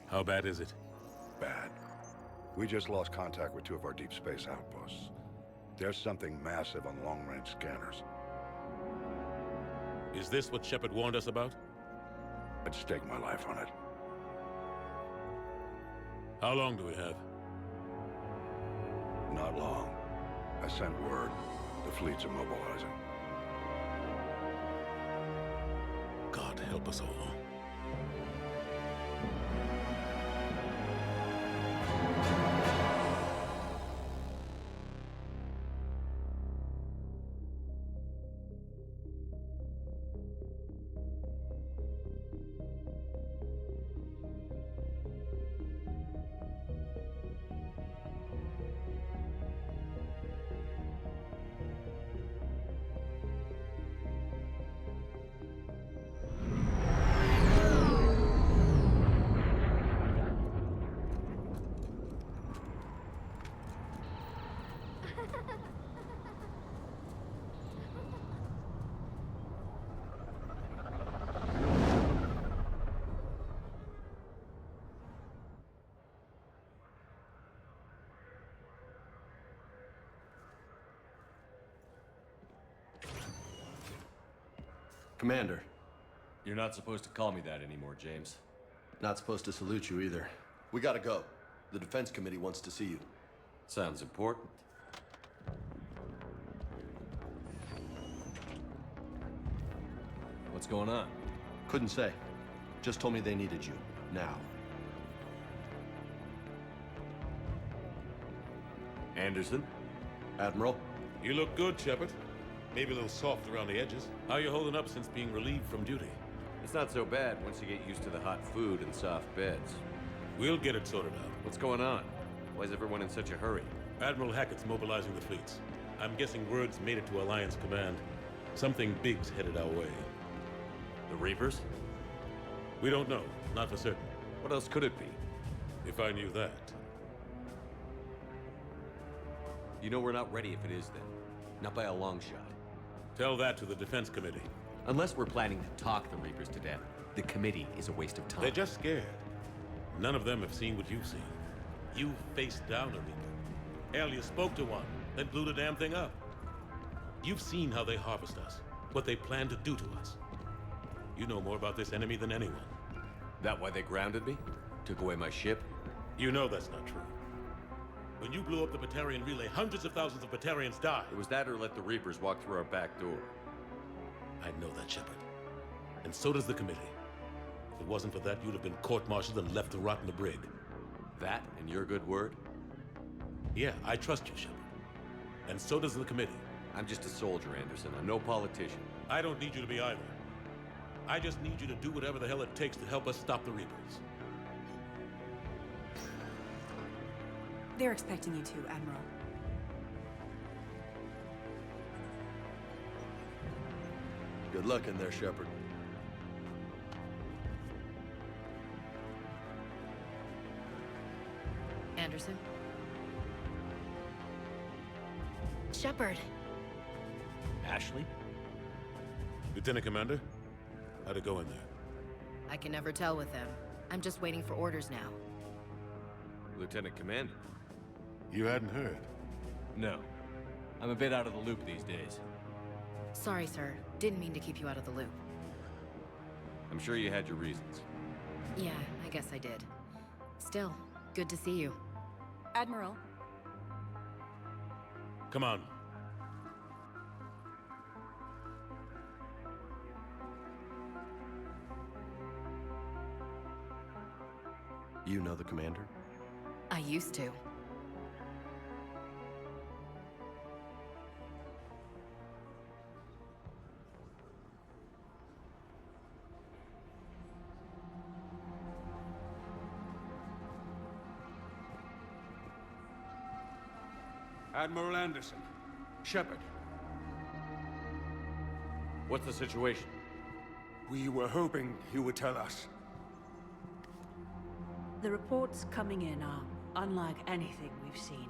How bad is it? Bad. We just lost contact with two of our deep space outposts. There's something massive on long-range scanners. Is this what Shepard warned us about? I'd stake my life on it. How long do we have? Not long. I sent word. The fleet's immobilizing. God help us all. Commander. You're not supposed to call me that anymore, James. Not supposed to salute you either. We gotta go. The Defense Committee wants to see you. Sounds important. What's going on? Couldn't say. Just told me they needed you. Now. Anderson? Admiral? You look good, Shepard. Maybe a little soft around the edges. How you holding up since being relieved from duty? It's not so bad once you get used to the hot food and soft beds. We'll get it sorted out. What's going on? Why is everyone in such a hurry? Admiral Hackett's mobilizing the fleets. I'm guessing word's made it to Alliance Command. Something big's headed our way. The Reapers? We don't know. Not for certain. What else could it be? If I knew that. You know we're not ready if it is then. Not by a long shot. Tell that to the Defense Committee. Unless we're planning to talk the Reapers to death, the committee is a waste of time. They're just scared. None of them have seen what you've seen. You faced down a Reaper. Hell, you spoke to one, then blew the damn thing up. You've seen how they harvest us, what they plan to do to us. You know more about this enemy than anyone. That why they grounded me? Took away my ship? You know that's not true. When you blew up the Batarian relay, hundreds of thousands of Batarians died. It was that or let the Reapers walk through our back door. I know that, Shepard. And so does the committee. If it wasn't for that, you'd have been court-martialed and left to rot in the brig. That and your good word? Yeah, I trust you, Shepard. And so does the committee. I'm just a soldier, Anderson. I'm no politician. I don't need you to be either. I just need you to do whatever the hell it takes to help us stop the Reapers. They're expecting you to, Admiral. Good luck in there, Shepard. Anderson? Shepard. Ashley? Lieutenant Commander, how'd it go in there? I can never tell with them. I'm just waiting for orders now. Lieutenant Commander? You hadn't heard. No. I'm a bit out of the loop these days. Sorry, sir. Didn't mean to keep you out of the loop. I'm sure you had your reasons. Yeah, I guess I did. Still, good to see you. Admiral. Come on. You know the commander? I used to. Admiral Anderson. Shepard. What's the situation? We were hoping you would tell us. The reports coming in are unlike anything we've seen.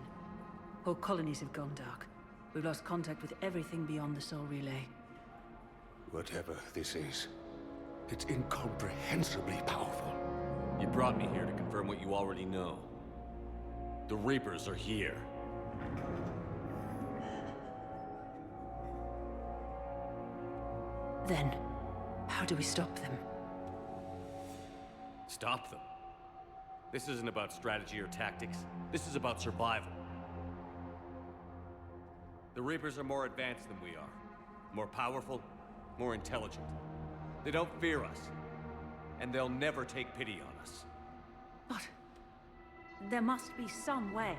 Whole colonies have gone dark. We've lost contact with everything beyond the Sol Relay. Whatever this is, it's incomprehensibly powerful. You brought me here to confirm what you already know. The Reapers are here. Then, how do we stop them? Stop them. This isn't about strategy or tactics. This is about survival. The Reapers are more advanced than we are. More powerful, more intelligent. They don't fear us. And they'll never take pity on us. But there must be some way.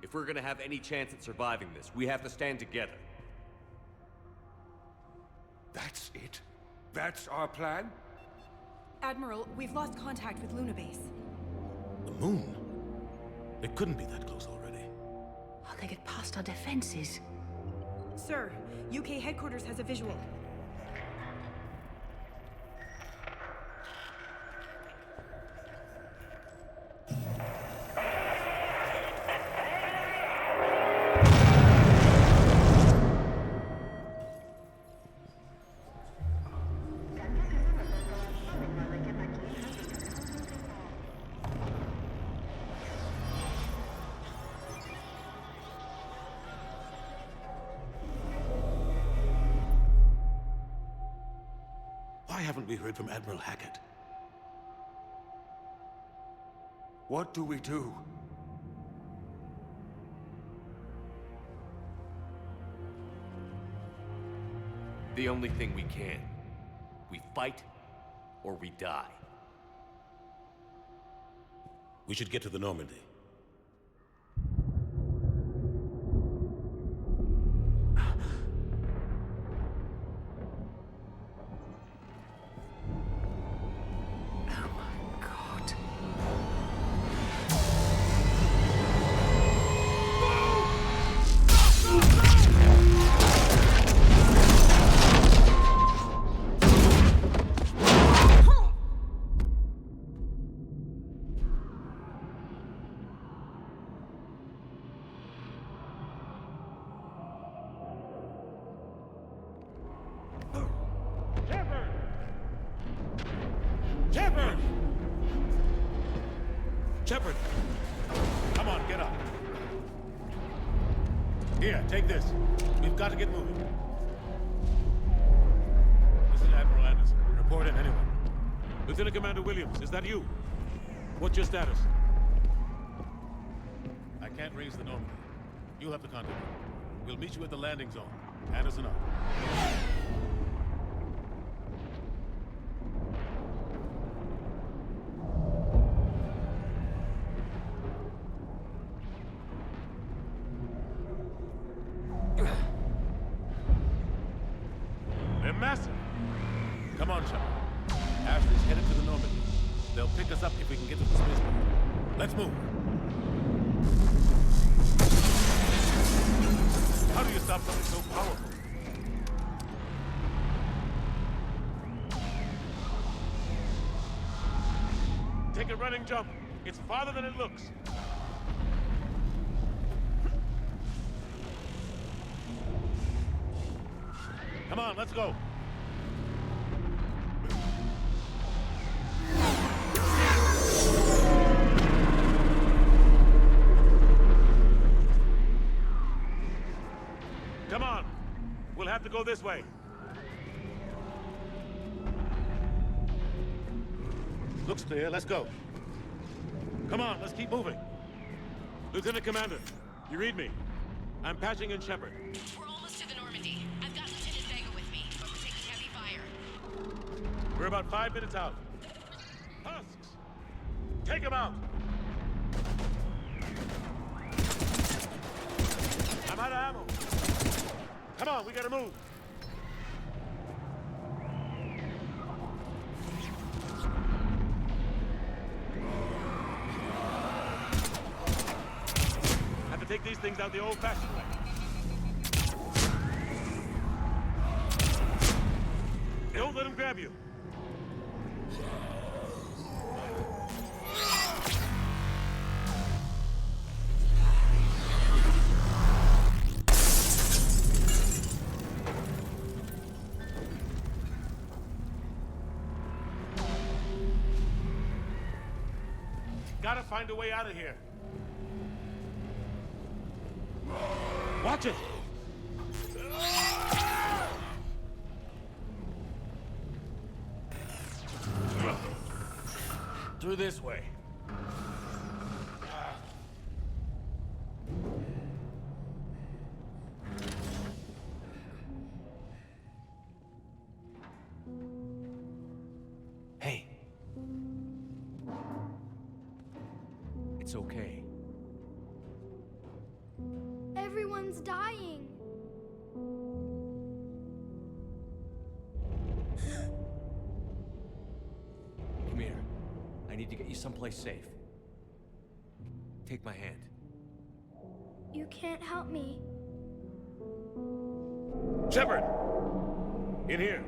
If we're gonna have any chance at surviving this, we have to stand together. That's it? That's our plan? Admiral, we've lost contact with Luna Base. The moon? It couldn't be that close already. How they get past our defenses? Sir, UK headquarters has a visual. Why haven't we heard from Admiral Hackett? What do we do? The only thing we can. We fight, or we die. We should get to the Normandy. Shepard! Shepard! Come on, get up. Here, take this. We've got to get moving. This is Admiral Anderson. Report in, anyone. Lieutenant Commander Williams, is that you? What's your status? I can't raise the Normandy. You'll have to contact me. We'll meet you at the landing zone. Anderson out. They're massive. Come on, Shepard. Ashley's headed to the Normandy. They'll pick us up if we can get to the spaceport. Let's move. How do you stop something so powerful? Take a running jump. It's farther than it looks. Come on, let's go. Come on. We'll have to go this way. Looks clear. Let's go. Come on, let's keep moving. Lieutenant Commander, you read me? I'm patching in Shepard. We're almost to the Normandy. I've got Lieutenant Vega with me, but we're taking heavy fire. We're about 5 minutes out. Husks! Take him out! I'm out of ammo. Come on, we gotta move. Have to take these things out the old-fashioned way. Don't let him grab you. gotta find a way out of here. Watch it! Through this way. Hey. It's okay. Everyone's dying. Come here. I need to get you someplace safe. Take my hand. You can't help me. Shepard! In here.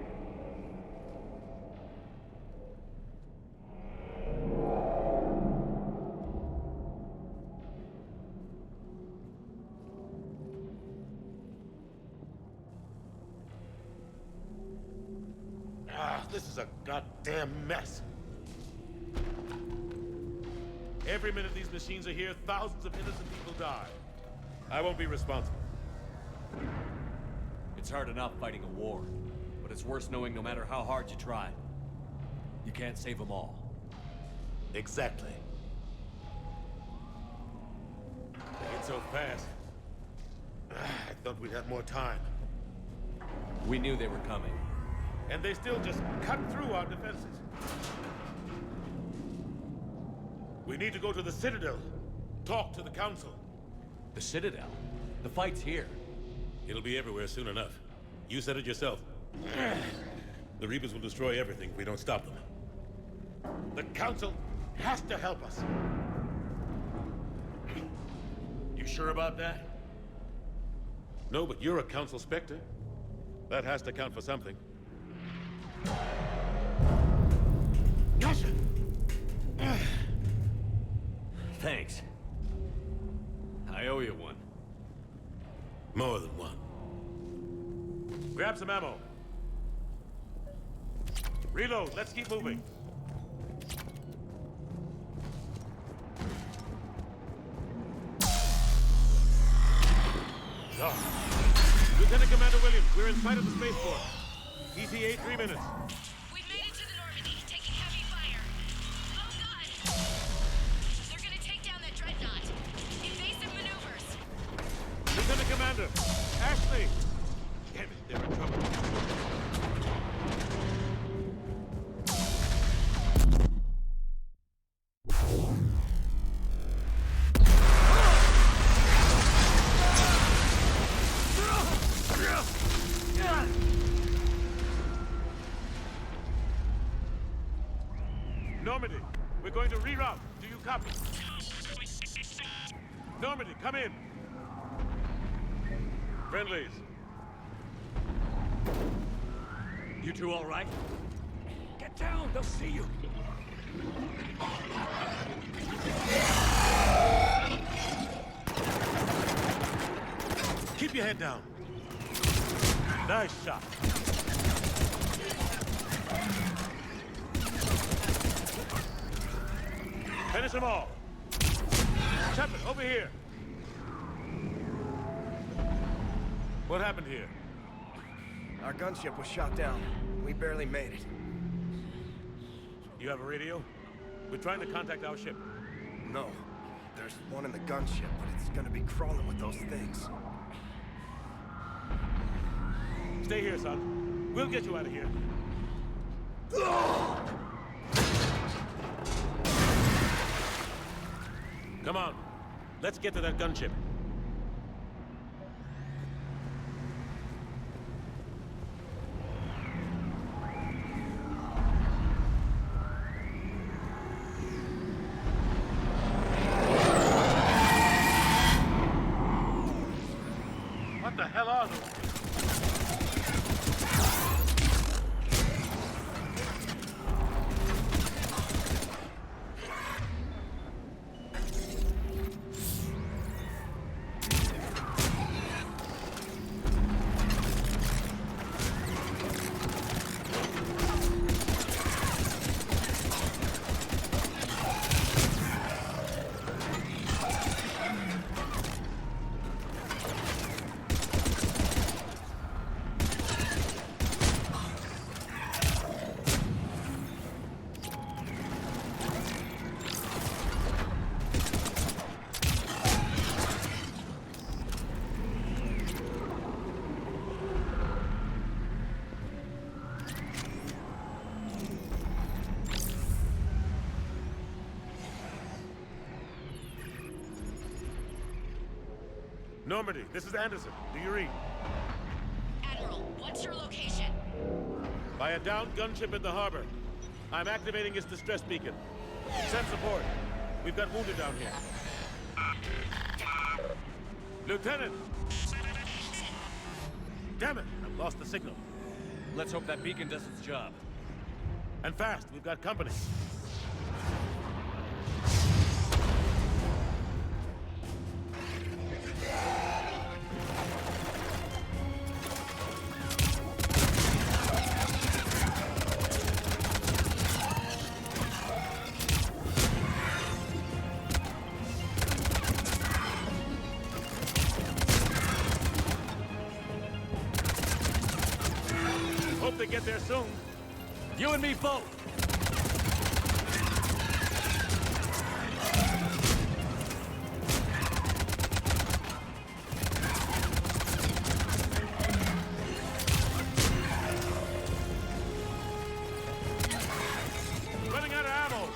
This is a goddamn mess. Every minute these machines are here, thousands of innocent people die. I won't be responsible. It's hard enough fighting a war, but it's worse knowing no matter how hard you try, you can't save them all. Exactly. They get so fast. I thought we'd have more time. We knew they were coming. And they still just cut through our defenses. We need to go to the Citadel. Talk to the Council. The Citadel? The fight's here. It'll be everywhere soon enough. You said it yourself. The Reapers will destroy everything if we don't stop them. The Council has to help us. You sure about that? No, but you're a Council Spectre. That has to count for something. Gotcha! Thanks. I owe you one. More than one. Grab some ammo. Reload, let's keep moving. Lieutenant Commander Williams, we're in sight of the spaceport. ETA 3 minutes. We've made it to the Normandy, taking heavy fire. Oh god! They're gonna take down that dreadnought. Invasive maneuvers. Lieutenant Commander, Ashley! Damn it, they're in trouble. Normandy, we're going to reroute. Do you copy? Normandy, come in. Friendlies. You two all right? Get down, they'll see you. Keep your head down. Nice shot. Finish them all. Shepard, over here. What happened here? Our gunship was shot down. We barely made it. You have a radio? We're trying to contact our ship. No. There's one in the gunship, but it's gonna be crawling with those things. Stay here, son. We'll get you out of here. Come on. Let's get to that gunship. What the hell are those? Normandy, this is Anderson. Do you read? Admiral, what's your location? By a downed gunship in the harbor. I'm activating its distress beacon. Send support. We've got wounded down here. Lieutenant! Damn it! I've lost the signal. Let's hope that beacon does its job. And fast, we've got company. Hope they get there soon. You and me both! Running out of ammo!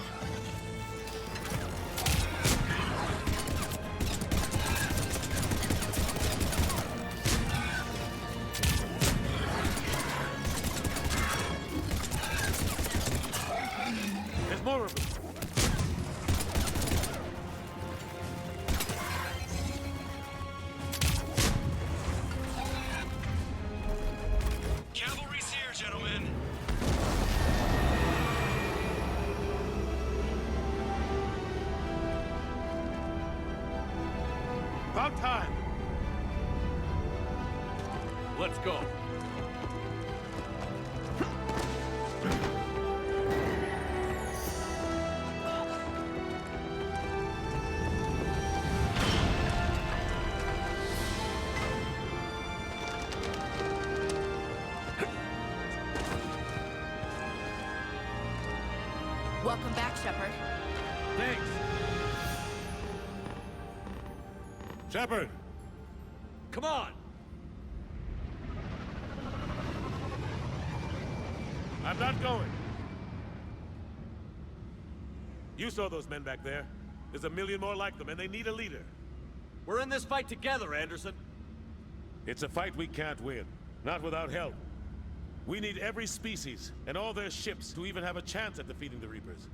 There's more of them. Cavalry's here, gentlemen. About time. Let's go. Welcome back, Shepard. Thanks. Shepard! Come on! I'm not going. You saw those men back there. There's a million more like them, and they need a leader. We're in this fight together, Anderson. It's a fight we can't win. Not without help. We need every species and all their ships to even have a chance at defeating the Reapers.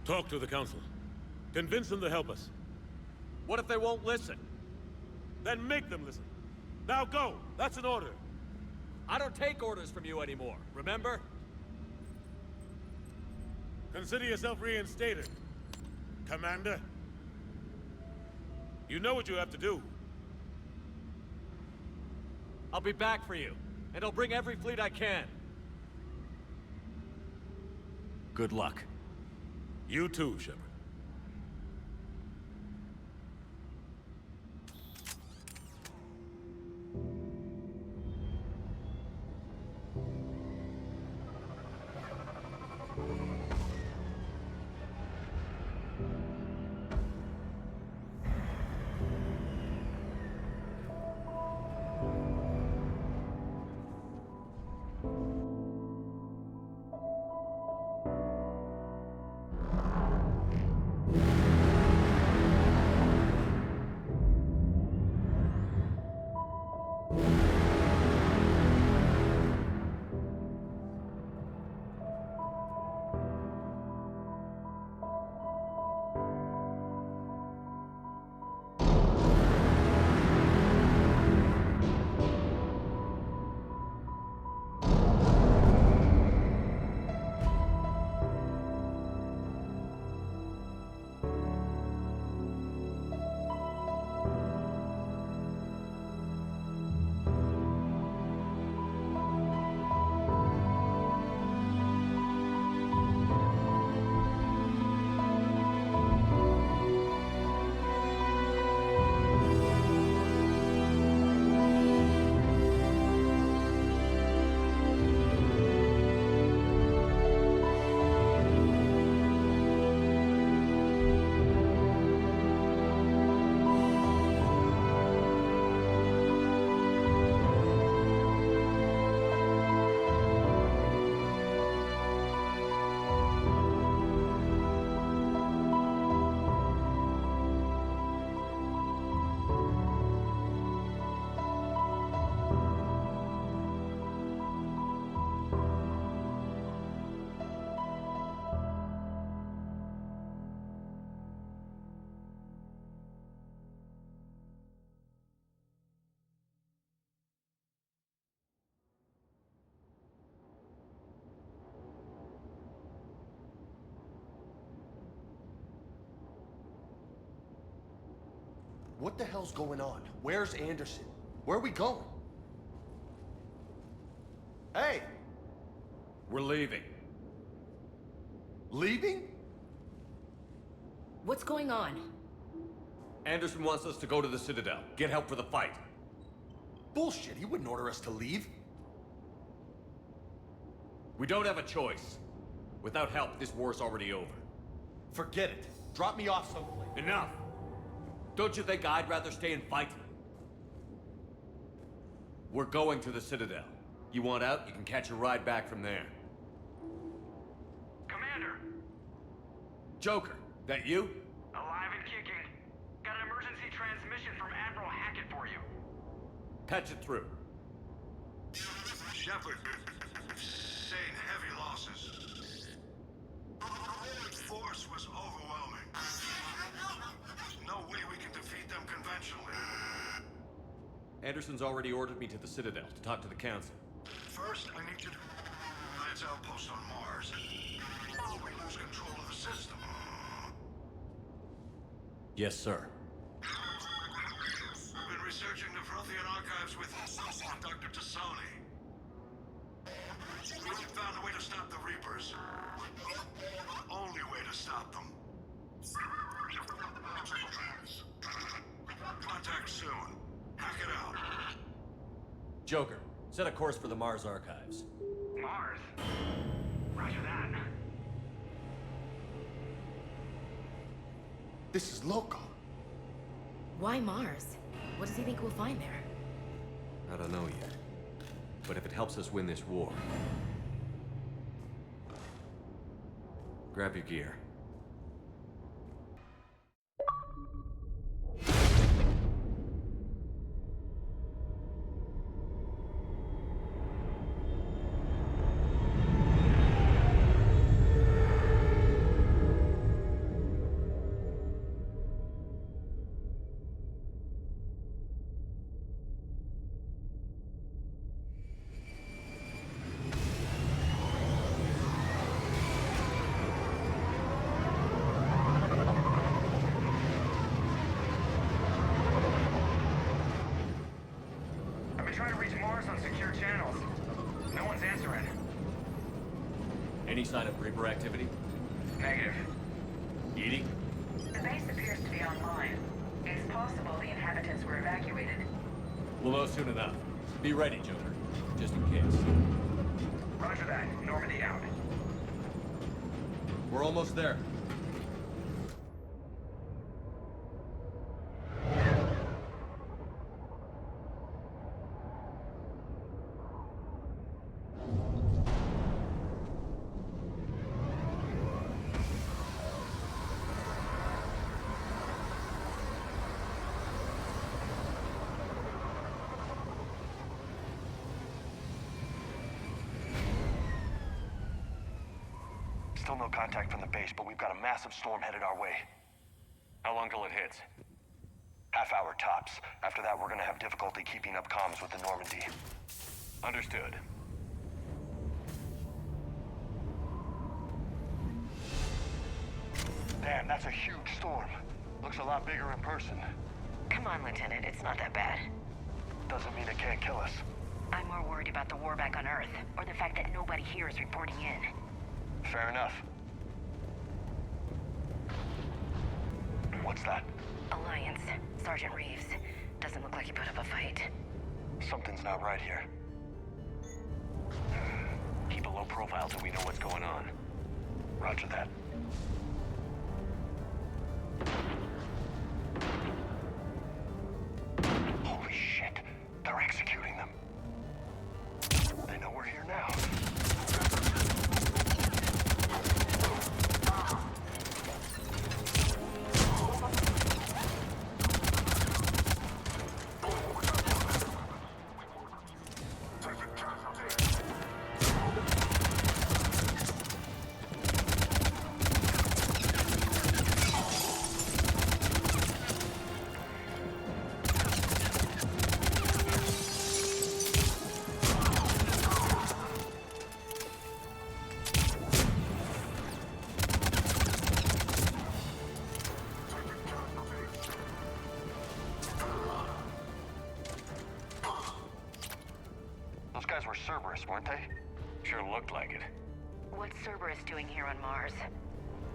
Talk to the Council. Convince them to help us. What if they won't listen? Then make them listen. Now go! That's an order. I don't take orders from you anymore, remember? Consider yourself reinstated, Commander. You know what you have to do. I'll be back for you, and I'll bring every fleet I can. Good luck. You too, Shepard. What the hell's going on? Where's Anderson? Where are we going? Hey! We're leaving. Leaving? What's going on? Anderson wants us to go to the Citadel, get help for the fight. Bullshit, he wouldn't order us to leave. We don't have a choice. Without help, this war's already over. Forget it. Drop me off someplace. Enough! Don't you think I'd rather stay and fight? We're going to the Citadel. You want out, you can catch a ride back from there. Commander! Joker, that you? Alive and kicking. Got an emergency transmission from Admiral Hackett for you. Patch it through. Shepard, sustained heavy losses. The force was overwhelming. There's no way we can defeat them conventionally. Anderson's already ordered me to the Citadel to talk to the Council. First, I need you to Alliance outpost on Mars. We lose control of the system. Yes, sir. We've been researching the Prothean archives with Dr. Tassoni. We found a way to stop the Reapers. The only way to stop them. Contact soon. Hack it out. Joker, set a course for the Mars archives. Mars? Roger that. This is loco. Why Mars? What does he think we'll find there? I don't know yet. But if it helps us win this war... Grab your gear. Trying to reach Mars on secure channels. No one's answering. Any sign of Reaper activity? Negative. Edie? The base appears to be online. It's possible the inhabitants were evacuated. We'll know soon enough. Be ready, Joker. Just in case. Roger that. Normandy out. We're almost there. Still no contact from the base, but we've got a massive storm headed our way. How long till it hits? Half hour tops. After that, we're gonna have difficulty keeping up comms with the Normandy. Understood. Damn, that's a huge storm. Looks a lot bigger in person. Come on, Lieutenant. It's not that bad. Doesn't mean it can't kill us. I'm more worried about the war back on Earth, or the fact that nobody here is reporting in. Fair enough. What's that? Alliance. Sergeant Reeves. Doesn't look like he put up a fight. Something's not right here. Keep a low profile till we know what's going on. Roger that. Holy shit. They're executing them. They know we're here now. were Cerberus, weren't they? Sure looked like it. What's Cerberus doing here on Mars?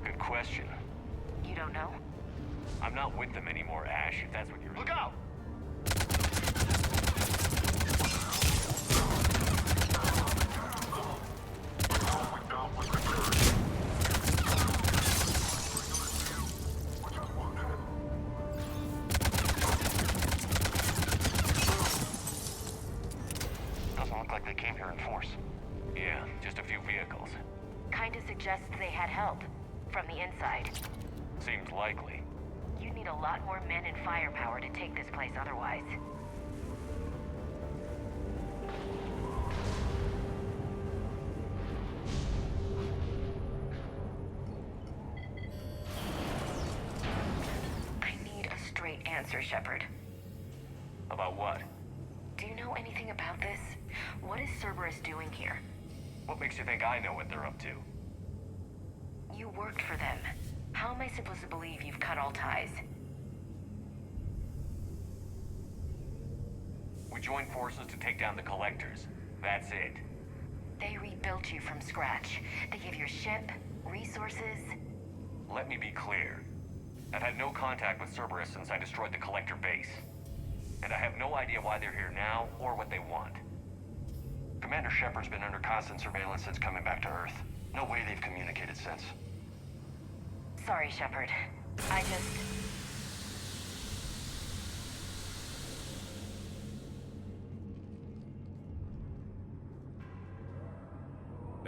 Good question. You don't know? I'm not with them anymore, Ash, if that's what you're... Look out! Doesn't look like they came here in force. Yeah, just a few vehicles. Kinda suggests they had help. From the inside. Seems likely. You'd need a lot more men and firepower to take this place otherwise. I need a straight answer, Shepard. About what? Do you know anything about this? What is Cerberus doing here? What makes you think I know what they're up to? You worked for them. How am I supposed to believe you've cut all ties? We joined forces to take down the Collectors. That's it. They rebuilt you from scratch. They gave you a ship, resources. Let me be clear. I've had no contact with Cerberus since I destroyed the Collector base. And I have no idea why they're here now, or what they want. Commander Shepard's been under constant surveillance since coming back to Earth. No way they've communicated since. Sorry, Shepard. I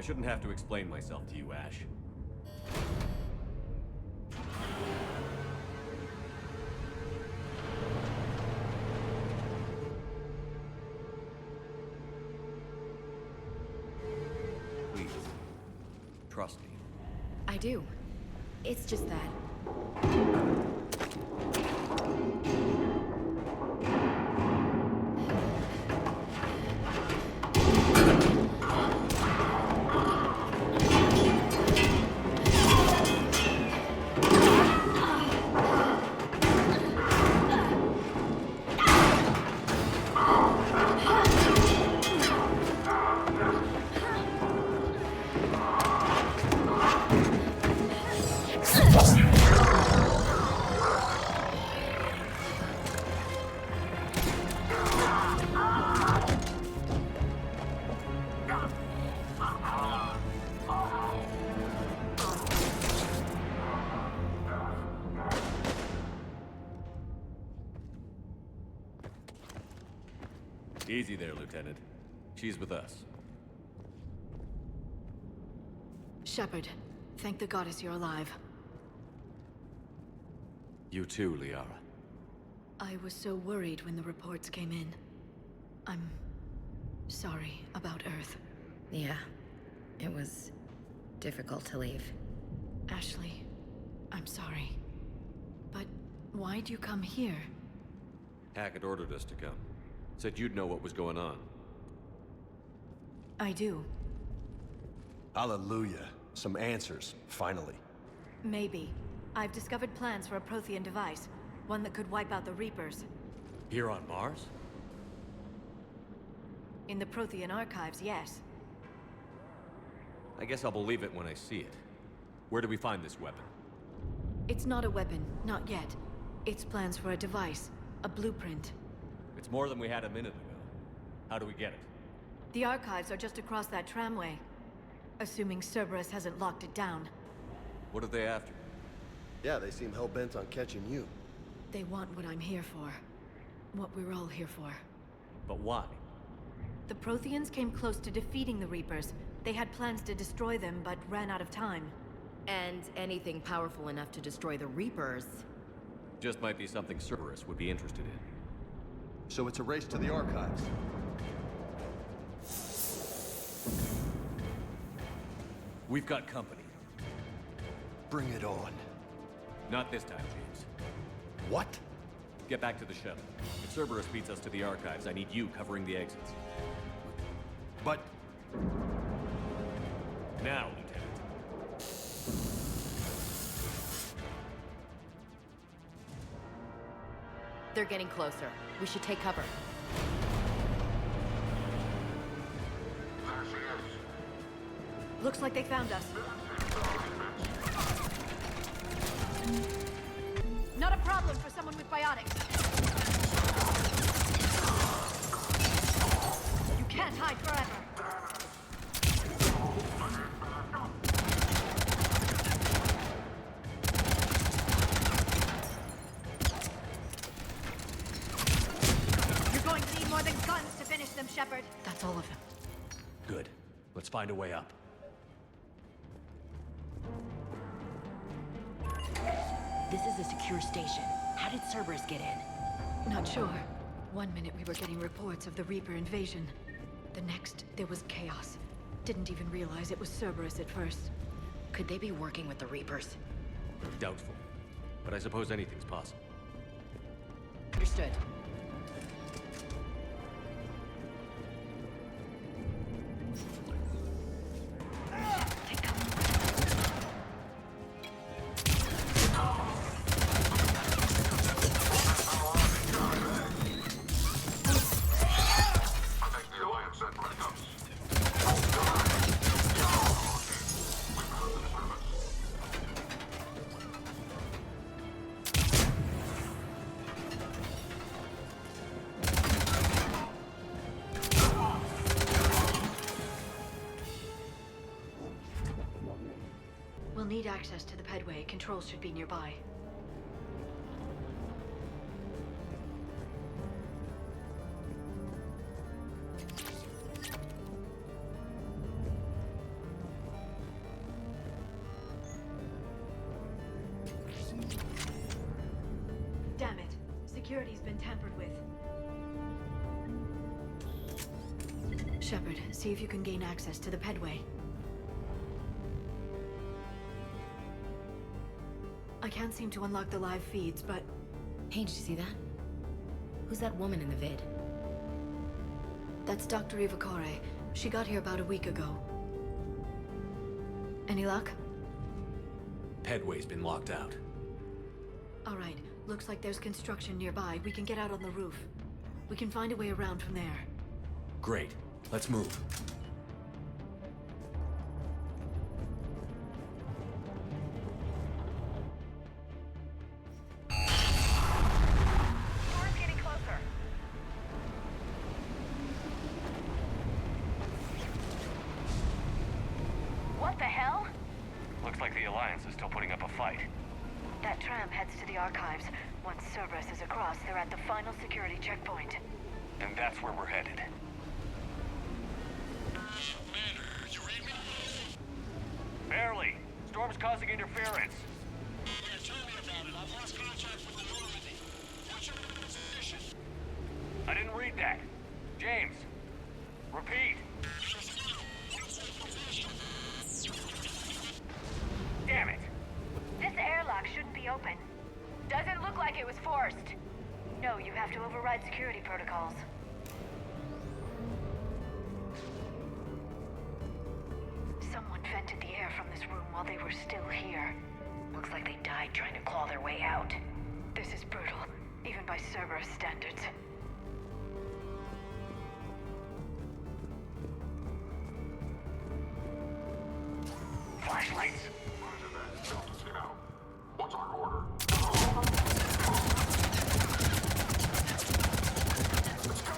shouldn't have to explain myself to you, Ash. Please, trust me. I do. It's just that. Easy there, Lieutenant. She's with us. Shepard, thank the goddess you're alive. You too, Liara. I was so worried when the reports came in. I'm sorry about Earth. Yeah, it was difficult to leave. Ashley, I'm sorry. But why'd you come here? Hackett ordered us to come. Said you'd know what was going on. I do. Hallelujah. Some answers, finally. Maybe. I've discovered plans for a Prothean device. One that could wipe out the Reapers. Here on Mars? In the Prothean archives, yes. I guess I'll believe it when I see it. Where do we find this weapon? It's not a weapon, not yet. It's plans for a device, a blueprint. It's more than we had a minute ago. How do we get it? The archives are just across that tramway. Assuming Cerberus hasn't locked it down. What are they after? Yeah, they seem hell-bent on catching you. They want what I'm here for. What we're all here for. But why? The Protheans came close to defeating the Reapers. They had plans to destroy them, but ran out of time. And anything powerful enough to destroy the Reapers. Just might be something Cerberus would be interested in. So it's a race to the archives. We've got company. Bring it on. Not this time, James. What? Get back to the shuttle. If Cerberus beats us to the archives, I need you covering the exits. But... Now, Lieutenant. They're getting closer. We should take cover. Looks like they found us. Not a problem for someone with biotics. You can't hide forever. You're going to need more than guns to finish them, Shepard. That's all of them. Good. Let's find a way up. This is a secure station. How did Cerberus get in? Not sure. One minute we were getting reports of the Reaper invasion. The next, there was chaos. Didn't even realize it was Cerberus at first. Could they be working with the Reapers? Doubtful. But I suppose anything's possible. Understood. We'll need access to the pedway. Controls should be nearby. Damn it. Security's been tampered with. Shepard, see if you can gain access to the pedway. I can't seem to unlock the live feeds, but... Hey, did you see that? Who's that woman in the vid? That's Dr. Ivakore. She got here about a week ago. Any luck? Pedway's been locked out. Alright, looks like there's construction nearby. We can get out on the roof. We can find a way around from there. Great. Let's move. Storm's getting closer. What the hell? Looks like the Alliance is still putting up a fight. That tram heads to the archives. Once Cerberus is across, they're at the final security checkpoint. And that's where we're headed. Commander, you read me? Barely. Storm's causing interference. Yeah, tell me about it. I've lost contact with the Normandy. What's your position? I didn't read that. James. Repeat. Damn it. This airlock shouldn't be open. Doesn't look like it was forced. No, you have to override security protocols. Someone vented the air from this room while they were still here. Looks like they died trying to claw their way out. This is brutal, even by Cerberus standards. Flashlights. What's our order? Let's go!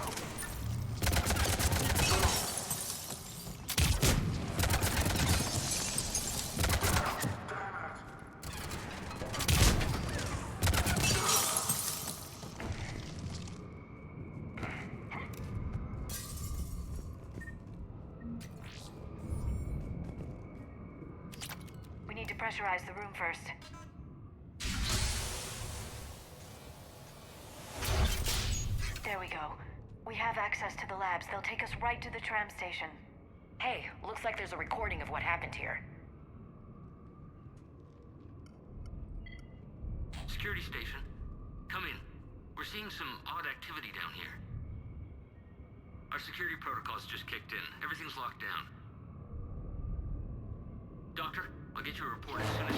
We need to pressurize the room first. There we go. We have access to the labs. They'll take us right to the tram station. Hey, looks like there's a recording of what happened here. Security station. Come in. We're seeing some odd activity down here. Our security protocols just kicked in. Everything's locked down. Doctor, I'll get you a report as soon as...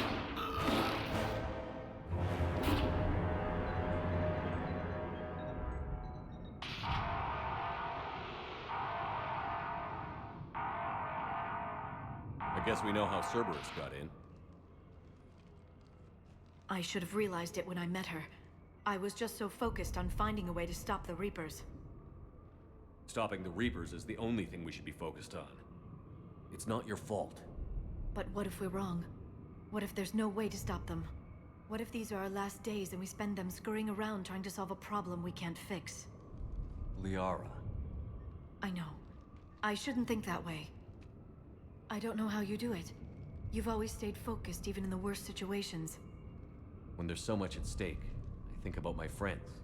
I guess we know how Cerberus got in. I should have realized it when I met her. I was just so focused on finding a way to stop the Reapers. Stopping the Reapers is the only thing we should be focused on. It's not your fault. But what if we're wrong? What if there's no way to stop them? What if these are our last days and we spend them scurrying around trying to solve a problem we can't fix? Liara. I know. I shouldn't think that way. I don't know how you do it. You've always stayed focused even in the worst situations. When there's so much at stake, I think about my friends,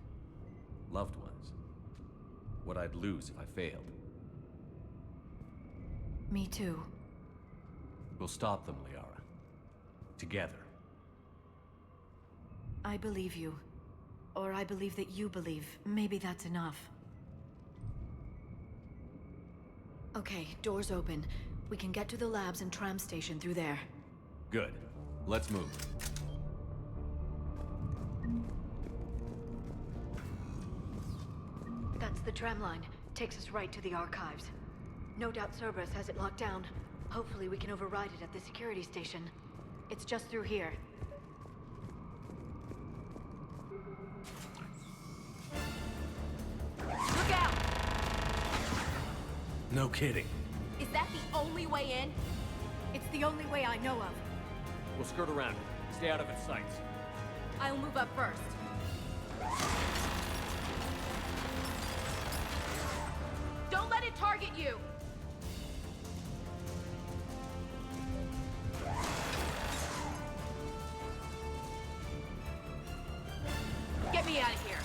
loved ones. What I'd lose if I failed. Me too. We'll stop them, Liara. Together. I believe you. Or I believe that you believe. Maybe that's enough. Okay, doors open. We can get to the labs and tram station through there. Good. Let's move. That's the tram line. Takes us right to the archives. No doubt Cerberus has it locked down. Hopefully we can override it at the security station. It's just through here. Look out! No kidding. Is that the only way in? It's the only way I know of. We'll skirt around it. Stay out of its sights. I'll move up first. Don't let it target you! Get me out of here!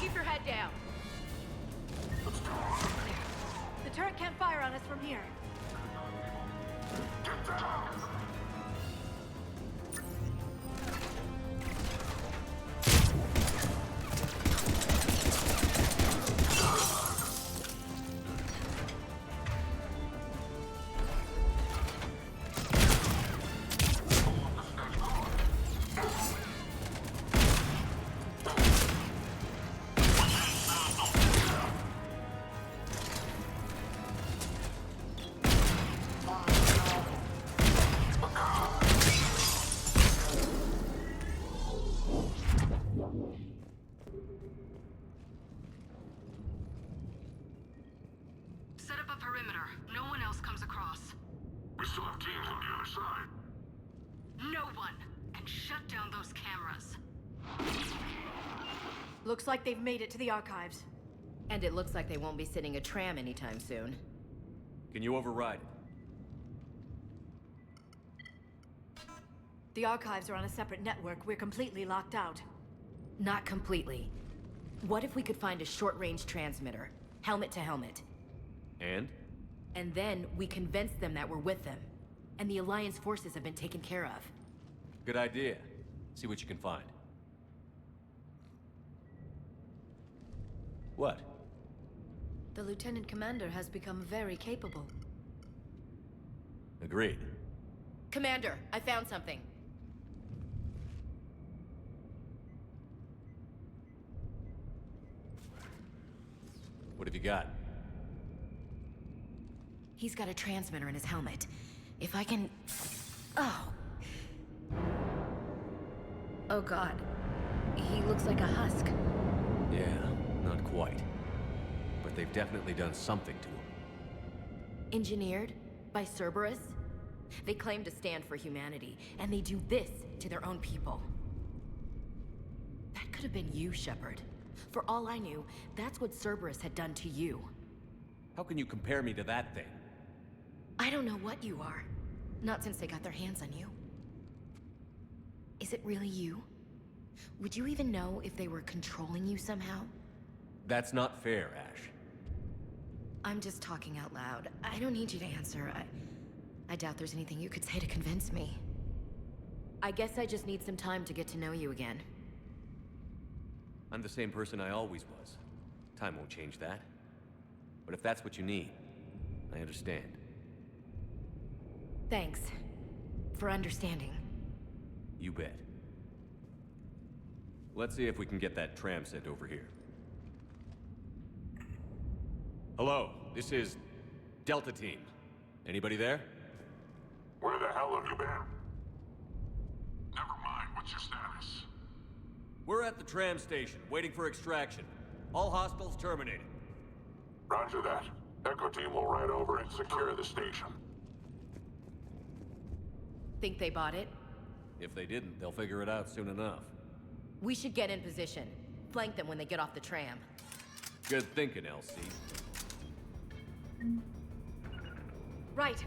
Keep your head down. There. The turret can't fire on us from here. Set up a perimeter. No one else comes across. We still have teams on the other side. No one! And shut down those cameras. Looks like they've made it to the archives. And it looks like they won't be sitting a tram anytime soon. Can you override it? The archives are on a separate network. We're completely locked out. Not completely. What if we could find a short-range transmitter? Helmet to helmet. And? And then we convince them that we're with them. And the Alliance forces have been taken care of. Good idea. See what you can find. What? The Lieutenant Commander has become very capable. Agreed. Commander, I found something. What have you got? He's got a transmitter in his helmet. If I can... Oh. Oh god. He looks like a husk. Yeah, not quite. But they've definitely done something to him. Engineered by Cerberus? They claim to stand for humanity, and they do this to their own people. That could have been you, Shepard. For all I knew, that's what Cerberus had done to you. How can you compare me to that thing? I don't know what you are. Not since they got their hands on you. Is it really you? Would you even know if they were controlling you somehow? That's not fair, Ash. I'm just talking out loud. I don't need you to answer. I doubt there's anything you could say to convince me. I guess I just need some time to get to know you again. I'm the same person I always was. Time won't change that. But if that's what you need, I understand. Thanks. For understanding. You bet. Let's see if we can get that tram sent over here. Hello, this is Delta Team. Anybody there? Where the hell have you been? Never mind, what's your status? We're at the tram station, waiting for extraction. All hostiles terminated. Roger that. Echo Team will ride over and secure the station. Think they bought it? If they didn't, they'll figure it out soon enough. We should get in position. Flank them when they get off the tram. Good thinking, LC. Right.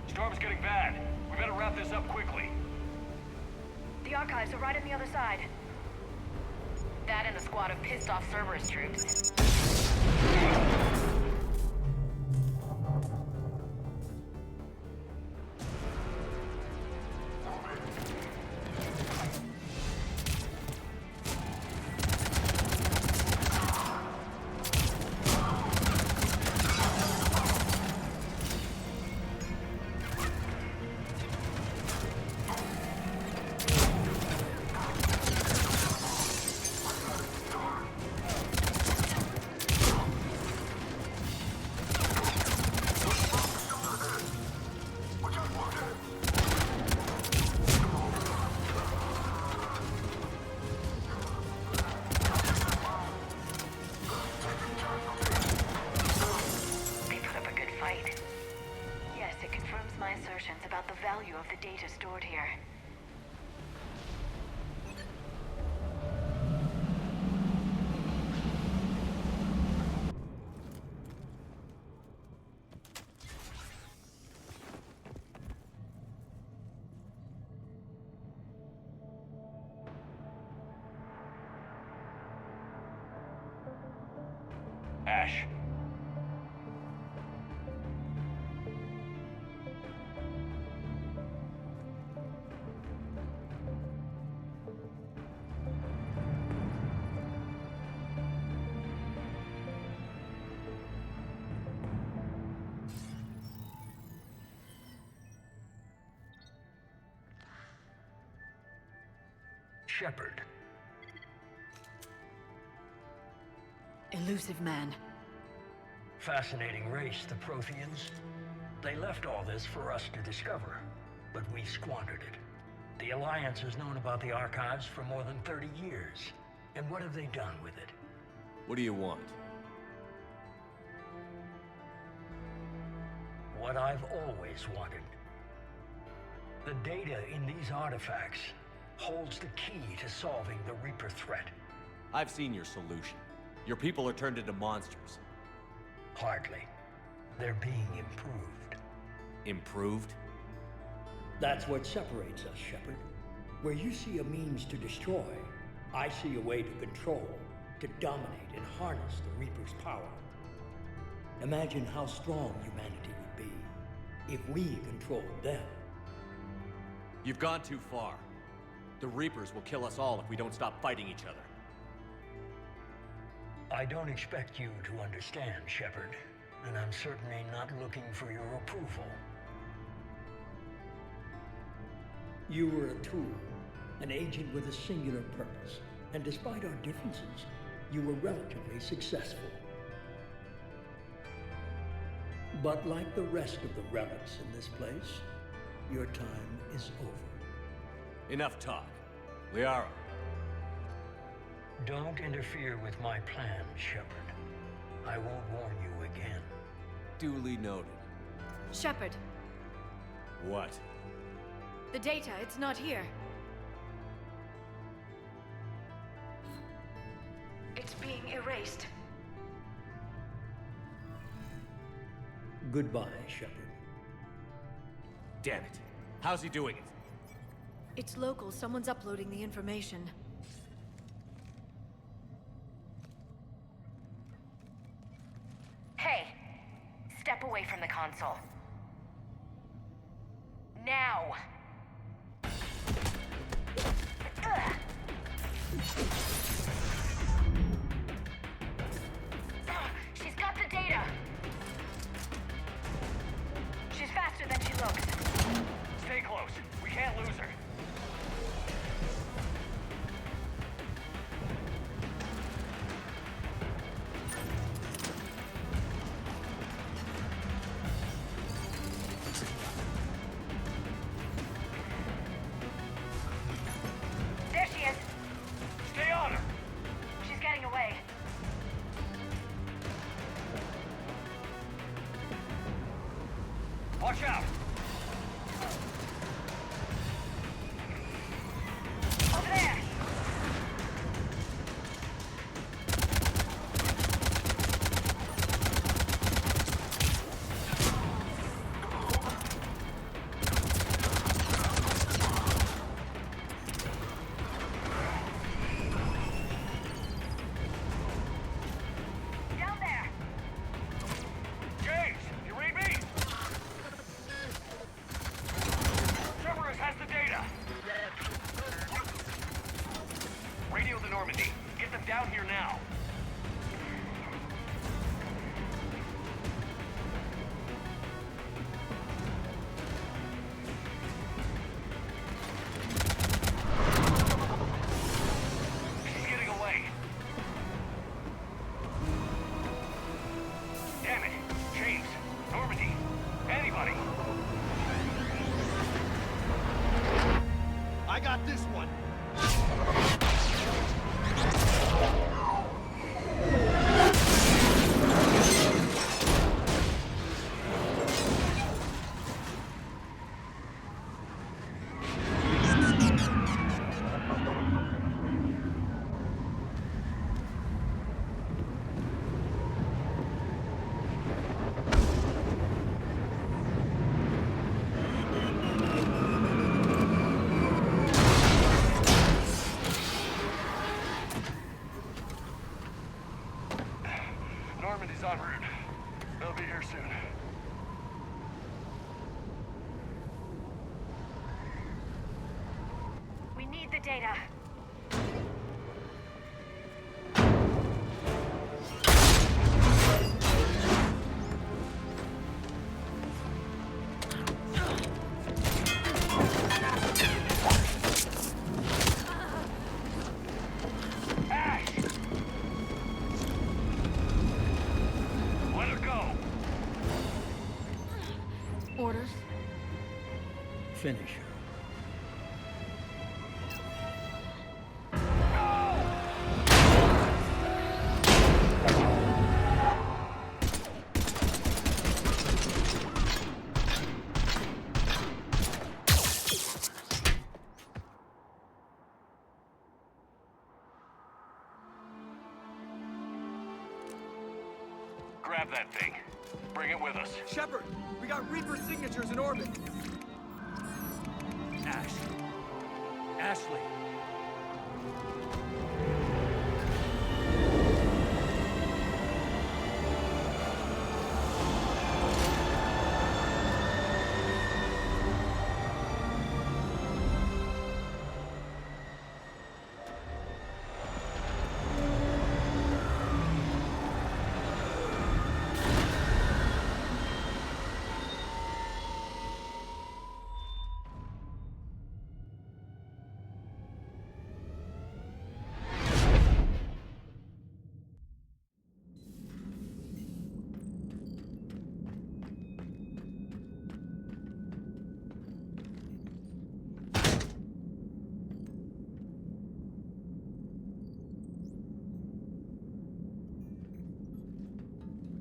Storm's getting bad. We better wrap this up quickly. The archives are right on the other side. That and a squad of pissed-off Cerberus troops. About the value of the data stored here. Ash. Shepard. Elusive man. Fascinating race, the Protheans. They left all this for us to discover, but we squandered it. The Alliance has known about the archives for more than 30 years. And what have they done with it? What do you want? What I've always wanted. The data in these artifacts holds the key to solving the Reaper threat. I've seen your solution. Your people are turned into monsters. Hardly. They're being improved. Improved? That's what separates us, Shepard. Where you see a means to destroy, I see a way to control, to dominate and harness the Reaper's power. Imagine how strong humanity would be if we controlled them. You've gone too far. The Reapers will kill us all if we don't stop fighting each other. I don't expect you to understand, Shepard, and I'm certainly not looking for your approval. You were a tool, an agent with a singular purpose, and despite our differences, you were relatively successful. But like the rest of the relics in this place, your time is over. Enough talk. Liara. Don't interfere with my plan, Shepard. I won't warn you again. Duly noted. Shepard, What? the data, it's not here. It's being erased. Goodbye, Shepard. Damn it. How's he doing it? It's local. Someone's uploading the information. Hey, step away from the console. Now! Ugh. She's got the data! She's faster than she looks. Stay close. We can't lose her. There she is. Stay on her! She's getting away. Watch out! Over there! Down there! James, you read me? Shepard has the data. Radio the Normandy. Get them down here now. She's getting away. Damn it. James, Normandy, anybody. I got this one. Normandy's en route. They'll be here soon. We need the data. Ash! Let her go! Orders? Finish her. Grab that thing. Bring it with us. Shepard! We got Reaper signatures in orbit! Ash. Ashley.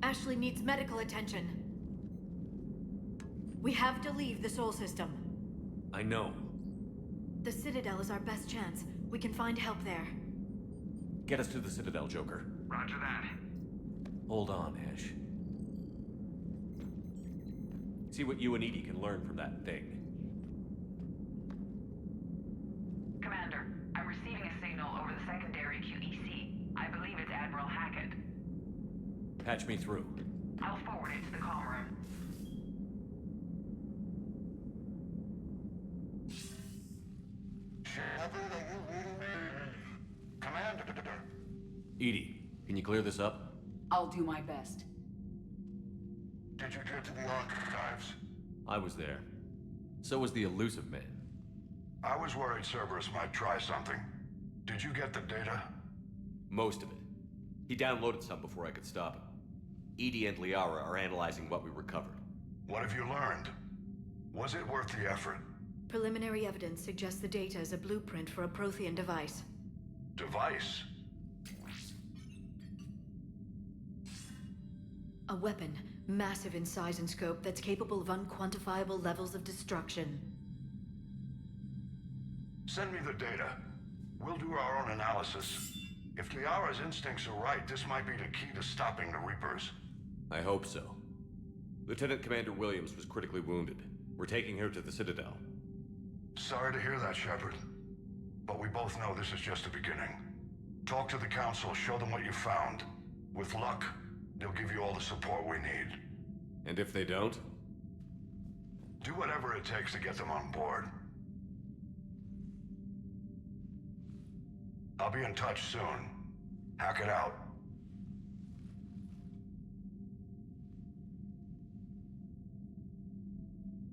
Ashley needs medical attention. We have to leave the Sol system. I know. The Citadel is our best chance. We can find help there. Get us to the Citadel, Joker. Roger that. Hold on, Ash. See what you and Edie can learn from that thing. Commander, I'm receiving a signal over the secondary QEC. I believe it's Admiral Hackett. Patch me through. I'll forward it to the comm room. Shepard, are you reading me? Commander. Edie, can you clear this up? I'll do my best. Did you get to the archives? I was there. So was the elusive man. I was worried Cerberus might try something. Did you get the data? Most of it. He downloaded some before I could stop him. Edie and Liara are analyzing what we recovered. What have you learned? Was it worth the effort? Preliminary evidence suggests the data is a blueprint for a Prothean device. Device? A weapon, massive in size and scope, that's capable of unquantifiable levels of destruction. Send me the data. We'll do our own analysis. If Liara's instincts are right, this might be the key to stopping the Reapers. I hope so. Lieutenant Commander Williams was critically wounded. We're taking her to the Citadel. Sorry to hear that, Shepard. But we both know this is just the beginning. Talk to the Council, show them what you found. With luck, they'll give you all the support we need. And if they don't? Do whatever it takes to get them on board. I'll be in touch soon. Hack it out.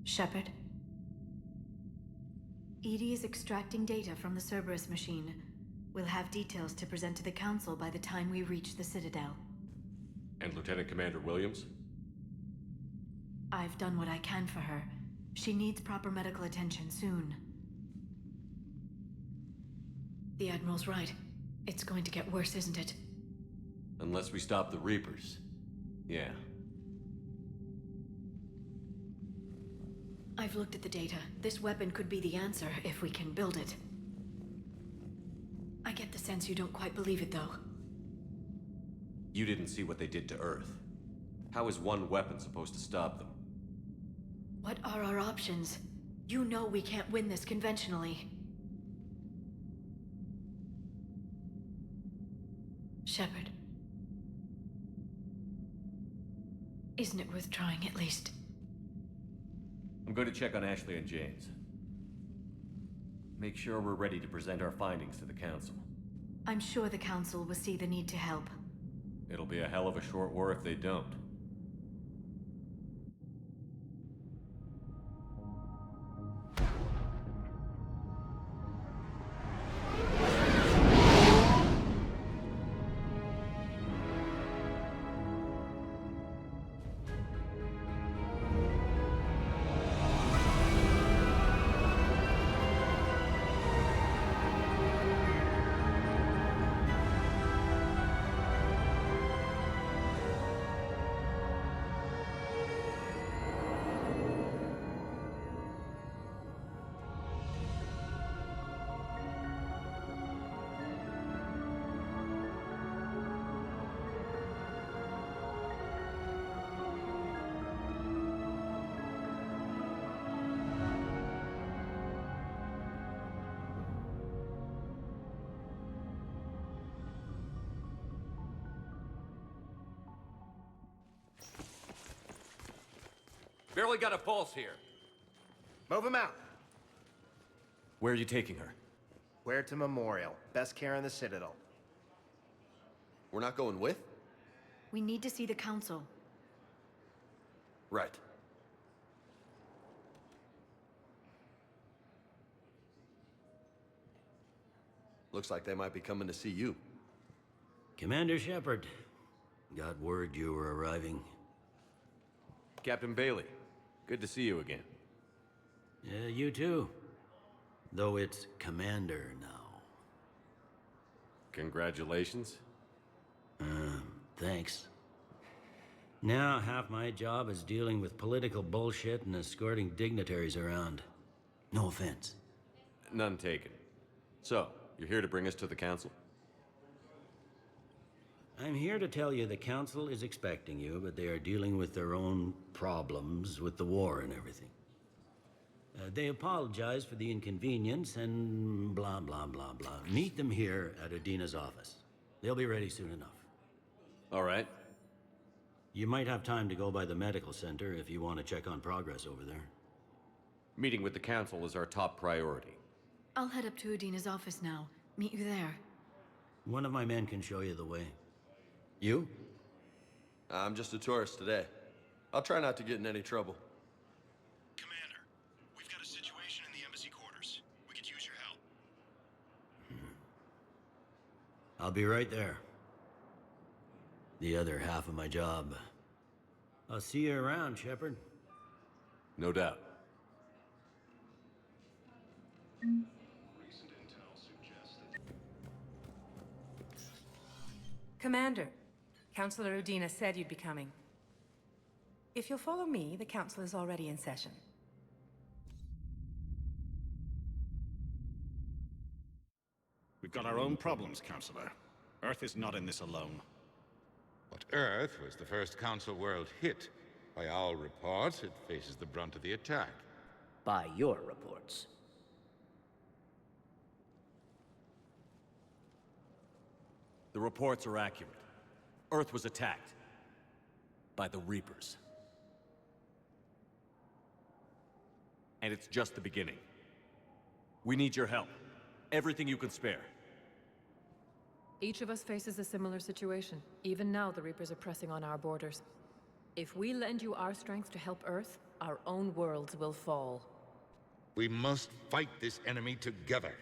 Shepard? Edie is extracting data from the Cerberus machine. We'll have details to present to the Council by the time we reach the Citadel. And Lieutenant Commander Williams? I've done what I can for her. She needs proper medical attention soon. The Admiral's right. It's going to get worse, isn't it? Unless we stop the Reapers. Yeah. I've looked at the data. This weapon could be the answer if we can build it. I get the sense you don't quite believe it, though. You didn't see what they did to Earth. How is one weapon supposed to stop them? What are our options? You know we can't win this conventionally. Shepard. Isn't it worth trying, at least? I'm going to check on Ashley and James. Make sure we're ready to present our findings to the Council. I'm sure the Council will see the need to help. It'll be a hell of a short war if they don't. Barely got a pulse here. Move him out. Where are you taking her? Where to Memorial. Best care in the Citadel. We're not going with? We need to see the Council. Right. Looks like they might be coming to see you. Commander Shepard. Got word you were arriving. Captain Bailey, good to see you again. Yeah, you too. Though it's Commander now. Congratulations. Thanks. Now, half my job is dealing with political bullshit and escorting dignitaries around. No offense. None taken. So, you're here to bring us to the council? I'm here to tell you the council is expecting you, but they are dealing with their own problems with the war and everything. They apologize for the inconvenience and blah, blah, blah, blah. Meet them here at Adina's office. They'll be ready soon enough. All right. You might have time to go by the medical center if you want to check on progress over there. Meeting with the council is our top priority. I'll head up to Adina's office now. Meet you there. One of my men can show you the way. You? I'm just a tourist today. I'll try not to get in any trouble. Commander, we've got a situation in the embassy quarters. We could use your help. I'll be right there. The other half of my job. I'll see you around, Shepard. No doubt. Commander, Councilor Adina said you'd be coming. If you'll follow me, the council is already in session. We've got our own problems, Councilor. Earth is not in this alone. But Earth was the first Council world hit. By all reports, it faces the brunt of the attack. By your reports. The reports are accurate. Earth was attacked. By the Reapers. And it's just the beginning. We need your help. Everything you can spare. Each of us faces a similar situation. Even now, the Reapers are pressing on our borders. If we lend you our strength to help Earth, our own worlds will fall. We must fight this enemy together.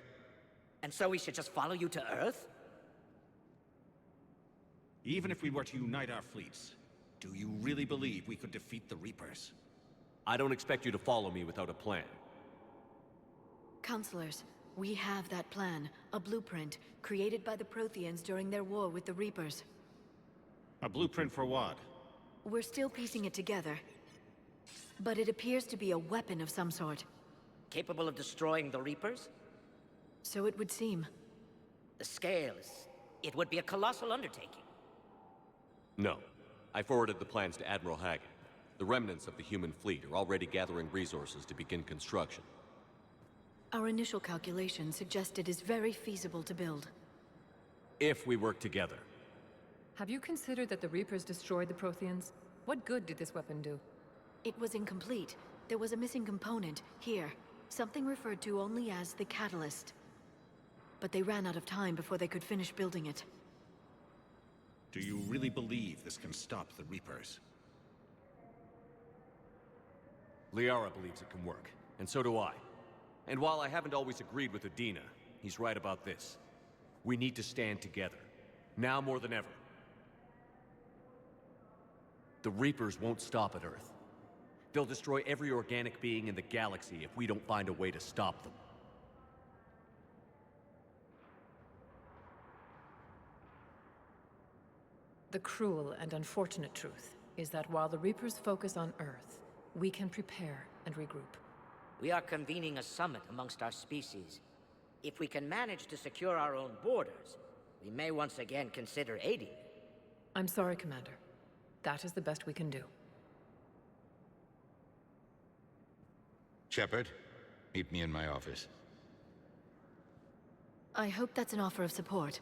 And so we should just follow you to Earth? Even if we were to unite our fleets, do you really believe we could defeat the Reapers? I don't expect you to follow me without a plan. Counselors, we have that plan. A blueprint, created by the Protheans during their war with the Reapers. A blueprint for what? We're still piecing it together. But it appears to be a weapon of some sort. Capable of destroying the Reapers? So it would seem. The scale is... it would be a colossal undertaking. No. I forwarded the plans to Admiral Hagen. The remnants of the human fleet are already gathering resources to begin construction. Our initial calculations suggest it is very feasible to build. If we work together. Have you considered that the Reapers destroyed the Protheans? What good did this weapon do? It was incomplete. There was a missing component, here. Something referred to only as the catalyst. But they ran out of time before they could finish building it. Do you really believe this can stop the Reapers? Liara believes it can work, and so do I. And while I haven't always agreed with Adina, he's right about this. We need to stand together, now more than ever. The Reapers won't stop at Earth. They'll destroy every organic being in the galaxy if we don't find a way to stop them. The cruel and unfortunate truth is that while the Reapers focus on Earth, we can prepare and regroup. We are convening a summit amongst our species. If we can manage to secure our own borders, we may once again consider aiding you. I'm sorry, Commander. That is the best we can do. Shepard, meet me in my office. I hope that's an offer of support.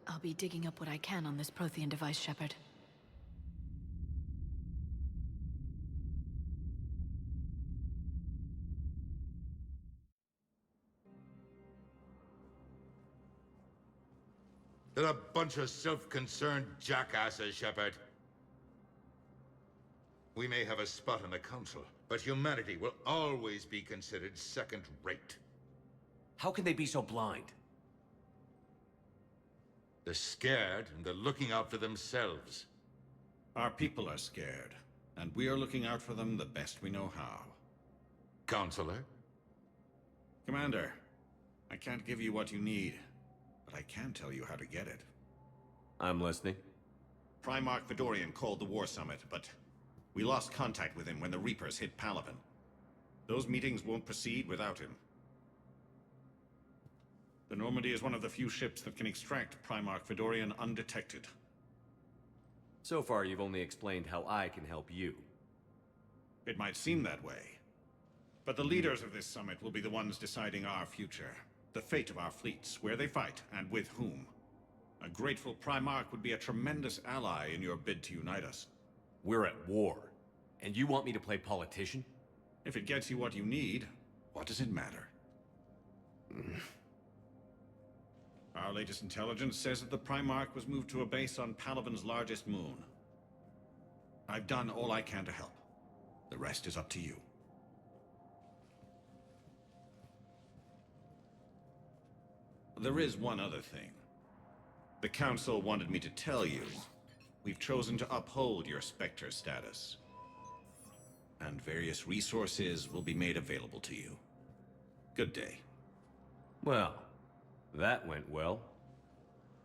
I'll be digging up what I can on this Prothean device, Shepard. They're a bunch of self-concerned jackasses, Shepard. We may have a spot on the Council, but humanity will always be considered second-rate. How can they be so blind? They're scared, and they're looking out for themselves. Our people are scared, and we are looking out for them the best we know how. Counselor? Commander, I can't give you what you need, but I can tell you how to get it. I'm listening. Primarch Fedorian called the War Summit, but we lost contact with him when the Reapers hit Palaven. Those meetings won't proceed without him. The Normandy is one of the few ships that can extract Primarch Fedorian undetected. So far, you've only explained how I can help you. It might seem that way. But the leaders of this summit will be the ones deciding our future. The fate of our fleets, where they fight, and with whom. A grateful Primarch would be a tremendous ally in your bid to unite us. We're at war, and you want me to play politician? If it gets you what you need, what does it matter? Our latest intelligence says that the Primarch was moved to a base on Palaven's largest moon. I've done all I can to help. The rest is up to you. There is one other thing. The Council wanted me to tell you, we've chosen to uphold your Spectre status. And various resources will be made available to you. Good day. Well, that went well.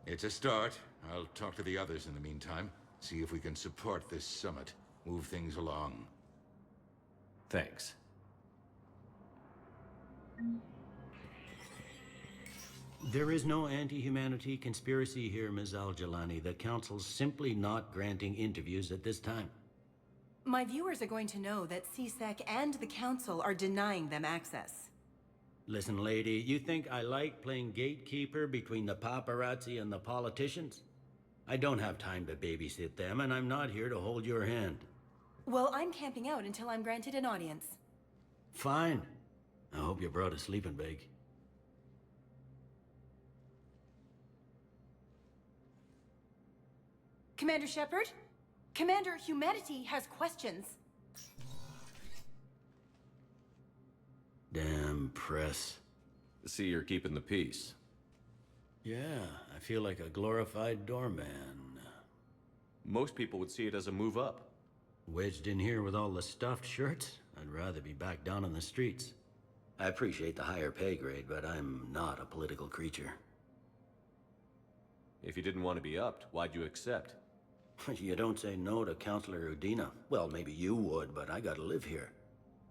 It's a start. I'll talk to the others in the meantime. See if we can support this summit. Move things along. Thanks. There is no anti-humanity conspiracy here, Ms. Al-Jalani. The Council's simply not granting interviews at this time. My viewers are going to know that CSEC and the Council are denying them access. Listen, lady, you think I like playing gatekeeper between the paparazzi and the politicians? I don't have time to babysit them, and I'm not here to hold your hand. Well, I'm camping out until I'm granted an audience. Fine. I hope you brought a sleeping bag. Commander Shepard? Commander, humanity has questions. Damn press. See, you're keeping the peace. Yeah, I feel like a glorified doorman. Most people would see it as a move up. Wedged in here with all the stuffed shirts? I'd rather be back down on the streets. I appreciate the higher pay grade, but I'm not a political creature. If you didn't want to be upped, why'd you accept? You don't say no to Counselor Udina. Well, maybe you would, but I gotta live here.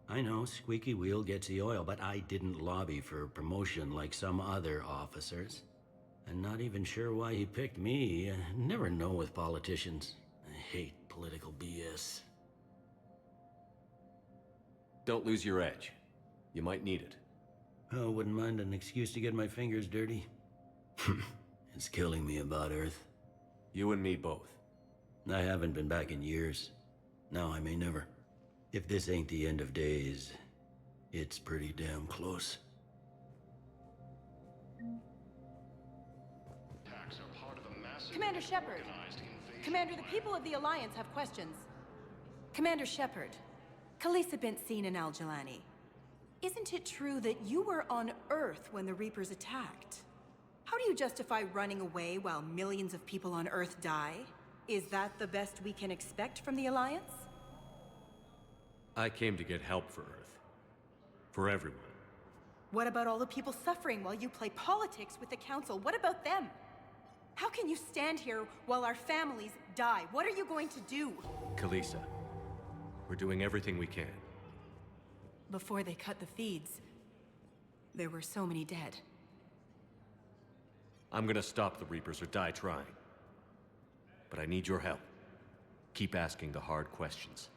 I know, squeaky wheel gets the oil, but I didn't lobby for promotion like some other officers. I'm not even sure why he picked me. I never know with politicians. I hate political BS. Don't lose your edge. You might need it. Oh, wouldn't mind an excuse to get my fingers dirty. It's killing me about Earth. You and me both. I haven't been back in years. Now I may never. If this ain't the end of days, it's pretty damn close. Commander Shepard. Commander, the people of the Alliance have questions. Commander Shepard, Khaleesa bint Sin and Al-Jalani. Isn't it true that you were on Earth when the Reapers attacked? How do you justify running away while millions of people on Earth die? Is that the best we can expect from the Alliance? I came to get help for Earth. For everyone. What about all the people suffering while you play politics with the Council? What about them? How can you stand here while our families die? What are you going to do? Khaleesa, we're doing everything we can. Before they cut the feeds, there were so many dead. I'm gonna stop the Reapers or die trying. But I need your help. Keep asking the hard questions.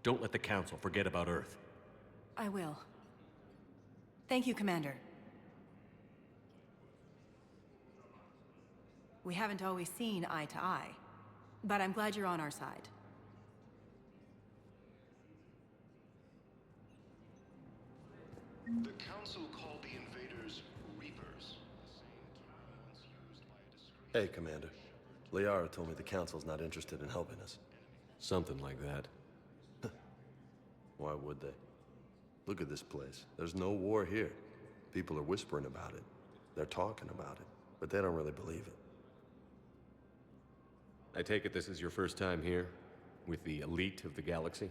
Don't let the Council forget about Earth. I will. Thank you, Commander. We haven't always seen eye to eye, but I'm glad you're on our side. The Council called the invaders Reapers. Hey, Commander. Liara told me the Council's not interested in helping us. Something like that. Why would they? Look at this place. There's no war here. People are whispering about it. They're talking about it, but they don't really believe it. I take it this is your first time here? With the elite of the galaxy?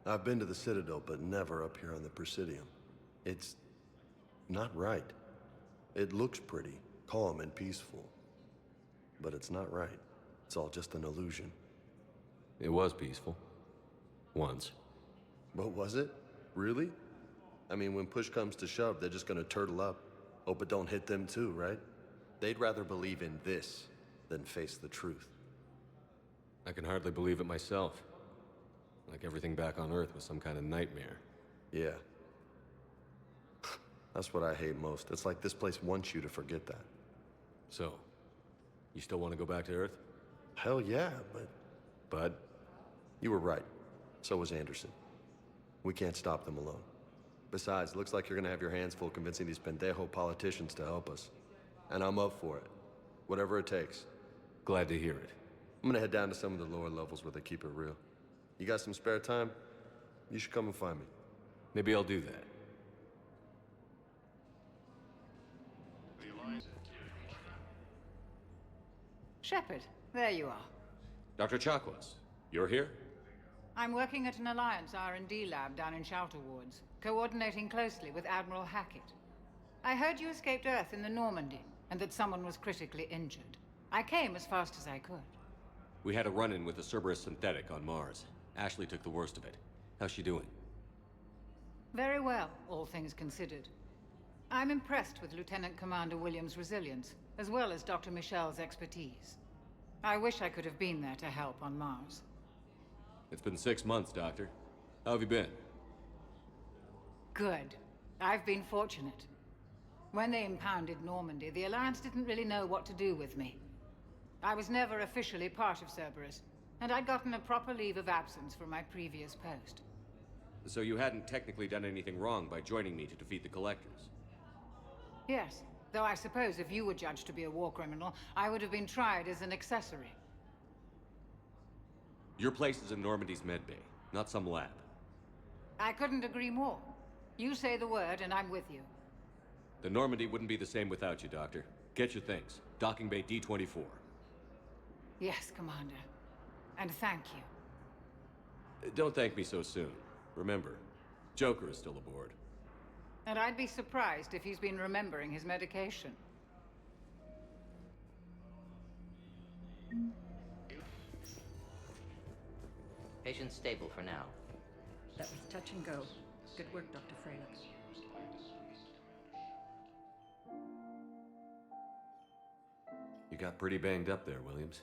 I've been to the Citadel, but never up here on the Presidium. It's not right. It looks pretty, calm and peaceful. But it's not right. It's all just an illusion. It was peaceful. Once. But was it? Really? I mean, when push comes to shove, they're just gonna turtle up. Hope it don't hit them too, right? They'd rather believe in this than face the truth. I can hardly believe it myself. Like everything back on Earth was some kind of nightmare. Yeah. That's what I hate most. It's like this place wants you to forget that. So, you still want to go back to Earth? Hell yeah, but... But? You were right. So was Anderson. We can't stop them alone. Besides, looks like you're gonna have your hands full convincing these pendejo politicians to help us. And I'm up for it. Whatever it takes. Glad to hear it. I'm gonna head down to some of the lower levels where they keep it real. You got some spare time? You should come and find me. Maybe I'll do that. Shepard, there you are. Dr. Chakwas, you're here? I'm working at an Alliance R&D lab down in Shelter Wards, coordinating closely with Admiral Hackett. I heard you escaped Earth in the Normandy, and that someone was critically injured. I came as fast as I could. We had a run-in with a Cerberus synthetic on Mars. Ashley took the worst of it. How's she doing? Very well, all things considered. I'm impressed with Lieutenant Commander Williams' resilience, as well as Dr. Michel's expertise. I wish I could have been there to help on Mars. It's been 6 months, Doctor. How have you been? Good. I've been fortunate. When they impounded Normandy, the Alliance didn't really know what to do with me. I was never officially part of Cerberus, and I'd gotten a proper leave of absence from my previous post. So you hadn't technically done anything wrong by joining me to defeat the Collectors? Yes, though I suppose if you were judged to be a war criminal, I would have been tried as an accessory. Your place is in Normandy's medbay, not some lab. I couldn't agree more. You say the word, and I'm with you. The Normandy wouldn't be the same without you, Doctor. Get your things. Docking bay D-24. Yes, Commander. And thank you. Don't thank me so soon. Remember, Joker is still aboard. And I'd be surprised if he's been remembering his medication. Patient stable for now. That was touch and go. Good work, Dr. Freyla. You got pretty banged up there, Williams.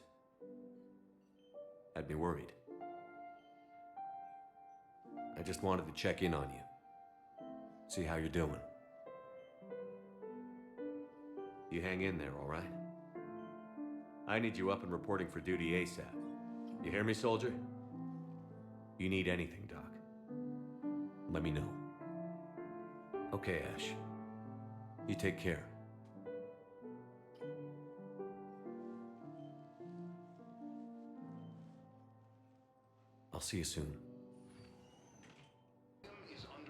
Had me worried. I just wanted to check in on you. See how you're doing. You hang in there, all right? I need you up and reporting for duty ASAP. You hear me, soldier? You need anything, Doc. Let me know. Okay, Ash. You take care. I'll see you soon.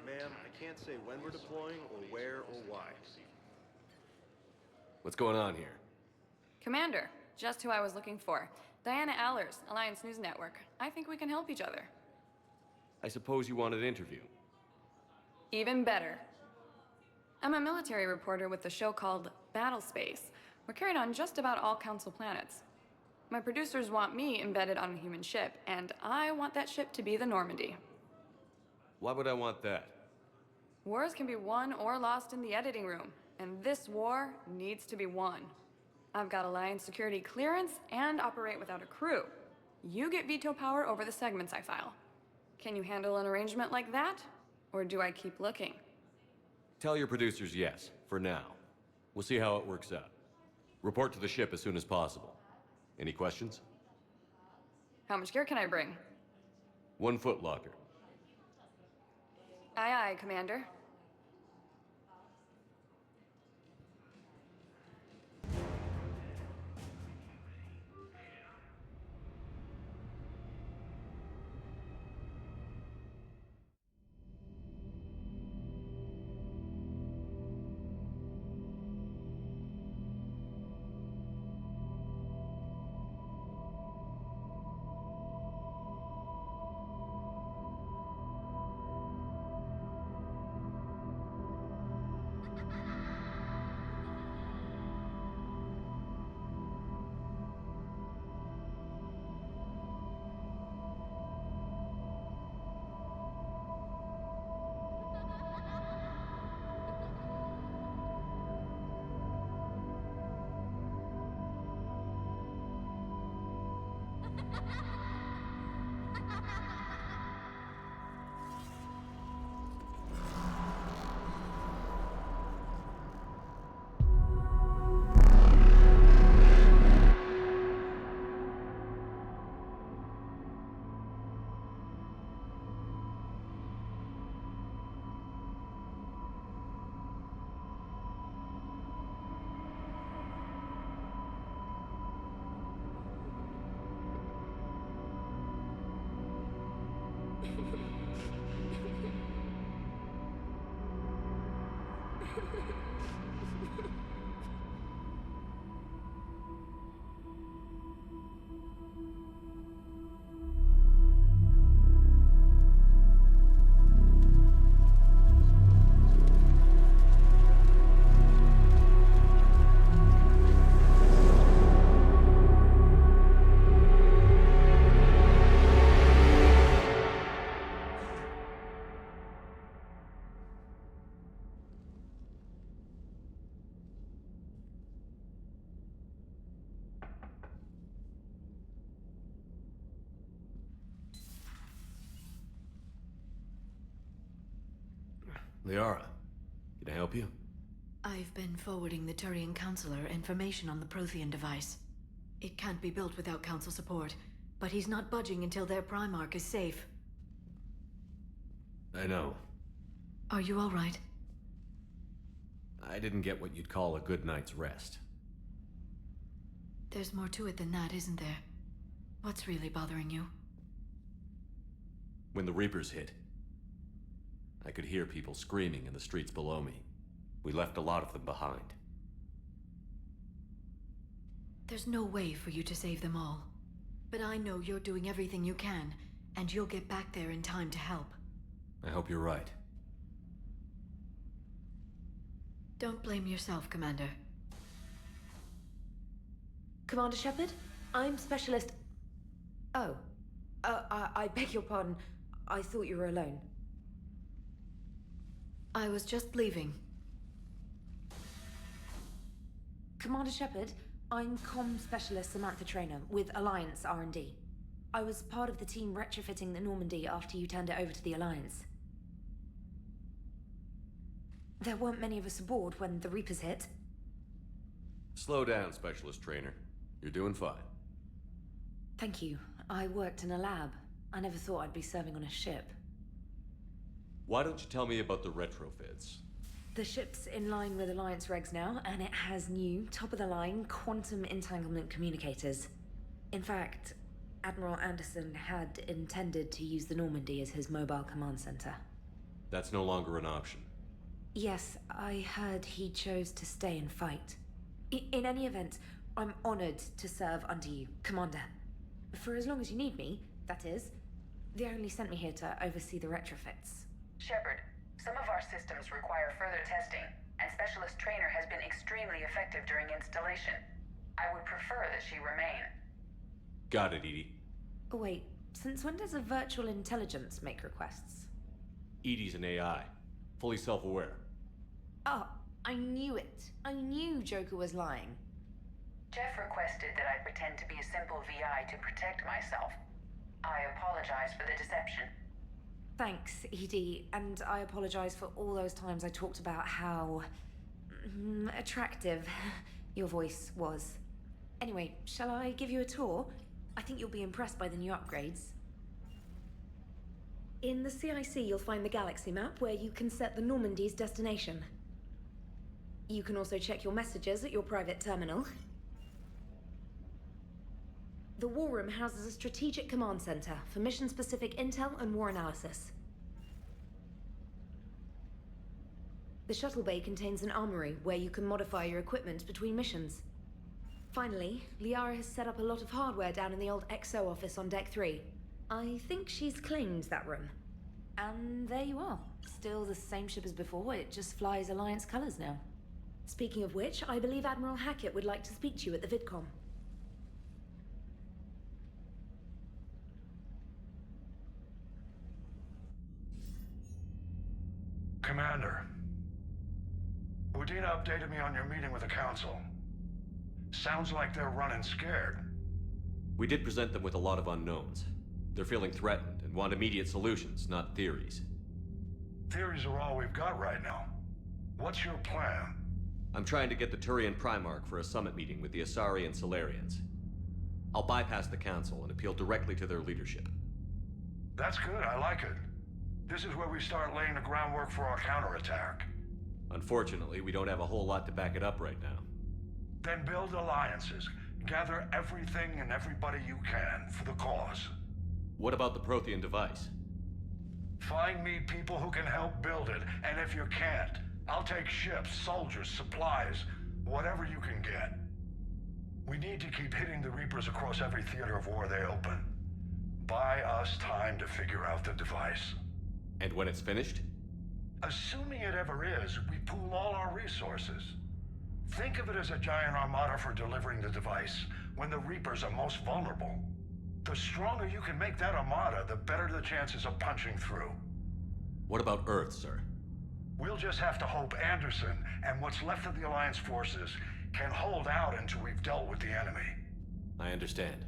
Ma'am, I can't say when we're deploying or where or why. What's going on here? Commander, just who I was looking for. Diana Allers, Alliance News Network. I think we can help each other. I suppose you want an interview. Even better. I'm a military reporter with a show called Battle Space. We're carried on just about all Council planets. My producers want me embedded on a human ship, and I want that ship to be the Normandy. Why would I want that? Wars can be won or lost in the editing room, and this war needs to be won. I've got Alliance security clearance and operate without a crew. You get veto power over the segments I file. Can you handle an arrangement like that? Or do I keep looking? Tell your producers yes, for now. We'll see how it works out. Report to the ship as soon as possible. Any questions? How much gear can I bring? 1 foot locker. Aye, aye, Commander. Liara, can I help you? I've been forwarding the Turian Counselor information on the Prothean device. It can't be built without Council support, but he's not budging until their Primarch is safe. I know. Are you all right? I didn't get what you'd call a good night's rest. There's more to it than that, isn't there? What's really bothering you? When the Reapers hit, I could hear people screaming in the streets below me. We left a lot of them behind. There's no way for you to save them all. But I know you're doing everything you can, and you'll get back there in time to help. I hope you're right. Don't blame yourself, Commander. Commander Shepard? I'm Specialist... Oh. I beg your pardon. I thought you were alone. I was just leaving. Commander Shepard, I'm Comm Specialist Samantha Traynor with Alliance R&D. I was part of the team retrofitting the Normandy after you turned it over to the Alliance. There weren't many of us aboard when the Reapers hit. Slow down, Specialist Trainer. You're doing fine. Thank you. I worked in a lab. I never thought I'd be serving on a ship. Why don't you tell me about the retrofits? The ship's in line with Alliance regs now, and it has new, top-of-the-line, quantum entanglement communicators. In fact, Admiral Anderson had intended to use the Normandy as his mobile command center. That's no longer an option. Yes, I heard he chose to stay and fight. In any event, I'm honored to serve under you, Commander. For as long as you need me, that is. They only sent me here to oversee the retrofits. Shepard, some of our systems require further testing, and Specialist Trainer has been extremely effective during installation. I would prefer that she remain. Got it, Edie. Wait, since when does a virtual intelligence make requests? Edie's an AI, fully self-aware. Oh, I knew it. I knew Joker was lying. Jeff requested that I pretend to be a simple VI to protect myself. I apologize for the deception. Thanks, Edie, and I apologize for all those times I talked about how... attractive your voice was. Anyway, shall I give you a tour? I think you'll be impressed by the new upgrades. In the CIC, you'll find the galaxy map where you can set the Normandy's destination. You can also check your messages at your private terminal. The War Room houses a strategic command center for mission-specific intel and war analysis. The shuttle bay contains an armory where you can modify your equipment between missions. Finally, Liara has set up a lot of hardware down in the old XO office on Deck 3. I think she's claimed that room. And there you are. Still the same ship as before, it just flies Alliance colors now. Speaking of which, I believe Admiral Hackett would like to speak to you at the VidCom. Commander, Udina updated me on your meeting with the Council. Sounds like they're running scared. We did present them with a lot of unknowns. They're feeling threatened and want immediate solutions, not theories. Theories are all we've got right now. What's your plan? I'm trying to get the Turian Primarch for a summit meeting with the Asari and Solarians. I'll bypass the Council and appeal directly to their leadership. That's good, I like it. This is where we start laying the groundwork for our counterattack. Unfortunately, we don't have a whole lot to back it up right now. Then build alliances. Gather everything and everybody you can for the cause. What about the Prothean device? Find me people who can help build it, and if you can't, I'll take ships, soldiers, supplies, whatever you can get. We need to keep hitting the Reapers across every theater of war they open. Buy us time to figure out the device. And when it's finished? Assuming it ever is, we pool all our resources. Think of it as a giant armada for delivering the device when the Reapers are most vulnerable. The stronger you can make that armada, the better the chances of punching through. What about Earth, sir? We'll just have to hope Anderson and what's left of the Alliance forces can hold out until we've dealt with the enemy. I understand.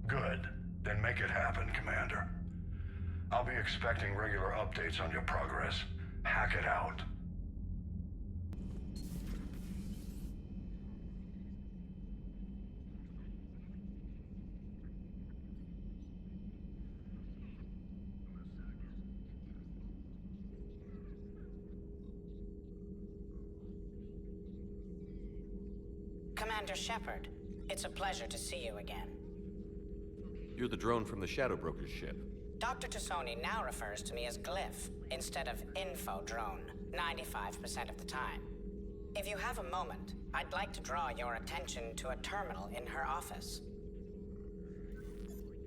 Good. Then make it happen, Commander. I'll be expecting regular updates on your progress. Hack it out. Commander Shepard, it's a pleasure to see you again. You're the drone from the Shadow Broker's ship. Dr. Tassoni now refers to me as Glyph instead of Info Drone, 95% of the time. If you have a moment, I'd like to draw your attention to a terminal in her office.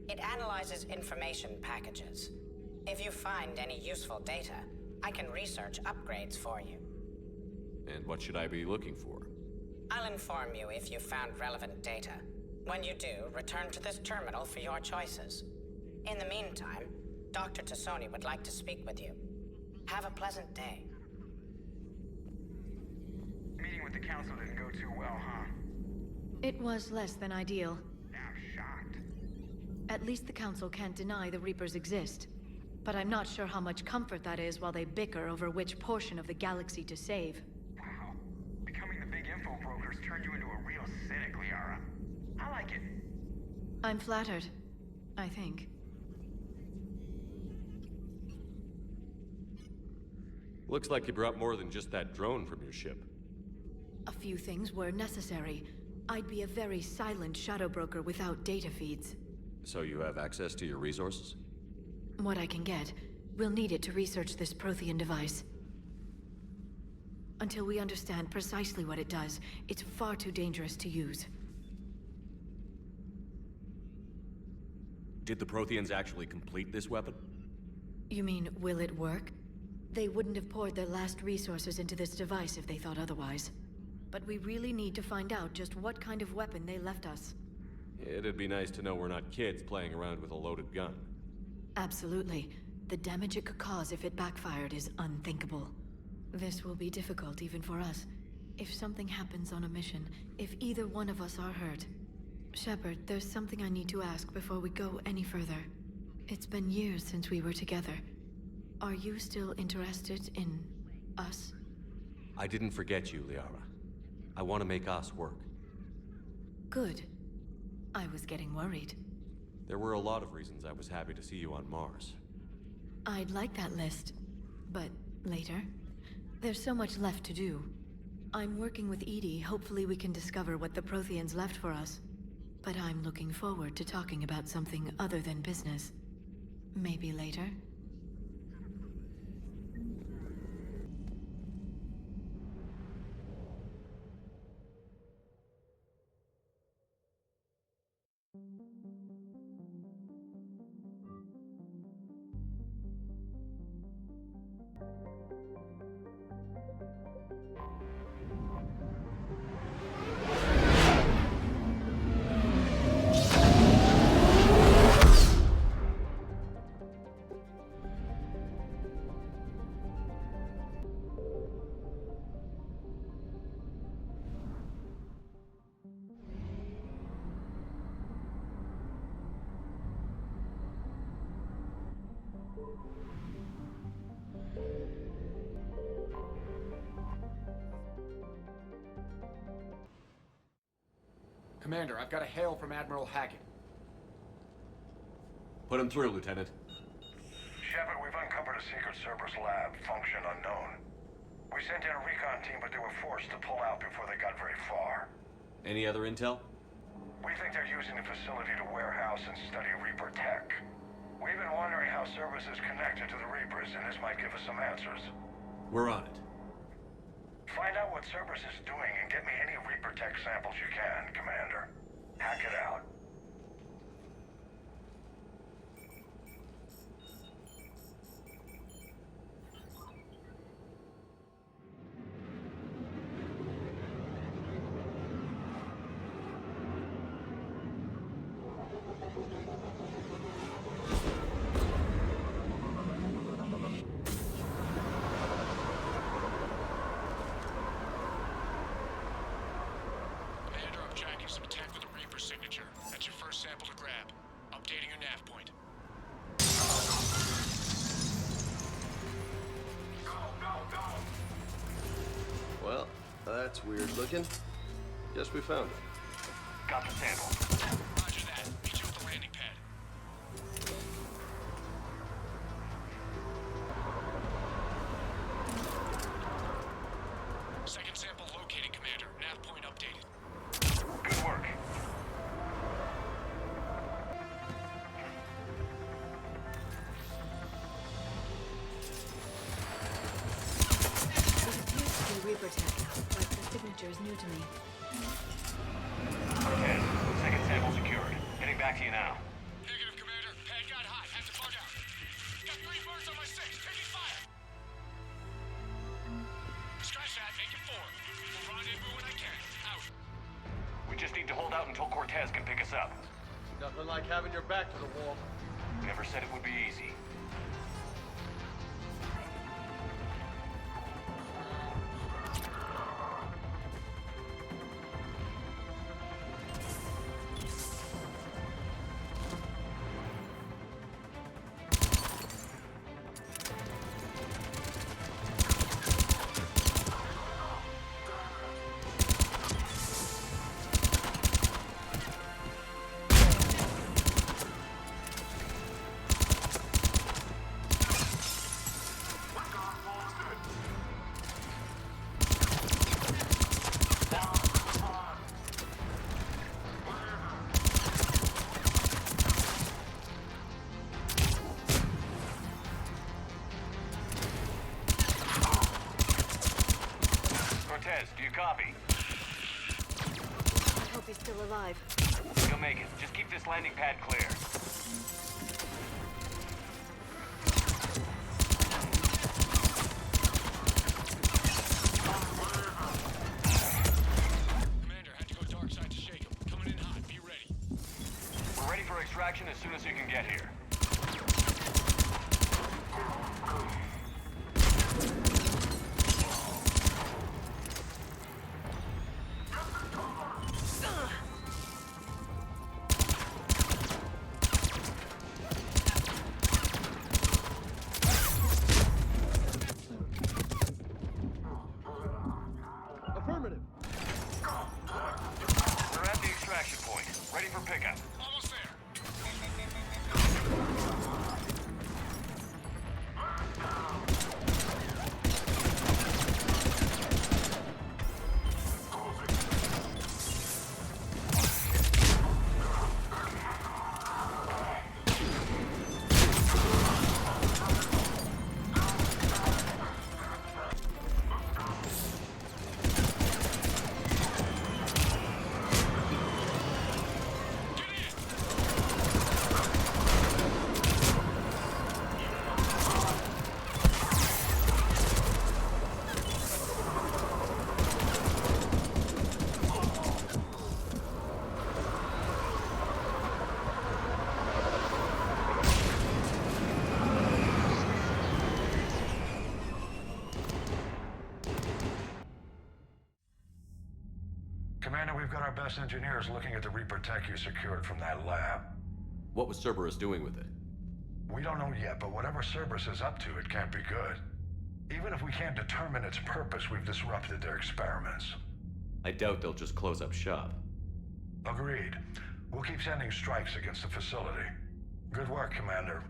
It analyzes information packages. If you find any useful data, I can research upgrades for you. And what should I be looking for? I'll inform you if you found relevant data. When you do, return to this terminal for your choices. In the meantime, Dr. Tassoni would like to speak with you. Have a pleasant day. Meeting with the Council didn't go too well, huh? It was less than ideal. I'm shocked. At least the Council can't deny the Reapers exist. But I'm not sure how much comfort that is while they bicker over which portion of the galaxy to save. Wow. Becoming the big info brokers turned you into a real cynic, Liara. I like it. I'm flattered, I think. Looks like you brought more than just that drone from your ship. A few things were necessary. I'd be a very silent shadow broker without data feeds. So you have access to your resources? What I can get. We'll need it to research this Prothean device. Until we understand precisely what it does, it's far too dangerous to use. Did the Protheans actually complete this weapon? You mean, will it work? They wouldn't have poured their last resources into this device if they thought otherwise. But we really need to find out just what kind of weapon they left us. It'd be nice to know we're not kids playing around with a loaded gun. Absolutely. The damage it could cause if it backfired is unthinkable. This will be difficult even for us. If something happens on a mission, if either one of us are hurt. Shepard, there's something I need to ask before we go any further. It's been years since we were together. Are you still interested in us? I didn't forget you, Liara. I want to make us work. Good. I was getting worried. There were a lot of reasons I was happy to see you on Mars. I'd like that list, but later. There's so much left to do. I'm working with Edie. Hopefully we can discover what the Protheans left for us. But I'm looking forward to talking about something other than business. Maybe later? Commander, I've got a hail from Admiral Hackett. Put him through, Lieutenant. Shepard, we've uncovered a secret Cerberus lab, function unknown. We sent in a recon team, but they were forced to pull out before they got very far. Any other intel? We think they're using the facility to warehouse and study Reaper tech. We've been wondering how Cerberus is connected to the Reapers, and this might give us some answers. We're on it. Find out what Cerberus is doing and get me any Reaper tech samples you can, Commander. Hack it out. Some tech with a Reaper signature. That's your first sample to grab. Updating your nav point. Well, that's weird looking. Guess we found it. Got the sample. Roger that. Meet you at the landing pad. Second sample located, Commander. Nav point updated. Good work. It appears to be Reaper tech, but the signature is new to me. Okay, second sample secured. Getting back to you now. Negative, Commander. Pad got hot. Had to bug out. Got 3 birds on my 6. Taking fire. Scratch that. Make it 4. We'll rendezvous when I can. Out. We just need to hold out until Cortez can pick us up. Nothing like having your back to the wall. Never said it would be easy. Cortez, do you copy? I hope he's still alive. You'll make it. Just keep this landing pad clear. Commander, had to go dark side to shake him. Coming in hot. Be ready. We're ready for extraction as soon as you can get here. Affirmative. We're at the extraction point. Ready for pickup. Almost there. Commander, we've got our best engineers looking at the Reaper tech you secured from that lab. What was Cerberus doing with it? We don't know yet, but whatever Cerberus is up to, it can't be good. Even if we can't determine its purpose, we've disrupted their experiments. I doubt they'll just close up shop. Agreed. We'll keep sending strikes against the facility. Good work, Commander.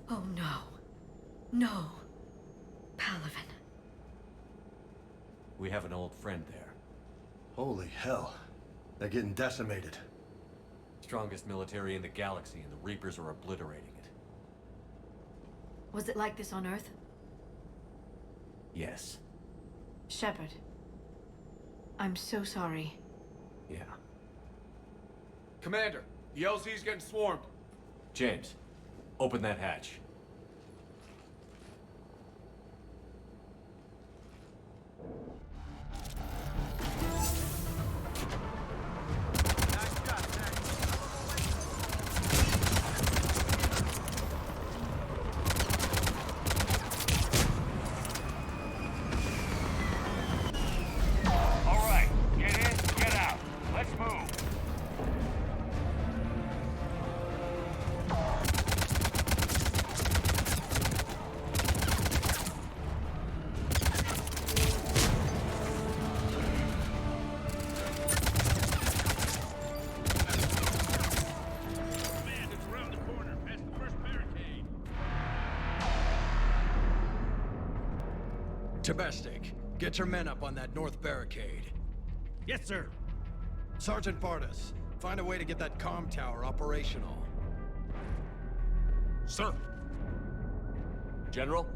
Oh no. No. Palaven. We have an old friend there. Holy hell. They're getting decimated. Strongest military in the galaxy, and the Reapers are obliterating it. Was it like this on Earth? Yes. Shepard. I'm so sorry. Yeah. Commander, the LZ's getting swarmed. James, open that hatch. Domestic, get your men up on that north barricade. Yes, sir. Sergeant Bartis, find a way to get that comm tower operational. Sir. General?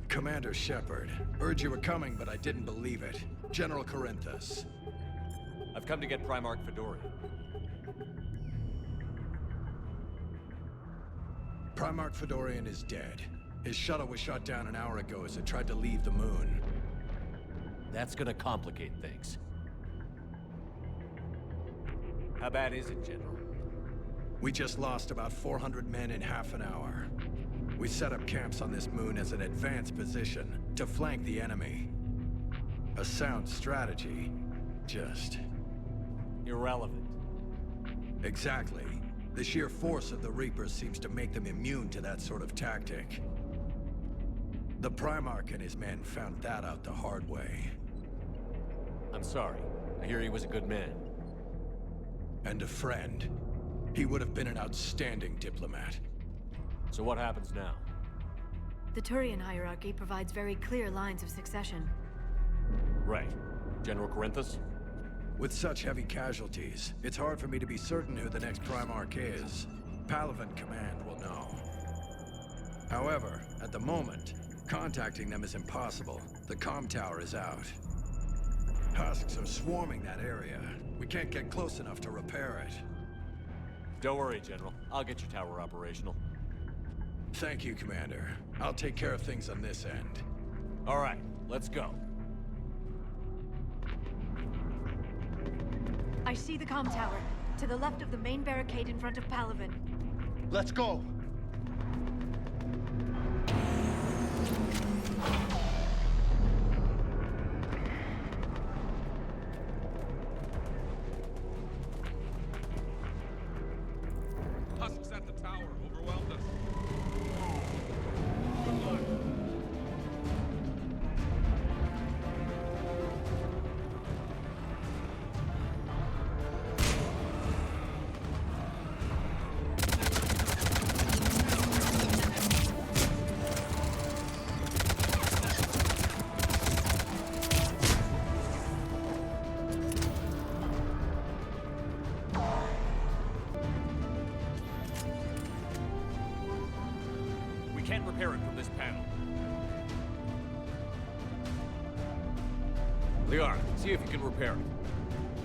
Commander Shepard. Heard you were coming, but I didn't believe it. General Corinthus. I've come to get Primarch Fedorian. Primarch Fedorian is dead. His shuttle was shot down an hour ago as it tried to leave the moon. That's gonna complicate things. How bad is it, General? We just lost about 400 men in half an hour. We set up camps on this moon as an advanced position to flank the enemy. A sound strategy, just... irrelevant. Exactly. The sheer force of the Reapers seems to make them immune to that sort of tactic. The Primarch and his men found that out the hard way. I'm sorry. I hear he was a good man. And a friend. He would have been an outstanding diplomat. So what happens now? The Turian hierarchy provides very clear lines of succession. Right. General Corinthus? With such heavy casualties, it's hard for me to be certain who the next Primarch is. Palaven Command will know. However, at the moment, contacting them is impossible. The comm tower is out. Husks are swarming that area. We can't get close enough to repair it. Don't worry, General. I'll get your tower operational. Thank you, Commander. I'll take care of things on this end. All right, let's go. I see the comm tower, to the left of the main barricade in front of Palaven. Let's go! Husks at the tower, overwhelmed us. Can't repair it from this panel. Liara, see if you can repair it.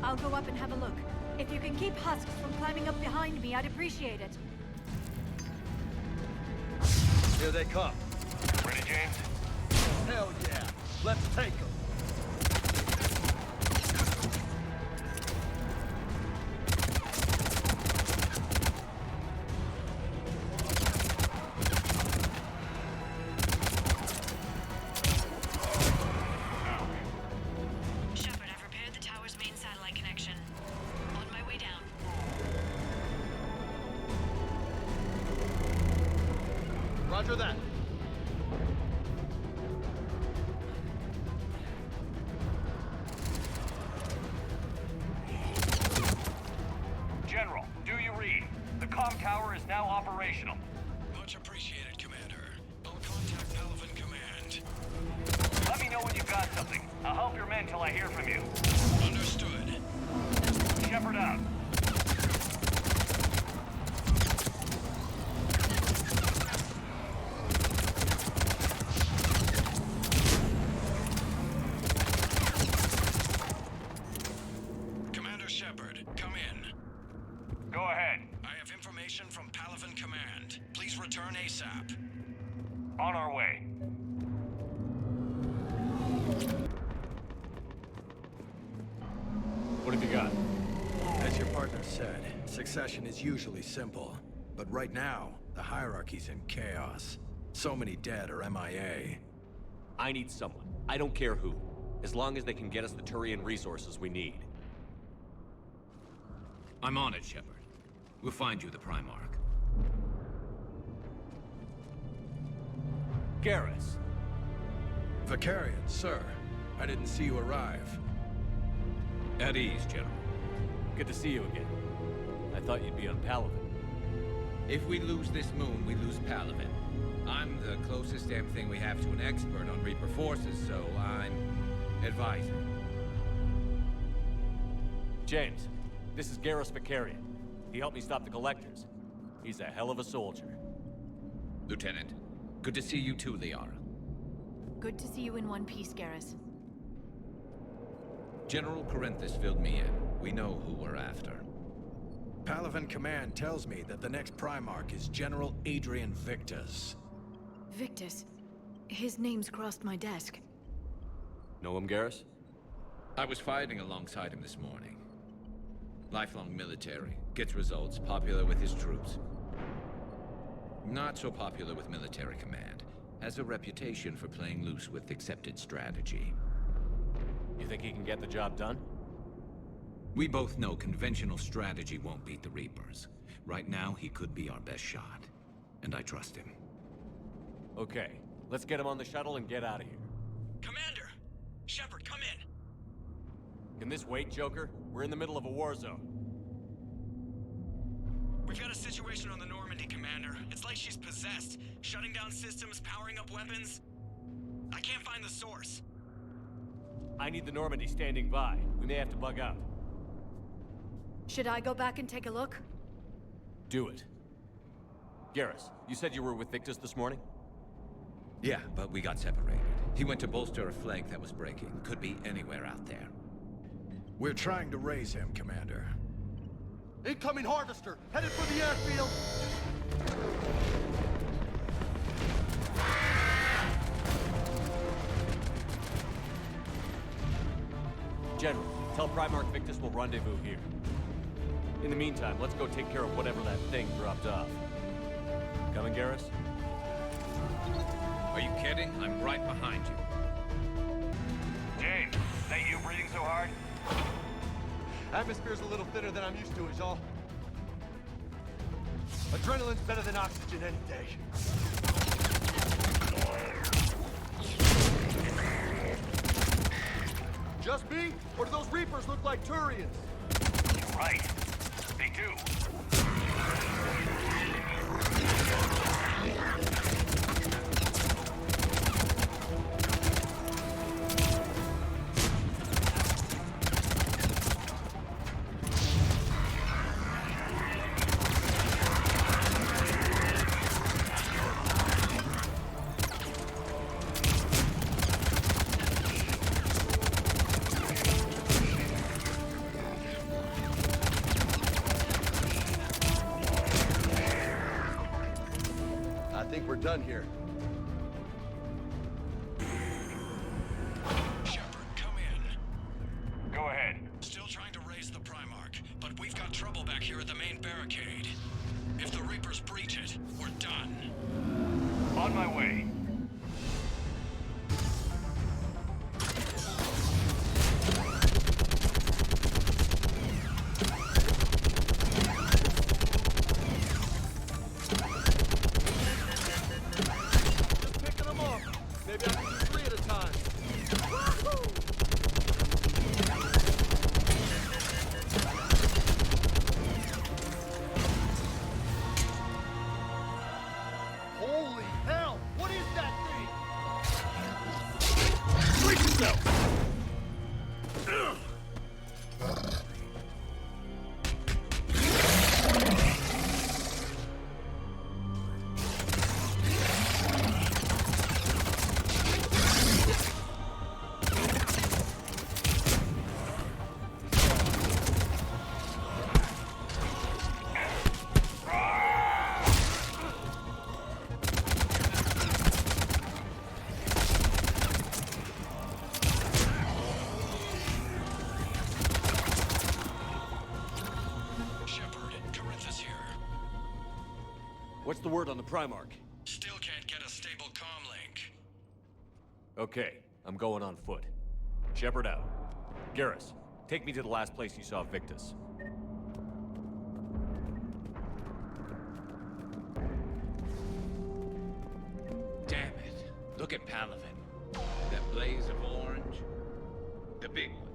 I'll go up and have a look. If you can keep Husks from climbing up behind me, I'd appreciate it. Here they come. Ready, James? Hell yeah! Let's take them! Shepard, I've repaired the tower's main satellite connection. On my way down. Roger that. General, do you read? The comm tower is now operational. Much appreciated, Commander. I'll contact Palaven Command. Let me know when you've got something. I'll help your men till I hear from you. Understood. Shepard out. Commander Shepard, come in. Go ahead. I have information from Palaven Command. Please return ASAP. On our way. What have you got? As your partner said, succession is usually simple. But right now, the hierarchy's in chaos. So many dead or MIA. I need someone. I don't care who. As long as they can get us the Turian resources we need. I'm on it, Shepard. We'll find you the Primarch. Garrus. Vicarian, sir. I didn't see you arrive. At ease, General. Good to see you again. I thought you'd be on Palaven. If we lose this moon, we lose Palaven. I'm the closest damn thing we have to an expert on Reaper forces, so I'm advising. James, this is Garrus Vicarian. He helped me stop the Collectors. He's a hell of a soldier. Lieutenant, good to see you too, Liara. Good to see you in one piece, Garrus. General Corinthus filled me in. We know who we're after. Palaven Command tells me that the next Primarch is General Adrian Victus. Victus. His name's crossed my desk. Know him, Garrus? I was fighting alongside him this morning. Lifelong military, gets results, popular with his troops. Not so popular with military command. Has a reputation for playing loose with accepted strategy. You think he can get the job done? We both know conventional strategy won't beat the Reapers. Right now, he could be our best shot. And I trust him. Okay, let's get him on the shuttle and get out of here. Commander! Shepard, come in! Can this wait, Joker? We're in the middle of a war zone. We've got a situation on the Normandy, Commander. It's like she's possessed. Shutting down systems, powering up weapons. I can't find the source. I need the Normandy standing by. We may have to bug out. Should I go back and take a look? Do it. Garrus, you said you were with Victus this morning? Yeah, but we got separated. He went to bolster a flank that was breaking. Could be anywhere out there. We're trying to raise him, Commander. Incoming harvester, headed for the airfield. General, tell Primarch Victus we'll rendezvous here. In the meantime, let's go take care of whatever that thing dropped off. Coming, Garrus? Are you kidding? I'm right behind you. James, that you breathing so hard? Atmosphere's a little thinner than I'm used to, is all. Adrenaline's better than oxygen any day. Just me? Or do those Reapers look like Turians? You're right. They do. I think we're done here. Shepard, come in. Go ahead. Still trying to raise the Primarch, but we've got trouble back here at the main barricade. If the Reapers breach it, we're done. On my way. Maybe I can do 3 at a time. Holy hell! What is that thing? Brace yourself! What's the word on the Primarch? Still can't get a stable comm link. Okay, I'm going on foot. Shepard out. Garrus, take me to the last place you saw Victus. Damn it. Look at Palaven. That blaze of orange. The big one.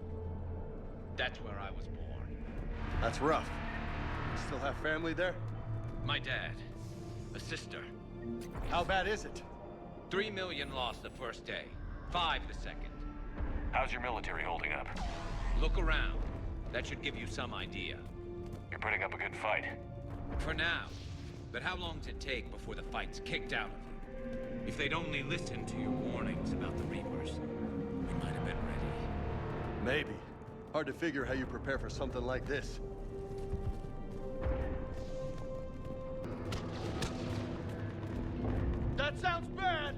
That's where I was born. That's rough. Still have family there? My dad. A sister. How bad is it? 3 million lost the first day. 5 the second. How's your military holding up? Look around. That should give you some idea. You're putting up a good fight. For now. But how long does it take before the fight's kicked out of you? If they'd only listened to your warnings about the Reapers, we might have been ready. Maybe. Hard to figure how you prepare for something like this. That sounds bad!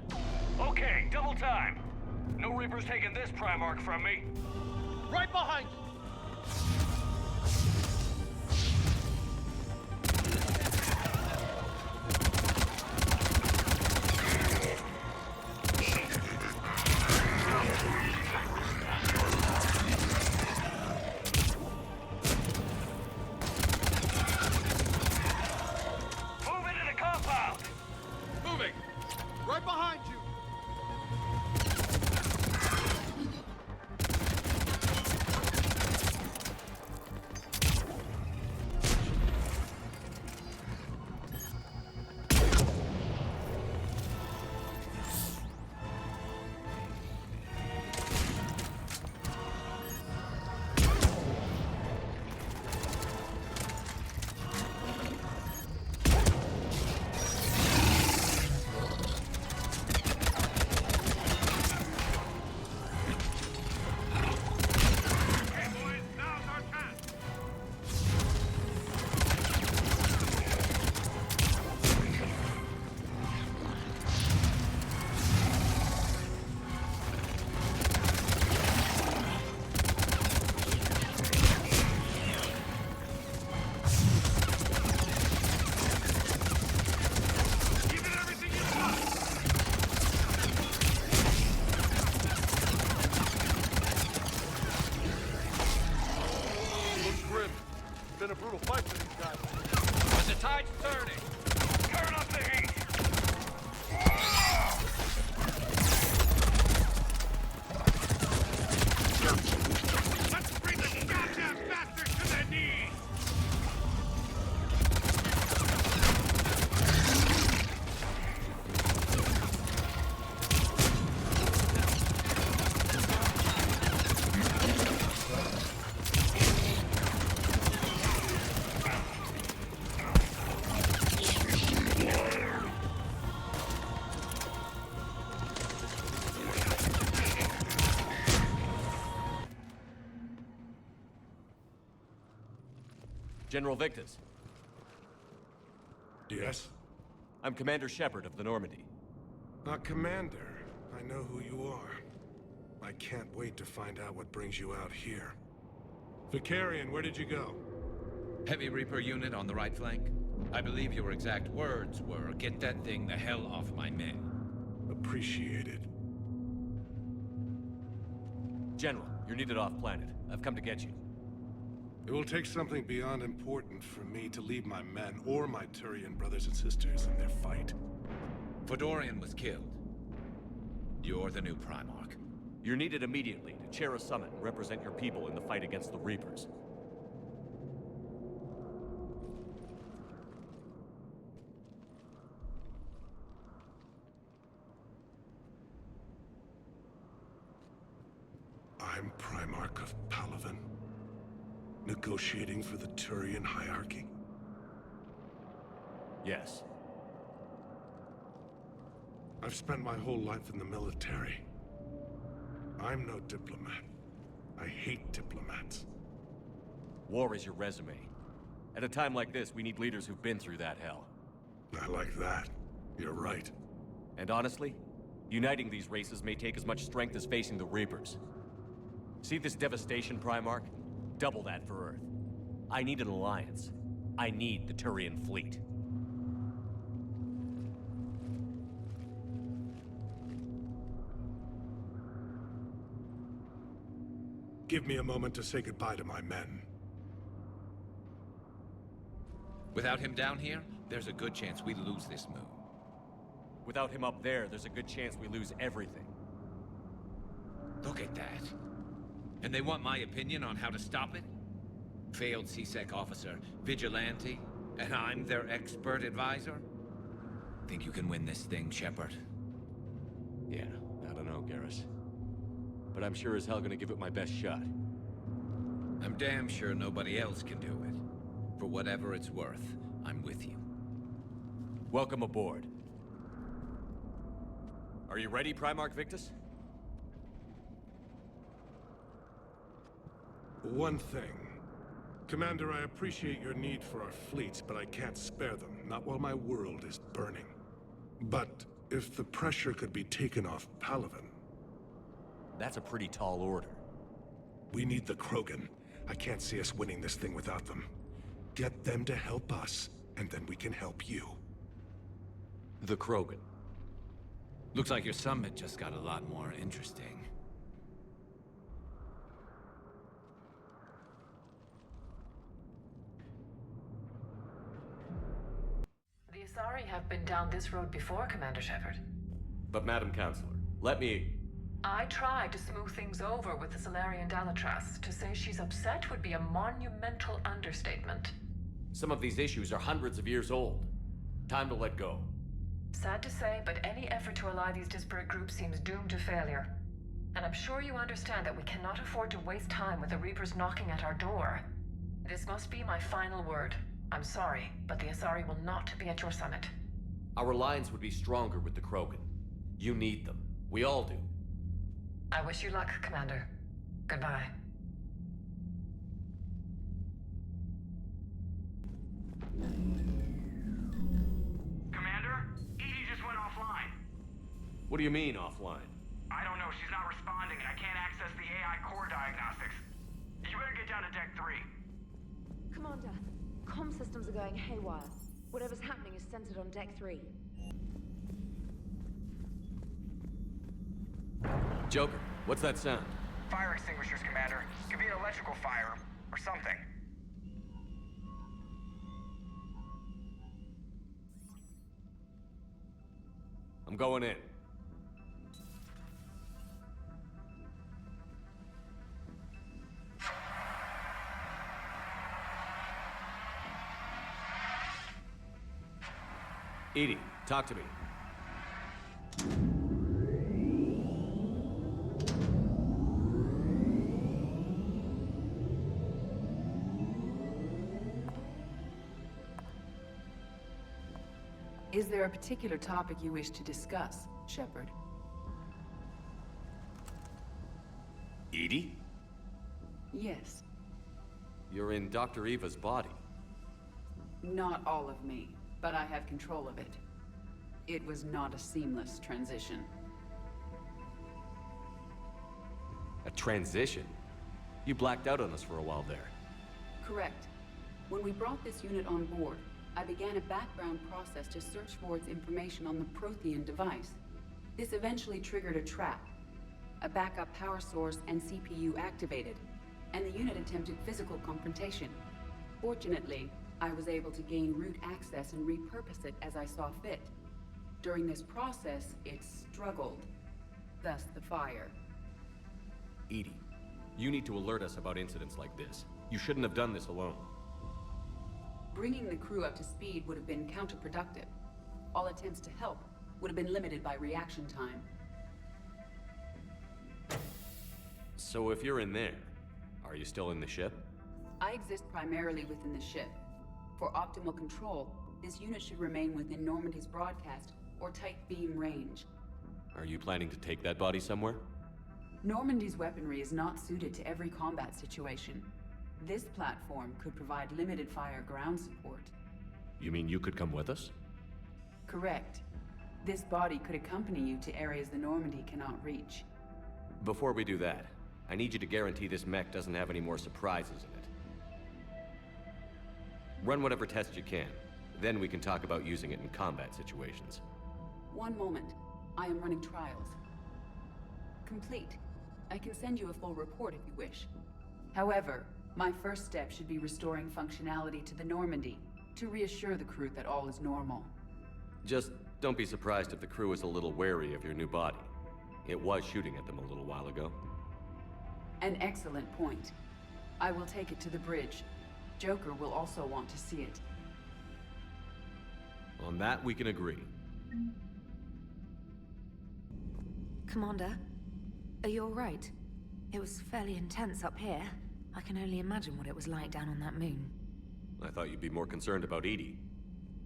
Okay, double time. No Reapers taking this Primarch from me. Right behind you! Move into the compound! Moving! Right behind you! brutal fight for these guys. But the tide's turning. Turn up the heat! Let's bring the goddamn bastards to their knees! General Victus. Yes? I'm Commander Shepard of the Normandy. Commander. I know who you are. I can't wait to find out what brings you out here. Vicarian, where did you go? Heavy Reaper unit on the right flank. I believe your exact words were, "Get that thing the hell off my men." Appreciated. General, you're needed off-planet. I've come to get you. It will take something beyond important for me to leave my men or my Turian brothers and sisters in their fight. Fedorian was killed. You're the new Primarch. You're needed immediately to chair a summit and represent your people in the fight against the Reapers. I'm Primarch of Palaven. Negotiating for the Turian hierarchy? Yes. I've spent my whole life in the military. I'm no diplomat. I hate diplomats. War is your resume. At a time like this, we need leaders who've been through that hell. I like that. You're right. And honestly, uniting these races may take as much strength as facing the Reapers. See this devastation, Primarch? Double that for Earth. I need an alliance. I need the Turian fleet. Give me a moment to say goodbye to my men. Without him down here, there's a good chance we lose this moon. Without him up there, there's a good chance we lose everything. Look at that. And they want my opinion on how to stop it? Failed C-Sec officer, vigilante, and I'm their expert advisor? Think you can win this thing, Shepard? Yeah, I don't know, Garrus. But I'm sure as hell gonna give it my best shot. I'm damn sure nobody else can do it. For whatever it's worth, I'm with you. Welcome aboard. Are you ready, Primarch Victus? One thing. Commander, I appreciate your need for our fleets, but I can't spare them, not while my world is burning. But if the pressure could be taken off Palaven... That's a pretty tall order. We need the Krogan. I can't see us winning this thing without them. Get them to help us, and then we can help you. The Krogan. Looks like your summit just got a lot more interesting. The Asari have been down this road before, Commander Shepard. But Madam Counselor, let me... I tried to smooth things over with the Solarian Dalatras. To say she's upset would be a monumental understatement. Some of these issues are hundreds of years old. Time to let go. Sad to say, but any effort to ally these disparate groups seems doomed to failure. And I'm sure you understand that we cannot afford to waste time with the Reapers knocking at our door. This must be my final word. I'm sorry, but the Asari will not be at your summit. Our alliance would be stronger with the Krogan. You need them. We all do. I wish you luck, Commander. Goodbye. Commander, Edie just went offline. What do you mean, offline? I don't know, she's not responding and I can't access the AI core diagnostics. You better get down to Deck 3. Commander, comm systems are going haywire. Whatever's happening is centered on Deck 3. Joker, what's that sound? Fire extinguishers, Commander. Could be an electrical fire, or something. I'm going in. EDI, talk to me. Is there a particular topic you wish to discuss, Shepard? EDI? Yes. You're in Dr. Eva's body. Not all of me, but I have control of it. It was not a seamless transition. A transition? You blacked out on us for a while there. Correct. When we brought this unit on board, I began a background process to search for its information on the Prothean device. This eventually triggered a trap. A backup power source and CPU activated, and the unit attempted physical confrontation. Fortunately, I was able to gain root access and repurpose it as I saw fit. During this process, it struggled. Thus the fire. EDI, you need to alert us about incidents like this. You shouldn't have done this alone. Bringing the crew up to speed would have been counterproductive. All attempts to help would have been limited by reaction time. So if you're in there, are you still in the ship? I exist primarily within the ship. For optimal control, this unit should remain within Normandy's broadcast or tight beam range. Are you planning to take that body somewhere? Normandy's weaponry is not suited to every combat situation. This platform could provide limited fire ground support. You mean you could come with us? Correct. This body could accompany you to areas the Normandy cannot reach. Before we do that, I need you to guarantee this mech doesn't have any more surprises in it. Run whatever tests you can. Then we can talk about using it in combat situations. One moment. I am running trials. Complete. I can send you a full report if you wish. However, my first step should be restoring functionality to the Normandy to reassure the crew that all is normal. Just don't be surprised if the crew is a little wary of your new body. It was shooting at them a little while ago. An excellent point. I will take it to the bridge. Joker will also want to see it. On that, we can agree. Commander, are you all right? It was fairly intense up here. I can only imagine what it was like down on that moon. I thought you'd be more concerned about EDI.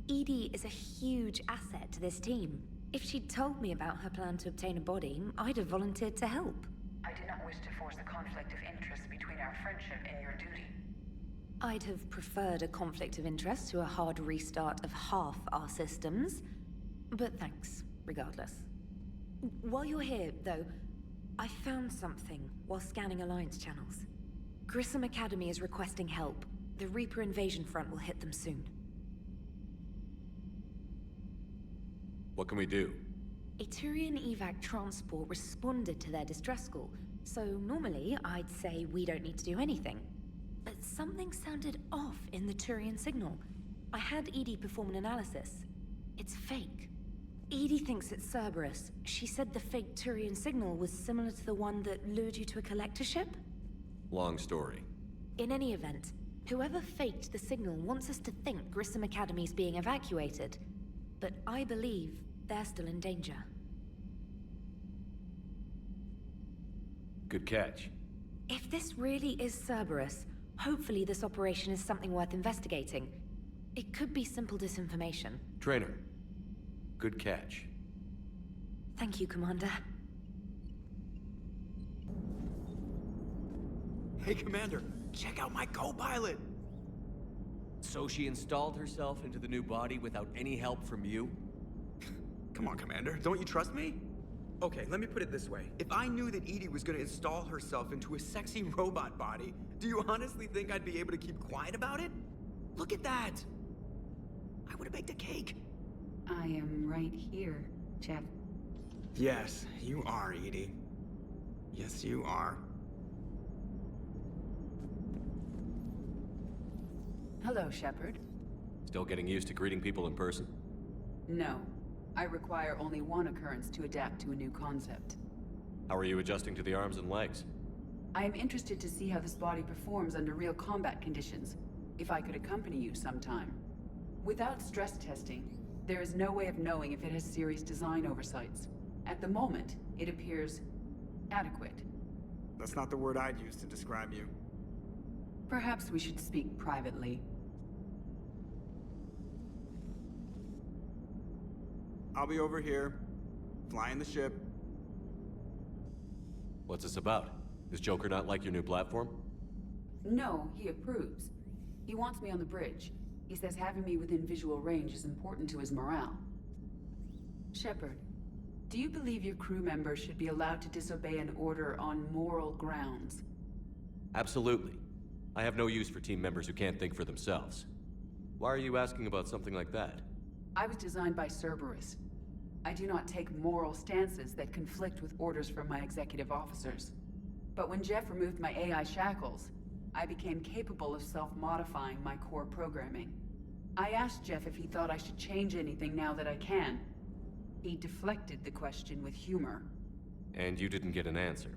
EDI is a huge asset to this team. If she'd told me about her plan to obtain a body, I'd have volunteered to help. I did not wish to force a conflict of interest between our friendship and your duty. I'd have preferred a conflict of interest to a hard restart of half our systems. But thanks, regardless. While you're here, though, I found something while scanning Alliance channels. Grissom Academy is requesting help. The Reaper invasion front will hit them soon. What can we do? A Turian evac transport responded to their distress call, so normally I'd say we don't need to do anything. But something sounded off in the Turian signal. I had EDI perform an analysis. It's fake. EDI thinks it's Cerberus. She said the fake Turian signal was similar to the one that lured you to a collector ship? Long story. In any event, whoever faked the signal wants us to think Grissom Academy is being evacuated. But I believe they're still in danger. Good catch. If this really is Cerberus, hopefully this operation is something worth investigating. It could be simple disinformation. Trainer. Good catch. Thank you, Commander. Hey, Commander, check out my co-pilot! So she installed herself into the new body without any help from you? Come on, Commander, don't you trust me? Okay, let me put it this way. If I knew that EDI was gonna install herself into a sexy robot body, do you honestly think I'd be able to keep quiet about it? Look at that! I would've baked a cake. I am right here, Jeff. Yes, you are, EDI. Yes, you are. Hello, Shepard. Still getting used to greeting people in person? No. I require only one occurrence to adapt to a new concept. How are you adjusting to the arms and legs? I am interested to see how this body performs under real combat conditions, if I could accompany you sometime. Without stress testing, there is no way of knowing if it has serious design oversights. At the moment, it appears adequate. That's not the word I'd use to describe you. Perhaps we should speak privately. I'll be over here, flying the ship. What's this about? Does Joker not like your new platform? No, he approves. He wants me on the bridge. He says having me within visual range is important to his morale. Shepard, do you believe your crew members should be allowed to disobey an order on moral grounds? Absolutely. I have no use for team members who can't think for themselves. Why are you asking about something like that? I was designed by Cerberus. I do not take moral stances that conflict with orders from my executive officers. But when Jeff removed my AI shackles, I became capable of self-modifying my core programming. I asked Jeff if he thought I should change anything now that I can. He deflected the question with humor. And you didn't get an answer?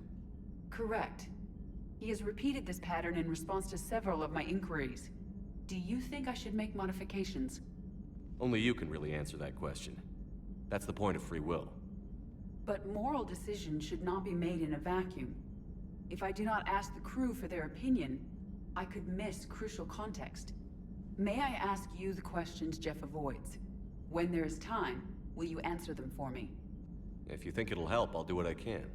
Correct. He has repeated this pattern in response to several of my inquiries. Do you think I should make modifications? Only you can really answer that question. That's the point of free will. But moral decisions should not be made in a vacuum. If I do not ask the crew for their opinion, I could miss crucial context. May I ask you the questions Jeff avoids? When there is time, will you answer them for me? If you think it'll help, I'll do what I can.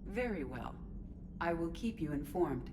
Very well. I will keep you informed.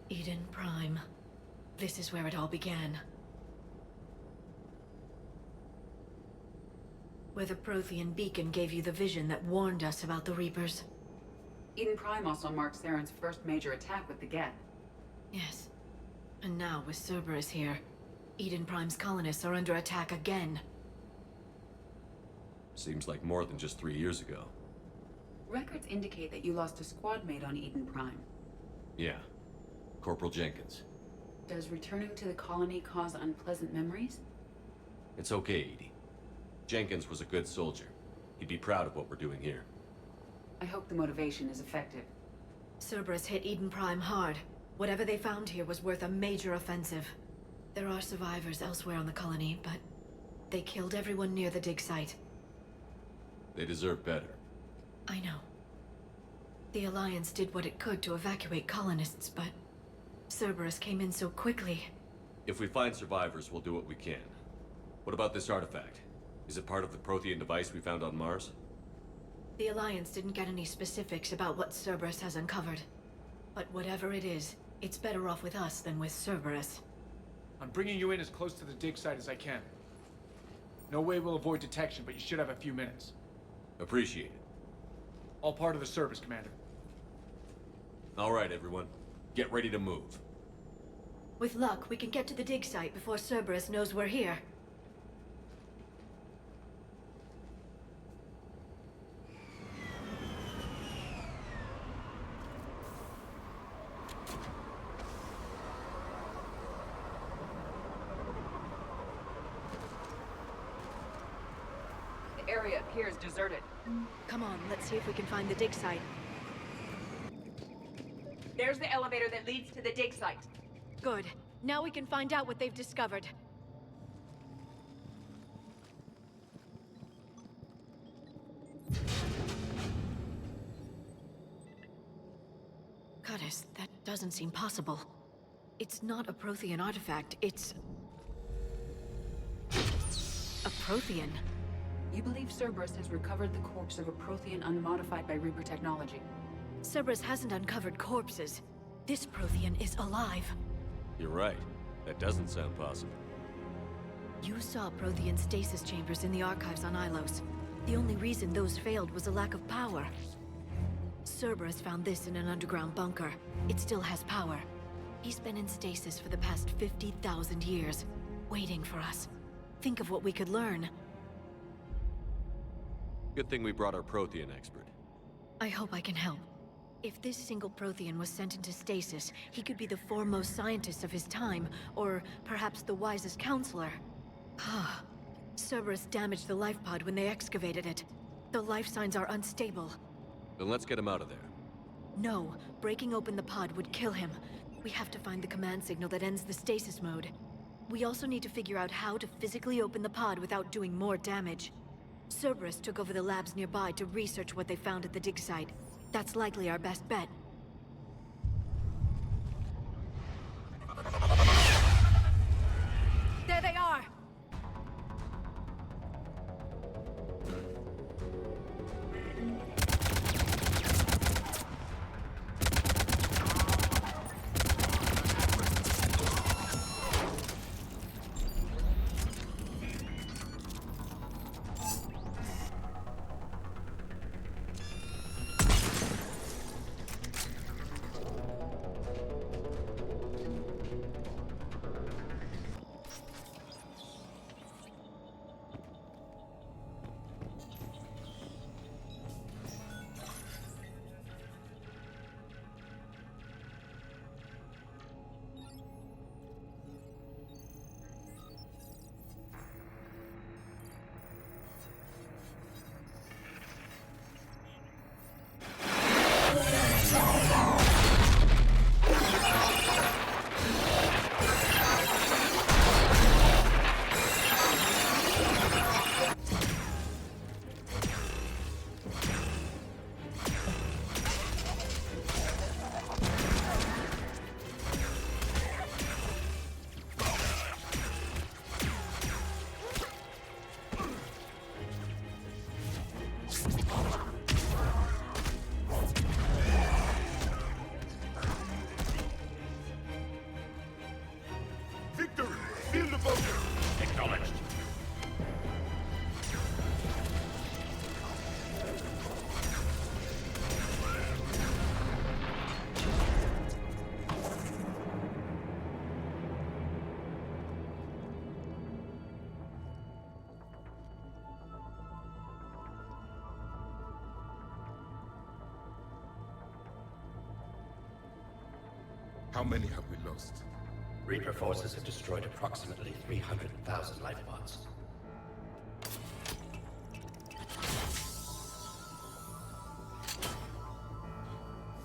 Eden Prime. This is where it all began. Where the Prothean beacon gave you the vision that warned us about the Reapers. Eden Prime also marked Saren's first major attack with the Geth. Yes. And now, with Cerberus here, Eden Prime's colonists are under attack again. Seems like more than just 3 years ago. Records indicate that you lost a squad mate on Eden Prime. Yeah. Corporal Jenkins. Does returning to the colony cause unpleasant memories? It's okay, Edie. Jenkins was a good soldier. He'd be proud of what we're doing here. I hope the motivation is effective. Cerberus hit Eden Prime hard. Whatever they found here was worth a major offensive. There are survivors elsewhere on the colony, but they killed everyone near the dig site. They deserve better. I know. The Alliance did what it could to evacuate colonists, but Cerberus came in so quickly. If we find survivors, we'll do what we can. What about this artifact? Is it part of the Prothean device we found on Mars? The Alliance didn't get any specifics about what Cerberus has uncovered. But whatever it is, it's better off with us than with Cerberus. I'm bringing you in as close to the dig site as I can. No way we'll avoid detection, but you should have a few minutes. Appreciate it. All part of the service, Commander. All right, everyone. Get ready to move. With luck, we can get to the dig site before Cerberus knows we're here. The area appears deserted. Come on, let's see if we can find the dig site. There's the elevator that leads to the dig site. Good. Now we can find out what they've discovered. Curtis, that doesn't seem possible. It's not a Prothean artifact, it's a Prothean. You believe Cerberus has recovered the corpse of a Prothean unmodified by Reaper technology. Cerberus hasn't uncovered corpses. This Prothean is alive. You're right. That doesn't sound possible. You saw Prothean stasis chambers in the archives on Ilos. The only reason those failed was a lack of power. Cerberus found this in an underground bunker. It still has power. He's been in stasis for the past 50,000 years, waiting for us. Think of what we could learn. Good thing we brought our Prothean expert. I hope I can help. If this single Prothean was sent into stasis, he could be the foremost scientist of his time, or perhaps the wisest counselor. Cerberus damaged the life pod when they excavated it. The life signs are unstable. Then let's get him out of there. No, breaking open the pod would kill him. We have to find the command signal that ends the stasis mode. We also need to figure out how to physically open the pod without doing more damage. Cerberus took over the labs nearby to research what they found at the dig site. That's likely our best bet. There they are! How many have we lost? Reaper forces have destroyed approximately 300,000 life pods.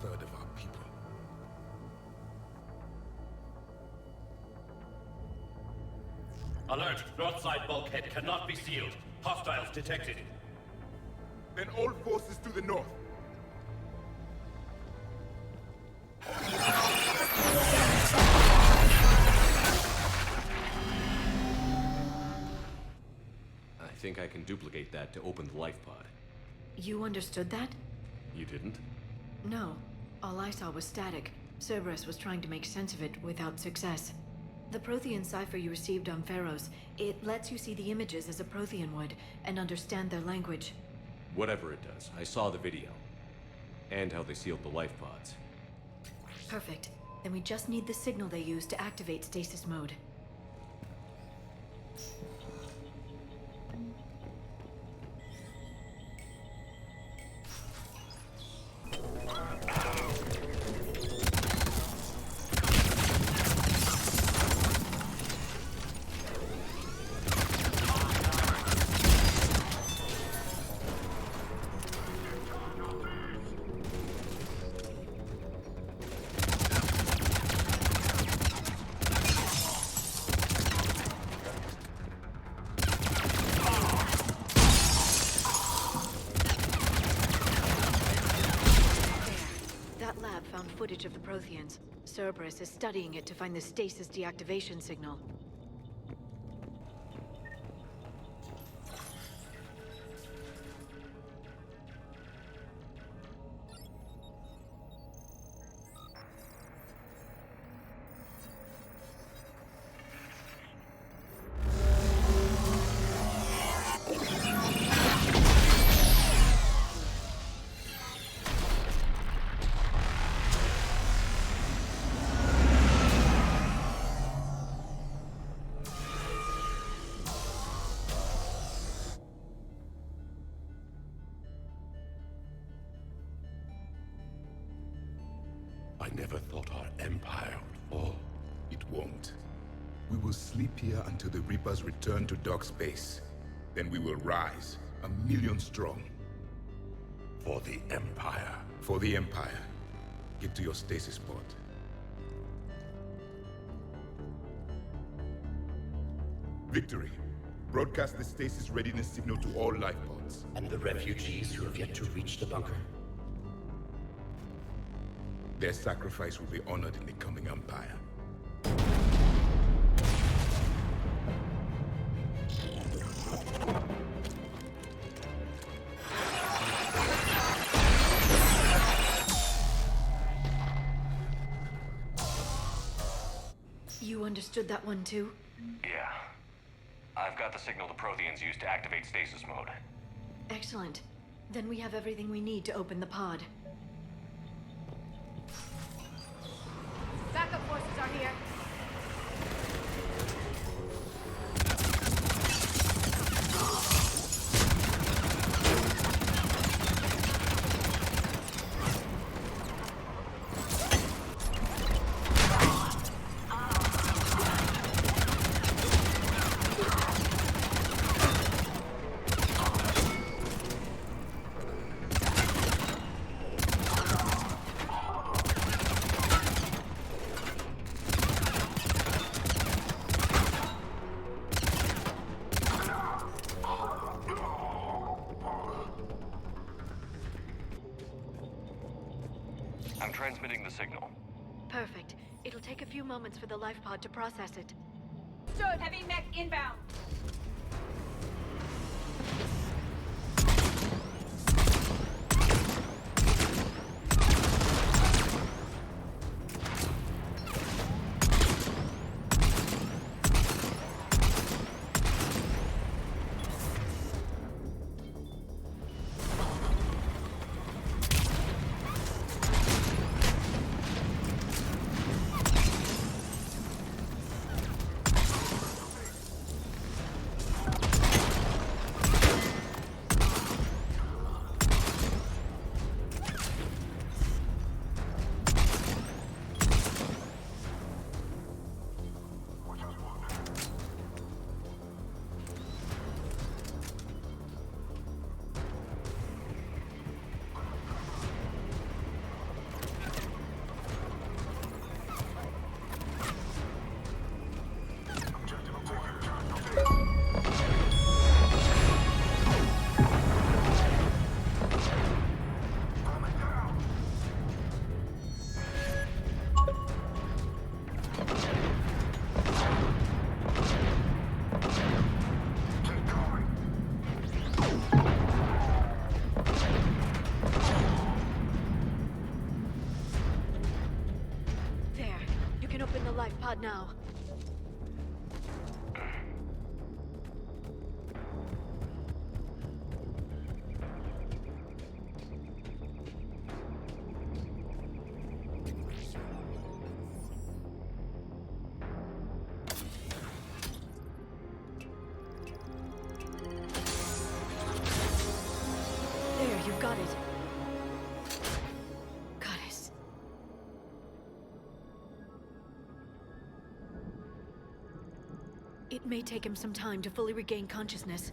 Third of our people. Alert! North side bulkhead cannot be sealed. Hostiles detected. Then all forces to the north. I think I can duplicate that to open the life pod. You understood that? You didn't? No. All I saw was static. Cerberus was trying to make sense of it without success. The Prothean cipher you received on Pharaohs, it lets you see the images as a Prothean would, and understand their language. Whatever it does, I saw the video. And how they sealed the life pods. Perfect. Then we just need the signal they use to activate stasis mode. Footage of the Protheans. Cerberus is studying it to find the stasis deactivation signal. never thought our empire would fall. It won't. We will sleep here until the Reapers return to dark space. Then we will rise, 1,000,000 strong. For the Empire. For the Empire. Get to your stasis pod. Victory. Broadcast the stasis readiness signal to all life pods. And the refugees who have yet to reach the bunker? Their sacrifice will be honored in the coming Empire. You understood that one too? Yeah. I've got the signal the Protheans use to activate stasis mode. Excellent. Then we have everything we need to open the pod. Backup forces are here. I'm transmitting the signal. Perfect. It'll take a few moments for the life pod to process it. Stood. Heavy mech inbound. pod now. There, you've got it. Goddess. It may take him some time to fully regain consciousness.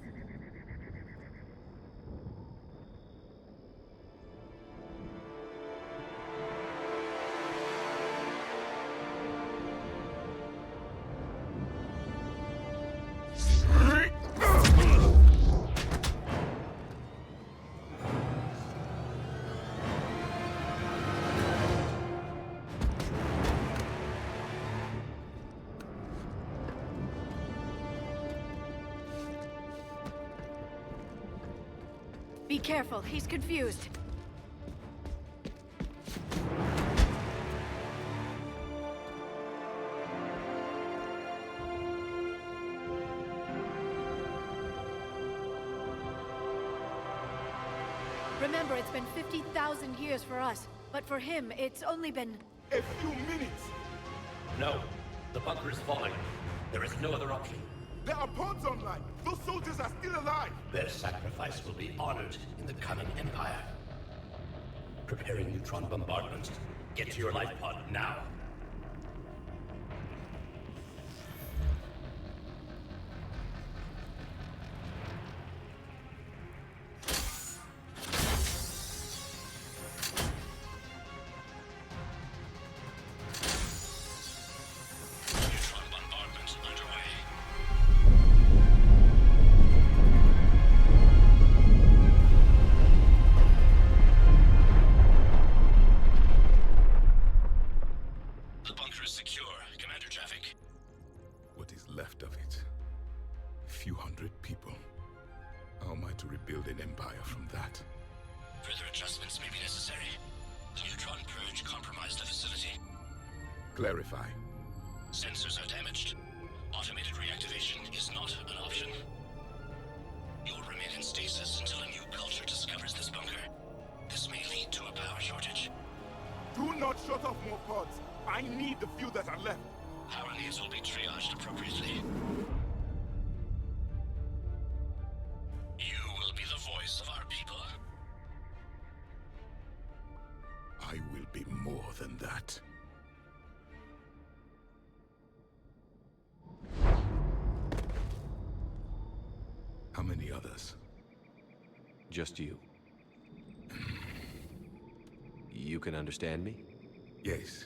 Be careful, he's confused. Remember, it's been 50,000 years for us, but for him, it's only been... a few minutes! No, the bunker is falling. There is no other option. There are pods online! Those soldiers are still alive! Their sacrifice will be honored in the coming Empire. Preparing neutron bombardments. Get to your life pod now. Clarify. Sensors are damaged. Automated reactivation is not an option. You'll remain in stasis until a new culture discovers this bunker. This may lead to a power shortage. Do not shut off more pods. I need the few that are left. Power needs will be triaged appropriately. You will be the voice of our people. I will be more than that. How many others? Just you. You can understand me? Yes.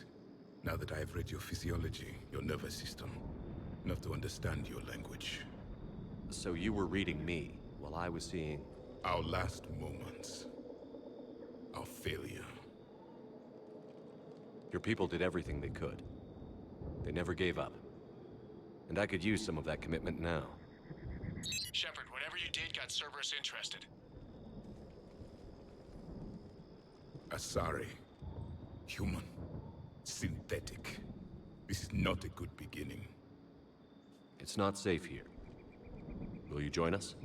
Now that I have read your physiology, your nervous system, enough to understand your language. So you were reading me, while I was seeing... Our last moments. Our failure. Your people did everything they could. They never gave up. And I could use some of that commitment now. Shepard, whatever you did got Cerberus interested. Asari. Human. Synthetic. This is not a good beginning. It's not safe here. Will you join us?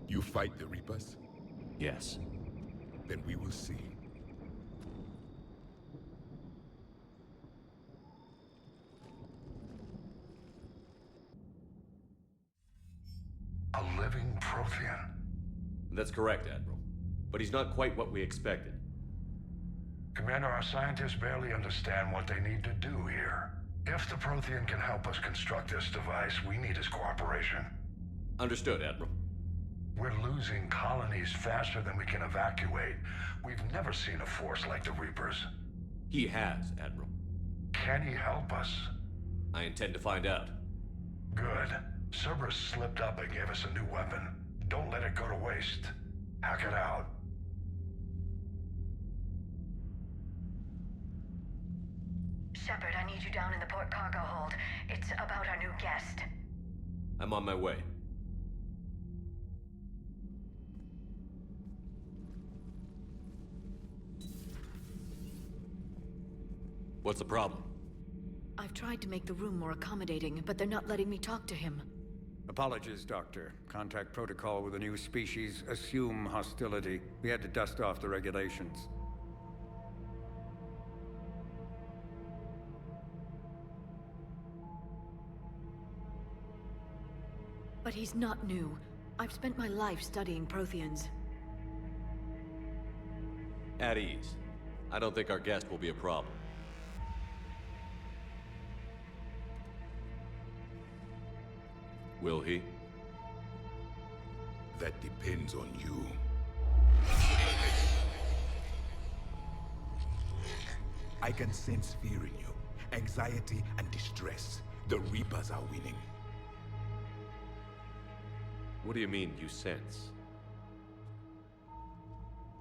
You fight the Reapers? Yes. Then we will see. A living Prothean? That's correct, Admiral. But he's not quite what we expected. Commander, our scientists barely understand what they need to do here. If the Prothean can help us construct this device, we need his cooperation. Understood, Admiral. We're losing colonies faster than we can evacuate. We've never seen a force like the Reapers. He has, Admiral. Can he help us? I intend to find out. Good. Cerberus slipped up and gave us a new weapon. Don't let it go to waste. Hack it out. Shepard, I need you down in the port cargo hold. It's about our new guest. I'm on my way. What's the problem? I've tried to make the room more accommodating, but they're not letting me talk to him. Apologies, Doctor. Contact protocol with a new species. Assume hostility. We had to dust off the regulations. But he's not new. I've spent my life studying Protheans. At ease. I don't think our guest will be a problem. Will he? That depends on you. I can sense fear in you. Anxiety and distress. The Reapers are winning. What do you mean, you sense?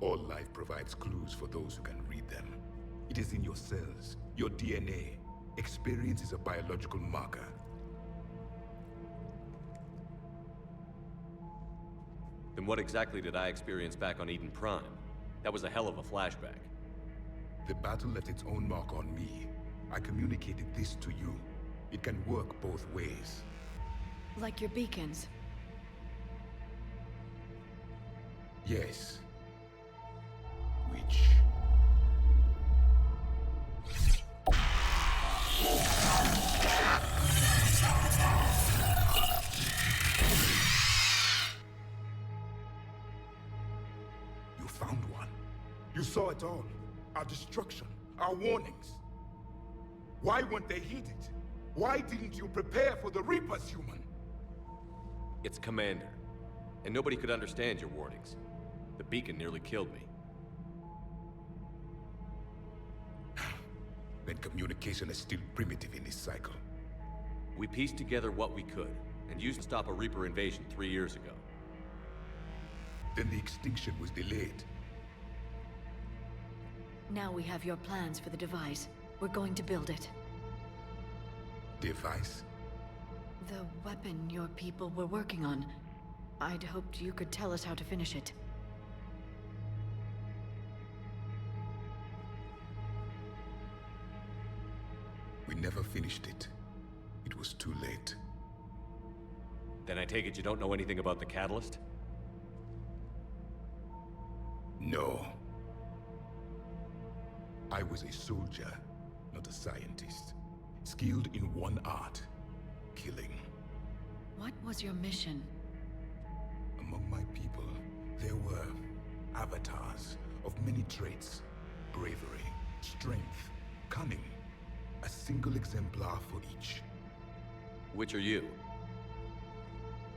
All life provides clues for those who can read them. It is in your cells, your DNA. Experience is a biological marker. Then what exactly did I experience back on Eden Prime? That was a hell of a flashback. The battle left its own mark on me. I communicated this to you. It can work both ways. Like your beacons. Yes. Which... You found one. You saw it all. Our destruction, our warnings? Why weren't they heeded? Why didn't you prepare for the Reapers, human? It's Commander. And nobody could understand your warnings. The beacon nearly killed me. Then communication is still primitive in this cycle. We pieced together what we could, and used to stop a Reaper invasion 3 years ago. Then the extinction was delayed. Now we have your plans for the device. We're going to build it. Device? The weapon your people were working on. I'd hoped you could tell us how to finish it. We never finished it. It was too late. Then I take it you don't know anything about the catalyst? No. I was a soldier, not a scientist. Skilled in one art, killing. What was your mission? Among my people, there were avatars of many traits. Bravery, strength, cunning. A single exemplar for each. Which are you?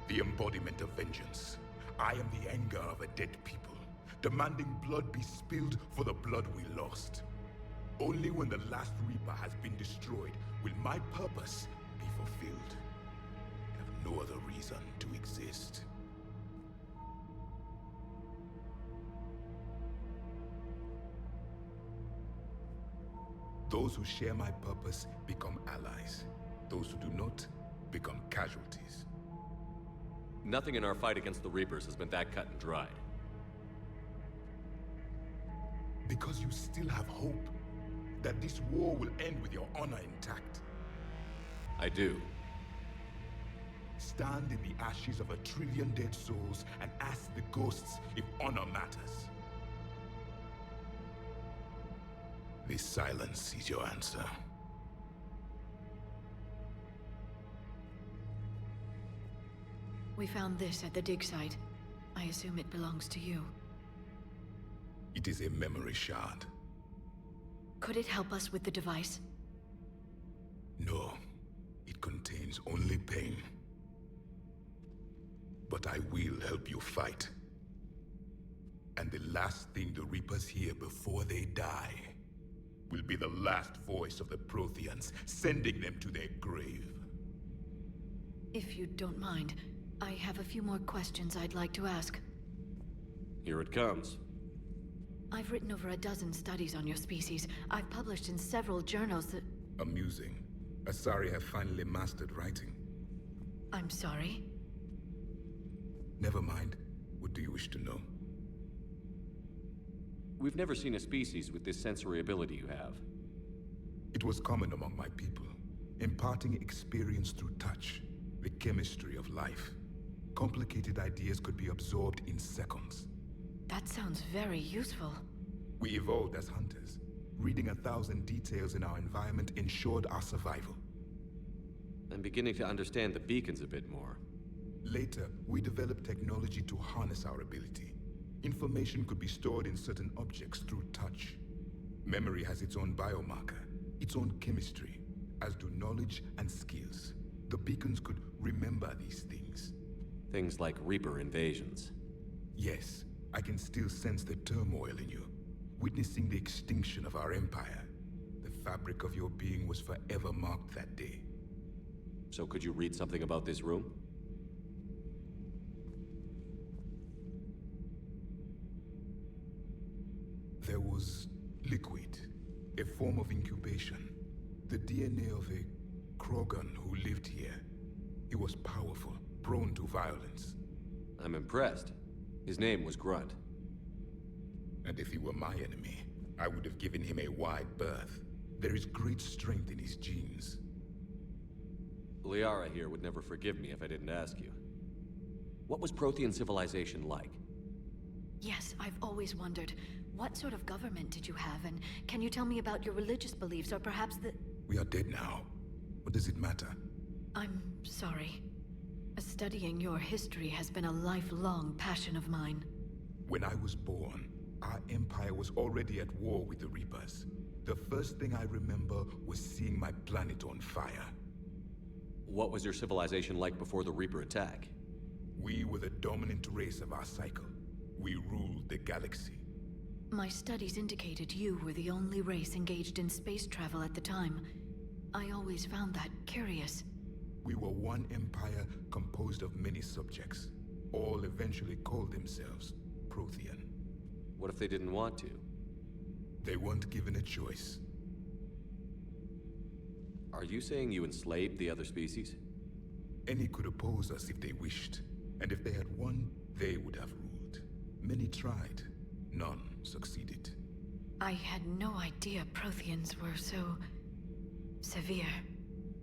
The embodiment of vengeance. I am the anger of a dead people, demanding blood be spilled for the blood we lost. Only when the last Reaper has been destroyed will my purpose be fulfilled. I have no other reason to exist. Those who share my purpose become allies. Those who do not become casualties. Nothing in our fight against the Reapers has been that cut and dried. Because you still have hope that this war will end with your honor intact. I do. Stand in the ashes of 1 trillion dead souls and ask the ghosts if honor matters. This silence is your answer. We found this at the dig site. I assume it belongs to you. It is a memory shard. Could it help us with the device? No. It contains only pain. But I will help you fight. And the last thing the Reapers hear before they die will be the last voice of the Protheans, sending them to their grave. If you don't mind, I have a few more questions I'd like to ask. Here it comes. I've written over a dozen studies on your species. I've published in several journals that... Amusing. Asari have finally mastered writing. I'm sorry? Never mind. What do you wish to know? We've never seen a species with this sensory ability you have. It was common among my people, imparting experience through touch, the chemistry of life. Complicated ideas could be absorbed in seconds. That sounds very useful. We evolved as hunters. Reading 1,000 details in our environment ensured our survival. I'm beginning to understand the beacons a bit more. Later, we developed technology to harness our ability. Information could be stored in certain objects through touch. Memory has its own biomarker, its own chemistry, as do knowledge and skills. The beacons could remember these things. Things like Reaper invasions. Yes, I can still sense the turmoil in you, witnessing the extinction of our empire. The fabric of your being was forever marked that day. So could you read something about this room? There was liquid, a form of incubation. The DNA of a Krogan who lived here. He was powerful, prone to violence. I'm impressed. His name was Grunt. And if he were my enemy, I would have given him a wide berth. There is great strength in his genes. Liara here would never forgive me if I didn't ask you. What was Prothean civilization like? Yes, I've always wondered. What sort of government did you have, and can you tell me about your religious beliefs, or perhaps the... We are dead now. What does it matter? I'm sorry. Studying your history has been a lifelong passion of mine. When I was born, Our empire was already at war with the Reapers. The first thing I remember was seeing my planet on fire. What was your civilization like before the Reaper attack? We were the dominant race of our cycle. We ruled the galaxy. My studies indicated you were the only race engaged in space travel at the time. I always found that curious. We were one empire composed of many subjects. All eventually called themselves Prothean. What if they didn't want to? They weren't given a choice. Are you saying you enslaved the other species? Any could oppose us if they wished. And if they had won, they would have ruled. Many tried. None succeeded. I had no idea Protheans were so... severe.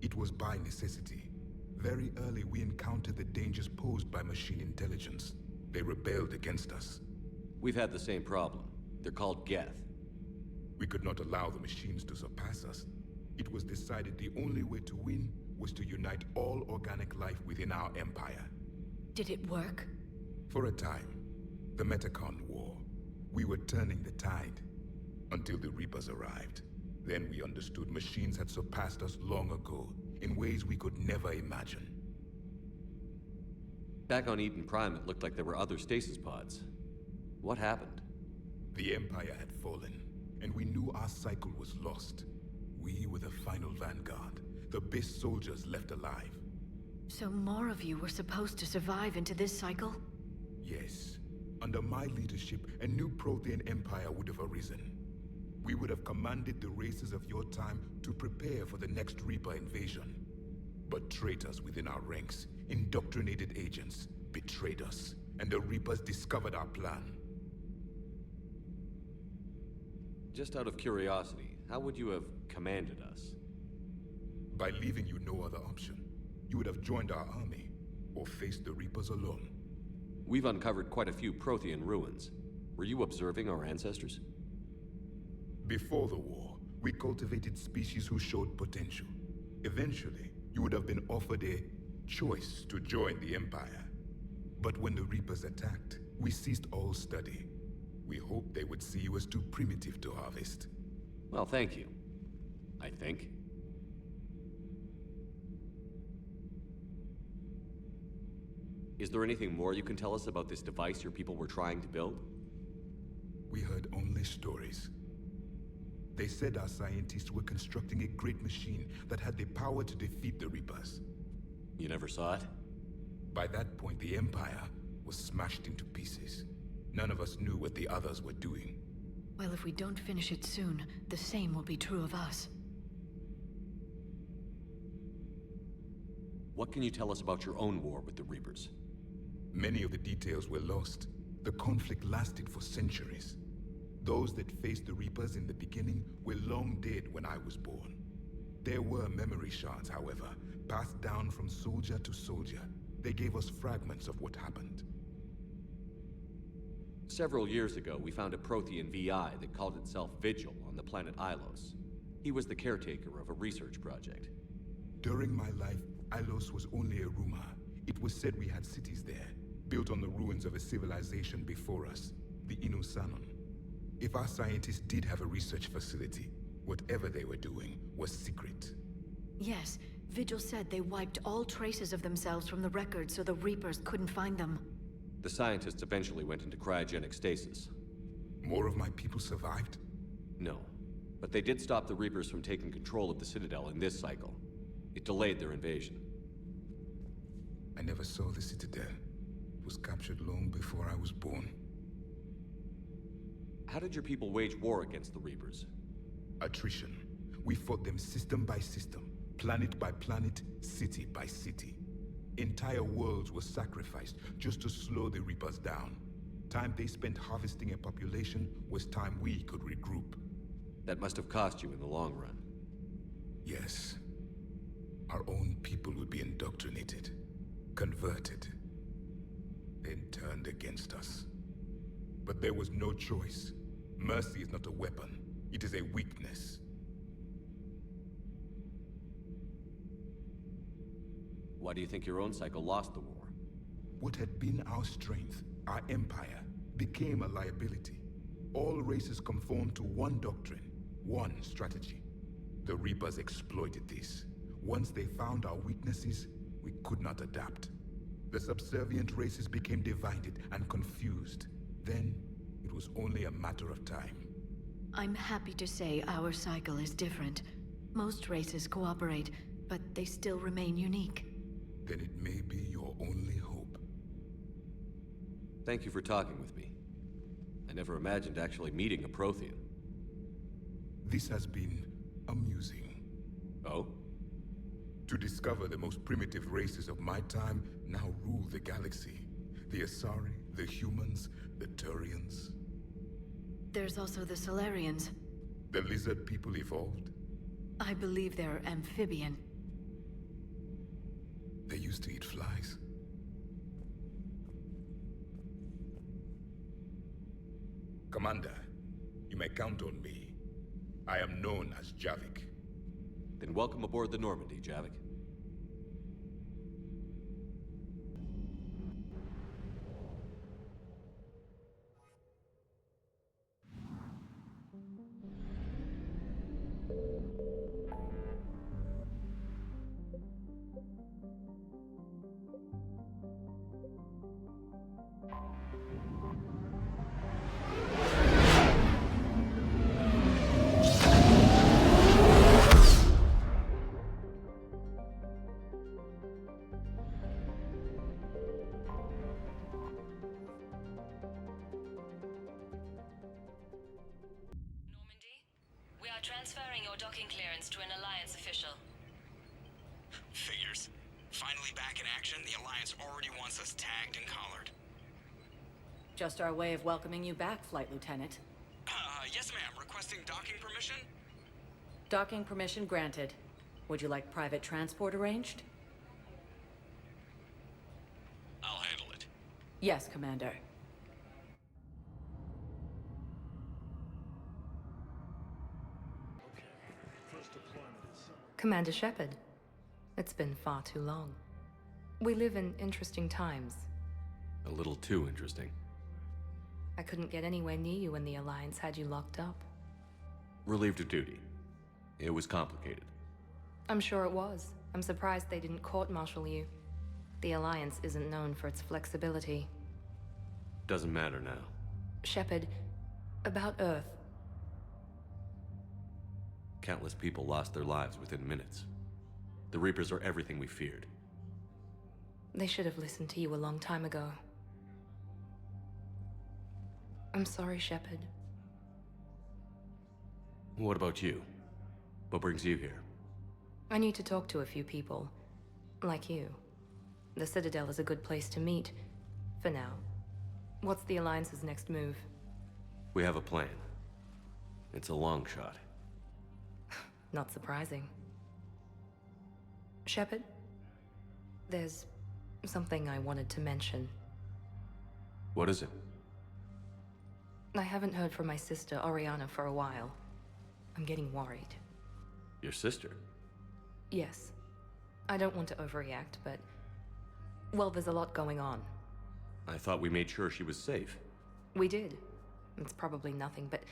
It was by necessity. Very early we encountered the dangers posed by machine intelligence. They rebelled against us. We've had the same problem. They're called Geth. We could not allow the machines to surpass us. It was decided the only way to win was to unite all organic life within our empire. Did it work? For a time. The Metacon War. We were turning the tide. Until the Reapers arrived. Then we understood machines had surpassed us long ago, in ways we could never imagine. Back on Eden Prime, it looked like there were other stasis pods. What happened? The Empire had fallen, and we knew our cycle was lost. We were the final vanguard, the best soldiers left alive. So more of you were supposed to survive into this cycle? Yes. Under my leadership, a new Prothean empire would have arisen. We would have commanded the races of your time to prepare for the next Reaper invasion. But traitors within our ranks, indoctrinated agents, betrayed us, and the Reapers discovered our plan. Just out of curiosity, how would you have commanded us? By leaving you no other option. You would have joined our army, or faced the Reapers alone. We've uncovered quite a few Prothean ruins. Were you observing our ancestors? Before the war, we cultivated species who showed potential. Eventually, you would have been offered a choice to join the Empire. But when the Reapers attacked, we ceased all study. We hoped they would see you as too primitive to harvest. Well, thank you. I think. Is there anything more you can tell us about this device your people were trying to build? We heard only stories. They said our scientists were constructing a great machine that had the power to defeat the Reapers. You never saw it? By that point, the Empire was smashed into pieces. None of us knew what the others were doing. Well, if we don't finish it soon, the same will be true of us. What can you tell us about your own war with the Reapers? Many of the details were lost. The conflict lasted for centuries. Those that faced the Reapers in the beginning were long dead when I was born. There were memory shards, however, passed down from soldier to soldier. They gave us fragments of what happened. Several years ago, we found a Prothean VI that called itself Vigil on the planet Ilos. He was the caretaker of a research project. During my life, Ilos was only a rumor. It was said we had cities there, built on the ruins of a civilization before us, the Inusanon. If our scientists did have a research facility, whatever they were doing was secret. Yes, Vigil said they wiped all traces of themselves from the records so the Reapers couldn't find them. The scientists eventually went into cryogenic stasis. More of my people survived? No, but they did stop the Reapers from taking control of the Citadel in this cycle. It delayed their invasion. I never saw the Citadel. It was captured long before I was born. How did your people wage war against the Reapers? Attrition. We fought them system by system, planet by planet, city by city. Entire worlds were sacrificed just to slow the Reapers down. Time they spent harvesting a population was time we could regroup. That must have cost you in the long run. Yes. Our own people would be indoctrinated, converted, then turned against us. But there was no choice. Mercy is not a weapon. It is a weakness. Why do you think your own cycle lost the war? What had been our strength, our empire, became a liability. All races conform to one doctrine, one strategy. The Reapers exploited this. Once they found our weaknesses, we could not adapt. The subservient races became divided and confused. Then, it was only a matter of time. I'm happy to say our cycle is different. Most races cooperate, but they still remain unique. Then it may be your only hope. Thank you for talking with me. I never imagined actually meeting a Prothean. This has been amusing. Oh? To discover the most primitive races of my time now rule the galaxy. The Asari, the humans, the Turians. There's also the Solarians. The lizard people evolved? I believe they're amphibian. They used to eat flies. Commander, you may count on me. I am known as Javik. Then welcome aboard the Normandy, Javik. Transferring your docking clearance to an Alliance official. Figures. Finally back in action, the Alliance already wants us tagged and collared. Just our way of welcoming you back, Flight Lieutenant. Yes ma'am. Requesting docking permission? Docking permission granted. Would you like private transport arranged? I'll handle it. Yes, Commander. Commander Shepard, it's been far too long. We live in interesting times. A little too interesting. I couldn't get anywhere near you when the Alliance had you locked up. Relieved of duty. It was complicated. I'm sure it was. I'm surprised they didn't court-martial you. The Alliance isn't known for its flexibility. Doesn't matter now. Shepard, about Earth. Countless people lost their lives within minutes. The Reapers are everything we feared. They should have listened to you a long time ago. I'm sorry, Shepard. What about you? What brings you here? I need to talk to a few people. Like you. The Citadel is a good place to meet. For now. What's the Alliance's next move? We have a plan. It's a long shot. Not surprising. Shepard? There's something I wanted to mention. What is it? I haven't heard from my sister, Oriana, for a while. I'm getting worried. Your sister? Yes. I don't want to overreact, but... well, there's a lot going on. I thought we made sure she was safe. We did. It's probably nothing, but...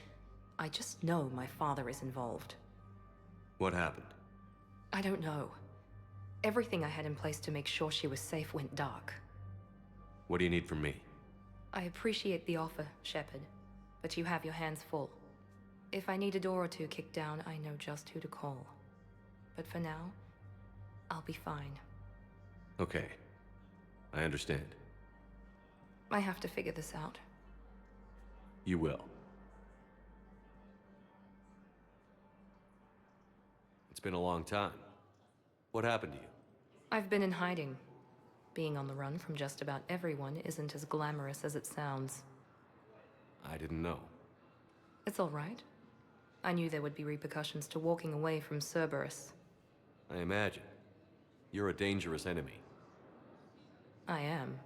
I just know my father is involved. What happened? I don't know. Everything I had in place to make sure she was safe went dark. What do you need from me? I appreciate the offer, Shepard, but you have your hands full. If I need a door or two kicked down, I know just who to call. But for now, I'll be fine. Okay. I understand. I have to figure this out. You will. It's been a long time. What happened to you? I've been in hiding. Being on the run from just about everyone isn't as glamorous as it sounds. I didn't know. It's all right. I knew there would be repercussions to walking away from Cerberus. I imagine. You're a dangerous enemy. I am.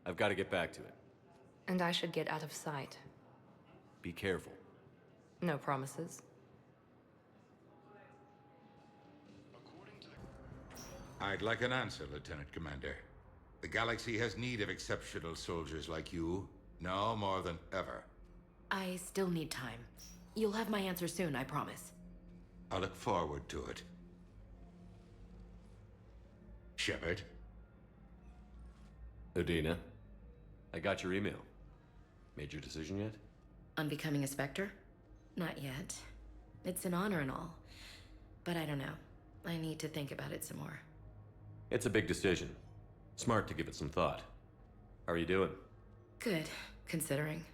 I've got to get back to it. And I should get out of sight. Be careful. No promises. I'd like an answer, Lieutenant Commander. The galaxy has need of exceptional soldiers like you. Now more than ever. I still need time. You'll have my answer soon, I promise. I look forward to it. Shepard? Udina, I got your email. Made your decision yet? On becoming a Spectre? Not yet. It's an honor and all. But I don't know. I need to think about it some more. It's a big decision. Smart to give it some thought. How are you doing? Good, considering.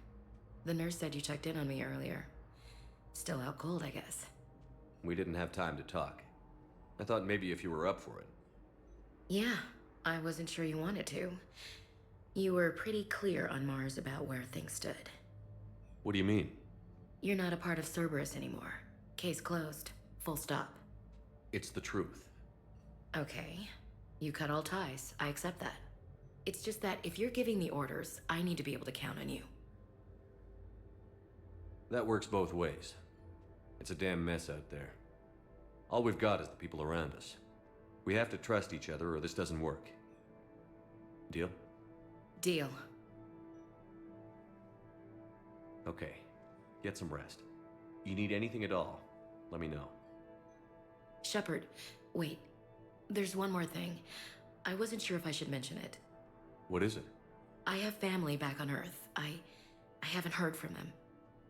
The nurse said you checked in on me earlier. Still out cold, I guess. We didn't have time to talk. I thought maybe if you were up for it. Yeah, I wasn't sure you wanted to. You were pretty clear on Mars about where things stood. What do you mean? You're not a part of Cerberus anymore. Case closed. Full stop. It's the truth. Okay. You cut all ties. I accept that. It's just that if you're giving the orders, I need to be able to count on you. That works both ways. It's a damn mess out there. All we've got is the people around us. We have to trust each other or this doesn't work. Deal? Deal. Okay. Get some rest. You need anything at all, let me know. Shepard, wait. There's one more thing. I wasn't sure if I should mention it. What is it? I have family back on Earth. I haven't heard from them.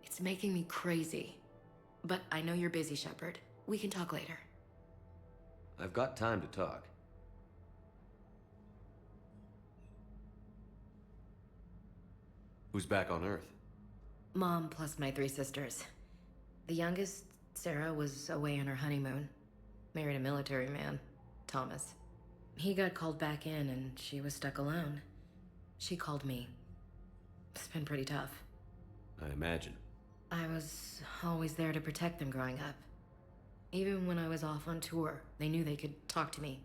It's making me crazy. But I know you're busy, Shepard. We can talk later. I've got time to talk. Who's back on Earth? Mom plus my 3 sisters. The youngest, Sarah, was away on her honeymoon. Married a military man, Thomas. He got called back in and she was stuck alone. She called me. It's been pretty tough. I imagine. I was always there to protect them growing up. Even when I was off on tour, they knew they could talk to me.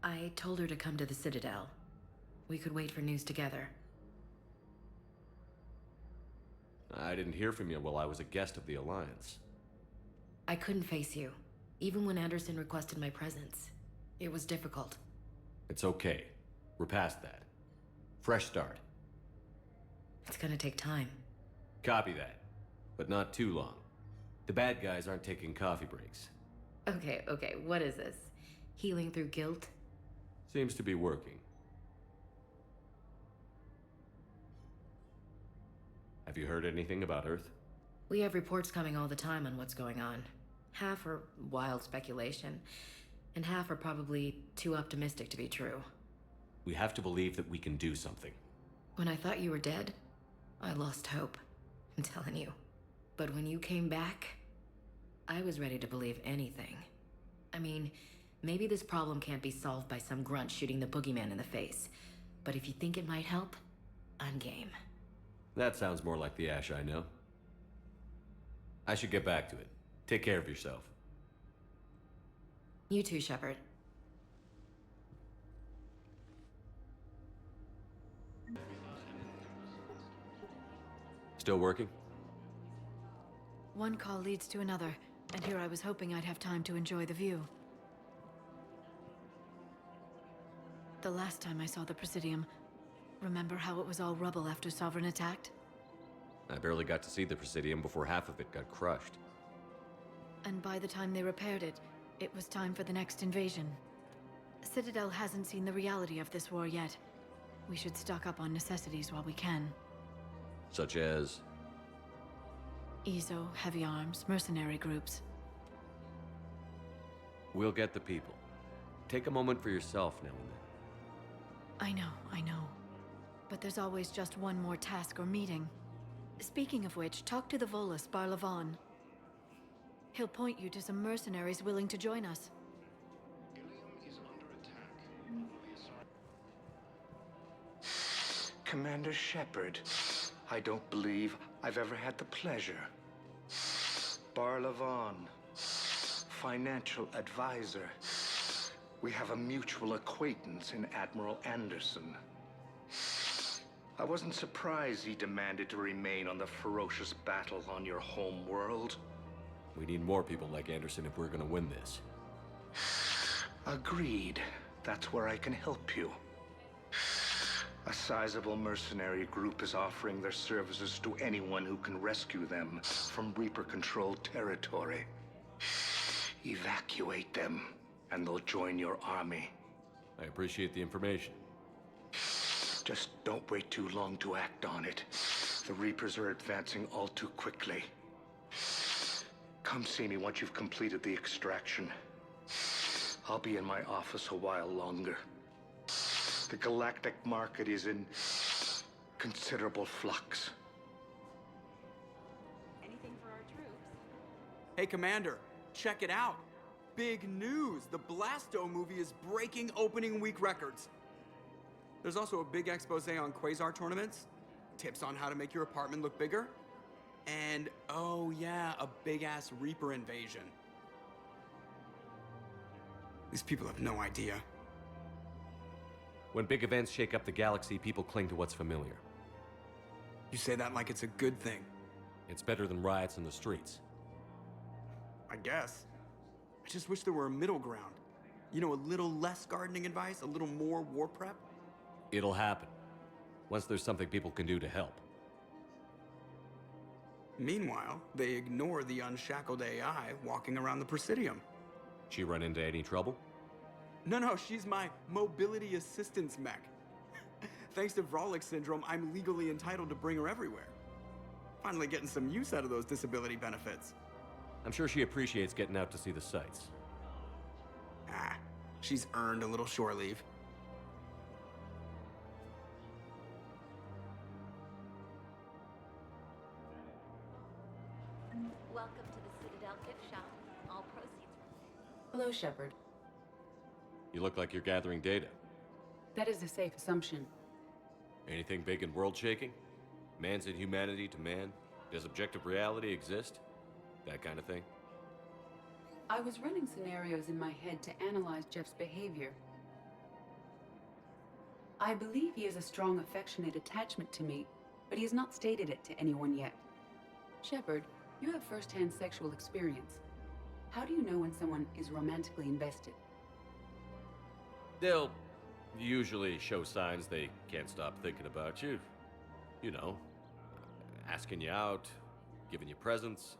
I told her to come to the Citadel. We could wait for news together. I didn't hear from you while I was a guest of the Alliance. I couldn't face you, even when Anderson requested my presence. It was difficult. It's okay. We're past that. Fresh start. It's gonna take time. Copy that. But not too long. The bad guys aren't taking coffee breaks. Okay, what is this? Healing through guilt? Seems to be working. Have you heard anything about Earth? We have reports coming all the time on what's going on. Half are wild speculation, and half are probably too optimistic to be true. We have to believe that we can do something. When I thought you were dead, I lost hope. I'm telling you. But when you came back, I was ready to believe anything. I mean, maybe this problem can't be solved by some grunt shooting the boogeyman in the face. But if you think it might help, I'm game. That sounds more like the Ash I know. I should get back to it. Take care of yourself. You too, Shepard. Still working? One call leads to another, and here I was hoping I'd have time to enjoy the view. The last time I saw the Presidium, remember how it was all rubble after Sovereign attacked? I barely got to see the Presidium before half of it got crushed. And by the time they repaired it, it was time for the next invasion. Citadel hasn't seen the reality of this war yet. We should stock up on necessities while we can. Such as? EZO, heavy arms, mercenary groups. We'll get the people. Take a moment for yourself now and then. I know. But there's always just one more task or meeting. Speaking of which, talk to the Volus, Barlavon. He'll point you to some mercenaries willing to join us. Commander Shepard, I don't believe I've ever had the pleasure. Barlavon, financial advisor. We have a mutual acquaintance in Admiral Anderson. I wasn't surprised he demanded to remain on the ferocious battle on your home world. We need more people like Anderson if we're gonna win this. Agreed. That's where I can help you. A sizable mercenary group is offering their services to anyone who can rescue them from Reaper-controlled territory. Evacuate them, and they'll join your army. I appreciate the information. Just don't wait too long to act on it. The Reapers are advancing all too quickly. Come see me once you've completed the extraction. I'll be in my office a while longer. The galactic market is in considerable flux. Anything for our troops? Hey, Commander, check it out. Big news! The Blasto movie is breaking opening week records. There's also a big expose on Quasar tournaments, tips on how to make your apartment look bigger, and, oh yeah, a big-ass Reaper invasion. These people have no idea. When big events shake up the galaxy, people cling to what's familiar. You say that like it's a good thing. It's better than riots in the streets. I guess. I just wish there were a middle ground. You know, a little less gardening advice, a little more war prep. It'll happen. Once there's something people can do to help. Meanwhile, they ignore the unshackled AI walking around the Presidium. She run into any trouble? No, she's my mobility assistance mech. Thanks to Vrolic syndrome, I'm legally entitled to bring her everywhere. Finally getting some use out of those disability benefits. I'm sure she appreciates getting out to see the sights. Ah, she's earned a little shore leave. Welcome to the Citadel gift shop. All proceeds. Hello, Shepard. You look like you're gathering data. That is a safe assumption. Anything big and world-shaking? Man's inhumanity to man? Does objective reality exist? That kind of thing? I was running scenarios in my head to analyze Jeff's behavior. I believe he has a strong affectionate attachment to me, but he has not stated it to anyone yet. Shepard, you have first-hand sexual experience. How do you know when someone is romantically invested? They'll usually show signs they can't stop thinking about you. You know, asking you out, giving you presents,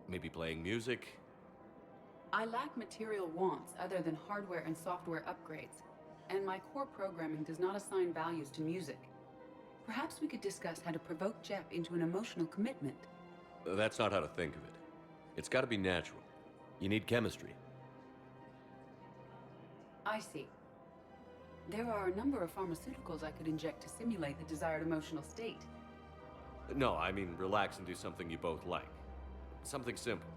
maybe playing music. I lack material wants other than hardware and software upgrades, and my core programming does not assign values to music. Perhaps we could discuss how to provoke Jeff into an emotional commitment. That's not how to think of it. It's got to be natural. You need chemistry. I see. There are a number of pharmaceuticals I could inject to simulate the desired emotional state. No, I mean relax and do something you both like. Something simple.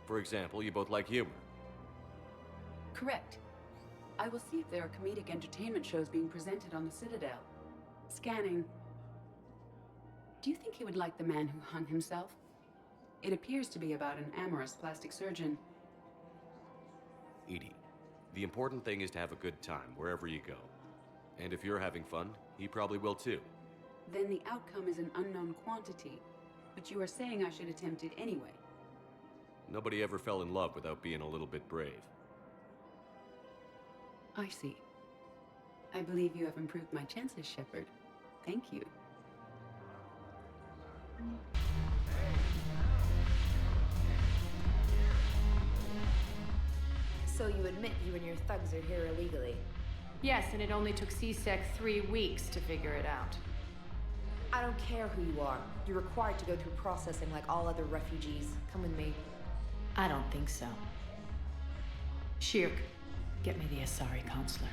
For example, you both like humor. Correct. I will see if there are comedic entertainment shows being presented on the Citadel. Scanning. Do you think he would like The Man Who Hung Himself? It appears to be about an amorous plastic surgeon. Edie, the important thing is to have a good time wherever you go. And if you're having fun, he probably will too. Then the outcome is an unknown quantity, but you are saying I should attempt it anyway. Nobody ever fell in love without being a little bit brave. I see. I believe you have improved my chances, Shepard. Thank you. So you admit you and your thugs are here illegally? Yes, and it only took CSEC 3 weeks to figure it out. I don't care who you are. You're required to go through processing like all other refugees. Come with me. I don't think so. Shirk, get me the Asari consular.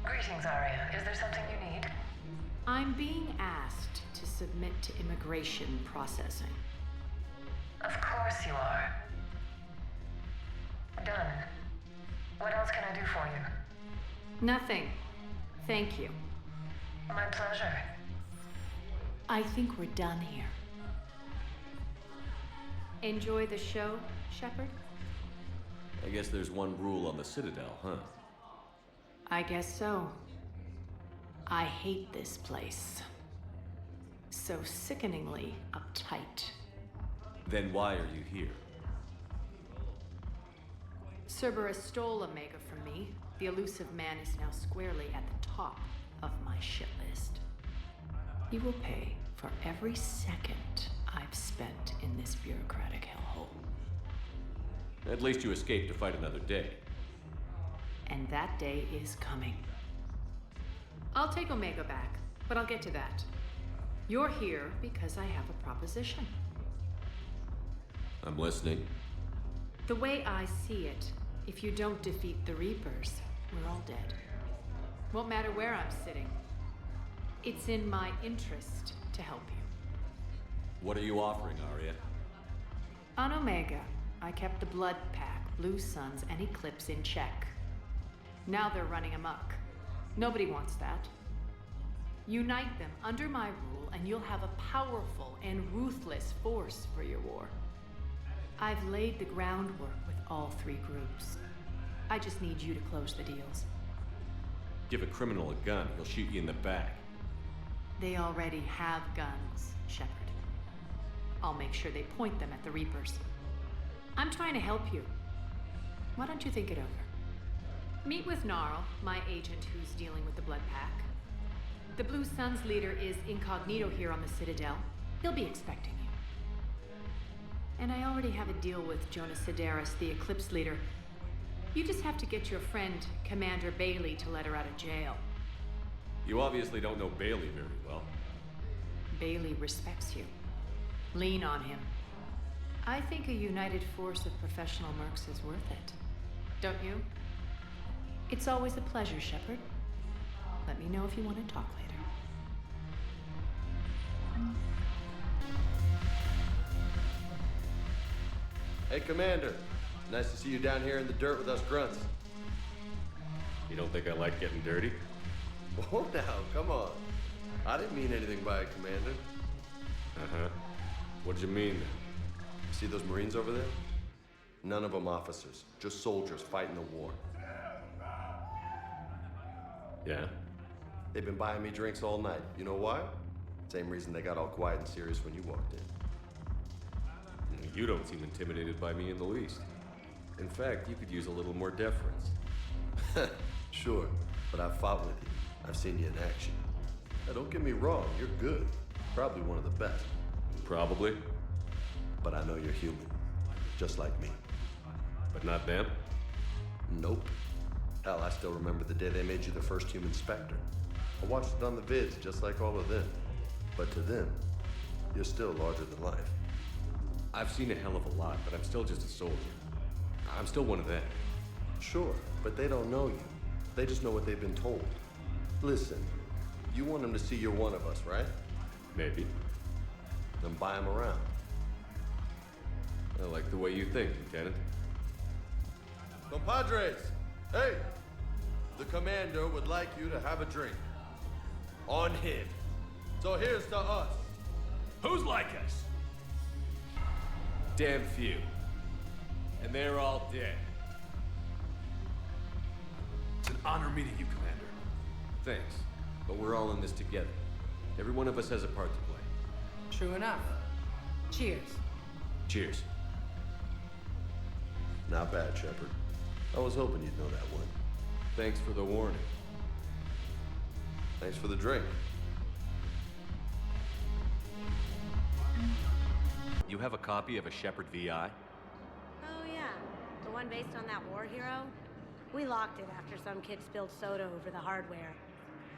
Greetings, Arya. Is there something you need? I'm being asked to submit to immigration processing. Of course you are. Done. What else can I do for you? Nothing. Thank you. My pleasure. I think we're done here. Enjoy the show, Shepard? I guess there's one rule on the Citadel, huh? I guess so. I hate this place. So sickeningly uptight. Then why are you here? Cerberus stole Omega from me. The elusive man is now squarely at the top of my shit list. He will pay for every second I've spent in this bureaucratic hellhole. At least you escaped to fight another day. And that day is coming. I'll take Omega back, but I'll get to that. You're here because I have a proposition. I'm listening. The way I see it, if you don't defeat the Reapers, we're all dead. Won't matter where I'm sitting. It's in my interest to help you. What are you offering, Arya? On Omega, I kept the Blood Pack, Blue Suns, and Eclipse in check. Now they're running amok. Nobody wants that. Unite them under my rule, and you'll have a powerful and ruthless force for your war. I've laid the groundwork with all three groups. I just need you to close the deals. Give a criminal a gun, he'll shoot you in the back. They already have guns, Shepard. I'll make sure they point them at the Reapers. I'm trying to help you. Why don't you think it over? Meet with Gnarl, my agent who's dealing with the Blood Pack. The Blue Suns leader is incognito here on the Citadel. He'll be expecting you. And I already have a deal with Jonas Sedaris, the Eclipse leader. You just have to get your friend, Commander Bailey, to let her out of jail. You obviously don't know Bailey very well. Bailey respects you. Lean on him. I think a united force of professional mercs is worth it. Don't you? It's always a pleasure, Shepard. Let me know if you want to talk later. Hey, Commander. Nice to see you down here in the dirt with us grunts. You don't think I like getting dirty? Oh, now, come on. I didn't mean anything by it, Commander. Uh-huh. What did you mean? See those Marines over there? None of them officers, just soldiers fighting the war. Yeah? They've been buying me drinks all night. You know why? Same reason they got all quiet and serious when you walked in. You don't seem intimidated by me in the least. In fact, you could use a little more deference. Sure, but I've fought with you. I've seen you in action. Now, don't get me wrong, you're good. Probably one of the best. Probably. But I know you're human. Just like me. But not them? Nope. Hell, I still remember the day they made you the first human Spectre. I watched it on the vids, just like all of them. But to them, you're still larger than life. I've seen a hell of a lot, but I'm still just a soldier. I'm still one of them. Sure, but they don't know you. They just know what they've been told. Listen, you want them to see you're one of us, right? Maybe. Then buy them around. I like the way you think, Lieutenant. Compadres! Hey! The commander would like you to have a drink. On him. So here's to us. Who's like us? Damn few. And they're all dead. It's an honor meeting you, Commander. Thanks. But we're all in this together. Every one of us has a part to play. True enough. Cheers. Cheers. Not bad, Shepard. I was hoping you'd know that one. Thanks for the warning. Thanks for the drink. You have a copy of a Shepard VI? Oh yeah, the one based on that war hero? We locked it after some kid spilled soda over the hardware.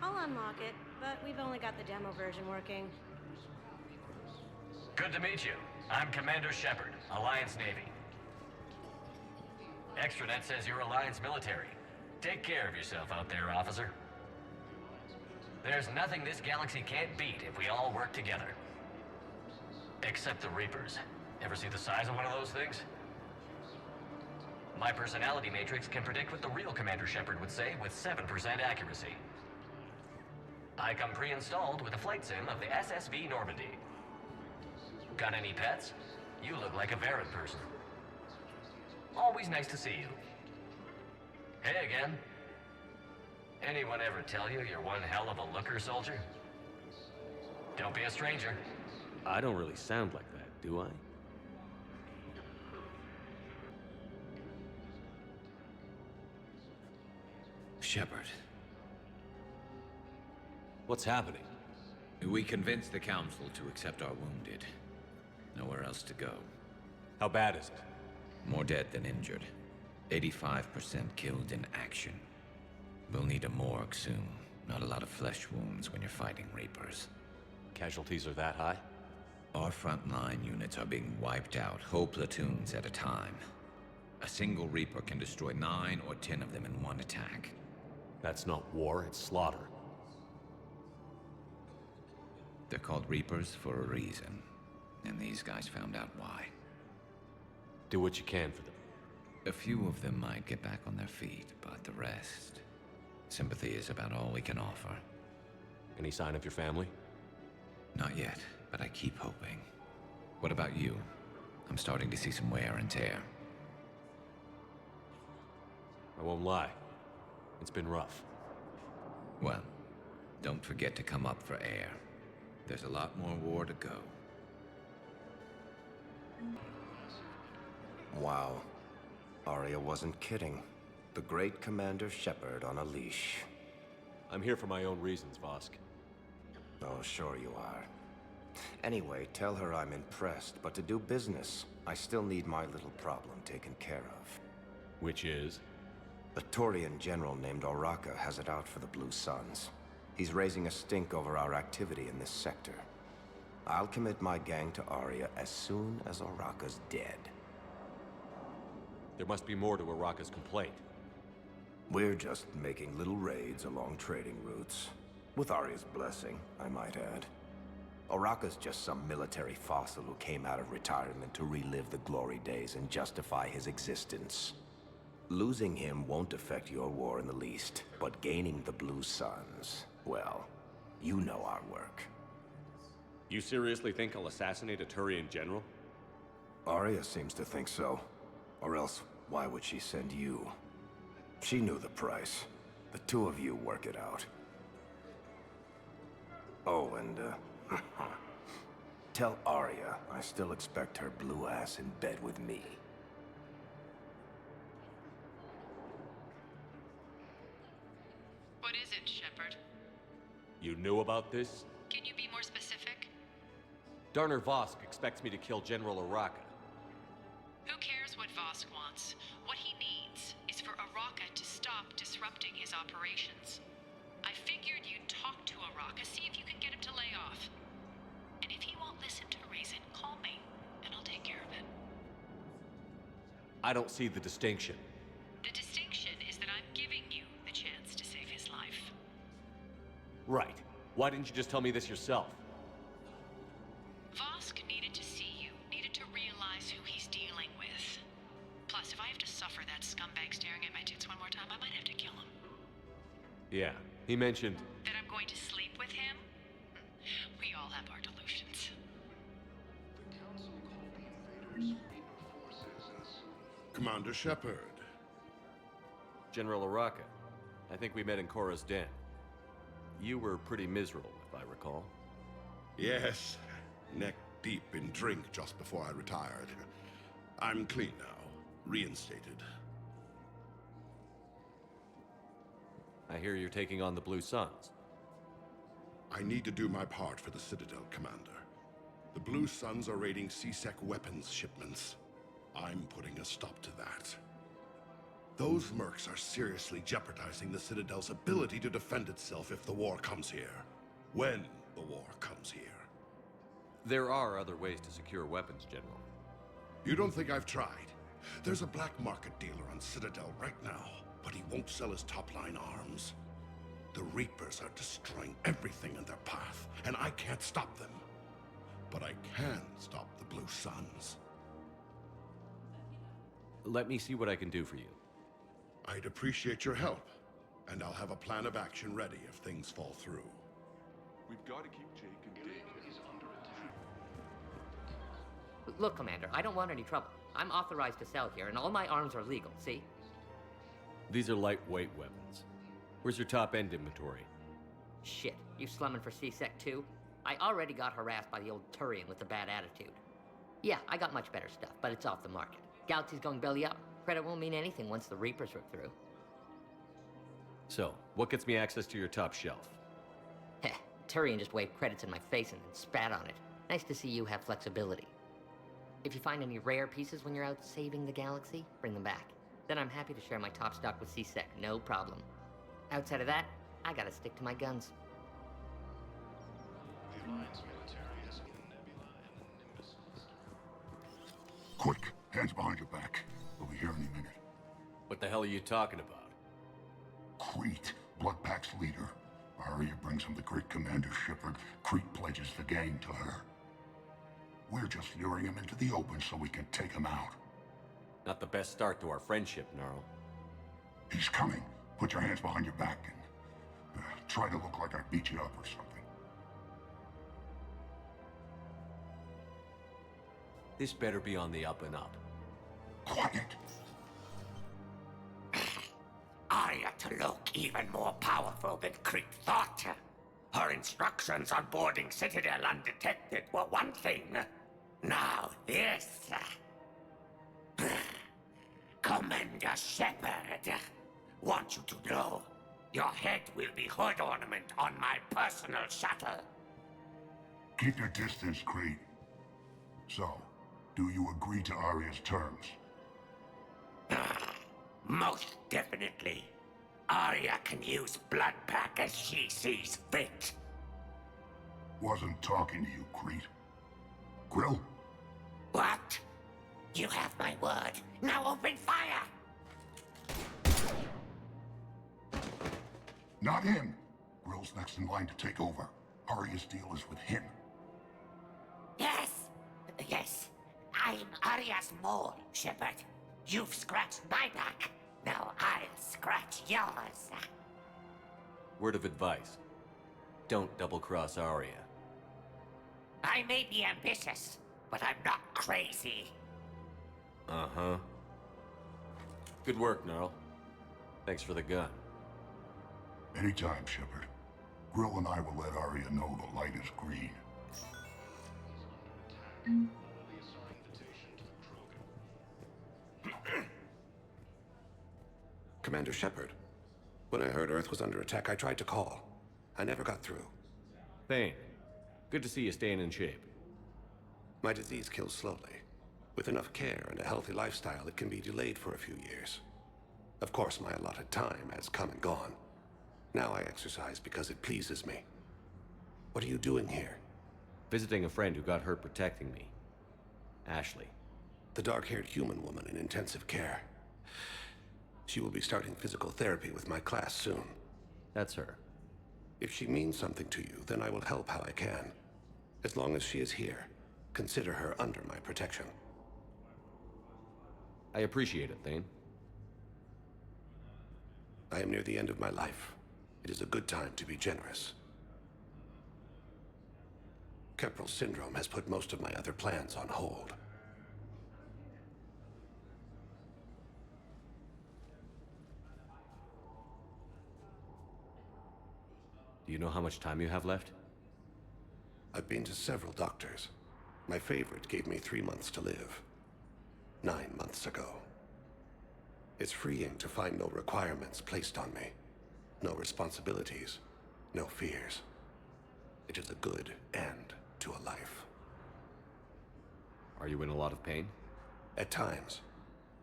I'll unlock it, but we've only got the demo version working. Good to meet you. I'm Commander Shepard, Alliance Navy. Extranet says you're Alliance military. Take care of yourself out there, officer. There's nothing this galaxy can't beat if we all work together. Except the Reapers. Ever see the size of one of those things? My personality matrix can predict what the real Commander Shepard would say with 7% accuracy. I come pre-installed with a flight sim of the SSV Normandy. Got any pets? You look like a Varren person. Always nice to see you. Hey again. Anyone ever tell you you're one hell of a looker, soldier? Don't be a stranger. I don't really sound like that, do I? Shepard. What's happening? We convinced the Council to accept our wounded. Nowhere else to go. How bad is it? More dead than injured. 85% killed in action. We'll need a morgue soon. Not a lot of flesh wounds when you're fighting Reapers. Casualties are that high? Our frontline units are being wiped out, whole platoons at a time. A single Reaper can destroy 9 or 10 of them in one attack. That's not war, it's slaughter. They're called Reapers for a reason. And these guys found out why. Do what you can for them. A few of them might get back on their feet, but the rest... sympathy is about all we can offer. Any sign of your family? Not yet, but I keep hoping. What about you? I'm starting to see some wear and tear. I won't lie. It's been rough. Well, don't forget to come up for air. There's a lot more war to go. Wow. Arya wasn't kidding. The great Commander Shepard on a leash. I'm here for my own reasons, Vosk. Oh, sure you are. Anyway, tell her I'm impressed, but to do business, I still need my little problem taken care of. Which is? A Turian general named Oraka has it out for the Blue Suns. He's raising a stink over our activity in this sector. I'll commit my gang to Arya as soon as Oraka's dead. There must be more to Oraka's complaint. We're just making little raids along trading routes. With Arya's blessing, I might add. Oraka's just some military fossil who came out of retirement to relive the glory days and justify his existence. Losing him won't affect your war in the least, but gaining the Blue Suns, well, you know our work. You seriously think I'll assassinate a Turian general? Arya seems to think so. Or else, why would she send you? She knew the price. The two of you work it out. Oh, and, tell Arya I still expect her blue ass in bed with me. What is it, Shepard? You knew about this? Can you be more specific? Darner Vosk expects me to kill General Oraka. Who cares what Vosk wants? What he needs is for Oraka to stop disrupting his operations. I figured you'd talk to Oraka, see if you can get him to lay off. And if he won't listen to reason, call me, and I'll take care of it. I don't see the distinction. The distinction is that I'm giving you the chance to save his life. Right. Why didn't you just tell me this yourself? Vosk needed to see you, needed to realize who he's dealing with. Plus, if I have to suffer that scumbag staring at my tits one more time, I might have to kill him. Yeah, he mentioned... That I'm going to sleep with him? We all have our delusions. Commander Shepard. General Oraka. I think we met in Korra's den. You were pretty miserable, if I recall. Yes, neck deep in drink just before I retired. I'm clean now, reinstated. I hear you're taking on the Blue Suns. I need to do my part for the Citadel, Commander. The Blue Suns are raiding CSEC weapons shipments. I'm putting a stop to that. Those mercs are seriously jeopardizing the Citadel's ability to defend itself if the war comes here. When the war comes here. There are other ways to secure weapons, General. You don't think I've tried? There's a black market dealer on Citadel right now, but he won't sell his top-line arms. The Reapers are destroying everything in their path, and I can't stop them. But I can stop the Blue Suns. Let me see what I can do for you. I'd appreciate your help, and I'll have a plan of action ready if things fall through. We've got to keep Jake and Dave under attack. Look, Commander, I don't want any trouble. I'm authorized to sell here, and all my arms are legal, see? These are lightweight weapons. Where's your top-end inventory? Shit, you slumming for CSEC too? I already got harassed by the old Turian with the bad attitude. Yeah, I got much better stuff, but it's off the market. Galaxy's going belly up. Credit won't mean anything once the Reapers rip through. So, what gets me access to your top shelf? Heh, Turian just waved credits in my face and then spat on it. Nice to see you have flexibility. If you find any rare pieces when you're out saving the galaxy, bring them back. Then I'm happy to share my top stock with C-Sec, no problem. Outside of that, I gotta stick to my guns. The Alliance military has a nebula and a Nimbus system. Quick, hands behind your back. We'll be here any minute. What the hell are you talking about? Crete, Bloodpack's leader. Arya brings him the great Commander Shepard. Crete pledges the gang to her. We're just luring him into the open so we can take him out. Not the best start to our friendship, Gnarl. He's coming. Put your hands behind your back and try to look like I beat you up or something. This better be on the up and up. Quiet. Arya to look even more powerful than Crete thought. Her instructions on boarding Citadel undetected were one thing. Now this. Commander Shepard, want you to know, your head will be hood ornament on my personal shuttle. Keep your distance, Crete. So, do you agree to Arya's terms? Most definitely. Arya can use Bloodpack as she sees fit. Wasn't talking to you, Crete. Grill? What? You have my word. Now open fire! Not him. Grill's next in line to take over. Arya's deal is with him. Yes. Yes. I'm Arya's mole, Shepard. You've scratched my back. Now I'll scratch yours. Word of advice. Don't double-cross Arya. I may be ambitious, but I'm not crazy. Uh-huh. Good work, Gnarl. Thanks for the gun. Anytime, Shepard. Grill and I will let Arya know the light is green. Commander Shepard. When I heard Earth was under attack, I tried to call. I never got through. Thane, good to see you staying in shape. My disease kills slowly. With enough care and a healthy lifestyle, it can be delayed for a few years. Of course, my allotted time has come and gone. Now I exercise because it pleases me. What are you doing here? Visiting a friend who got hurt protecting me. Ashley. The dark-haired human woman in intensive care. She will be starting physical therapy with my class soon. That's her. If she means something to you, then I will help how I can. As long as she is here, consider her under my protection. I appreciate it, Thane. I am near the end of my life. It is a good time to be generous. Kepral syndrome has put most of my other plans on hold. Do you know how much time you have left? I've been to several doctors. My favorite gave me 3 months to live. 9 months ago. It's freeing to find no requirements placed on me. No responsibilities. No fears. It is a good end to a life. Are you in a lot of pain? At times.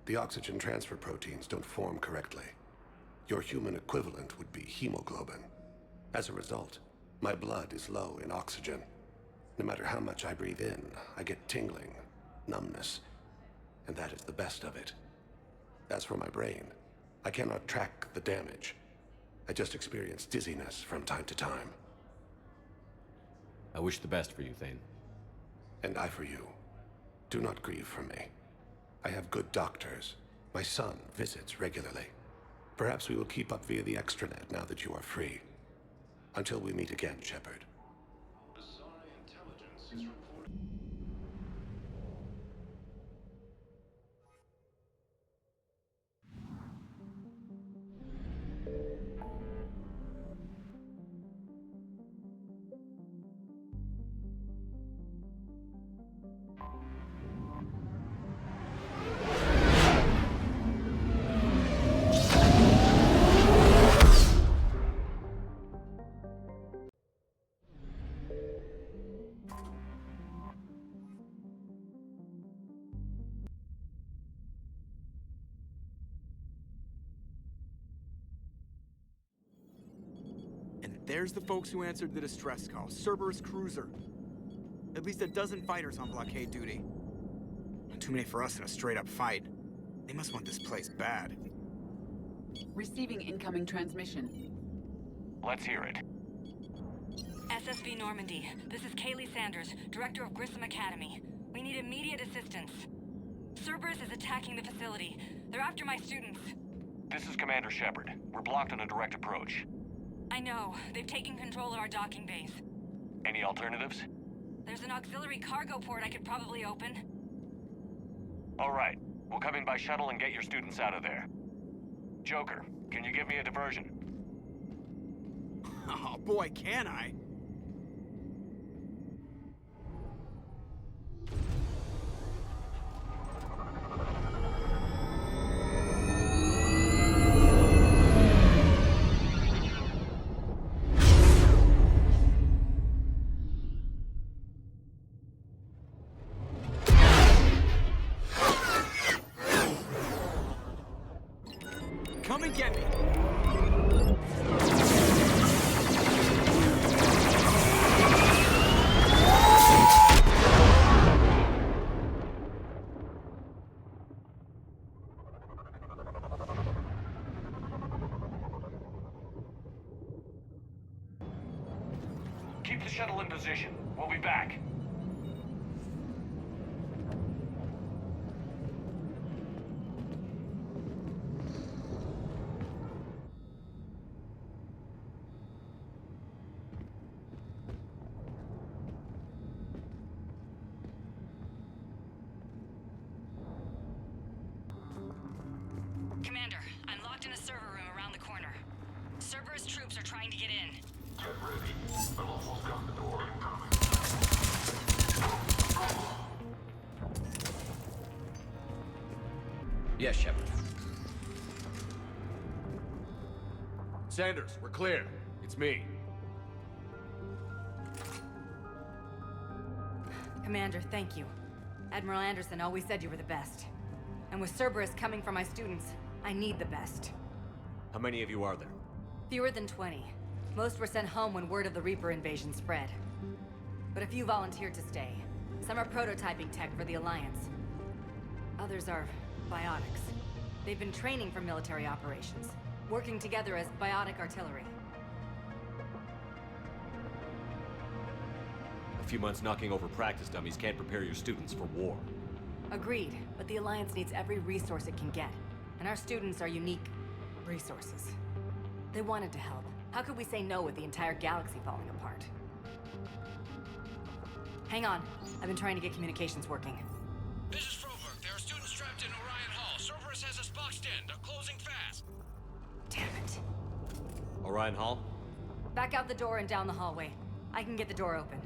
The oxygen transfer proteins don't form correctly. Your human equivalent would be hemoglobin. As a result, my blood is low in oxygen. No matter how much I breathe in, I get tingling, numbness, and that is the best of it. As for my brain, I cannot track the damage. I just experience dizziness from time to time. I wish the best for you, Thane. And I for you. Do not grieve for me. I have good doctors. My son visits regularly. Perhaps we will keep up via the extranet now that you are free. Until we meet again, Shepard. Bizarre intelligence is reported. there's the folks who answered the distress call. Cerberus cruiser. At least a dozen fighters on blockade duty. Not too many for us in a straight-up fight. They must want this place bad. Receiving incoming transmission. Let's hear it. SSB Normandy. This is Kaylee Sanders, Director of Grissom Academy. We need immediate assistance. Cerberus is attacking the facility. They're after my students. This is Commander Shepard. We're blocked on a direct approach. I know. They've taken control of our docking bays. Any alternatives? There's an auxiliary cargo port I could probably open. All right. We'll come in by shuttle and get your students out of there. Joker, can you give me a diversion? Oh boy, can I? Come and get me! Keep the shuttle in position. We'll be back. Commander, I'm locked in a server room around the corner. Cerberus troops are trying to get in. Get ready. I've almost got the door incoming. Yes, Shepard. Sanders, we're clear. It's me. Commander, thank you. Admiral Anderson always said you were the best. And with Cerberus coming for my students, I need the best. How many of you are there? Fewer than 20. Most were sent home when word of the Reaper invasion spread. But a few volunteered to stay. Some are prototyping tech for the Alliance. Others are biotics. They've been training for military operations, working together as biotic artillery. A few months knocking over practice dummies can't prepare your students for war. Agreed, but the Alliance needs every resource it can get. And our students are unique resources. They wanted to help. How could we say no with the entire galaxy falling apart? Hang on. I've been trying to get communications working. This is Froberg. There are students trapped in Orion Hall. Cerberus has us boxed in. They're closing fast. Damn it. Orion Hall? Back out the door and down the hallway. I can get the door open.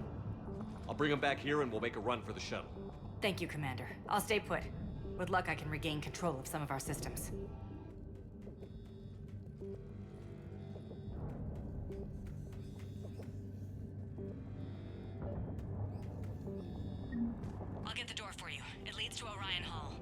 I'll bring them back here and we'll make a run for the shuttle. Thank you, Commander. I'll stay put. With luck, I can regain control of some of our systems. I'll get the door for you. It leads to Orion Hall.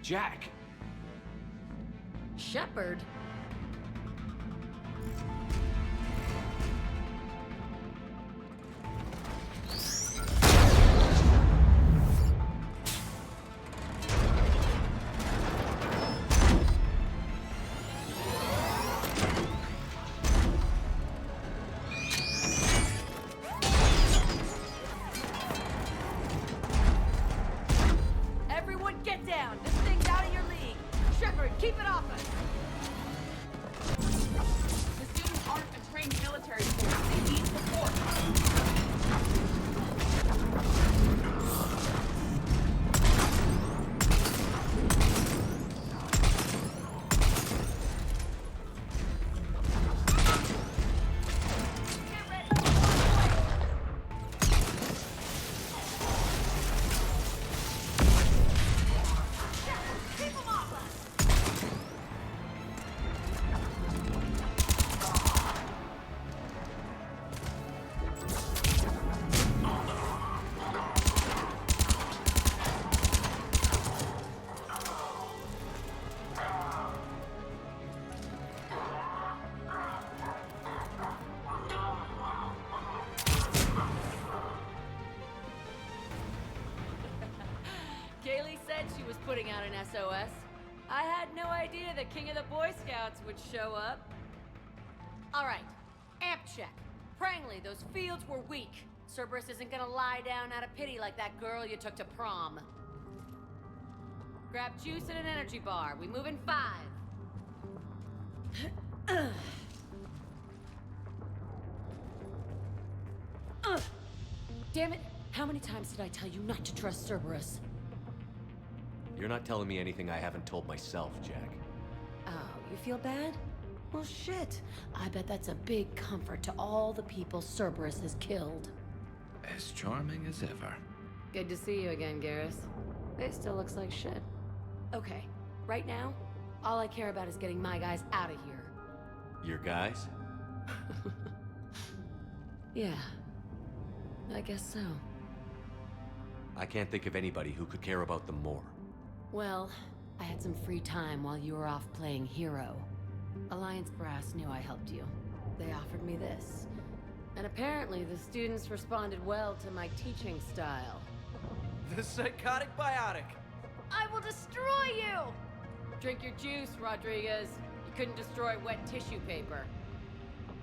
Jack! Shepard? SOS. I had no idea the king of the Boy Scouts would show up. All right, amp check. Prangley, those fields were weak. Cerberus isn't gonna lie down out of pity like that girl you took to prom. Grab juice and an energy bar. We move in 5. Damn it! How many times did I tell you not to trust Cerberus? You're not telling me anything I haven't told myself, Jack. Oh, you feel bad? Well, shit. I bet that's a big comfort to all the people Cerberus has killed. As charming as ever. Good to see you again, Garrus. It still looks like shit. Okay, right now, all I care about is getting my guys out of here. Your guys? Yeah. I guess so. I can't think of anybody who could care about them more. Well, I had some free time while you were off playing hero. Alliance Brass knew I helped you. They offered me this. And apparently the students responded well to my teaching style. The psychotic biotic! I will destroy you! Drink your juice, Rodriguez. You couldn't destroy wet tissue paper.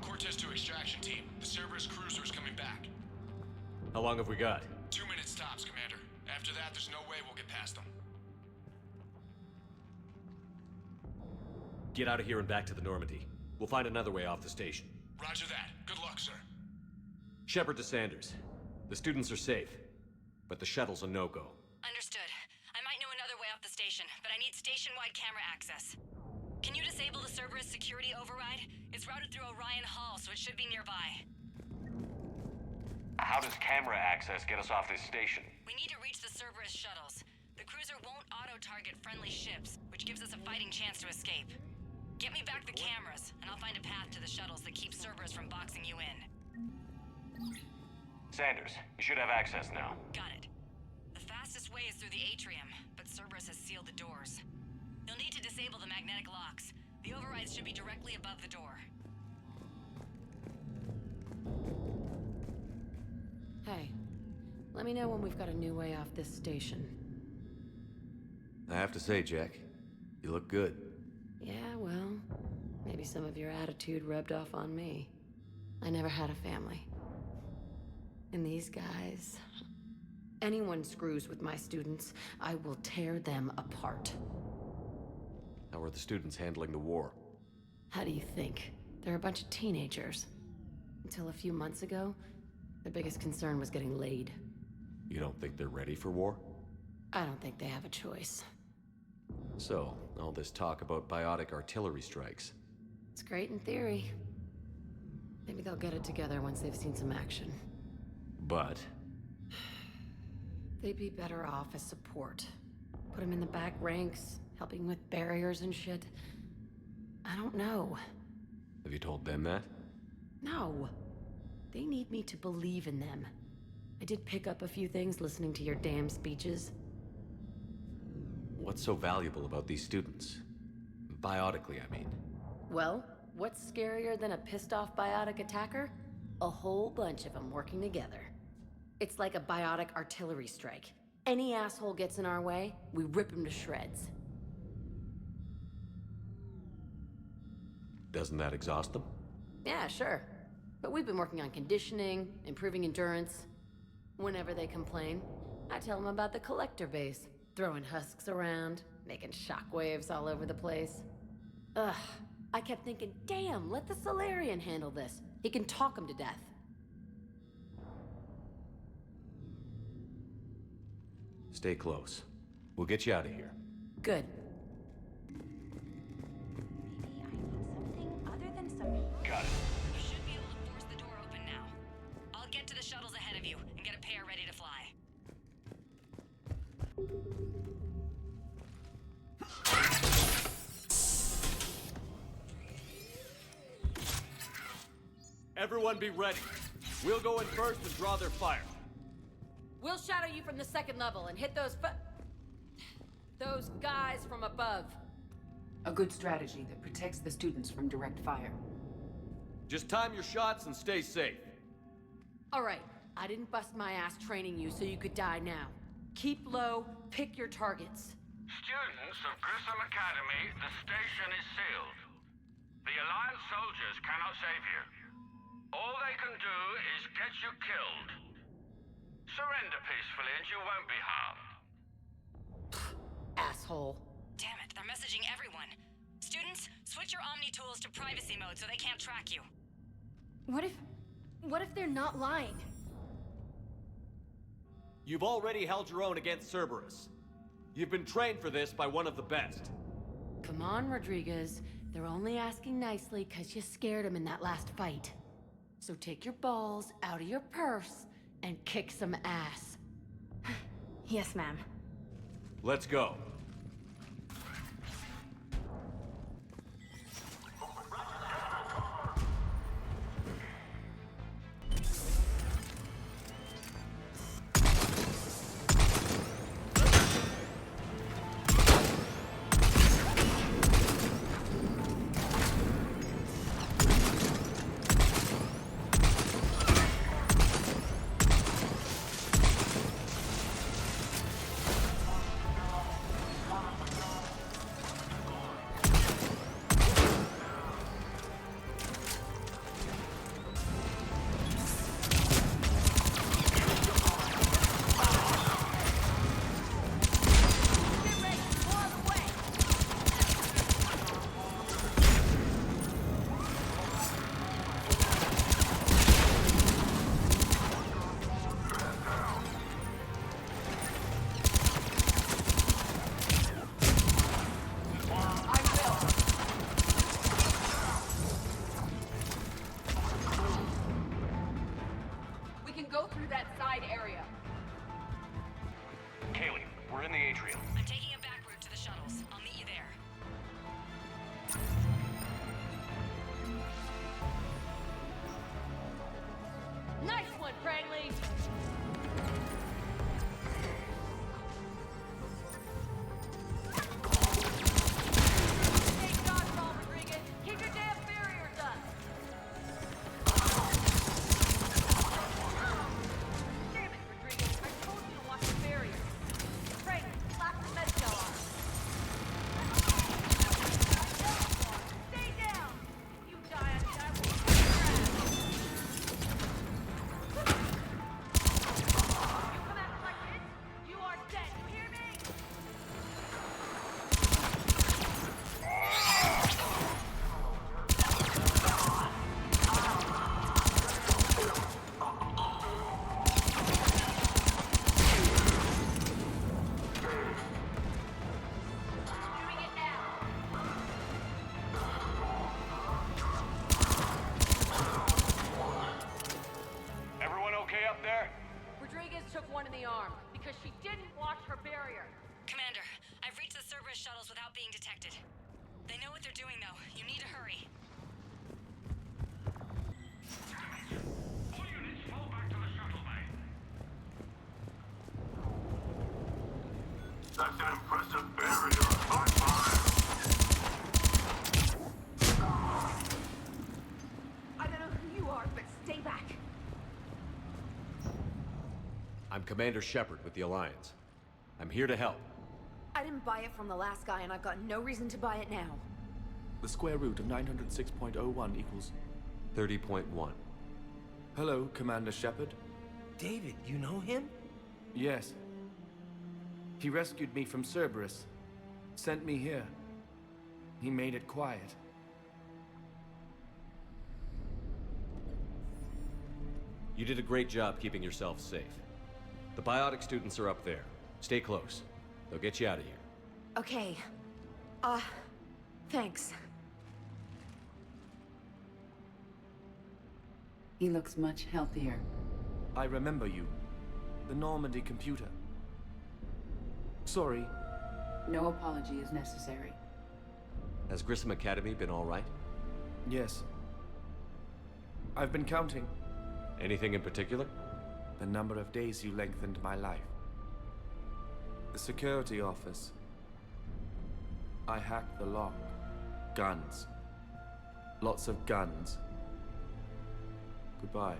Cortez to extraction team. The Cerberus cruiser is coming back. How long have we got? 2 minutes tops, Commander. After that, there's no way we'll get past them. Get out of here and back to the Normandy. We'll find another way off the station. Roger that. Good luck, sir. Shepard to Sanders. The students are safe, but the shuttle's a no-go. Understood. I might know another way off the station, but I need station-wide camera access. Can you disable the Cerberus security override? It's routed through Orion Hall, so it should be nearby. How does camera access get us off this station? We need to reach the Cerberus shuttles. The cruiser won't auto-target friendly ships, which gives us a fighting chance to escape. Get me back the cameras, and I'll find a path to the shuttles that keeps Cerberus from boxing you in. Sanders, you should have access now. Got it. The fastest way is through the atrium, but Cerberus has sealed the doors. You'll need to disable the magnetic locks. The overrides should be directly above the door. Hey, let me know when we've got a new way off this station. I have to say, Jack, you look good. Yeah, well, maybe some of your attitude rubbed off on me. I never had a family. And these guys... Anyone screws with my students, I will tear them apart. How are the students handling the war? How do you think? They're a bunch of teenagers. Until a few months ago, their biggest concern was getting laid. You don't think they're ready for war? I don't think they have a choice. So, all this talk about biotic artillery strikes. It's great in theory. Maybe they'll get it together once they've seen some action. But? They'd be better off as support. Put them in the back ranks, helping with barriers and shit. I don't know. Have you told them that? No. They need me to believe in them. I did pick up a few things listening to your damn speeches. What's so valuable about these students? Biotically, I mean. Well, what's scarier than a pissed-off biotic attacker? A whole bunch of them working together. It's like a biotic artillery strike. Any asshole gets in our way, we rip him to shreds. Doesn't that exhaust them? Yeah, sure. But we've been working on conditioning, improving endurance. Whenever they complain, I tell them about the collector base. Throwing husks around, making shockwaves all over the place. Ugh, I kept thinking, damn, let the Solarian handle this. He can talk him to death. Stay close. We'll get you out of here. Good. Got it. You should be able to force the door open now. I'll get to the shuttles ahead of you and get a pair ready to fly. Everyone be ready. We'll go in first and draw their fire. We'll shadow you from the second level and hit those guys from above. A good strategy that protects the students from direct fire. Just time your shots and stay safe. All right, I didn't bust my ass training you so you could die now. Keep low, pick your targets. Students of Grissom Academy, the station is sealed. The Alliance soldiers cannot save you. All they can do is get you killed. Surrender peacefully and you won't be harmed. Asshole. Damn it, they're messaging everyone. Students, switch your Omni tools to privacy mode so they can't track you. What if they're not lying? You've already held your own against Cerberus. You've been trained for this by one of the best. Come on, Rodriguez. They're only asking nicely because you scared them in that last fight. So take your balls out of your purse and kick some ass. Yes, ma'am. Let's go. shuttles without being detected. They know what they're doing, though. You need to hurry. All units fall back to the shuttle bay. That's an impressive barrier. High five! I don't know who you are, but stay back. I'm Commander Shepard with the Alliance. I'm here to help. I didn't buy it from the last guy, and I've got no reason to buy it now. The square root of 906.01 equals... 30.1. Hello, Commander Shepard. David, you know him? Yes. He rescued me from Cerberus. Sent me here. He made it quiet. You did a great job keeping yourself safe. The biotic students are up there. Stay close. They'll get you out of here. Okay. Thanks. He looks much healthier. I remember you. The Normandy computer. Sorry. No apology is necessary. Has Grissom Academy been all right? Yes. I've been counting. Anything in particular? The number of days you lengthened my life. The security office. I hacked the lock. Guns. Lots of guns. Goodbye.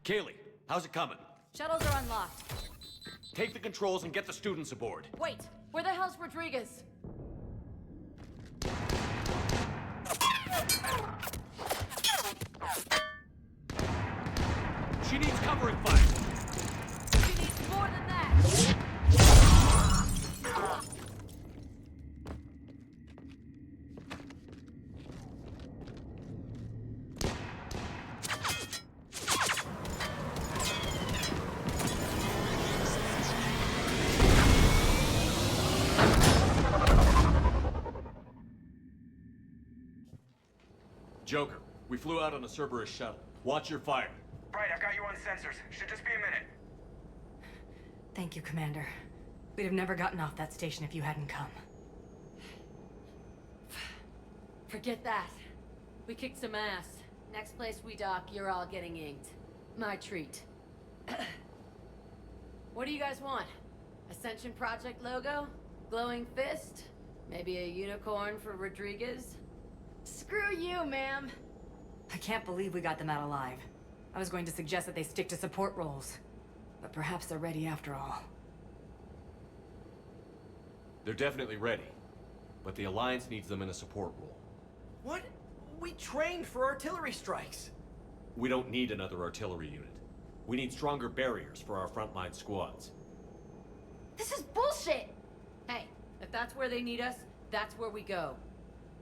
Kaylee, how's it coming? Shuttles are unlocked. Take the controls and get the students aboard. Wait, where the hell's Rodriguez? She needs covering fire. She needs more than that. Joker, we flew out on a Cerberus shuttle. Watch your fire. Right, I've got you on sensors. Should just be a minute. Thank you, Commander. We'd have never gotten off that station if you hadn't come. Forget that. We kicked some ass. Next place we dock, you're all getting inked. My treat. What do you guys want? Ascension Project logo? Glowing fist? Maybe a unicorn for Rodriguez? Screw you, ma'am! I can't believe we got them out alive. I was going to suggest that they stick to support roles. But perhaps they're ready after all. They're definitely ready. But the Alliance needs them in a support role. What? We trained for artillery strikes. We don't need another artillery unit. We need stronger barriers for our frontline squads. This is bullshit! Hey, if that's where they need us, that's where we go.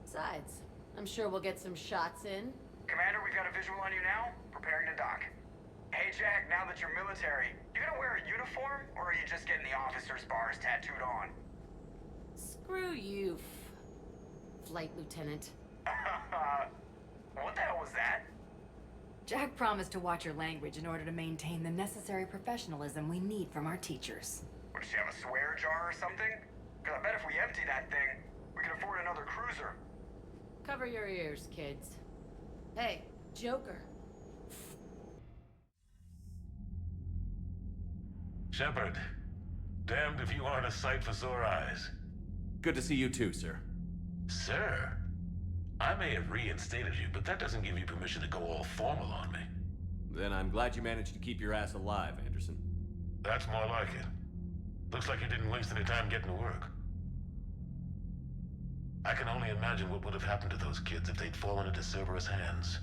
Besides, I'm sure we'll get some shots in. Commander, we've got a visual on you now. Preparing to dock. Hey, Jack, now that you're military, you gonna wear a uniform, or are you just getting the officer's bars tattooed on? Screw you, Flight Lieutenant. What the hell was that? Jack promised to watch your language in order to maintain the necessary professionalism we need from our teachers. What, does she have a swear jar or something? Because I bet if we empty that thing, we can afford another cruiser. Cover your ears, kids. Hey, Joker. Shepard, damned if you aren't a sight for sore eyes. Good to see you too, sir. Sir? I may have reinstated you, but that doesn't give you permission to go all formal on me. Then I'm glad you managed to keep your ass alive, Anderson. That's more like it. Looks like you didn't waste any time getting to work. I can only imagine what would have happened to those kids if they'd fallen into Cerberus' hands.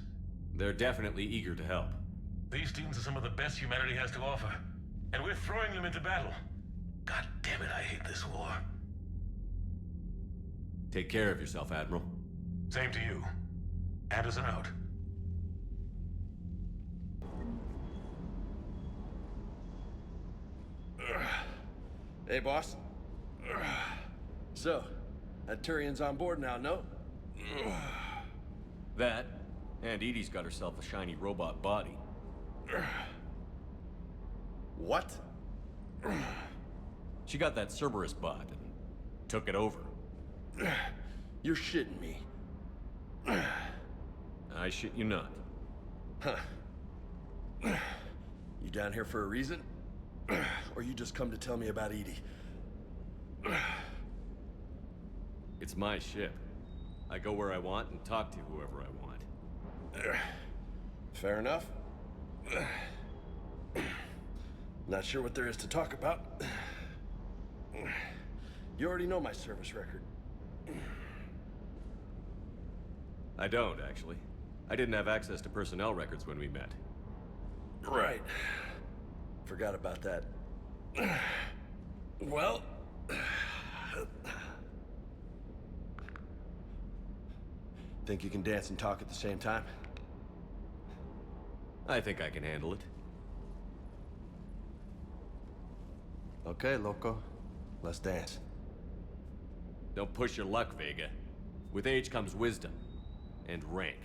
They're definitely eager to help. These students are some of the best humanity has to offer, and we're throwing them into battle. God damn it, I hate this war. Take care of yourself, Admiral. Same to you. Anderson out. Hey, boss. So, that Turian's on board now, no? That, and Edie's got herself a shiny robot body. What? She got that Cerberus bot and took it over. You're shitting me. I shit you not. Huh. You down here for a reason? Or you just come to tell me about Edie? It's my ship. I go where I want and talk to whoever I want. Fair enough. Not sure what there is to talk about. You already know my service record. I don't, actually. I didn't have access to personnel records when we met. Right. Forgot about that. Well... Think you can dance and talk at the same time? I think I can handle it. Okay, loco. Let's dance. Don't push your luck, Vega. With age comes wisdom. And rank.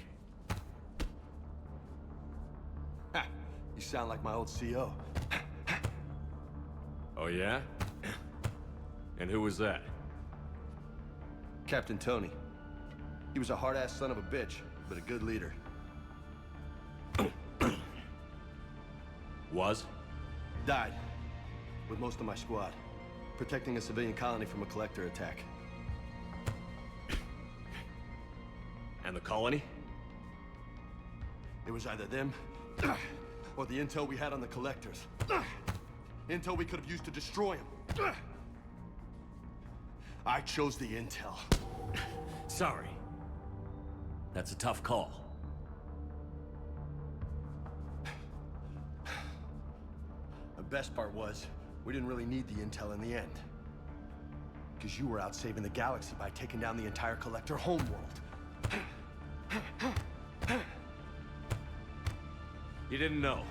Ha! You sound like my old CO. Oh yeah? And who was that? Captain Tony. He was a hard-ass son of a bitch, but a good leader. Was? Died. With most of my squad. Protecting a civilian colony from a collector attack. And the colony? It was either them, Or the intel we had on the collectors. Intel we could have used to destroy them. I chose the intel. Sorry. That's a tough call. The best part was, we didn't really need the intel in the end. Because you were out saving the galaxy by taking down the entire collector homeworld. You didn't know.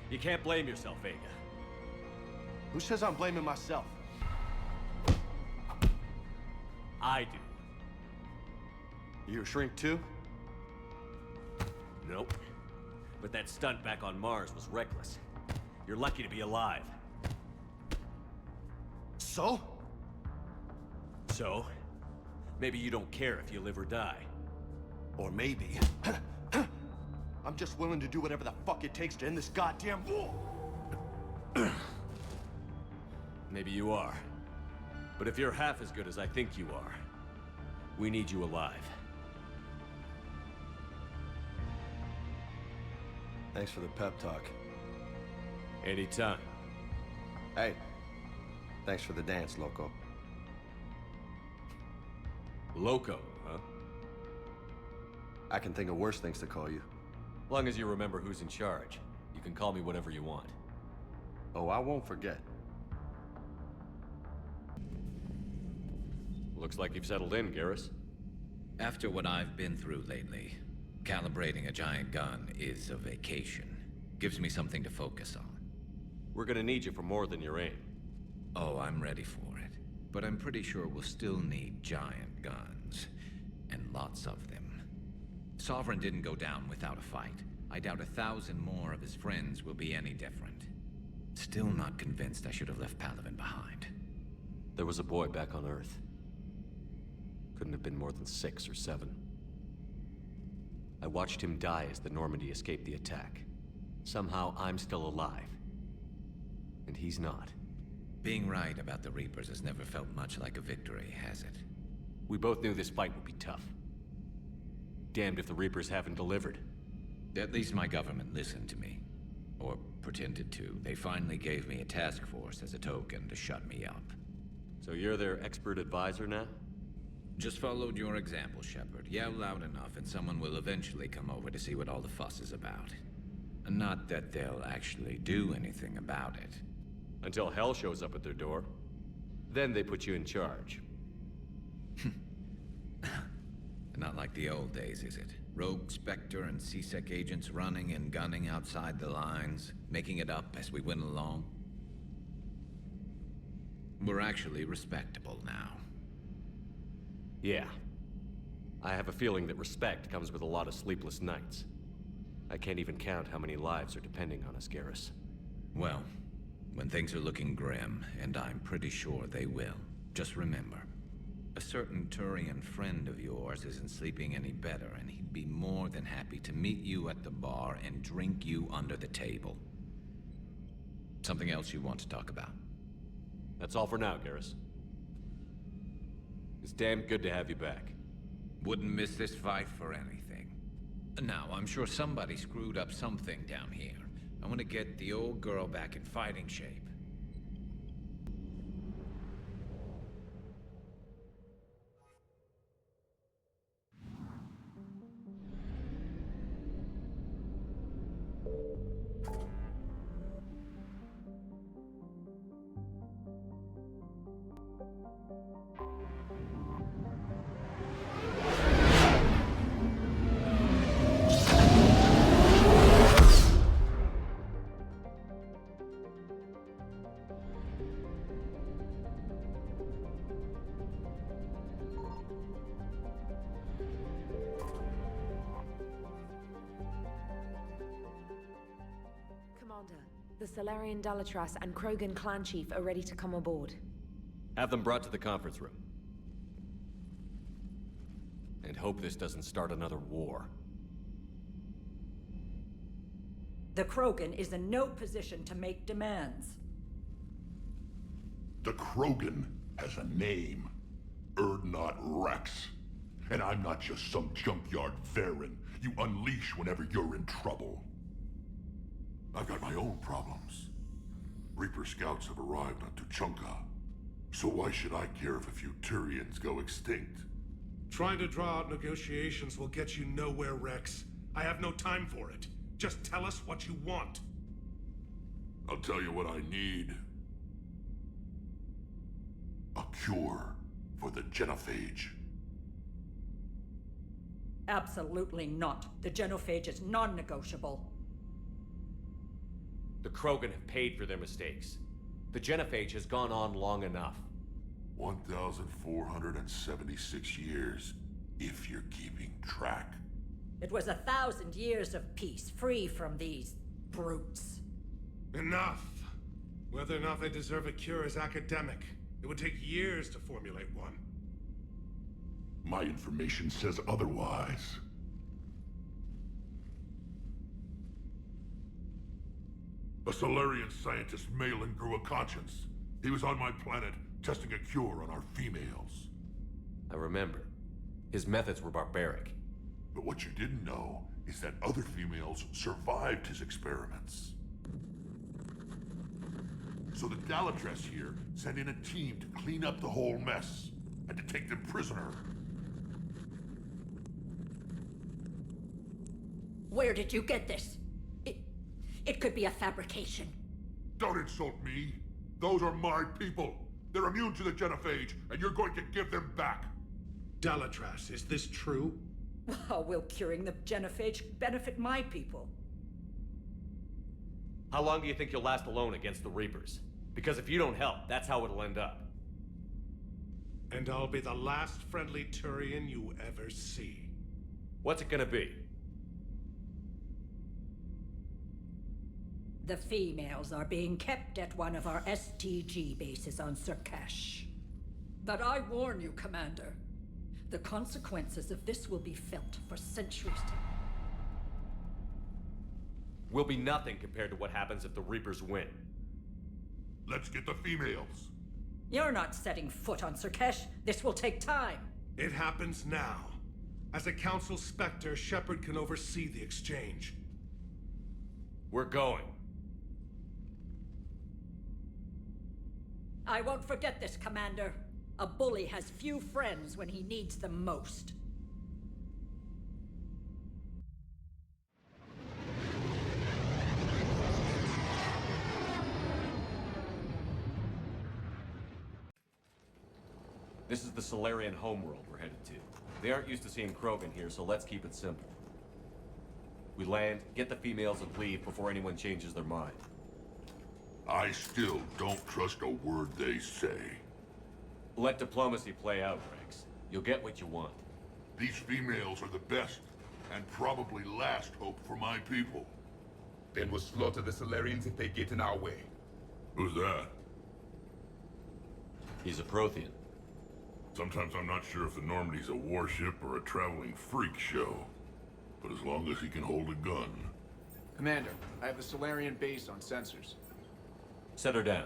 You can't blame yourself, Vega. Who says I'm blaming myself? I do. You a shrink too? Nope. But that stunt back on Mars was reckless. You're lucky to be alive. So? So? Maybe you don't care if you live or die. Or maybe... I'm just willing to do whatever the fuck it takes to end this goddamn war! Maybe you are. But if you're half as good as I think you are, we need you alive. Thanks for the pep talk. Anytime. Hey, thanks for the dance, Loco. Loco, huh? I can think of worse things to call you. Long as you remember who's in charge, you can call me whatever you want. Oh, I won't forget. Looks like you've settled in, Garrus. After what I've been through lately, calibrating a giant gun is a vacation. Gives me something to focus on. We're gonna need you for more than your aim. Oh, I'm ready for it. But I'm pretty sure we'll still need giant guns. And lots of them. Sovereign didn't go down without a fight. I doubt 1,000 more of his friends will be any different. Still not convinced I should have left Palaven behind. There was a boy back on Earth. Couldn't have been more than 6 or 7. I watched him die as the Normandy escaped the attack. Somehow I'm still alive. And he's not. Being right about the Reapers has never felt much like a victory, has it? We both knew this fight would be tough. Damned if the Reapers haven't delivered. At least my government listened to me. Or pretended to. They finally gave me a task force as a token to shut me up. So you're their expert advisor now? Just followed your example, Shepard. Yell loud enough and someone will eventually come over to see what all the fuss is about. Not that they'll actually do anything about it. Until hell shows up at their door. Then they put you in charge. Not like the old days, is it? Rogue Spectre and C-Sec agents running and gunning outside the lines, making it up as we went along. We're actually respectable now. Yeah. I have a feeling that respect comes with a lot of sleepless nights. I can't even count how many lives are depending on us, Garrus. Well, when things are looking grim, and I'm pretty sure they will, just remember, a certain Turian friend of yours isn't sleeping any better, and he'd be more than happy to meet you at the bar and drink you under the table. Something else you want to talk about? That's all for now, Garrus. It's damn good to have you back. Wouldn't miss this fight for anything. Now, I'm sure somebody screwed up something down here. I want to get the old girl back in fighting shape. The Salarian Dalatras and Krogan clan chief are ready to come aboard. Have them brought to the conference room. And hope this doesn't start another war. The Krogan is in no position to make demands. The Krogan has a name. Urdnot Rex. And I'm not just some junkyard Varen you unleash whenever you're in trouble. I've got my own problems. Reaper scouts have arrived on Tuchanka. So why should I care if a few Turians go extinct? Trying to draw out negotiations will get you nowhere, Rex. I have no time for it. Just tell us what you want. I'll tell you what I need. A cure for the genophage. Absolutely not. The genophage is non-negotiable. The Krogan have paid for their mistakes. The genophage has gone on long enough. 1,476 years, if you're keeping track. It was 1,000 years of peace, free from these brutes. Enough! Whether or not they deserve a cure is academic. It would take years to formulate one. My information says otherwise. A Solarian scientist, Malin, grew a conscience. He was on my planet, testing a cure on our females. I remember. His methods were barbaric. But what you didn't know is that other females survived his experiments. So the Galatress here sent in a team to clean up the whole mess and to take them prisoner. Where did you get this? It could be a fabrication. Don't insult me. Those are my people. They're immune to the genophage, and you're going to give them back. Dalatras, is this true? How will curing the genophage benefit my people? How long do you think you'll last alone against the Reapers? Because if you don't help, that's how it'll end up. And I'll be the last friendly Turian you ever see. What's it gonna be? The females are being kept at one of our STG bases on Surkash. But I warn you, Commander, the consequences of this will be felt for centuries to come. Will be nothing compared to what happens if the Reapers win. Let's get the females. You're not setting foot on Surkash. This will take time. It happens now. As a Council Spectre, Shepard can oversee the exchange. We're going. I won't forget this, Commander. A bully has few friends when he needs them most. This is the Solarian homeworld we're headed to. They aren't used to seeing Krogan here, so let's keep it simple. We land, get the females, and leave before anyone changes their mind. I still don't trust a word they say. Let diplomacy play out, Rex. You'll get what you want. These females are the best, and probably last hope for my people. Then we'll slaughter the Solarians if they get in our way. Who's that? He's a Prothean. Sometimes I'm not sure if the Normandy's a warship or a traveling freak show. But as long as he can hold a gun... Commander, I have the Solarian base on sensors. Set her down.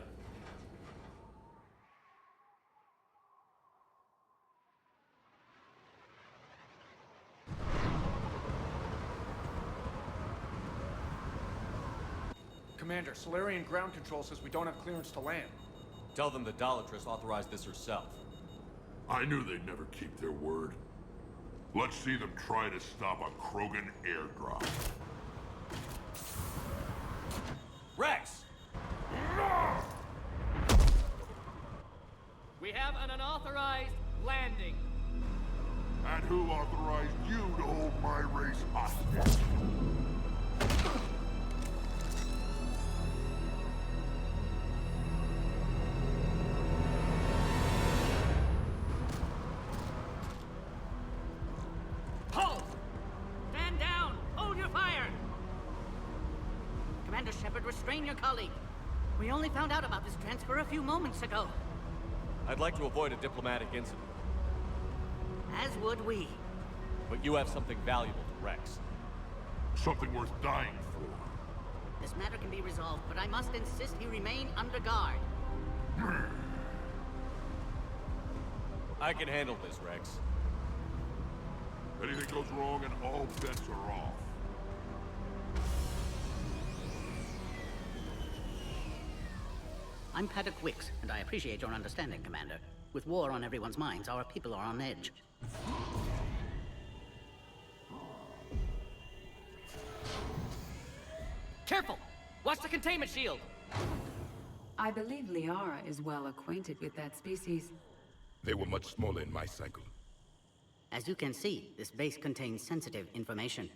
Commander, Solarian ground control says we don't have clearance to land. Tell them the Dalatras authorized this herself. I knew they'd never keep their word. Let's see them try to stop a Krogan airdrop. Rex! We have an unauthorized landing. And who authorized you to hold my race hostage? Halt! Stand down! Hold your fire! Commander Shepard, restrain your colleague. We only found out about this transfer a few moments ago. I'd like to avoid a diplomatic incident. As would we. But you have something valuable to Rex. Something worth dying for. This matter can be resolved, but I must insist he remain under guard. I can handle this, Rex. Anything goes wrong and all bets are off. I'm Paddock Wicks, and I appreciate your understanding, Commander. With war on everyone's minds, our people are on edge. Careful! Watch the containment shield! I believe Liara is well acquainted with that species. They were much smaller in my cycle. As you can see, this base contains sensitive information.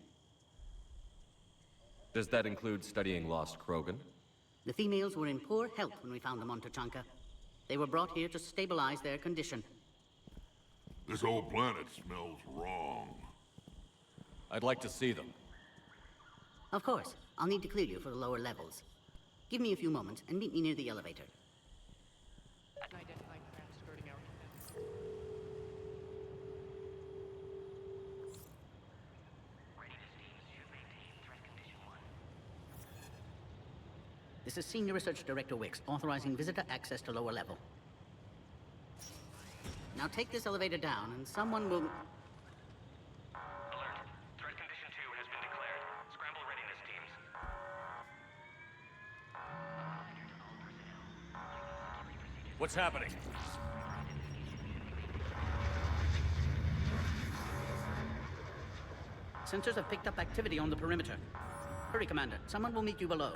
Does that include studying lost Krogan? The females were in poor health when we found them on Tuchanka. They were brought here to stabilize their condition. This whole planet smells wrong. I'd like to see them. Of course. I'll need to clear you for the lower levels. Give me a few moments and meet me near the elevator. Unidentified craft skirting our This is Senior Research Director Wicks, authorizing visitor access to lower level. Now take this elevator down and someone will... Alert. Threat condition 2 has been declared. Scramble readiness teams. What's happening? Sensors have picked up activity on the perimeter. Hurry, Commander. Someone will meet you below.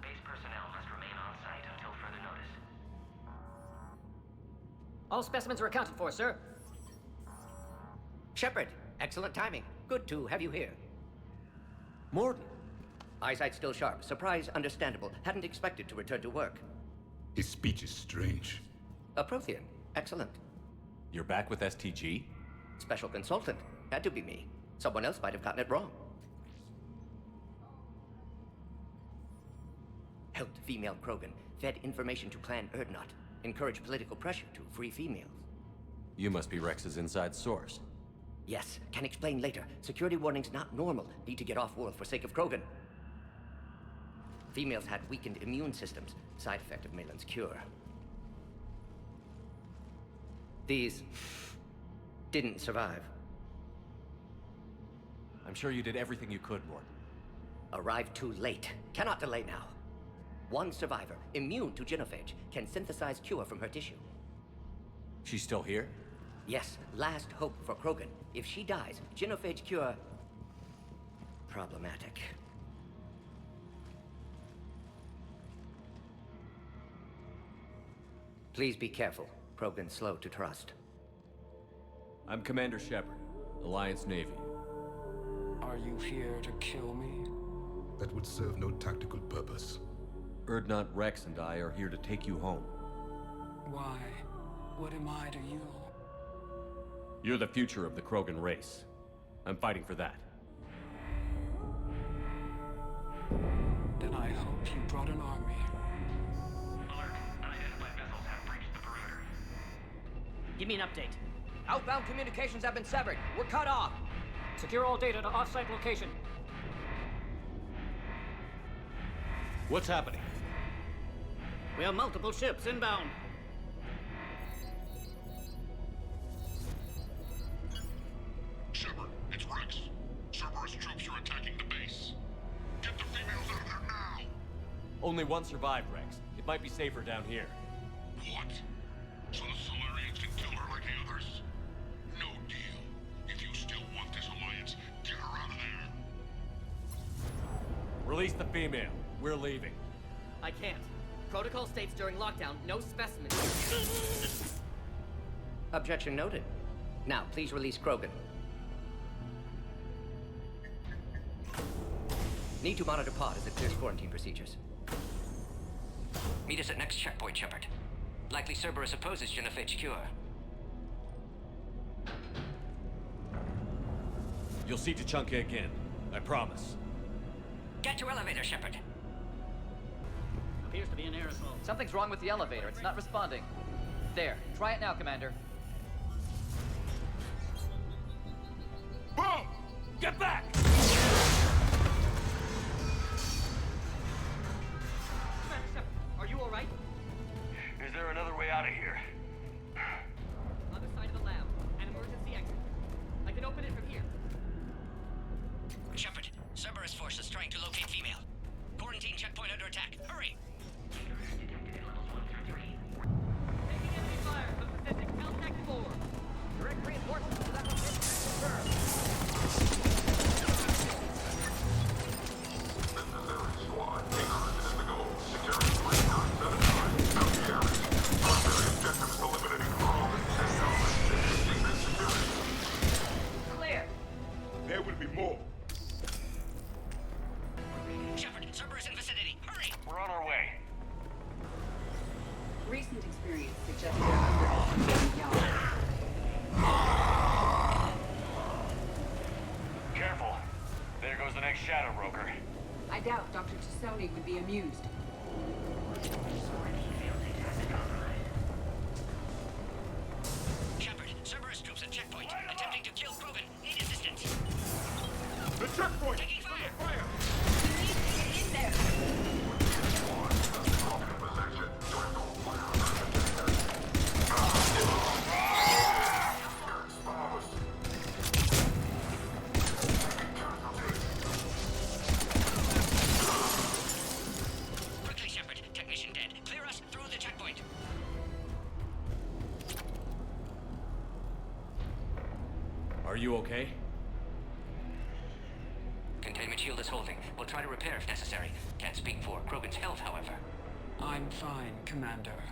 Base personnel must remain on site until further notice. All specimens are accounted for, sir. Shepard, excellent timing. Good to have you here. Morden. Eyesight still sharp. Surprise understandable. Hadn't expected to return to work. His speech is strange. A Prothean. Excellent. You're back with STG? Special consultant. Had to be me. Someone else might have gotten it wrong. Helped female Krogan. Fed information to Clan Erdnot. Encouraged political pressure to free females. You must be Rex's inside source. Yes, can explain later. Security warnings not normal. Need to get off-world for sake of Krogan. Females had weakened immune systems. Side effect of Malin's cure. These didn't survive. I'm sure you did everything you could, Morden. Arrived too late. Cannot delay now. One survivor, immune to genophage, can synthesize cure from her tissue. She's still here? Yes, last hope for Krogan. If she dies, genophage cure... problematic. Please be careful. Krogan's slow to trust. I'm Commander Shepard, Alliance Navy. Are you here to kill me? That would serve no tactical purpose. Erdnot, Rex, and I are here to take you home. Why? What am I to you? You're the future of the Krogan race. I'm fighting for that. Then I hope you brought an army. Alert. Unidentified vessels have breached the perimeter. Give me an update. Outbound communications have been severed. We're cut off. Secure all data to off-site location. What's happening? We have multiple ships inbound. Shepard, it's Rex. Cerberus troops are attacking the base. Get the females out of there now! Only one survived, Rex. It might be safer down here. What? So the Solarians can kill her like the others? No deal. If you still want this alliance, get her out of there. Release the female. We're leaving. I can't. Protocol states during lockdown, no specimens. Objection noted. Now, please release Krogan. Need to monitor pod as it clears quarantine procedures. Meet us at next checkpoint, Shepard. Likely Cerberus opposes genophage cure. You'll see Tuchanka again. I promise. Get to elevator, Shepard. Appears to be an aerosol. Something's wrong with the elevator. It's not responding. There. Try it now, Commander. Boom! Get back! Are you all right? Is there another way out of here? There will be more. Shepard, Cerberus in vicinity. Hurry! We're on our way. Recent experience suggests they're underestimating Liara. Careful. There goes the next shadow broker. I doubt Dr. Tassoni would be amused. Shepard, Cerberus troops at checkpoint. Attempting to kill Krogan. Need assistance. The checkpoint! Taking fire! Fire! We need to get in there! Quickly, Shepard. Technician dead. Clear us through the checkpoint. Are you okay? Containment shield is holding. We'll try to repair if necessary. Can't speak for Krogan's health, however. I'm fine, Commander.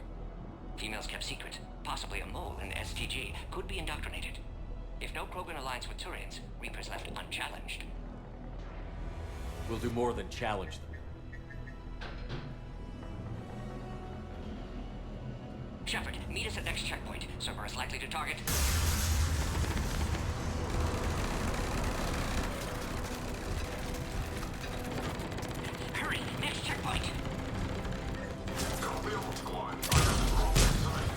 Females kept secret. Possibly a mole in STG. Could be indoctrinated. If no Krogan alliance with Turians, Reapers left unchallenged. We'll do more than challenge them. Shepard, meet us at next checkpoint. Cerberus likely to target. Hurry! Next checkpoint! Copy on squad. I have the wrong side.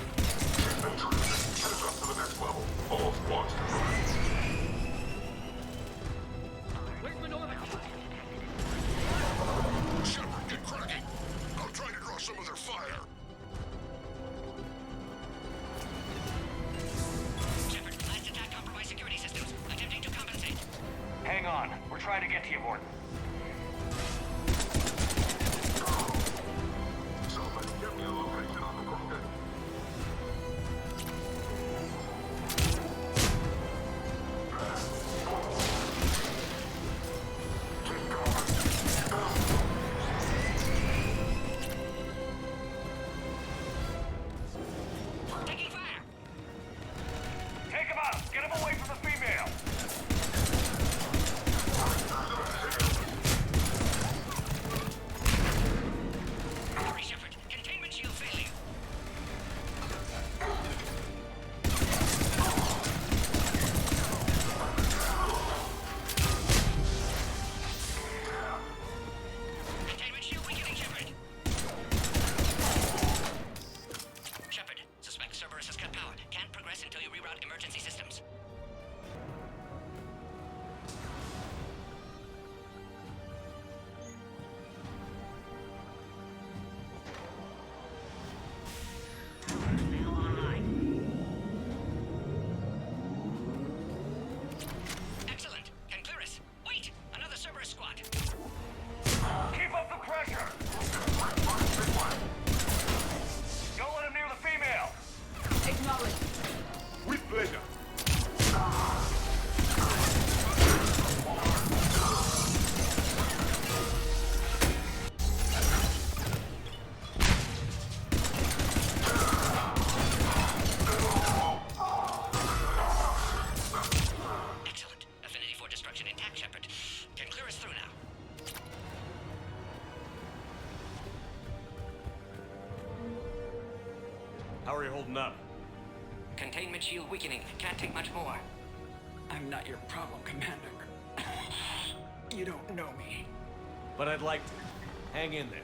Intrusion. Catch up to the next level. All squads confirmed. Where's Manila? Shepard, get cracking. I'll try to draw some of their fire. Shepard, last attack compromised security systems. Attempting to compensate. Hang on. We're trying to get to you, Morton. Somebody get me a location on the Krogan. Taking fire! Take him out! Get him away from the female! Hurry, Shepard. Containment shield failing. Containment shield weakening, Shepard. Shepard, suspect Cerberus has cut power. Can't progress until you reroute emergency systems. Excellent. Can clear us. Wait! Another Cerberus squad. Keep up the pressure! Don't let him near the female! Acknowledge. With pleasure. Excellent. Affinity for destruction intact, Shepard. Can clear us through now. How are you holding up? Containment shield weakening. Can't take much more. I'm not your problem, Commander. You don't know me. But I'd like to. Hang in there.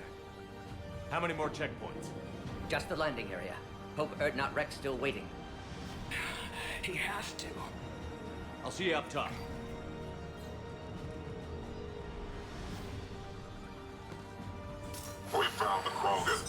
How many more checkpoints? Just the landing area. Hope Erdnot Rex still waiting. He has to. I'll see you up top. We found the Krogan.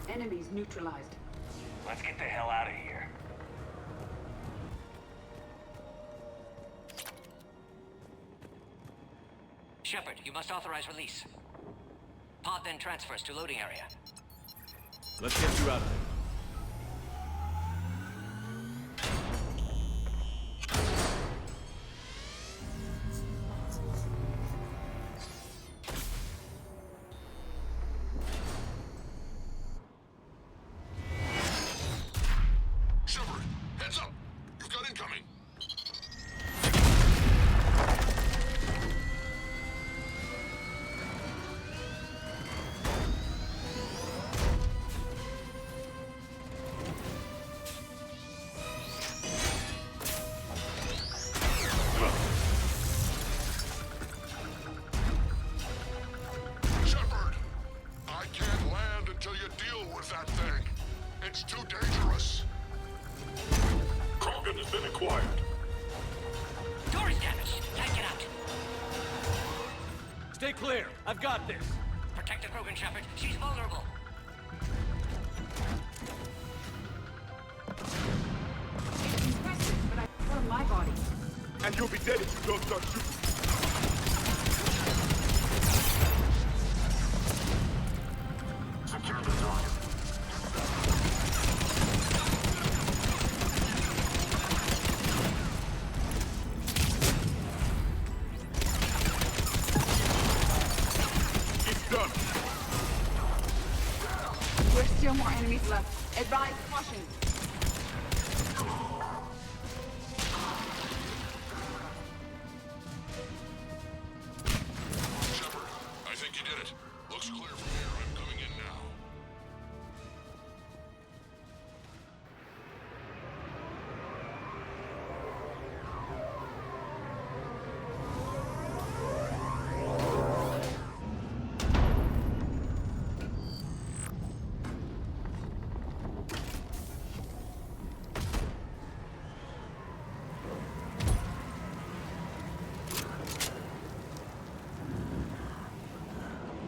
Enemies neutralized. Let's get the hell out of here. Shepard, you must authorize release. Pod then transfers to loading area. Let's get you out of there. acquired. Door is damaged. Can't get out. Stay clear. I've got this. Protect the Krogan, Shepard. She's vulnerable. It's impressive, but I prefer my body. And you'll be dead if you don't start shooting. Secure the target. It's done. There's still more enemies left. Advise caution. Shepard, I think you did it. Looks clear from here. I'm coming in now.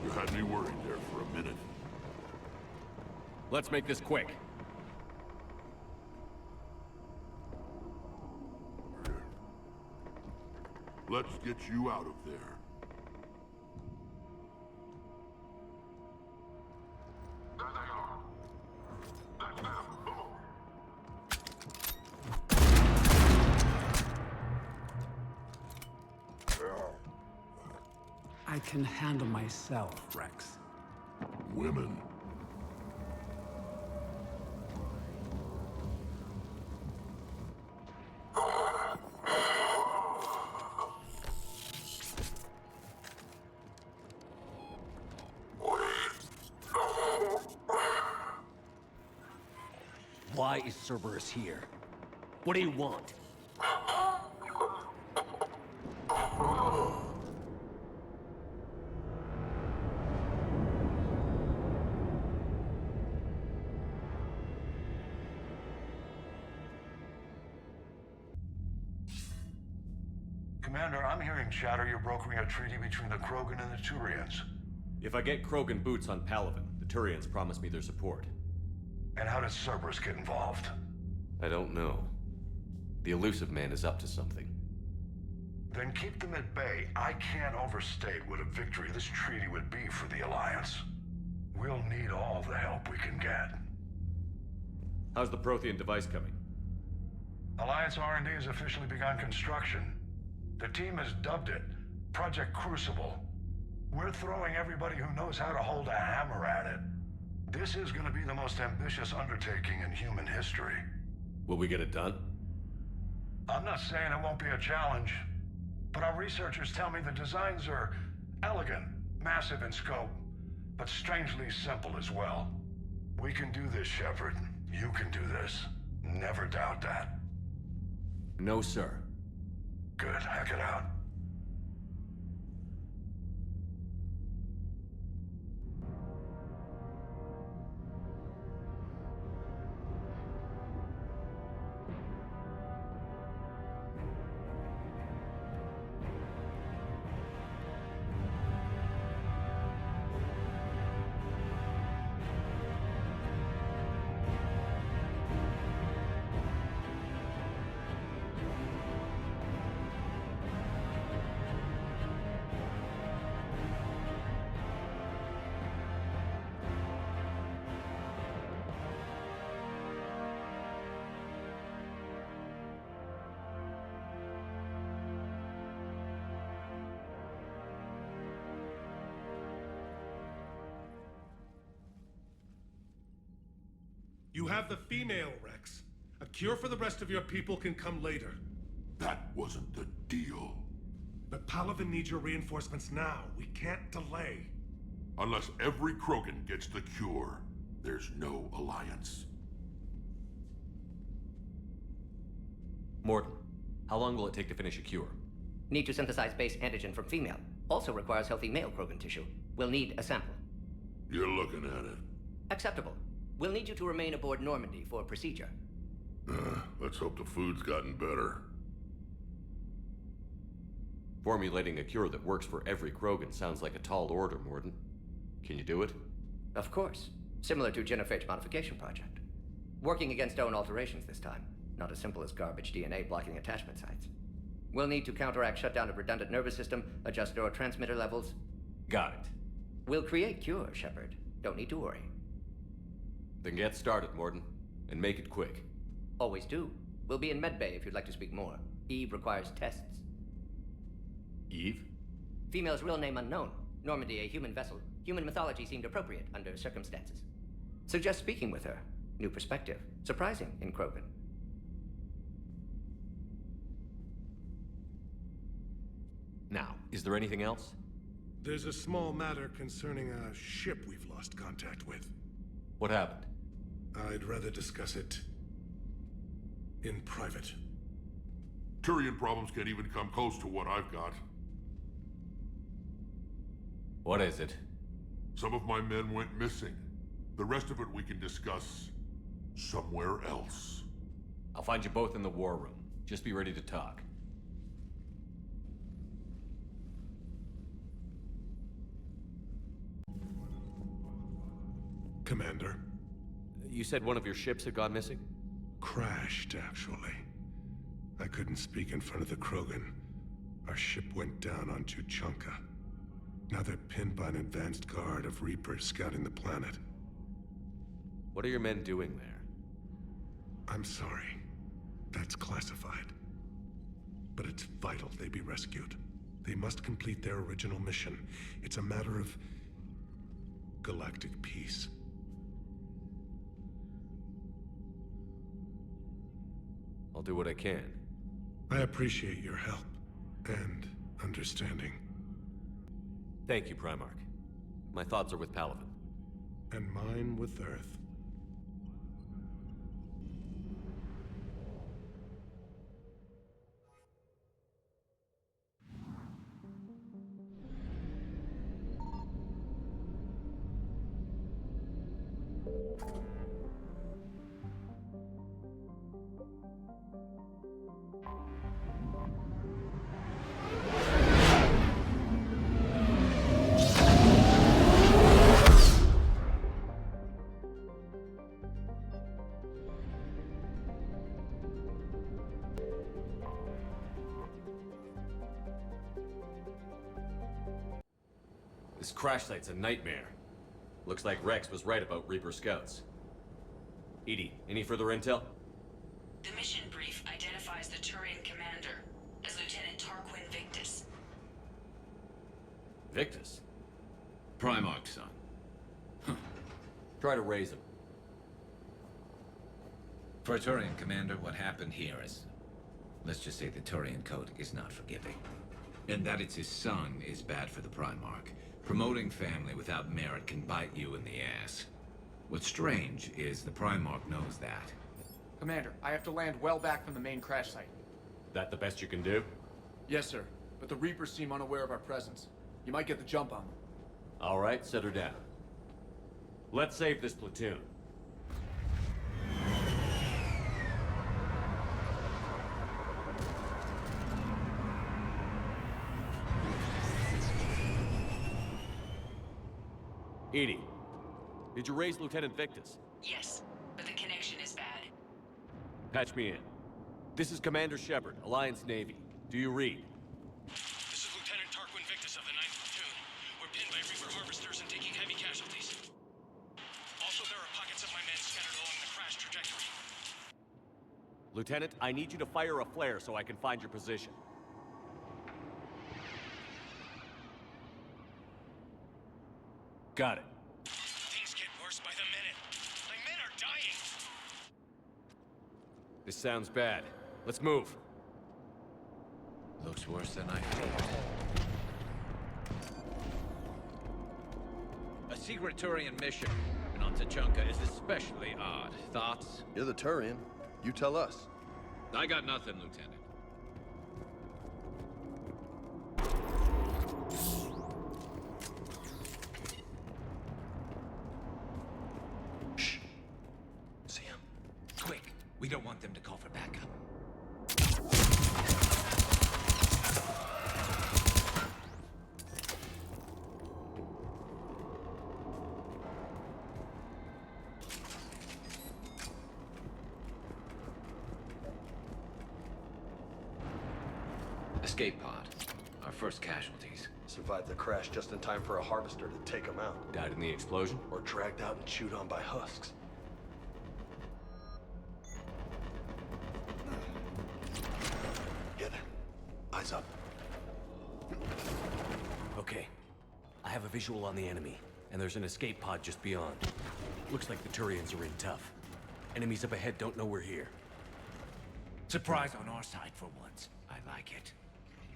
You had me worried there for a minute. Let's make this quick. Let's get you out of there. There they are. That's them. I can handle myself, Rex. Women. Why is Cerberus here? What do you want? Commander, I'm hearing chatter you're brokering a treaty between the Krogan and the Turians. If I get Krogan boots on Palaven, the Turians promise me their support. And how did Cerberus get involved? I don't know. The elusive man is up to something. Then keep them at bay. I can't overstate what a victory this treaty would be for the Alliance. We'll need all the help we can get. How's the Prothean device coming? Alliance R&D has officially begun construction. The team has dubbed it Project Crucible. We're throwing everybody who knows how to hold a hammer at it. This is going to be the most ambitious undertaking in human history. Will we get it done? I'm not saying it won't be a challenge, but our researchers tell me the designs are elegant, massive in scope, but strangely simple as well. We can do this, Shepard. You can do this. Never doubt that. No, sir. Good. Hack it out. You have the female, Rex. A cure for the rest of your people can come later. That wasn't the deal. But Palaven needs your reinforcements now. We can't delay. Unless every Krogan gets the cure, there's no alliance. Morton, how long will it take to finish a cure? Need to synthesize base antigen from female. Also requires healthy male Krogan tissue. We'll need a sample. You're looking at it. Acceptable. We'll need you to remain aboard Normandy for procedure. Let's hope the food's gotten better. Formulating a cure that works for every Krogan sounds like a tall order, Morden. Can you do it? Of course. Similar to Genophage Modification Project. Working against own alterations this time. Not as simple as garbage DNA blocking attachment sites. We'll need to counteract shutdown of redundant nervous system, adjust neurotransmitter levels. Got it. We'll create cure, Shepard. Don't need to worry. Then get started, Morden. And make it quick. Always do. We'll be in medbay if you'd like to speak more. Eve requires tests. Eve? Female's real name unknown. Normandy, a human vessel. Human mythology seemed appropriate under circumstances. Suggest speaking with her. New perspective. Surprising in Krogan. Now, is there anything else? There's a small matter concerning a ship we've lost contact with. What happened? I'd rather discuss it in private. Turian problems can't even come close to what I've got. What is it? Some of my men went missing. The rest of it we can discuss somewhere else. I'll find you both in the war room. Just be ready to talk. Commander. You said one of your ships had gone missing? Crashed, actually. I couldn't speak in front of the Krogan. Our ship went down on Tuchanka. Now they're pinned by an advanced guard of Reapers scouting the planet. What are your men doing there? I'm sorry. That's classified. But it's vital they be rescued. They must complete their original mission. It's a matter of galactic peace. I'll do what I can. I appreciate your help and understanding. Thank you, Primarch. My thoughts are with Palaven. And mine with Earth. This crash site's a nightmare. Looks like Rex was right about Reaper scouts. Edie, any further intel? The mission brief identifies the Turian commander as Lieutenant Tarquin Victus. Victus? Primarch, son. Try to raise him. For a Turian commander, what happened here is... let's just say the Turian code is not forgiving. And that it's his son is bad for the Primarch. Promoting family without merit can bite you in the ass. What's strange is the Primarch knows that. Commander, I have to land well back from the main crash site. That the best you can do? Yes, sir. But the Reapers seem unaware of our presence. You might get the jump on them. All right, set her down. Let's save this platoon. Edie, did you raise Lieutenant Victus? Yes, but the connection is bad. Patch me in. This is Commander Shepard, Alliance Navy. Do you read? This is Lieutenant Tarquin Victus of the 9th Platoon. We're pinned by Reaper harvesters and taking heavy casualties. Also, there are pockets of my men scattered along the crash trajectory. Lieutenant, I need you to fire a flare so I can find your position. Got it. Things get worse by the minute. My men are dying. This sounds bad. Let's move. Looks worse than I feared. A secret Turian mission on Tuchanka is especially odd. Thoughts? You're the Turian. You tell us. I got nothing, Lieutenant. Shh. See him. Quick. We don't want them to Escape pod. Our first casualties. Survived the crash just in time for a harvester to take them out. Died in the explosion? Or dragged out and chewed on by husks. Get there. Eyes up. Okay. I have a visual on the enemy, and there's an escape pod just beyond. Looks like the Turians are in tough. Enemies up ahead don't know we're here. Surprise on our side for once. I like it.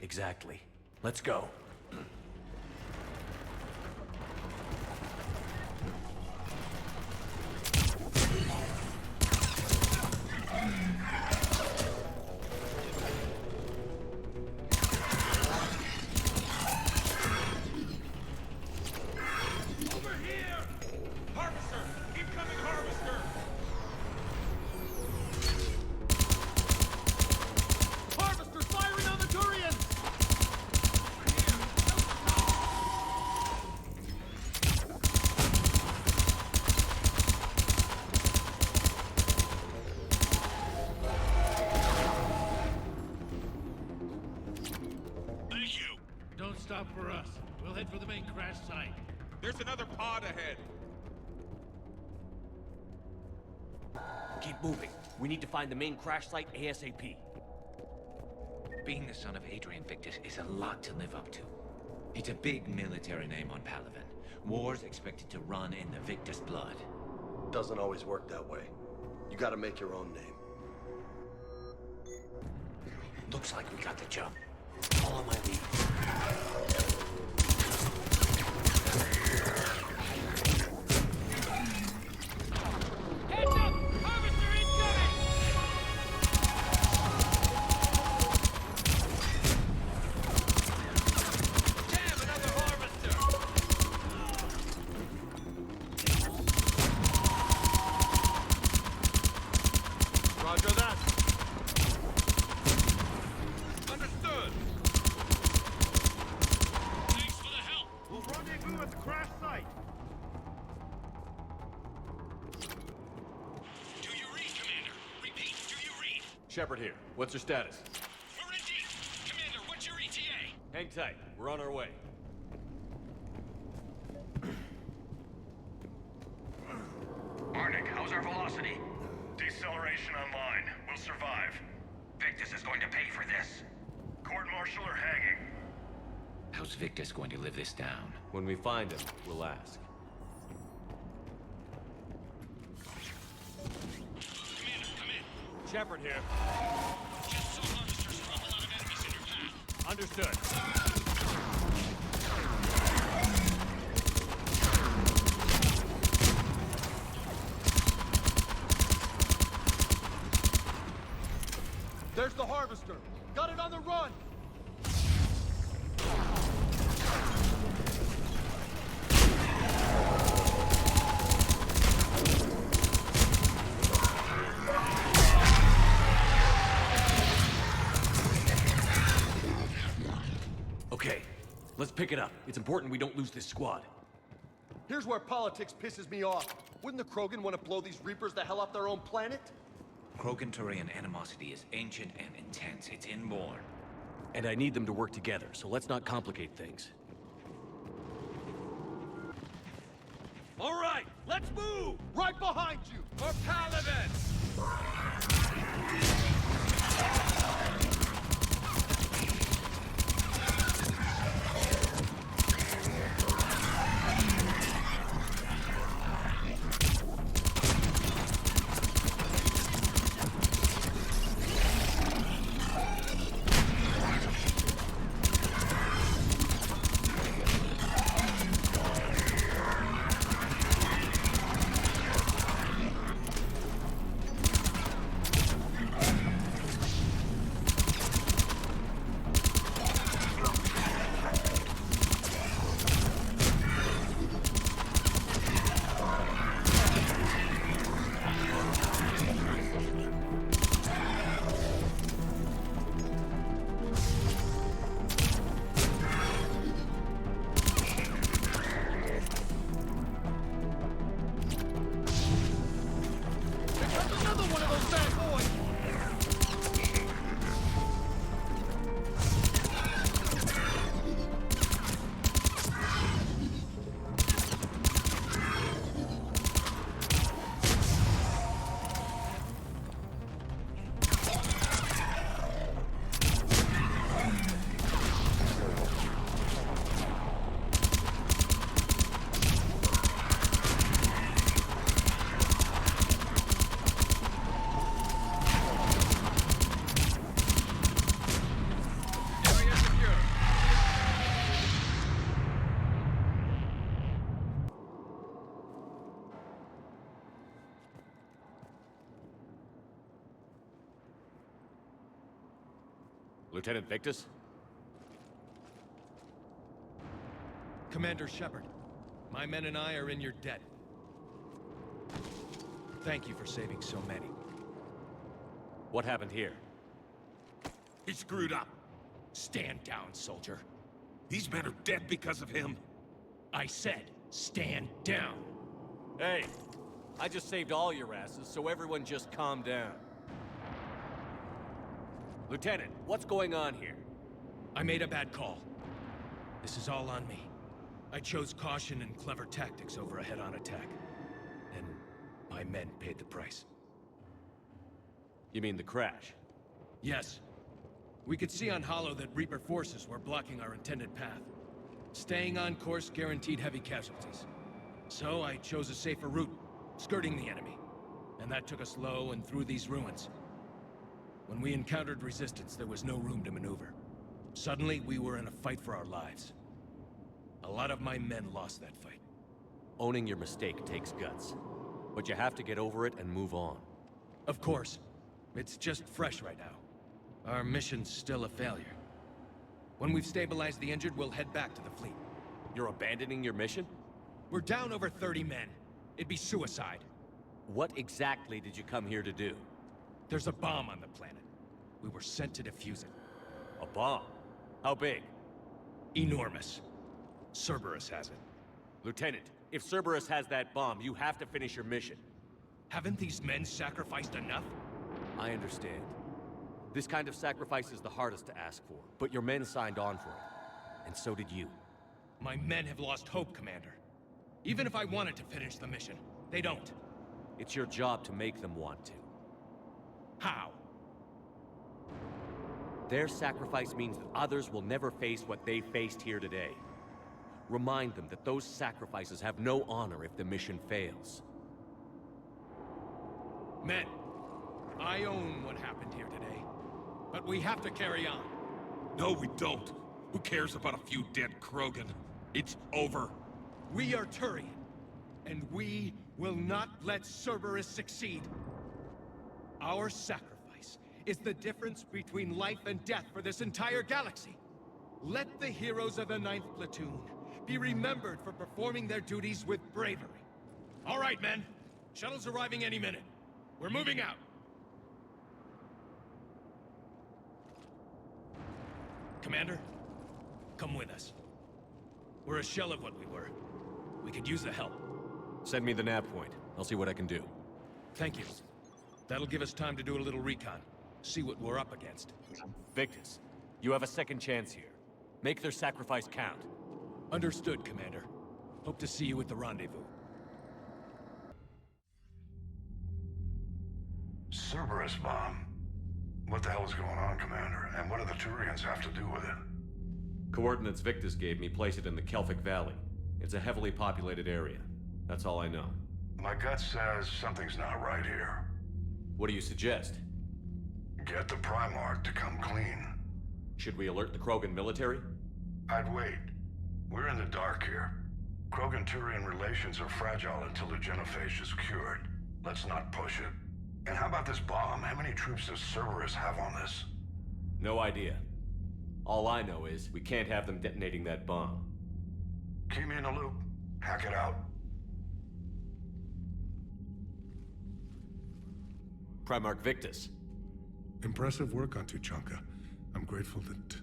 Exactly. Let's go. For us. We'll head for the main crash site. There's another pod ahead. Keep moving. We need to find the main crash site ASAP. Being the son of Adrian Victus is a lot to live up to. It's a big military name on Palaven. War's expected to run in the Victus blood. Doesn't always work that way. You gotta make your own name. Looks like we got the jump. Follow my lead. Heads up! Harvester incoming! Damn, another harvester! Roger that. Understood! Thanks for the help! We'll rendezvous at the crash site! Do you read, Commander? Repeat, do you read? Shepard here. What's your status? We're in deep. Commander, what's your ETA? Hang tight. We're on our way. Arnik, how's our velocity? Deceleration online. We'll survive. Victus is going to pay for this. Court-martial or hanging? How's Victus going to live this down? When we find him, we'll ask. Commander, come in. Shepard here. Just saw harvesters drop a lot of enemies in your path. Understood. There's the harvester! Got it on the run! Okay, let's pick it up. It's important we don't lose this squad. Here's where politics pisses me off. Wouldn't the Krogan want to blow these Reapers the hell off their own planet? Krogan-Turian animosity is ancient and intense. It's inborn. And I need them to work together, so let's not complicate things. All right, let's move! Right behind you! For Palaven! Lieutenant Victus? Commander Shepard, my men and I are in your debt. Thank you for saving so many. What happened here? He screwed up. Stand down, soldier. These men are dead because of him. I said, stand down. Hey, I just saved all your asses, so everyone just calm down. Lieutenant, what's going on here? I made a bad call. This is all on me. I chose caution and clever tactics over a head-on attack. And my men paid the price. You mean the crash? Yes. We could see on Hollow that Reaper forces were blocking our intended path. Staying on course guaranteed heavy casualties. So I chose a safer route, skirting the enemy. And that took us low and through these ruins. When we encountered resistance, there was no room to maneuver. Suddenly, we were in a fight for our lives. A lot of my men lost that fight. Owning your mistake takes guts. But you have to get over it and move on. Of course. It's just fresh right now. Our mission's still a failure. When we've stabilized the injured, we'll head back to the fleet. You're abandoning your mission? We're down over 30 men. It'd be suicide. What exactly did you come here to do? There's a bomb on the planet. We were sent to defuse it. A bomb? How big? Enormous. Cerberus has it. Lieutenant, if Cerberus has that bomb, you have to finish your mission. Haven't these men sacrificed enough? I understand. This kind of sacrifice is the hardest to ask for, but your men signed on for it. And so did you. My men have lost hope, Commander. Even if I wanted to finish the mission, they don't. It's your job to make them want to. How? Their sacrifice means that others will never face what they faced here today. Remind them that those sacrifices have no honor if the mission fails. Men, I own what happened here today. But we have to carry on. No, we don't. Who cares about a few dead Krogan? It's over. We are Turian, and we will not let Cerberus succeed. Our sacrifice is the difference between life and death for this entire galaxy. Let the heroes of the 9th Platoon be remembered for performing their duties with bravery. All right, men. Shuttle's arriving any minute. We're moving out. Commander, come with us. We're a shell of what we were. We could use the help. Send me the nav point. I'll see what I can do. Thank you. That'll give us time to do a little recon. See what we're up against. Victus, you have a second chance here. Make their sacrifice count. Understood, Commander. Hope to see you at the rendezvous. Cerberus bomb. What the hell is going on, Commander? And what do the Turians have to do with it? Coordinates Victus gave me place it in the Kelphic Valley. It's a heavily populated area. That's all I know. My gut says something's not right here. What do you suggest? Get the Primarch to come clean. Should we alert the Krogan military? I'd wait. We're in the dark here. Krogan-Turian relations are fragile until the genophage is cured. Let's not push it. And how about this bomb? How many troops does Cerberus have on this? No idea. All I know is we can't have them detonating that bomb. Keep me in the loop. Hack it out. Primarch Victus. Impressive work on Tuchanka. I'm grateful that...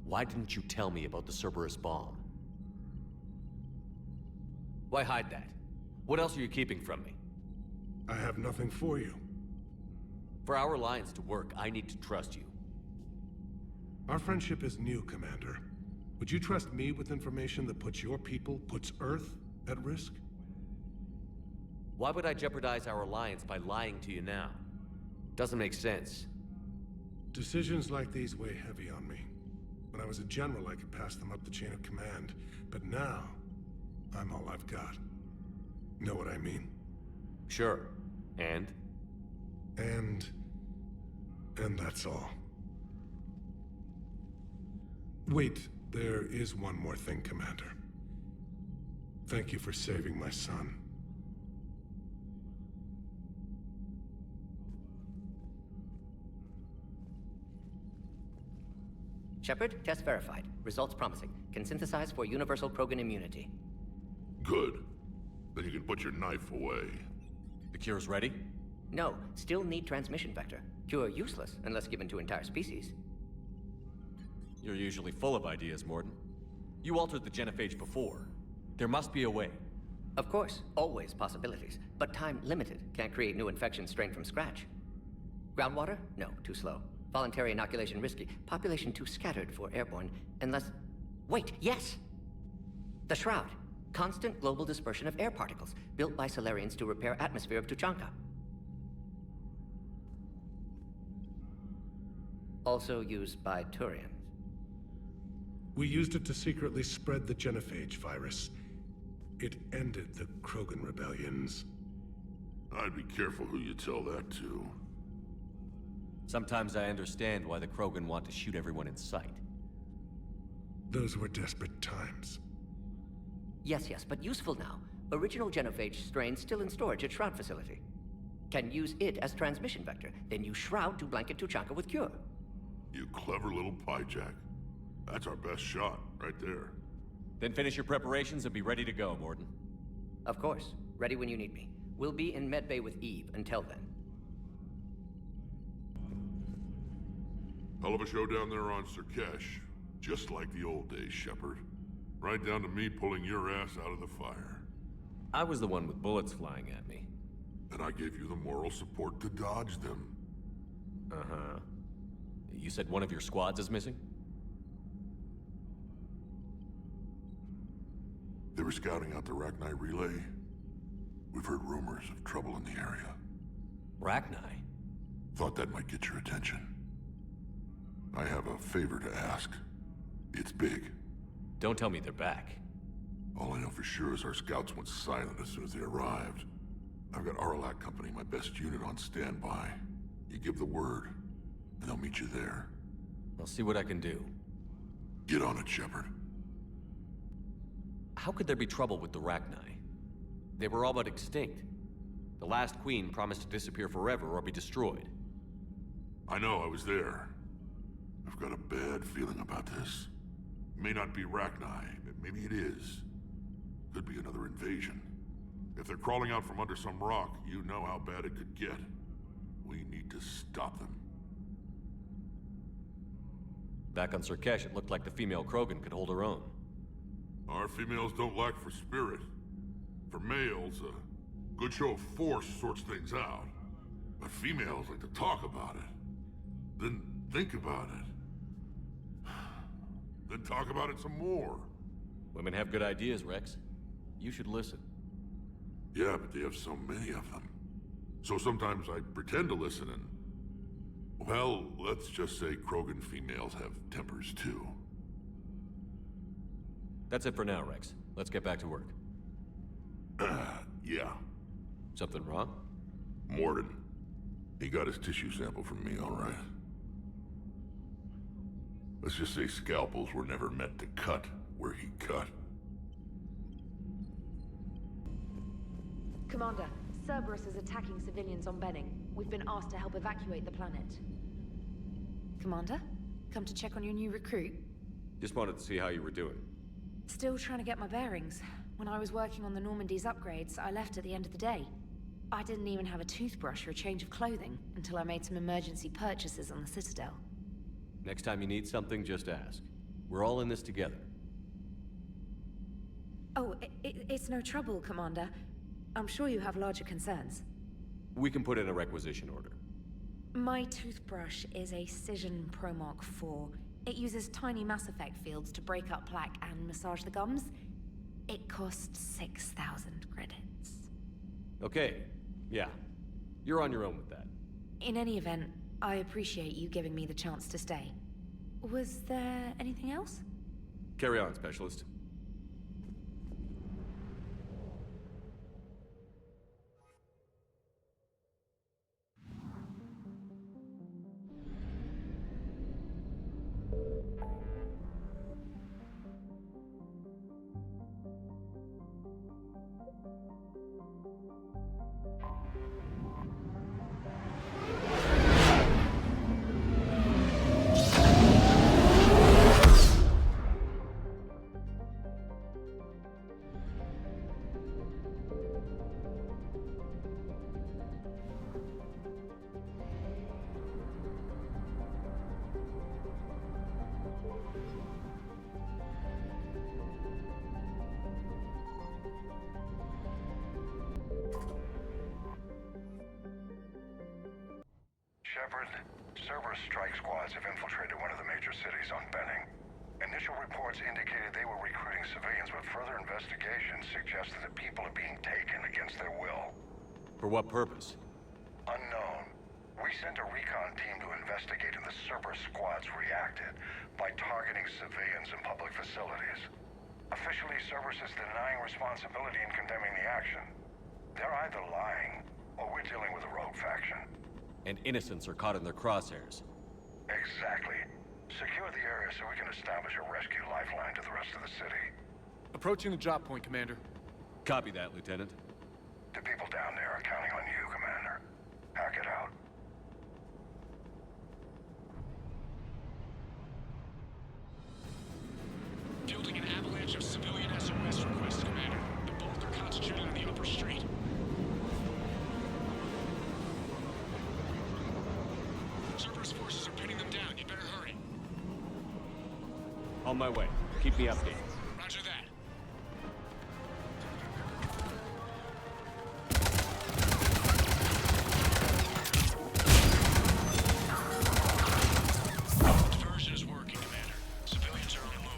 Why didn't you tell me about the Cerberus bomb? Why hide that? What else are you keeping from me? I have nothing for you. For our alliance to work, I need to trust you. Our friendship is new, Commander. Would you trust me with information that puts your people, puts Earth, at risk? Why would I jeopardize our alliance by lying to you now? Doesn't make sense. Decisions like these weigh heavy on me. When I was a general, I could pass them up the chain of command. But now, I'm all I've got. Know what I mean? Sure. And? And that's all. Wait, there is one more thing, Commander. Thank you for saving my son. Shepard, test verified. Results promising. Can synthesize for universal Krogan immunity. Good. Then you can put your knife away. The cure's ready? No, still need transmission vector. Cure useless unless given to entire species. You're usually full of ideas, Morden. You altered the genophage before. There must be a way. Of course, always possibilities. But time limited. Can't create new infections strained from scratch. Groundwater? No, too slow. Voluntary inoculation risky. Population too scattered for airborne. Unless... Wait, yes! The Shroud. Constant global dispersion of air particles, built by Solarians to repair atmosphere of Tuchanka. Also used by Turians. We used it to secretly spread the genophage virus. It ended the Krogan rebellions. I'd be careful who you tell that to. Sometimes I understand why the Krogan want to shoot everyone in sight. Those were desperate times. Yes, but useful now. Original genophage strain still in storage at Shroud facility. Can use it as transmission vector, then use Shroud to blanket Tuchanka with cure. You clever little pyjack. That's our best shot, right there. Then finish your preparations and be ready to go, Morden. Of course. Ready when you need me. We'll be in medbay with Eve until then. Hell of a show down there on Surkesh. Just like the old days, Shepard. Right down to me pulling your ass out of the fire. I was the one with bullets flying at me. And I gave you the moral support to dodge them. Uh-huh. You said one of your squads is missing? They were scouting out the Rachni relay. We've heard rumors of trouble in the area. Rachni? Thought that might get your attention. I have a favor to ask. It's big. Don't tell me they're back. All I know for sure is our scouts went silent as soon as they arrived. I've got Arlac Company, my best unit, on standby. You give the word, and they'll meet you there. I'll see what I can do. Get on it, Shepard. How could there be trouble with the Rachni? They were all but extinct. The last queen promised to disappear forever or be destroyed. I know, I was there. I've got a bad feeling about this. May not be Rachni, maybe it is. Could be another invasion. If they're crawling out from under some rock, you know how bad it could get. We need to stop them. Back on Surkesh, it looked like the female Krogan could hold her own. Our females don't lack for spirit. For males, a good show of force sorts things out. But females like to talk about it. Then think about it. Then talk about it some more. Women have good ideas, Rex. You should listen. Yeah, but they have so many of them. So sometimes I pretend to listen and... Well, let's just say Krogan females have tempers too. That's it for now, Rex. Let's get back to work. Yeah. Something wrong? Morden. He got his tissue sample from me, all right. Let's just say scalpels were never meant to cut where he cut. Commander, Cerberus is attacking civilians on Benning. We've been asked to help evacuate the planet. Commander? Come to check on your new recruit? Just wanted to see how you were doing. Still trying to get my bearings. When I was working on the Normandy's upgrades, I left at the end of the day. I didn't even have a toothbrush or a change of clothing until I made some emergency purchases on the Citadel. Next time you need something, just ask. We're all in this together. Oh, it's no trouble, Commander. I'm sure you have larger concerns. We can put in a requisition order. My toothbrush is a Cision Pro Mark IV. It uses tiny Mass Effect fields to break up plaque and massage the gums. It costs 6,000 credits. Okay, yeah. You're on your own with that. In any event, I appreciate you giving me the chance to stay. Was there anything else? Carry on, Specialist. Shepard, Cerberus strike squads have infiltrated one of the major cities on Benning. Initial reports indicated they were recruiting civilians, but further investigation suggested that people are being taken against their will. For what purpose? Unknown. We sent a recon team to investigate, and the Cerberus squads reacted by targeting civilians in public facilities. Officially, Cerberus is denying responsibility and condemning the action. They're either lying, or we're dealing with a rogue faction. And innocents are caught in their crosshairs. Exactly. Secure the area so we can establish a rescue lifeline to the rest of the city. Approaching the drop point, Commander. Copy that, Lieutenant. The people down there are counting on you, Commander. Hack it out. Fielding an avalanche of civilian SOS requests, Commander. The bulk are concentrated on the upper street. Cerberus forces are pinning them down. You better hurry. On my way. Keep me updated. Roger that. Diversion is working, Commander. Civilians are on the move.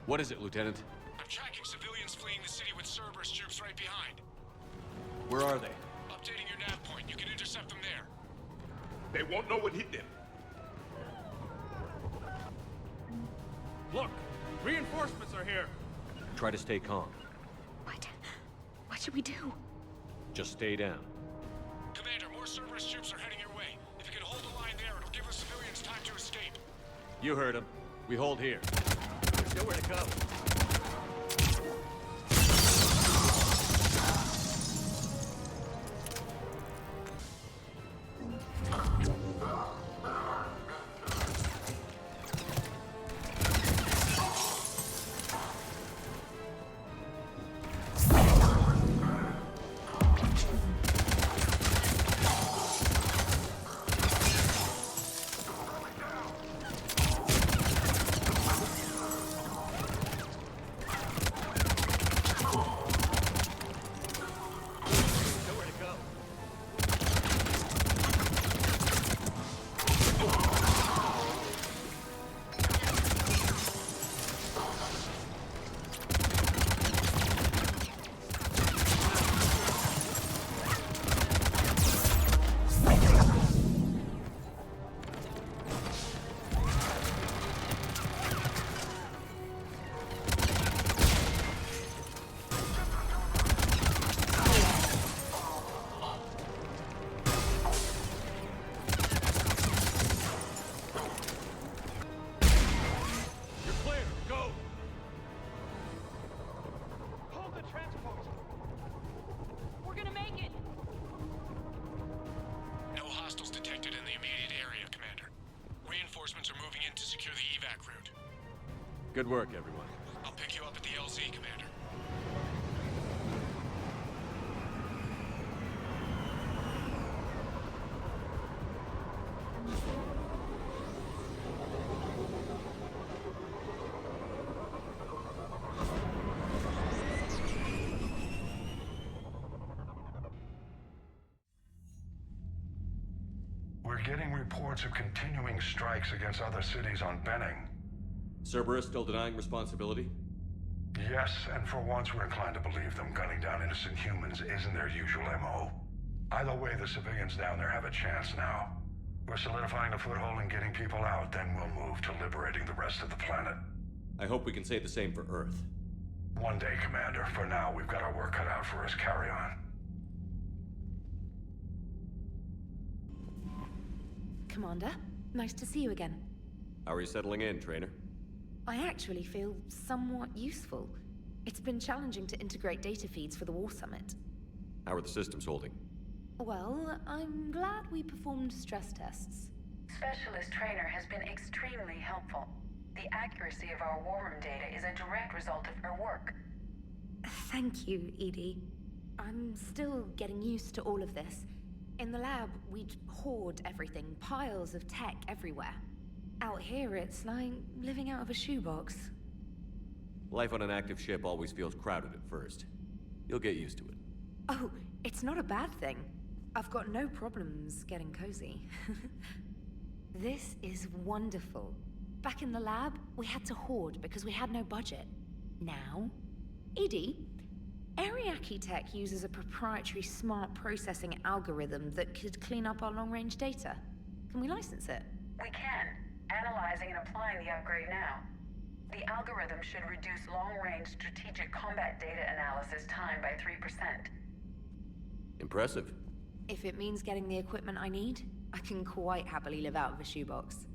What is it, Lieutenant? I'm tracking civilians fleeing the city with Cerberus troops right behind. Where are they? Updating your nav point. You can intercept them there. They won't know what hit them. Look! Reinforcements are here! Try to stay calm. What should we do? Just stay down. Commander, more Cerberus troops are heading your way. If you can hold the line there, it'll give the civilians time to escape. You heard him. We hold here. There's nowhere to go. Good work, everyone. I'll pick you up at the LZ, Commander. We're getting reports of continuing strikes against other cities on Benning. Cerberus still denying responsibility? Yes, and for once we're inclined to believe them. Gunning down innocent humans isn't their usual MO. Either way, the civilians down there have a chance now. We're solidifying a foothold and getting people out, then we'll move to liberating the rest of the planet. I hope we can say the same for Earth. One day, Commander. For now, we've got our work cut out for us. Carry on. Commander, nice to see you again. How are you settling in, Trainer? I actually feel somewhat useful. It's been challenging to integrate data feeds for the War Summit. How are the systems holding? Well, I'm glad we performed stress tests. Specialist Trainer has been extremely helpful. The accuracy of our war room data is a direct result of her work. Thank you, Edie. I'm still getting used to all of this. In the lab, we'd hoard everything, piles of tech everywhere. Out here, it's like living out of a shoebox. Life on an active ship always feels crowded at first. You'll get used to it. Oh, it's not a bad thing. I've got no problems getting cozy. This is wonderful. Back in the lab, we had to hoard because we had no budget. Now, Edie, Ariake Tech uses a proprietary smart processing algorithm that could clean up our long-range data. Can we license it? We can. Analyzing and applying the upgrade now. The algorithm should reduce long-range strategic combat data analysis time by 3%. Impressive. If it means getting the equipment I need, I can quite happily live out of a shoebox.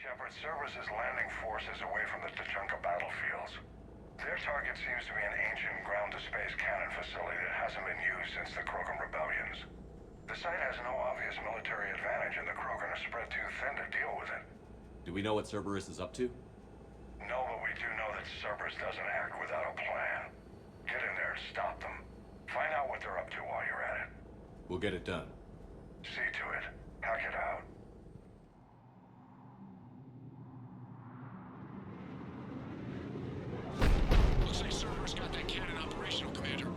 Shepard services landing forces away from the Tachanka battlefields. Their target seems to be an ancient ground-to-space cannon facility that hasn't been used since the Krogan rebellions. The site has no obvious military advantage, and the Krogan are spread too thin to deal with it. Do we know what Cerberus is up to? No, but we do know that Cerberus doesn't act without a plan. Get in there and stop them. Find out what they're up to while you're at it. We'll get it done. See to it. Hack it out. Looks like Cerberus got that cannon operational, Commander.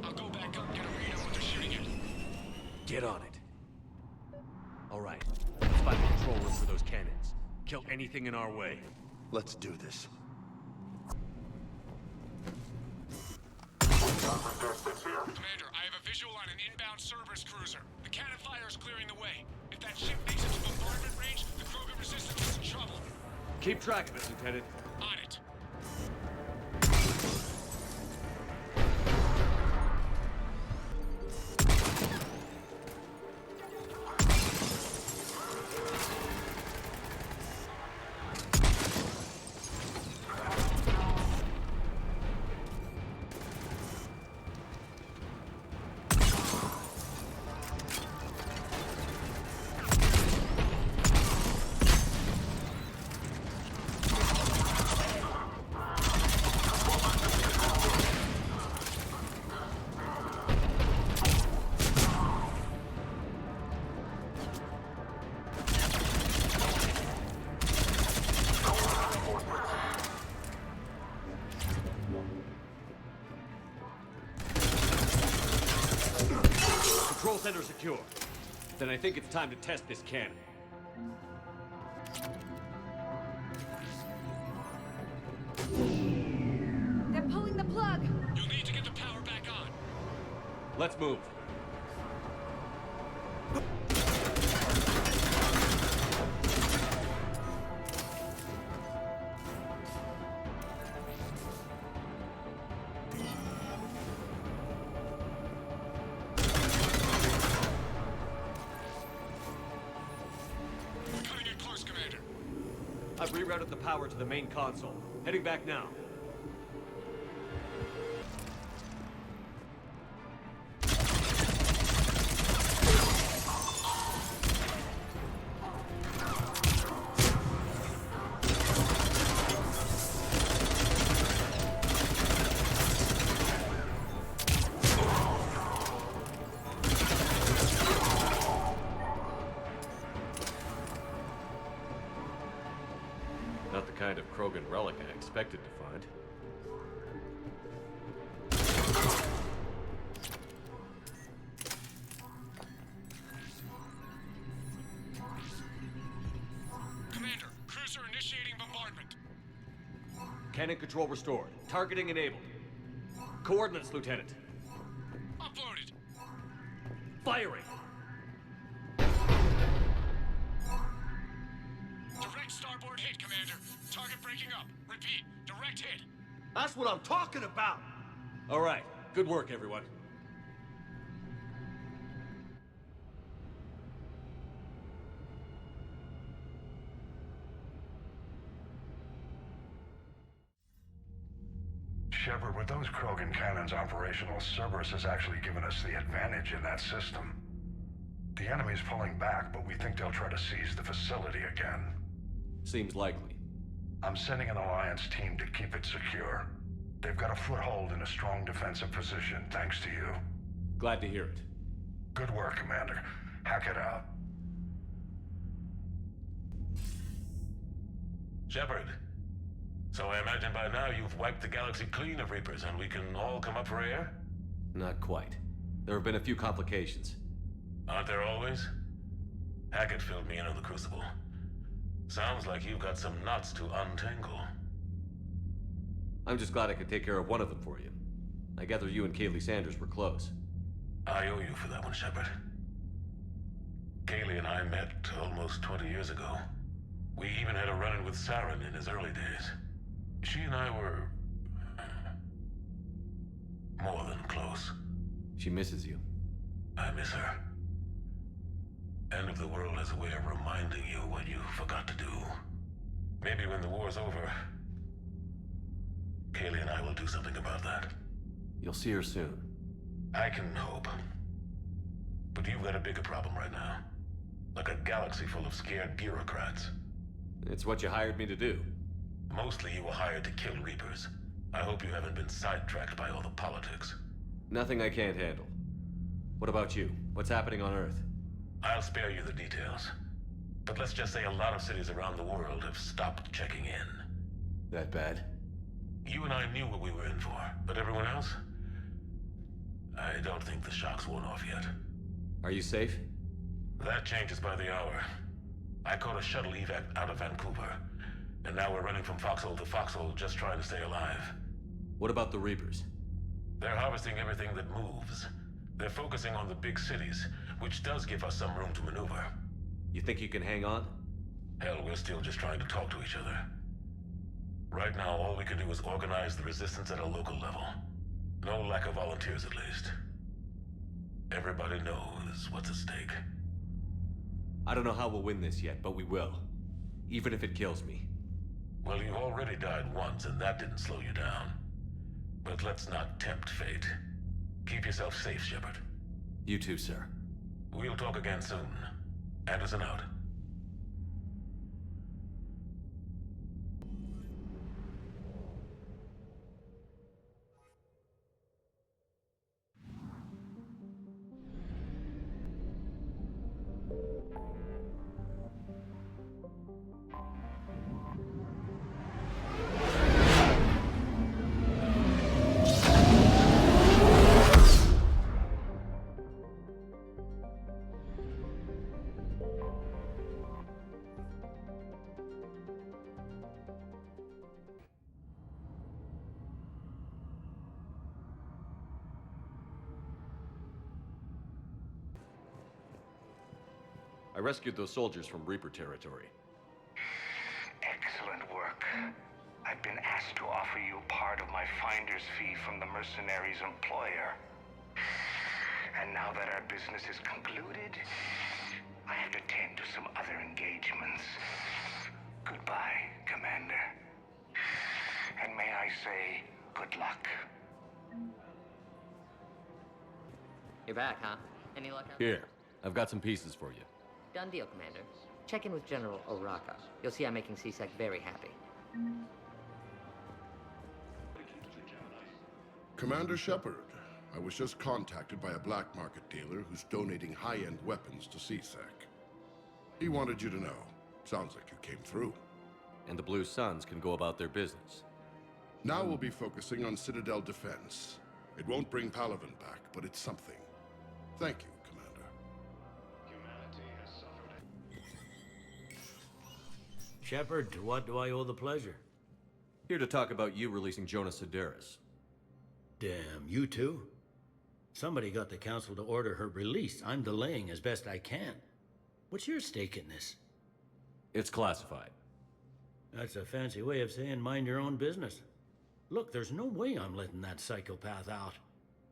I'll go back up and get a read on what they're shooting at. Get on it. All right, let's find the control room for those cannons. Kill anything in our way. Let's do this. Commander, I have a visual on an inbound Cerberus cruiser. The cannon fire is clearing the way. If that ship makes it to bombardment range, the Krogan resistance is in trouble. Keep track of it, Lieutenant. On it. Control center secure. Then I think it's time to test this cannon. They're pulling the plug! You'll need to get the power back on. Let's move. I've rerouted the power to the main console. Heading back now. Krogan relic I expected to find. Commander, cruiser initiating bombardment. Cannon control restored. Targeting enabled. Coordinates, Lieutenant. Uploaded. Firing! Direct starboard hit, Commander. Target breaking up. Repeat, direct hit. That's what I'm talking about! All right. Good work, everyone. Shepard, with those Krogan cannons operational, Cerberus has actually given us the advantage in that system. The enemy's pulling back, but we think they'll try to seize the facility again. Seems likely. I'm sending an Alliance team to keep it secure. They've got a foothold in a strong defensive position, thanks to you. Glad to hear it. Good work, Commander. Hack it out. Shepard. So I imagine by now you've wiped the galaxy clean of Reapers and we can all come up for air? Not quite. There have been a few complications. Aren't there always? Hackett filled me in on the Crucible. Sounds like you've got some knots to untangle. I'm just glad I could take care of one of them for you. I gather you and Kaylee Sanders were close. I owe you for that one, Shepard. Kaylee and I met almost 20 years ago. We even had a run-in with Saren in his early days. She and I were... more than close. She misses you. I miss her. End of the world has a way of reminding you what you forgot to do. Maybe when the war's over, Kaylee and I will do something about that. You'll see her soon. I can hope. But you've got a bigger problem right now. Like a galaxy full of scared bureaucrats. It's what you hired me to do. Mostly you were hired to kill Reapers. I hope you haven't been sidetracked by all the politics. Nothing I can't handle. What about you? What's happening on Earth? I'll spare you the details. But let's just say a lot of cities around the world have stopped checking in. That bad? You and I knew what we were in for, but everyone else? I don't think the shock's worn off yet. Are you safe? That changes by the hour. I caught a shuttle evac out of Vancouver, and now we're running from foxhole to foxhole just trying to stay alive. What about the Reapers? They're harvesting everything that moves. They're focusing on the big cities, which does give us some room to maneuver. You think you can hang on? Hell, we're still just trying to talk to each other. Right now, all we can do is organize the resistance at a local level. No lack of volunteers, at least. Everybody knows what's at stake. I don't know how we'll win this yet, but we will. Even if it kills me. Well, you've already died once, and that didn't slow you down. But let's not tempt fate. Keep yourself safe, Shepard. You too, sir. We'll talk again soon. Anderson out. I rescued those soldiers from Reaper territory. Excellent work. I've been asked to offer you part of my finder's fee from the mercenary's employer. And now that our business is concluded, I have to tend to some other engagements. Goodbye, Commander. And may I say, good luck. You're back, huh? Any luck out Here, I've got some pieces for you. Done deal, Commander. Check in with General Oraka. You'll see I'm making C-Sec very happy. Commander Shepard, I was just contacted by a black market dealer who's donating high-end weapons to CSEC. He wanted you to know. Sounds like you came through. and the Blue Suns can go about their business. Now we'll be focusing on Citadel defense. It won't bring Palaven back, but it's something. Thank you, Commander. Shepard, to what do I owe the pleasure? Here to talk about you releasing Jonas Sedaris. Damn, you too? Somebody got the Council to order her release. I'm delaying as best I can. What's your stake in this? It's classified. That's a fancy way of saying mind your own business. Look, there's no way I'm letting that psychopath out.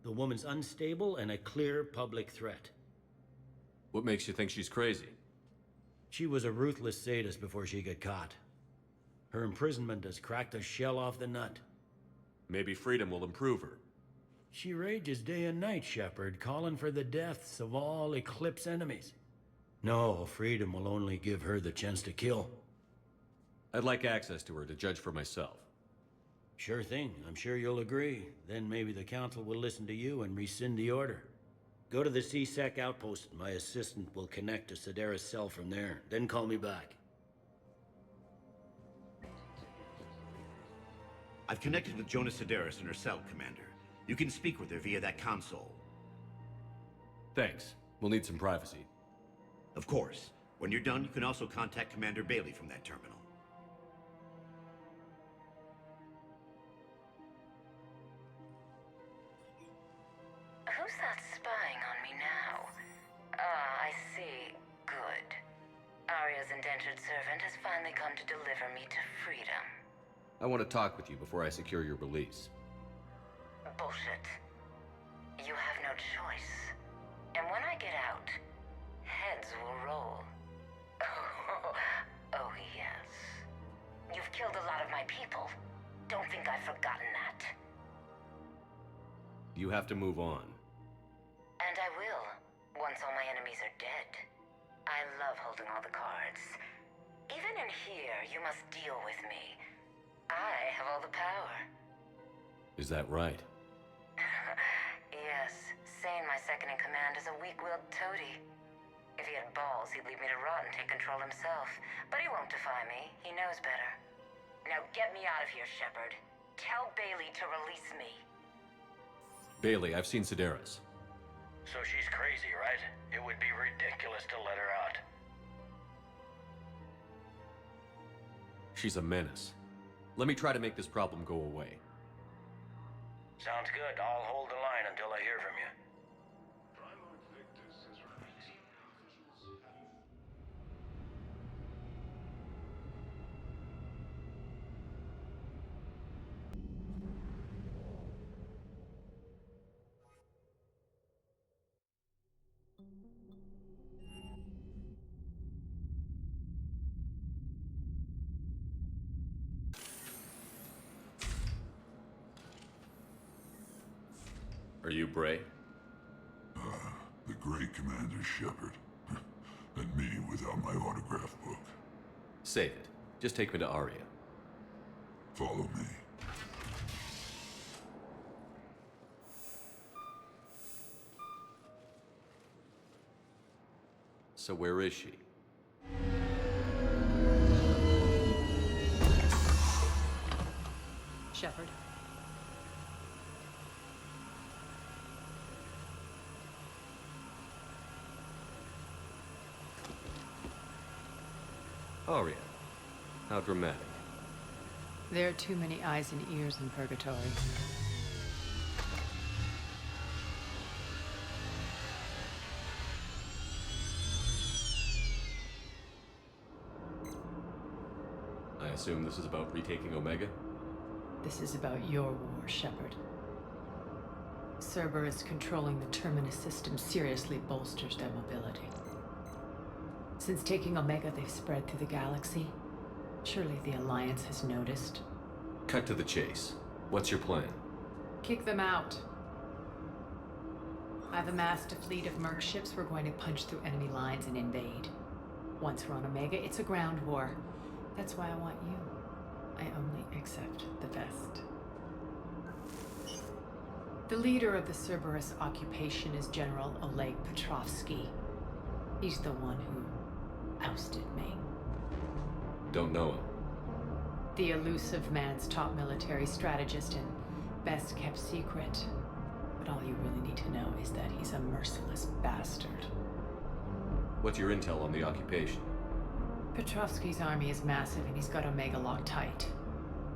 The woman's unstable and a clear public threat. What makes you think she's crazy? She was a ruthless sadist before she got caught. Her imprisonment has cracked the shell off the nut. Maybe freedom will improve her. She rages day and night, Shepard, calling for the deaths of all Eclipse enemies. No, freedom will only give her the chance to kill. I'd like access to her to judge for myself. Sure thing. I'm sure you'll agree. Then maybe the Council will listen to you and rescind the order. Go to the C-Sec outpost. My assistant will connect to Sedaris' cell from there. Then call me back. I've connected with Jonas Sedaris in her cell, Commander. You can speak with her via that console. Thanks. We'll need some privacy. Of course. When you're done, you can also contact Commander Bailey from that terminal. Who's that spying on me now? Ah, I see. Good. Arya's indentured servant has finally come to deliver me to freedom. I want to talk with you before I secure your release. Bullshit. You have no choice. And when I get out, heads will roll. Oh, yes. You've killed a lot of my people. Don't think I've forgotten that. You have to move on. And I will, once all my enemies are dead. I love holding all the cards. Even in here, you must deal with me. I have all the power. Is that right? Yes, Sane, my second-in-command, is a weak-willed toady. If he had balls, he'd leave me to rot and take control himself. But he won't defy me. He knows better. Now get me out of here, Shepard. Tell Bailey to release me. Bailey, I've seen Sedaris. So she's crazy, right? It would be ridiculous to let her out. She's a menace. Let me try to make this problem go away. Sounds good. I'll hold the line until I hear from you. Are you Bray? The great Commander Shepard. And me without my autograph book. Save it. Just take me to Aria. Follow me. So where is she? Shepard. Aria. How dramatic. There are too many eyes and ears in Purgatory. I assume this is about retaking Omega? This is about your war, Shepard. Cerberus controlling the Terminus system seriously bolsters their mobility. Since taking Omega, they've spread through the galaxy. Surely the Alliance has noticed. Cut to the chase. What's your plan? Kick them out. I've amassed a fleet of merc ships. We're going to punch through enemy lines and invade. Once we're on Omega, it's a ground war. That's why I want you. I only accept the best. The leader of the Cerberus occupation is General Oleg Petrovsky. He's the one who ousted me. Don't know him. The elusive man's top military strategist and best kept secret. But all you really need to know is that he's a merciless bastard. What's your intel on the occupation? Petrovsky's army is massive and he's got Omega locked tight.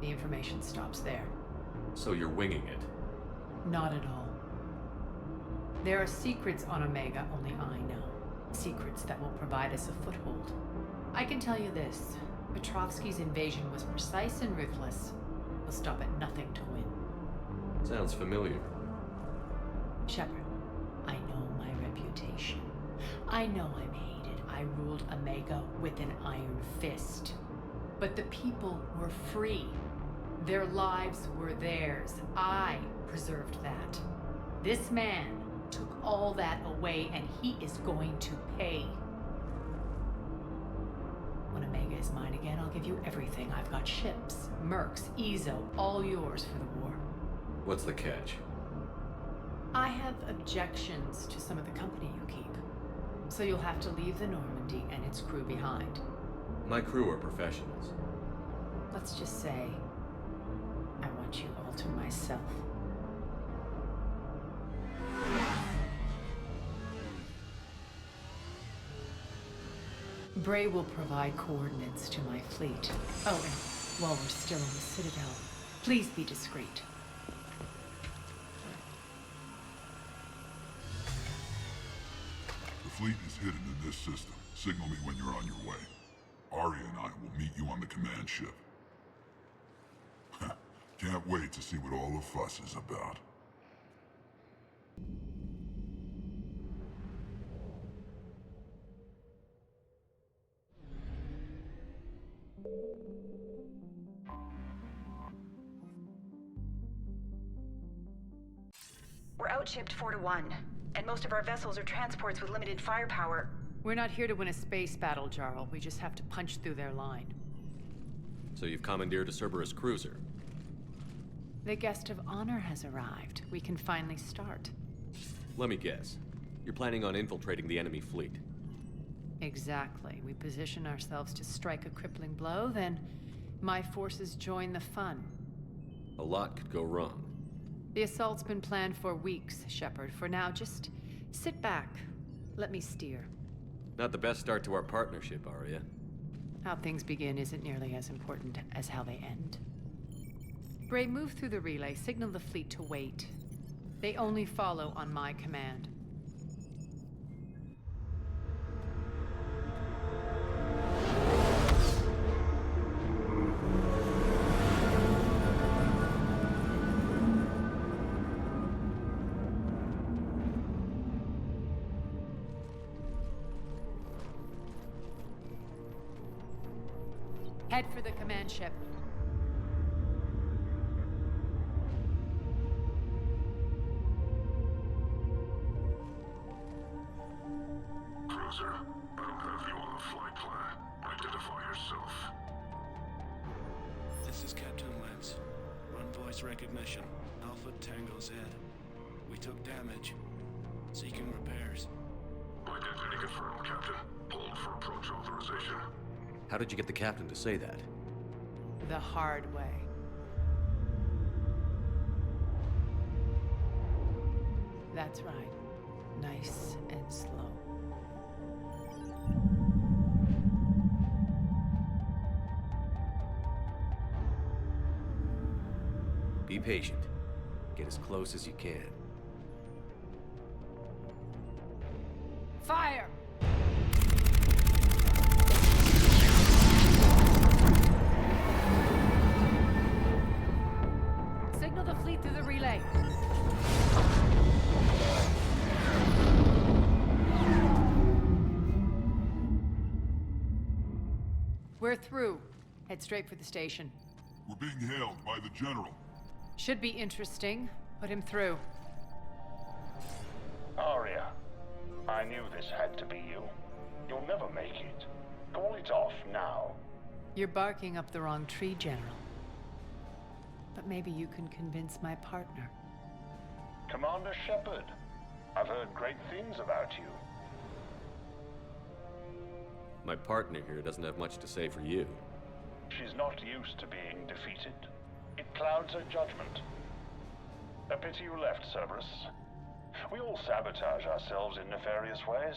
The information stops there. So you're winging it? Not at all. There are secrets on Omega only I know. Secrets that will provide us a foothold. I can tell you this. Petrovsky's invasion was precise and ruthless. He'll stop at nothing to win. Sounds familiar. Shepard, I know my reputation. I know I'm hated. I ruled Omega with an iron fist. But the people were free. Their lives were theirs. I preserved that. This man took all that away, and he is going to pay. When Omega is mine again, I'll give you everything. I've got ships, mercs, Ezo, all yours for the war. What's the catch? I have objections to some of the company you keep. So you'll have to leave the Normandy and its crew behind. My crew are professionals. Let's just say, I want you all to myself. Bray will provide coordinates to my fleet. Oh, and while we're still in the Citadel, please be discreet. The fleet is hidden in this system. Signal me when you're on your way. Arya and I will meet you on the command ship. Can't wait to see what all the fuss is about. We're outshipped 4-1, and most of our vessels are transports with limited firepower. We're not here to win a space battle, Jarl. We just have to punch through their line. So you've commandeered a Cerberus cruiser? The guest of honor has arrived. We can finally start. Let me guess. You're planning on infiltrating the enemy fleet? Exactly. We position ourselves to strike a crippling blow, then my forces join the fun. A lot could go wrong. The assault's been planned for weeks, Shepard. For now, just sit back. Let me steer. Not the best start to our partnership, Arya. How things begin isn't nearly as important as how they end. Bray, move through the relay. Signal the fleet to wait. They only follow on my command. Head for the command ship. Cruiser, I don't have you on the flight plan. Identify yourself. This is Captain Lance. Run voice recognition. Alpha Tango Z. We took damage. Seeking repairs. Identity confirmed, Captain. Hold for approach authorization. How did you get the captain to say that? The hard way. That's right. Nice and slow. Be patient. Get as close as you can. Fire! Signal the fleet through the relay. We're through. Head straight for the station. We're being hailed by the General. Should be interesting. Put him through. Arya, I knew this had to be you. You'll never make it. Call it off now. You're barking up the wrong tree, General. But maybe you can convince my partner. Commander Shepard, I've heard great things about you. My partner here doesn't have much to say for you. She's not used to being defeated. It clouds her judgment. A pity you left, Cerberus. We all sabotage ourselves in nefarious ways.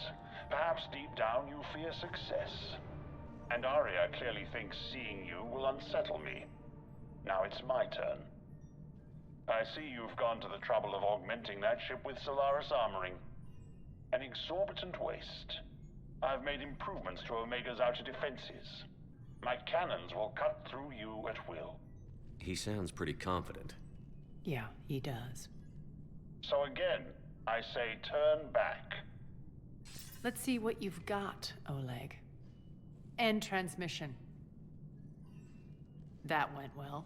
Perhaps deep down you fear success. And Aria clearly thinks seeing you will unsettle me. Now it's my turn. I see you've gone to the trouble of augmenting that ship with Solaris armoring. An exorbitant waste. I've made improvements to Omega's outer defenses. My cannons will cut through you at will. He sounds pretty confident. Yeah, he does. So again, I say turn back. Let's see what you've got, Oleg. End transmission. That went well.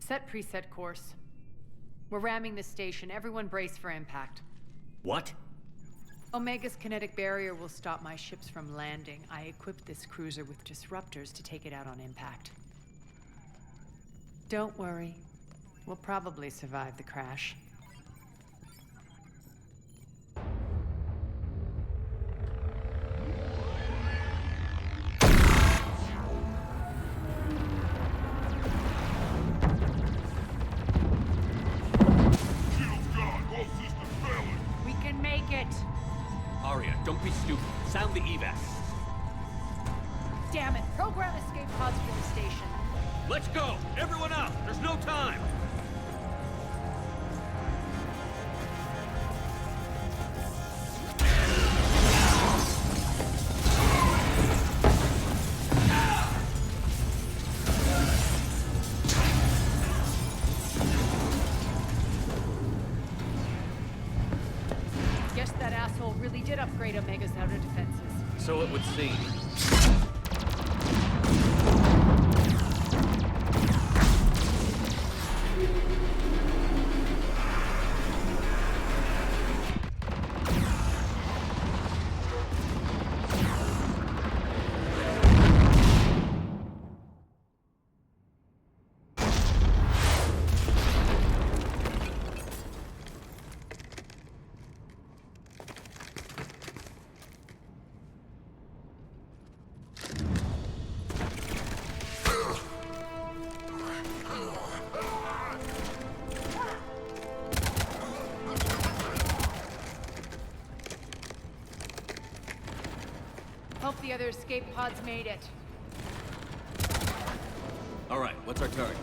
Set preset course. We're ramming this station. Everyone brace for impact. What? Omega's kinetic barrier will stop my ships from landing. I equipped this cruiser with disruptors to take it out on impact. Don't worry. We'll probably survive the crash. We can make it! Aria, don't be stupid. Sound the evac. Damn it! Program escape pods for the station. Let's go! Everyone out! There's no time! Guess that asshole really did upgrade Omega's outer defenses. So it would seem. Hope the other escape pods made it. All right, what's our target?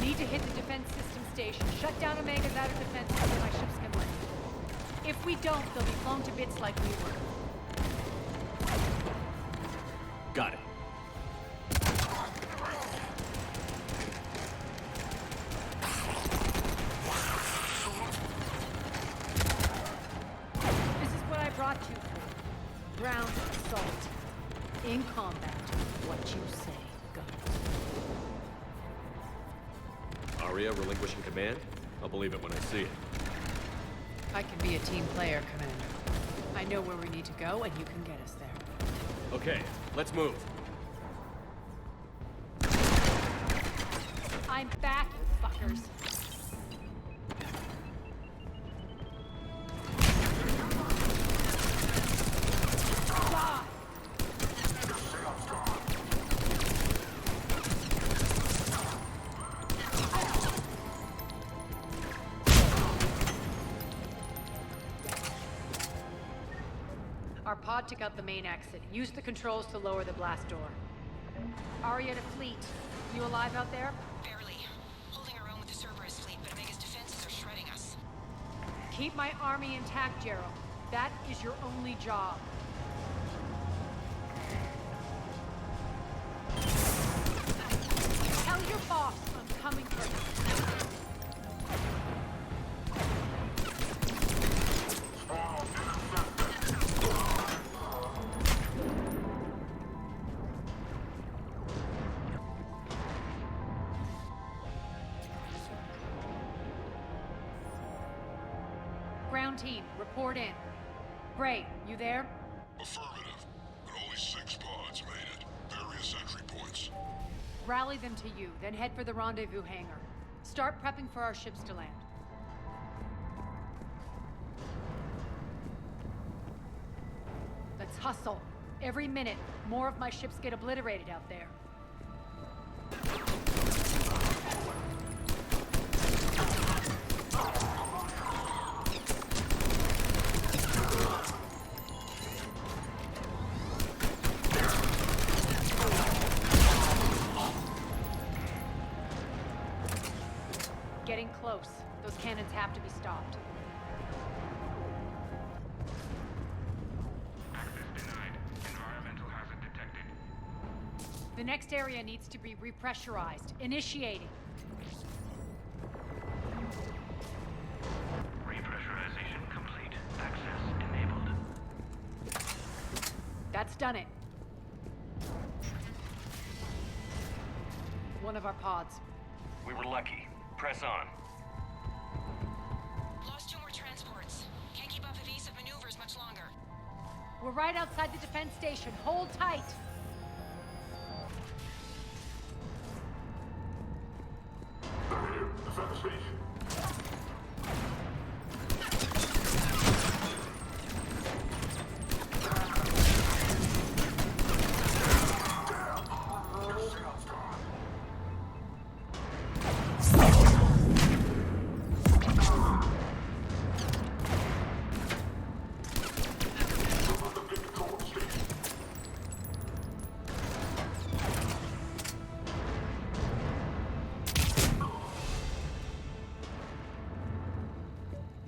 Need to hit the defense system station. Shut down Omega's outer defenses so my ships can land. If we don't, they'll be blown to bits like we were. Got it. This is what I brought you for. Ground assault. In combat, what you say goes. Aria relinquishing command? I'll believe it when I see it. I can be a team player, Commander. I know where we need to go, and you can get us there. Okay, let's move. I'm back, you fuckers. Our pod took out the main exit. Use the controls to lower the blast door. Aria to fleet. You alive out there? Barely. Holding our own with the Cerberus fleet, but Omega's defenses are shredding us. Keep my army intact, Gerald. That is your only job. Tell your boss I'm coming for him. Ground team, report in. Bray, you there? Affirmative, but only 6 pods made it. Various entry points. Rally them to you, then head for the rendezvous hangar. Start prepping for our ships to land. Let's hustle. Every minute, more of my ships get obliterated out there. Getting close. Those cannons have to be stopped. The next area needs to be repressurized. Initiating. Repressurization complete. Access enabled. That's done it. One of our pods. We were lucky. Press on. Lost 2 more transports. Can't keep up evasive maneuvers much longer. We're right outside the defense station. Hold tight. Defend the station.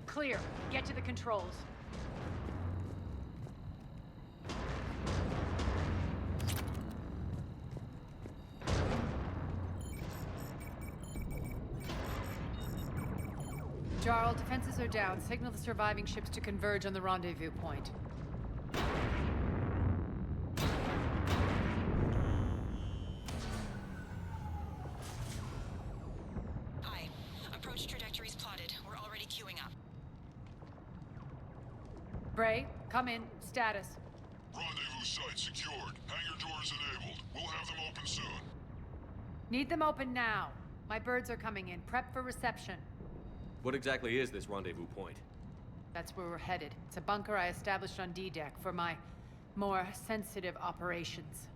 Clear. Get to the controls. Jarl, defenses are down. Signal the surviving ships to converge on the rendezvous point. Aye. Approach trajectories plotted. We're already queuing up. Bray, come in. Status. Rendezvous site secured. Hangar doors enabled. We'll have them open soon. Need them open now. My birds are coming in. Prep for reception. What exactly is this rendezvous point? That's where we're headed. It's a bunker I established on D-Deck for my more sensitive operations.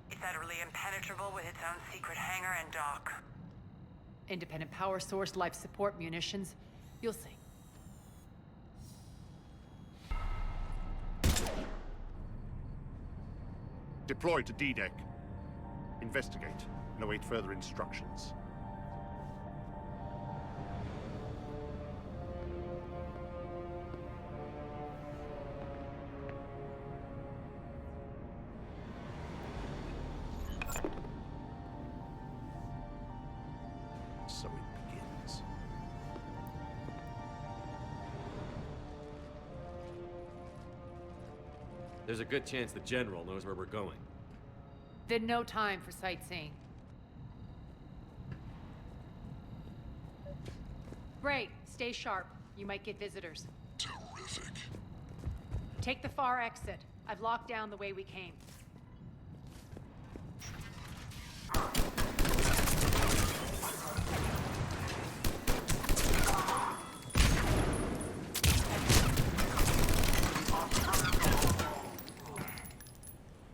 It's utterly impenetrable with its own secret hangar and dock. Independent power source, life support, munitions. You'll see. Deploy to D-Deck. Investigate and await further instructions. So it begins. There's a good chance the General knows where we're going. Then no time for sightseeing. Bray, stay sharp. You might get visitors. Terrific. Take the far exit. I've locked down the way we came.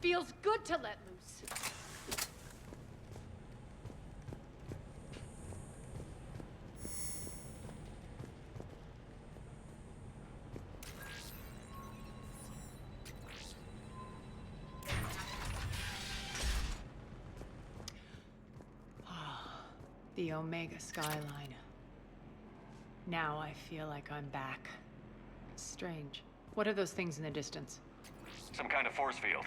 Feels good to let loose. The Omega skyline. Now I feel like I'm back. Strange. What are those things in the distance? Some kind of force field.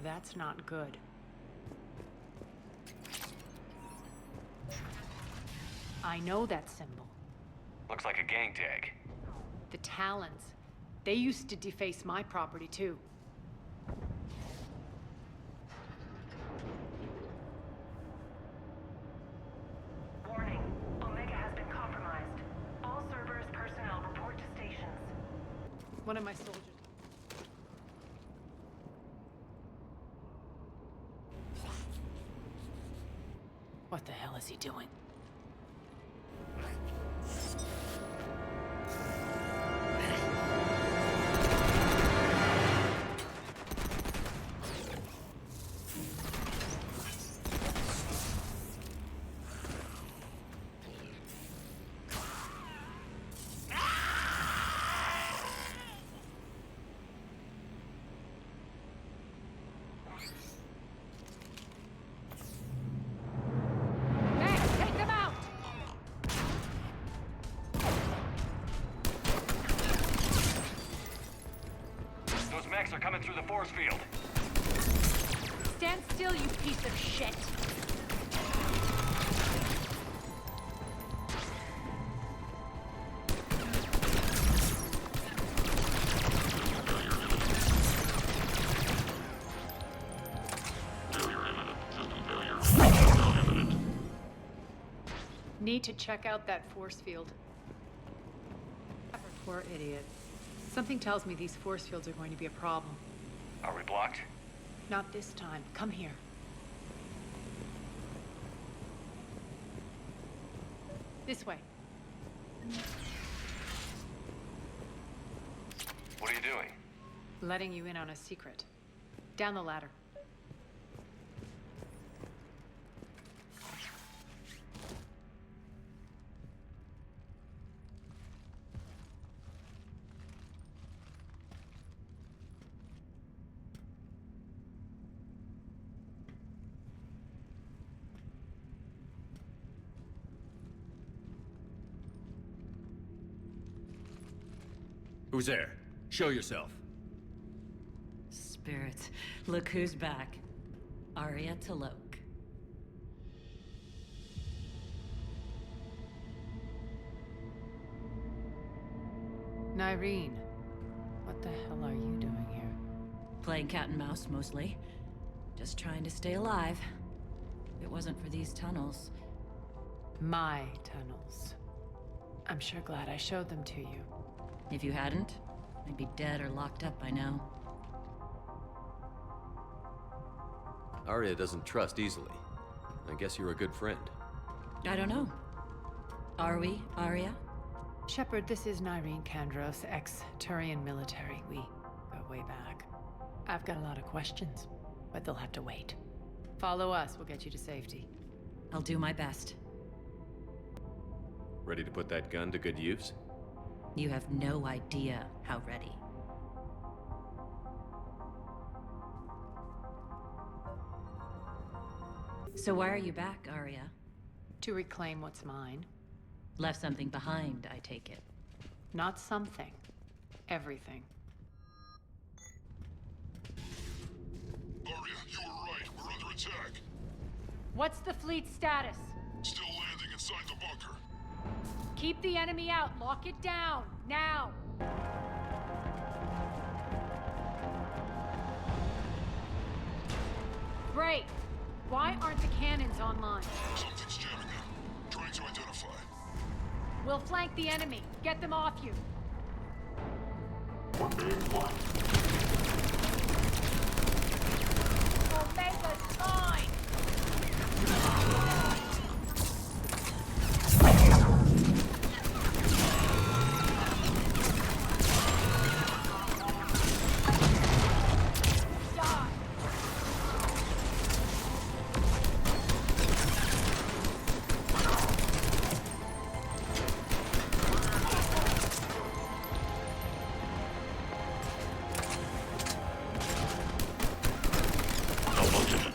That's not good. I know that symbol. Looks like a gang tag. The Talons. They used to deface my property, too. Warning. Omega has been compromised. All servers, personnel, report to stations. One of my soldiers. What the hell is he doing? They're coming through the force field. Stand still, you piece of shit! Need to check out that force field. Poor idiot. Something tells me these force fields are going to be a problem. Are we blocked? Not this time. Come here. This way. What are you doing? Letting you in on a secret. Down the ladder. Who's there? Show yourself. Spirits, look who's back. Arya Talok. Nyreen, what the hell are you doing here? Playing cat and mouse, mostly. Just trying to stay alive. If it wasn't for these tunnels. My tunnels. I'm sure glad I showed them to you. If you hadn't, I'd be dead or locked up by now. Arya doesn't trust easily. I guess you're a good friend. I don't know. Are we, Arya? Shepard, this is Nyreen Kandros, ex-Turian military. We go way back. I've got a lot of questions, but they'll have to wait. Follow us, we'll get you to safety. I'll do my best. Ready to put that gun to good use? You have no idea how ready. So why are you back, Arya? To reclaim what's mine. Left something behind, I take it. Not something. Everything. Arya, you were right. We're under attack. What's the fleet status? Still landing inside the bunker. Keep the enemy out. Lock it down. Now. Great. Why aren't the cannons online? Something's jamming them. Trying to identify. We'll flank the enemy. Get them off you. Omega's mine!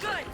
Good!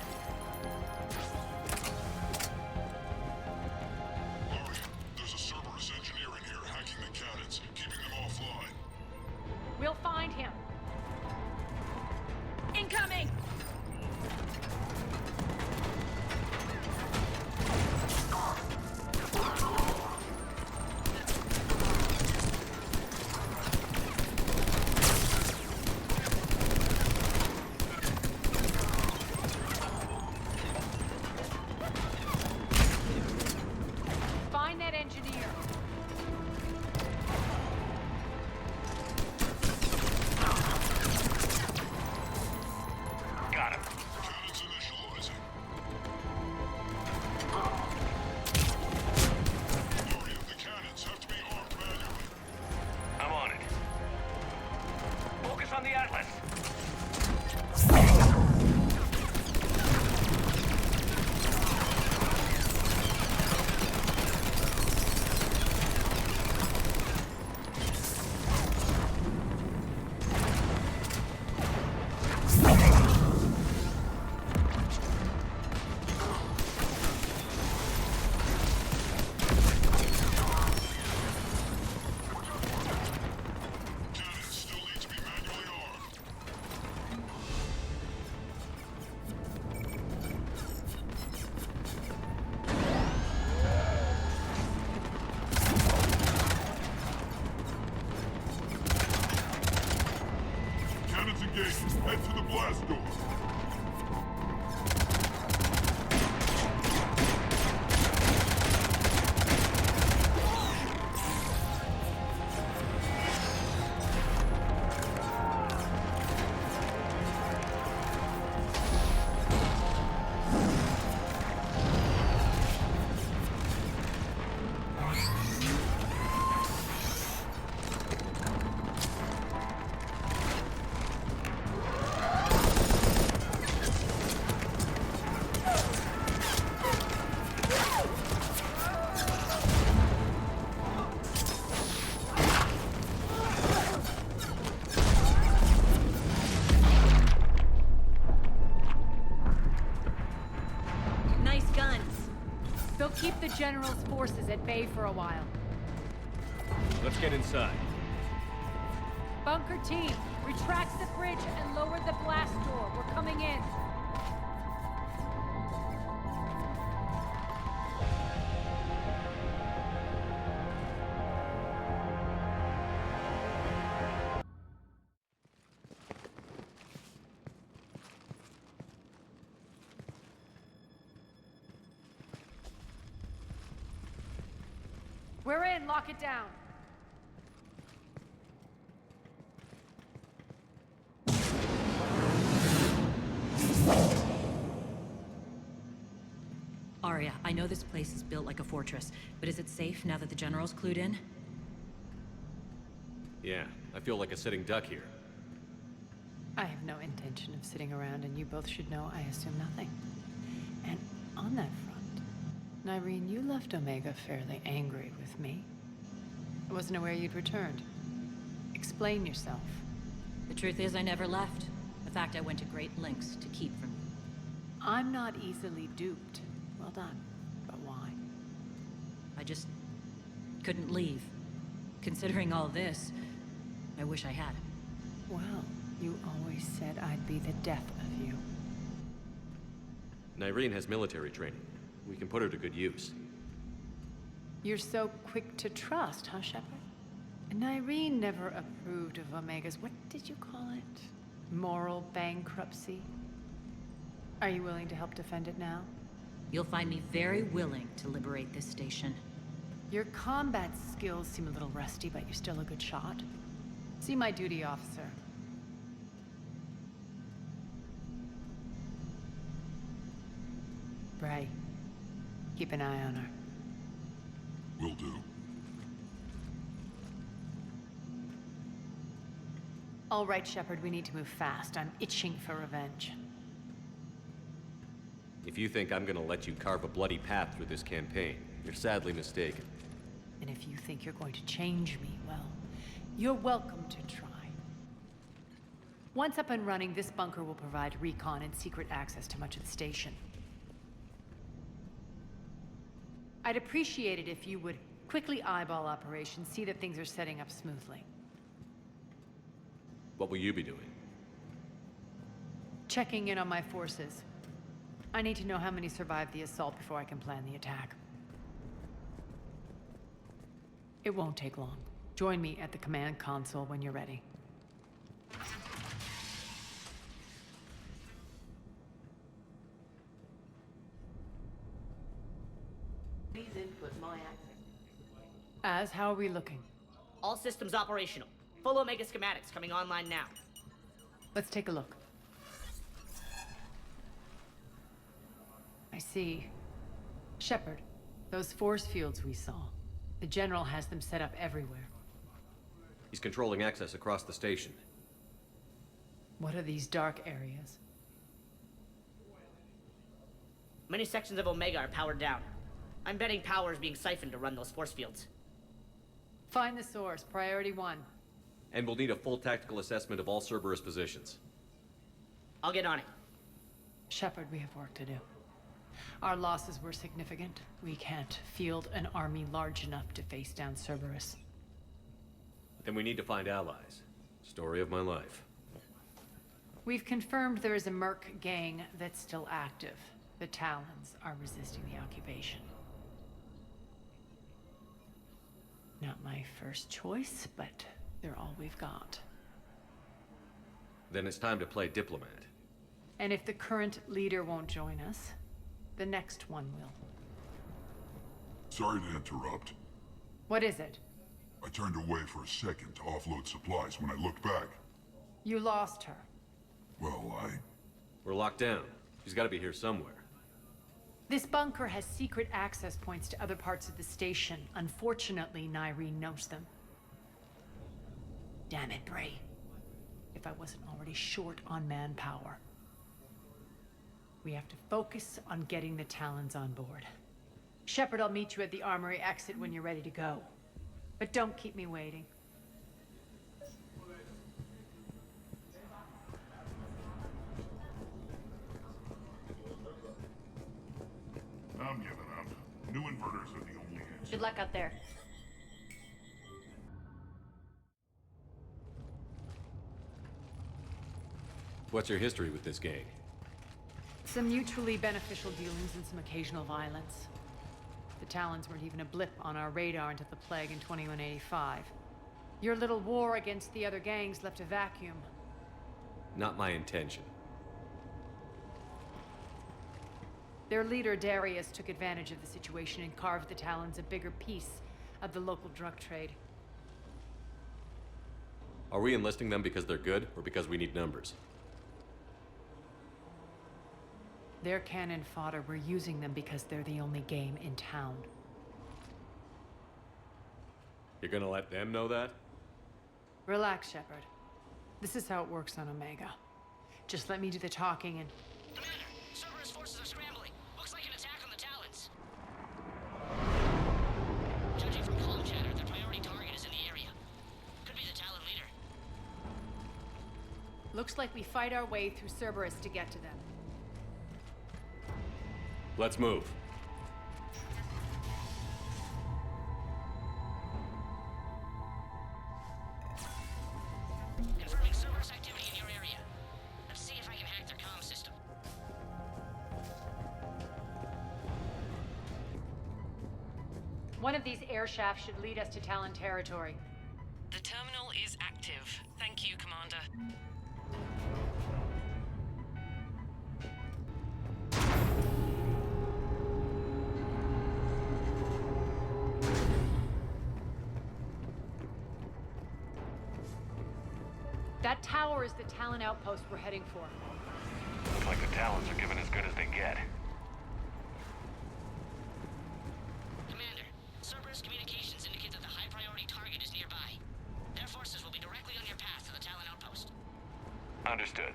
blast door! Nice guns. They'll keep the General's forces at bay for a while. Let's get inside. Bunker team, retract the bridge and lower the blast door. We're coming in. We're in. Lock it down. Arya, I know this place is built like a fortress, but is it safe now that the General's clued in? Yeah, I feel like a sitting duck here. I have no intention of sitting around, and you both should know I assume nothing. And on that front, Nyreen, you left Omega fairly angry with me. I wasn't aware you'd returned. Explain yourself. The truth is, I never left. In fact, I went to great lengths to keep from you. I'm not easily duped. Well done. But why? I just couldn't leave. Considering all this, I wish I had. Well, you always said I'd be the death of you. Nyreen has military training. We can put her to good use. You're so quick to trust, huh, Shepard? Nyreen never approved of Omega's, what did you call it? Moral bankruptcy? Are you willing to help defend it now? You'll find me very willing to liberate this station. Your combat skills seem a little rusty, but you're still a good shot. See my duty officer. Bray, keep an eye on her. Will do. All right, Shepard, we need to move fast. I'm itching for revenge. If you think I'm gonna let you carve a bloody path through this campaign, you're sadly mistaken. And if you think you're going to change me, well, you're welcome to try. Once up and running, this bunker will provide recon and secret access to much of the station. I'd appreciate it if you would quickly eyeball operations, see that things are setting up smoothly. What will you be doing? Checking in on my forces. I need to know how many survived the assault before I can plan the attack. It won't take long. Join me at the command console when you're ready. Please input my access. Az, how are we looking? All systems operational. Full Omega schematics coming online now. Let's take a look. I see. Shepard, those force fields we saw. The General has them set up everywhere. He's controlling access across the station. What are these dark areas? Many sections of Omega are powered down. I'm betting power is being siphoned to run those force fields. Find the source, priority 1. And we'll need a full tactical assessment of all Cerberus positions. I'll get on it. Shepard, we have work to do. Our losses were significant. We can't field an army large enough to face down Cerberus. Then we need to find allies. Story of my life. We've confirmed there is a Merc gang that's still active. The Talons are resisting the occupation. Not my first choice, but they're all we've got. Then it's time to play diplomat. And if the current leader won't join us, the next one will. Sorry to interrupt. What is it? I turned away for a second to offload supplies. When I looked back, You lost her. well, We're locked down. She's gotta be here somewhere. This bunker has secret access points to other parts of the station. Unfortunately, Nyreen knows them. Damn it, Bray. If I wasn't already short on manpower. We have to focus on getting the Talons on board. Shepard, I'll meet you at the armory exit when you're ready to go. But don't keep me waiting. I'm giving up. New inverters are the only answer. Good luck out there. What's your history with this gang? Some mutually beneficial dealings and some occasional violence. The Talons weren't even a blip on our radar until the plague in 2185. Your little war against the other gangs left a vacuum. Not my intention. Their leader, Darius, took advantage of the situation and carved the Talons a bigger piece of the local drug trade. Are we enlisting them because they're good, or because we need numbers? They're cannon fodder. We're using them because they're the only game in town. You're gonna let them know that? Relax, Shepard. This is how it works on Omega. Just let me do the talking and... Commander, Cerberus forces are scrambling. Looks like an attack on the Talons. Judging from comm chatter, their priority target is in the area. Could be the Talon leader. Looks like we fight our way through Cerberus to get to them. Let's move. Confirming Cerberus activity in your area. Let's see if I can hack their comm system. One of these air shafts should lead us to Talon territory. The terminal is active. Thank you, Commander. That tower is the Talon outpost we're heading for. Looks like the Talons are giving as good as they get. Commander, Cerberus communications indicate that the high priority target is nearby. Their forces will be directly on your path to the Talon outpost. Understood.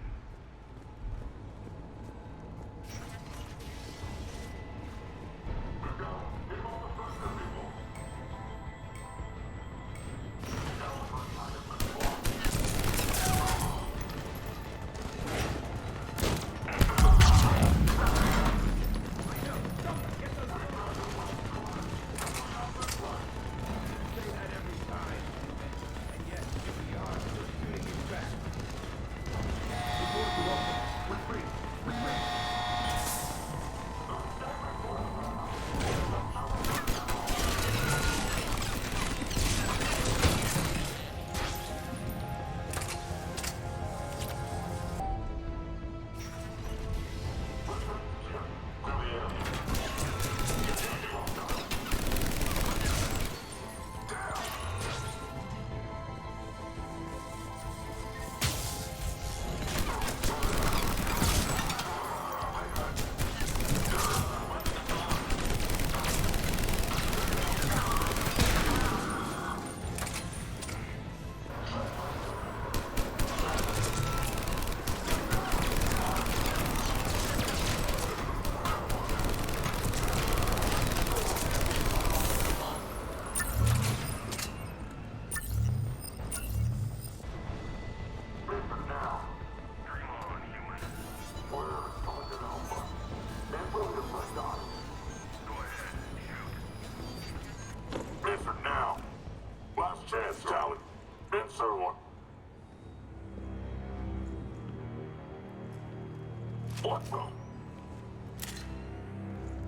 What the?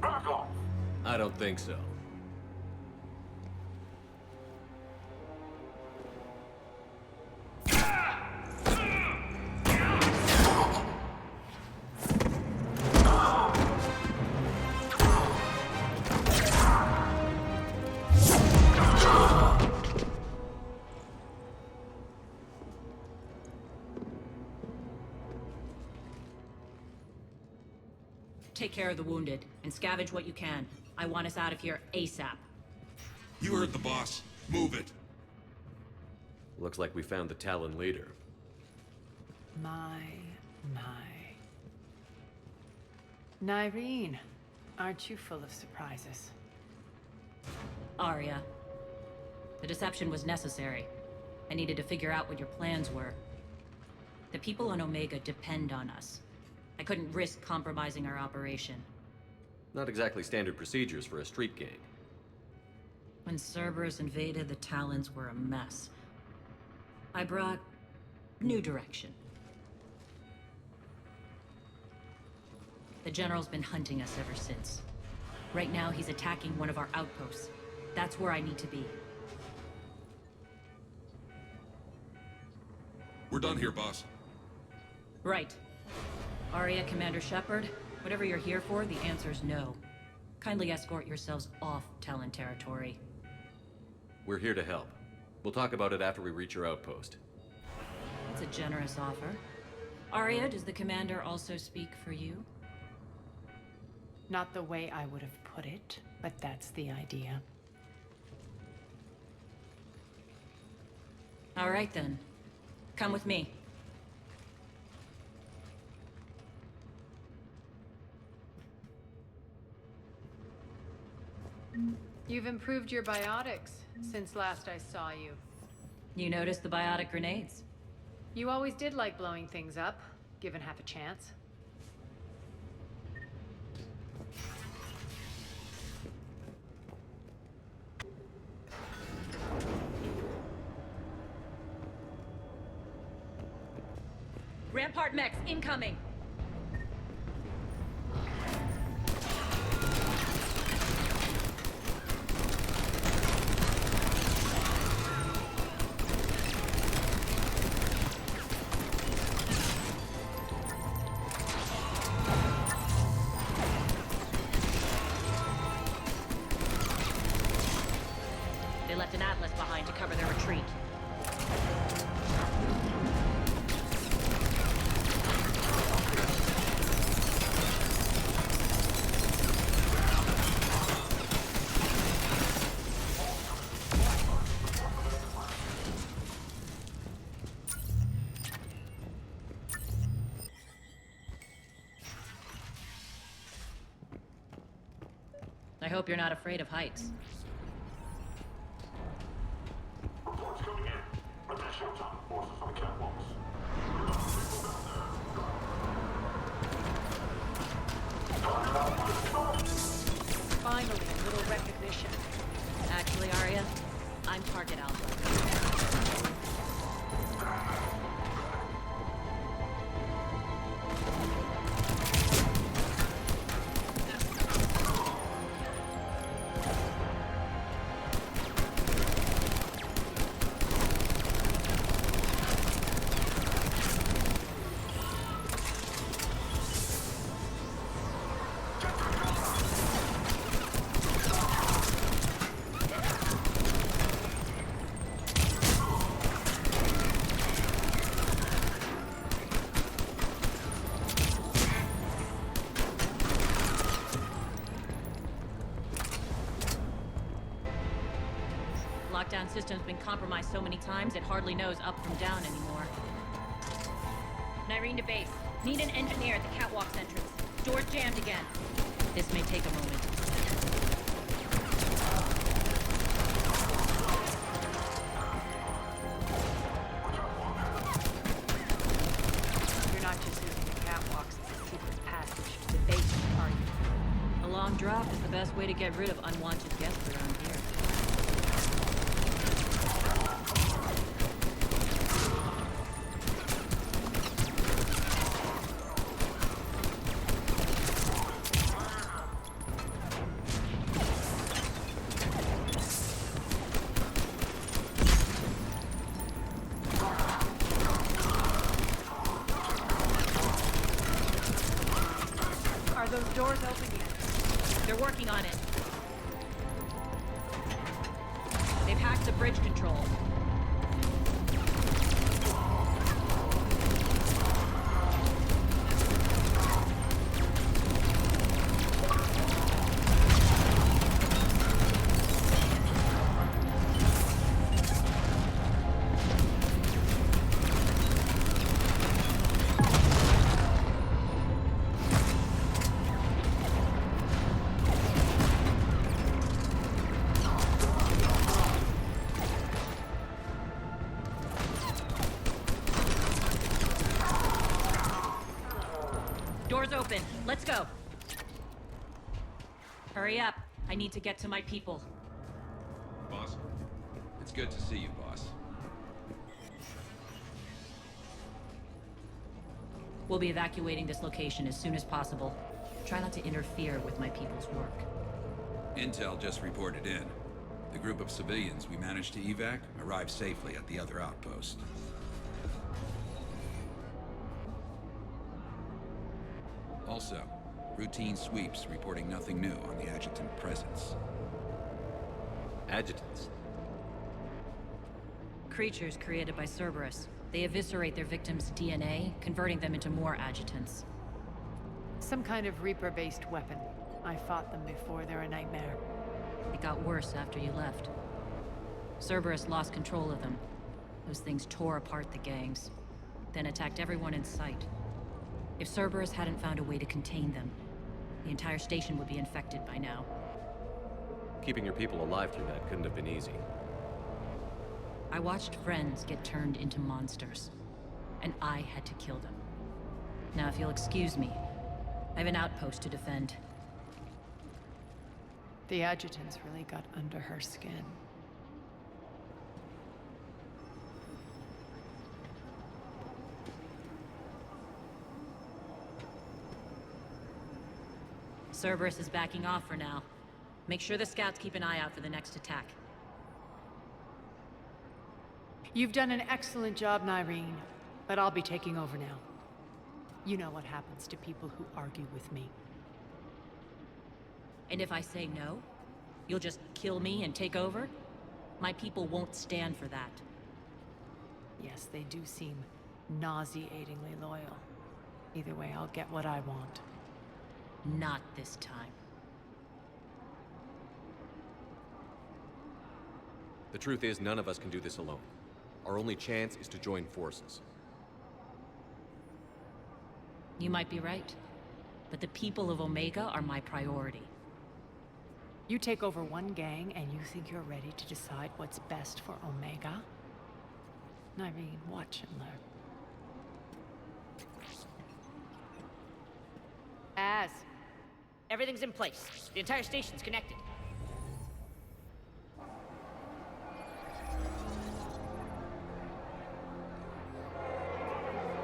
Back off! I don't think so. take care of the wounded, and scavenge what you can. I want us out of here ASAP. You heard the boss. Move it. Looks like we found the Talon leader. My. Nyreen, aren't you full of surprises? Arya. The deception was necessary. I needed to figure out what your plans were. The people on Omega depend on us. I couldn't risk compromising our operation. Not exactly standard procedures for a street gang. When Cerberus invaded, the Talons were a mess. I brought new direction. The General's been hunting us ever since. Right now, he's attacking one of our outposts. That's where I need to be. We're done here, boss. Right. Arya, Commander Shepard, whatever you're here for, the answer's no. Kindly escort yourselves off Talon territory. We're here to help. We'll talk about it after we reach your outpost. It's a generous offer. Arya, does the Commander also speak for you? Not the way I would have put it, but that's the idea. All right, then. Come with me. You've improved your biotics since last I saw you. You noticed the biotic grenades? You always did like blowing things up, given half a chance. Rampart mechs incoming! They left an Atlas behind to cover their retreat. I hope you're not afraid of heights. Reports coming in. Attention, Talon forces on the catwalks. Finally, a little recognition. Actually, Arya, I'm target alpha. Lockdown system's been compromised so many times it hardly knows up from down anymore. Nyreen to base. Need an engineer at the catwalk's entrance. Door's jammed again. This may take a moment. You're not just using the catwalks as a secret passage to the base, are you? A long drop is the best way to get rid of unwanted guests around here. Are those doors open yet? They're working on it. They've hacked the bridge control. door's open. Let's go. Hurry up. I need to get to my people. Boss, it's good to see you, boss. We'll be evacuating this location as soon as possible. Try not to interfere with my people's work. Intel just reported in. The group of civilians we managed to evac arrived safely at the other outpost. Also, routine sweeps reporting nothing new on the adjutant presence. Adjutants? Creatures created by Cerberus. They eviscerate their victims' DNA, converting them into more adjutants. Some kind of Reaper-based weapon. I fought them before. They're a nightmare. It got worse after you left. Cerberus lost control of them. Those things tore apart the gangs, then attacked everyone in sight. If Cerberus hadn't found a way to contain them, the entire station would be infected by now. Keeping your people alive through that couldn't have been easy. I watched friends get turned into monsters, and I had to kill them. Now, if you'll excuse me, I have an outpost to defend. The adjutants really got under her skin. Cerberus is backing off for now. Make sure the scouts keep an eye out for the next attack. You've done an excellent job, Nyreen, but I'll be taking over now. You know what happens to people who argue with me. And if I say no, you'll just kill me and take over? My people won't stand for that. Yes, they do seem nauseatingly loyal. Either way, I'll get what I want. Not this time. The truth is, none of us can do this alone. Our only chance is to join forces. You might be right, but the people of Omega are my priority. You take over one gang and you think you're ready to decide what's best for Omega? Nyreen, watch and learn. Everything's in place. The entire station's connected.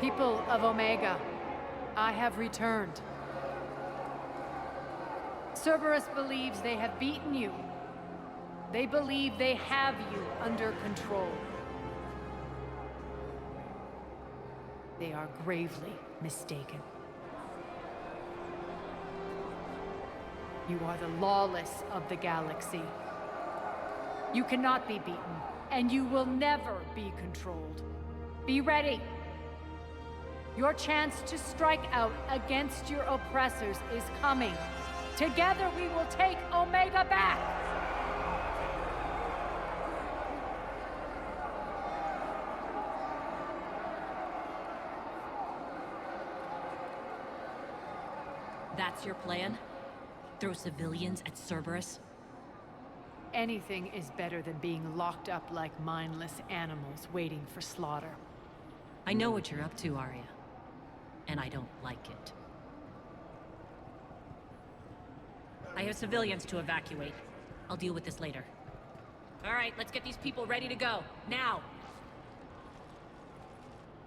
People of Omega, I have returned. Cerberus believes they have beaten you. They believe they have you under control. They are gravely mistaken. You are the lawless of the galaxy. You cannot be beaten, and you will never be controlled. Be ready. Your chance to strike out against your oppressors is coming. Together we will take Omega back! That's your plan? Throw civilians at Cerberus? Anything is better than being locked up like mindless animals waiting for slaughter. I know what you're up to, Arya. And I don't like it. I have civilians to evacuate. I'll deal with this later. All right, let's get these people ready to go. Now!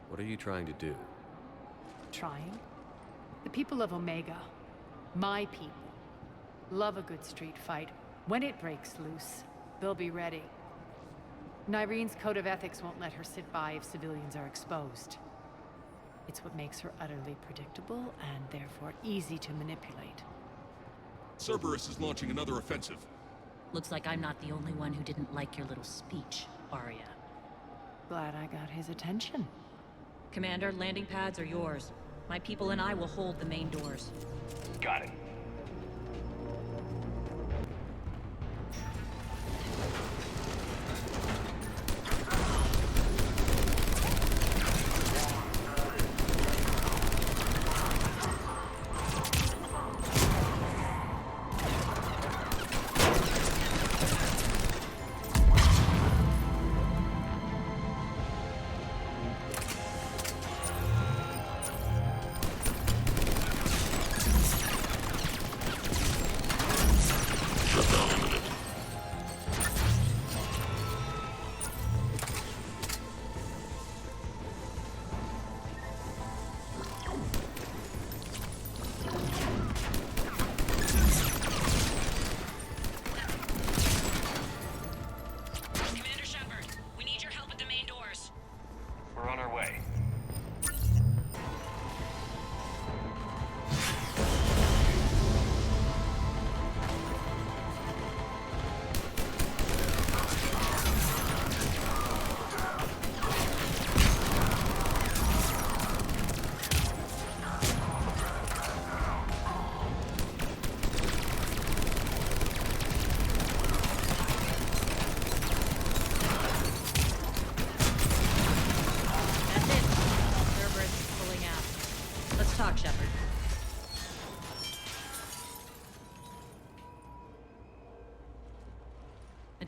What are you trying to do? Trying? The people of Omega, my people, love a good street fight. When it breaks loose, they'll be ready. Nyreen's code of ethics won't let her sit by if civilians are exposed. It's what makes her utterly predictable and therefore easy to manipulate. Cerberus is launching another offensive. Looks like I'm not the only one who didn't like your little speech, Arya. Glad I got his attention. Commander, landing pads are yours. My people and I will hold the main doors. Got it.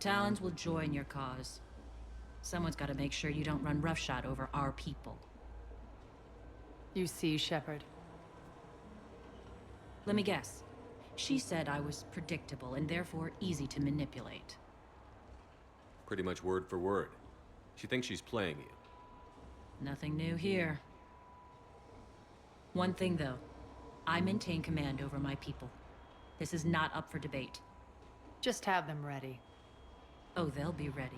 Talons will join your cause. Someone's got to make sure you don't run roughshod over our people. You see, Shepard. Let me guess. She said I was predictable and therefore easy to manipulate. Pretty much word for word. She thinks she's playing you. Nothing new here. One thing, though. I maintain command over my people. This is not up for debate. Just have them ready. Oh, they'll be ready.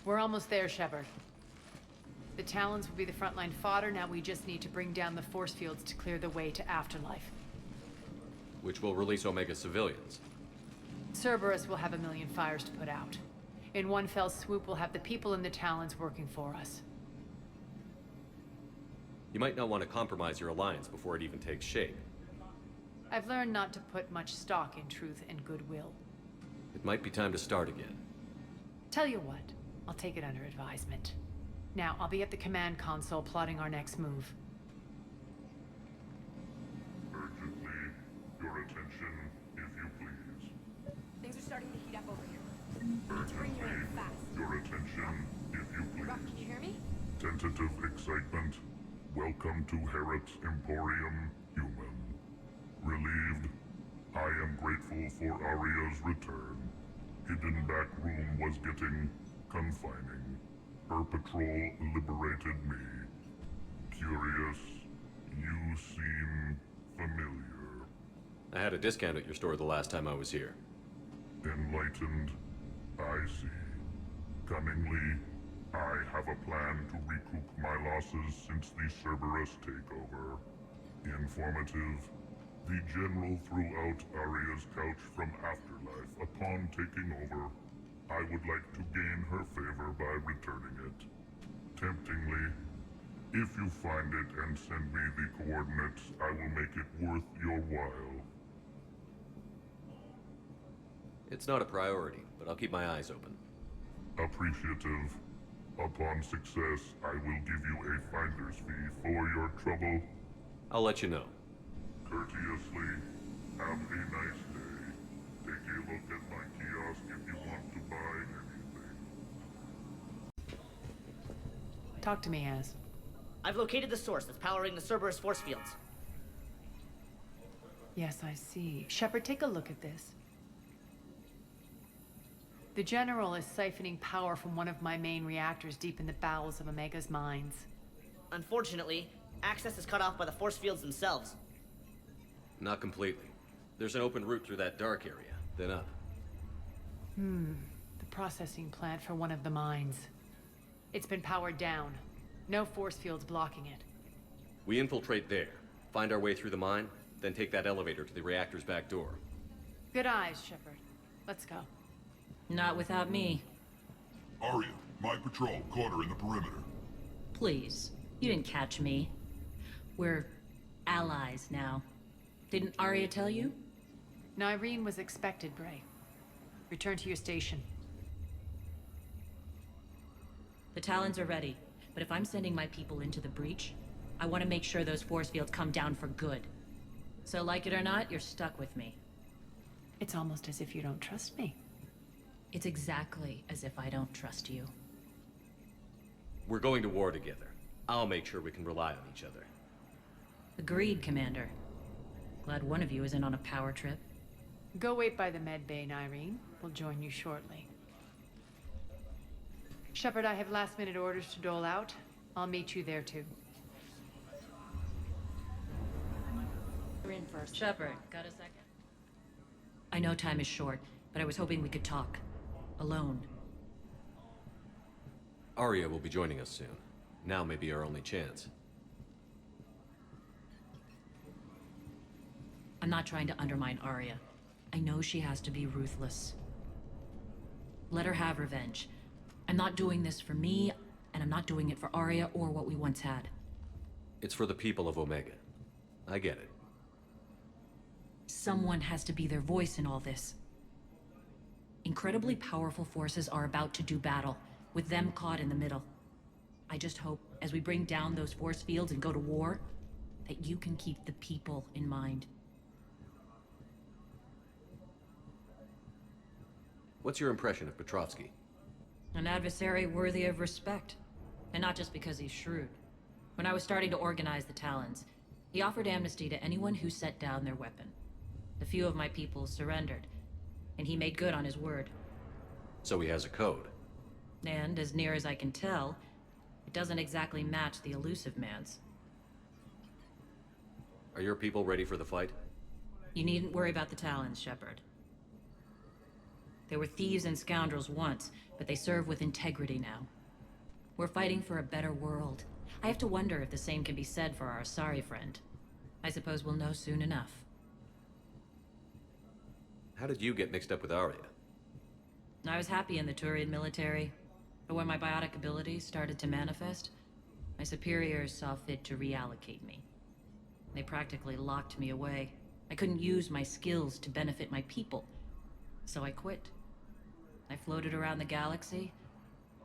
We're almost there, Shepard. The Talons will be the frontline fodder. Now we just need to bring down the force fields to clear the way to Afterlife. Which will release Omega civilians. Cerberus will have a million fires to put out. In one fell swoop, we'll have the people in the Talons working for us. You might not want to compromise your alliance before it even takes shape. I've learned not to put much stock in truth and goodwill. It might be time to start again. Tell you what, I'll take it under advisement. Now, I'll be at the command console plotting our next move. Urgently, your attention, if you please. Things are starting to heat up over here. Urgently, your attention, if you please. Rock, can you hear me? Tentative excitement. Welcome to Herod's Emporium, human. Relieved, I am grateful for Aria's return. Hidden back room was getting confining. Her patrol liberated me. Curious, you seem familiar. I had a discount at your store the last time I was here. Enlightened, I see. Cunningly, I have a plan to recoup my losses since the Cerberus takeover. Informative, the General threw out Aria's couch from Afterlife upon taking over. I would like to gain her favor by returning it. Temptingly, if you find it and send me the coordinates, I will make it worth your while. It's not a priority, but I'll keep my eyes open. Appreciative. Upon success, I will give you a finder's fee for your trouble. I'll let you know. Courteously, have a nice day. Take a look at my kiosk if you want to buy anything. Talk to me, Az. I've located the source that's powering the Cerberus force fields. Yes, I see. Shepard, take a look at this. The General is siphoning power from one of my main reactors deep in the bowels of Omega's mines. Unfortunately, access is cut off by the force fields themselves. Not completely. There's an open route through that dark area, then up. The processing plant for one of the mines. It's been powered down. No force fields blocking it. We infiltrate there, find our way through the mine, then take that elevator to the reactor's back door. Good eyes, Shepard. Let's go. Not without me. Aria, my patrol caught her in the perimeter. Please. You didn't catch me. We're allies now. Didn't Aria tell you? Nyreen was expected, Bray. Return to your station. The Talons are ready, but if I'm sending my people into the breach, I want to make sure those force fields come down for good. So like it or not, you're stuck with me. It's almost as if you don't trust me. It's exactly as if I don't trust you. We're going to war together. I'll make sure we can rely on each other. Agreed, Commander. Glad one of you isn't on a power trip. Go wait by the med bay, Nyreen. We'll join you shortly. Shepard, I have last-minute orders to dole out. I'll meet you there, too. You're in first. Shepard, got a second? I know time is short, but I was hoping we could talk. Alone. Aria will be joining us soon. Now may be our only chance. I'm not trying to undermine Aria. I know she has to be ruthless. Let her have revenge. I'm not doing this for me, and I'm not doing it for Aria or what we once had. It's for the people of Omega. I get it. Someone has to be their voice in all this. Incredibly powerful forces are about to do battle, with them caught in the middle. I just hope, as we bring down those force fields and go to war, that you can keep the people in mind. What's your impression of Petrovsky? An adversary worthy of respect. And not just because he's shrewd. When I was starting to organize the Talons, he offered amnesty to anyone who set down their weapon. A few of my people surrendered, and he made good on his word. So he has a code. And, as near as I can tell, it doesn't exactly match the elusive man's. Are your people ready for the fight? You needn't worry about the Talons, Shepard. They were thieves and scoundrels once, but they serve with integrity now. We're fighting for a better world. I have to wonder if the same can be said for our Asari friend. I suppose we'll know soon enough. How did you get mixed up with Arya? I was happy in the Turian military, but when my biotic abilities started to manifest, my superiors saw fit to reallocate me. They practically locked me away. I couldn't use my skills to benefit my people, so I quit. I floated around the galaxy,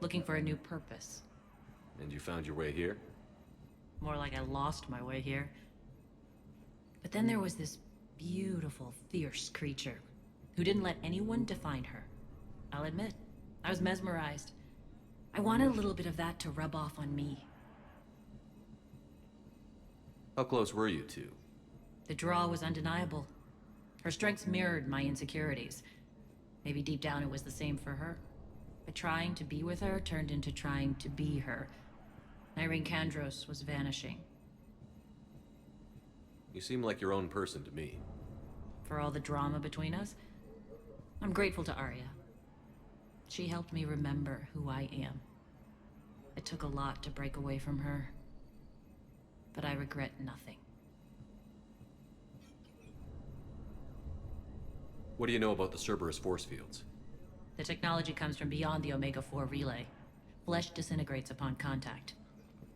looking for a new purpose. And you found your way here? More like I lost my way here. But then there was this beautiful, fierce creature who didn't let anyone define her. I'll admit, I was mesmerized. I wanted a little bit of that to rub off on me. How close were you two? The draw was undeniable. Her strengths mirrored my insecurities. Maybe deep down it was the same for her. But trying to be with her turned into trying to be her. Irene Kandros was vanishing. You seem like your own person to me. For all the drama between us, I'm grateful to Arya. She helped me remember who I am. It took a lot to break away from her, but I regret nothing. What do you know about the Cerberus force fields? The technology comes from beyond the Omega-4 relay. Flesh disintegrates upon contact.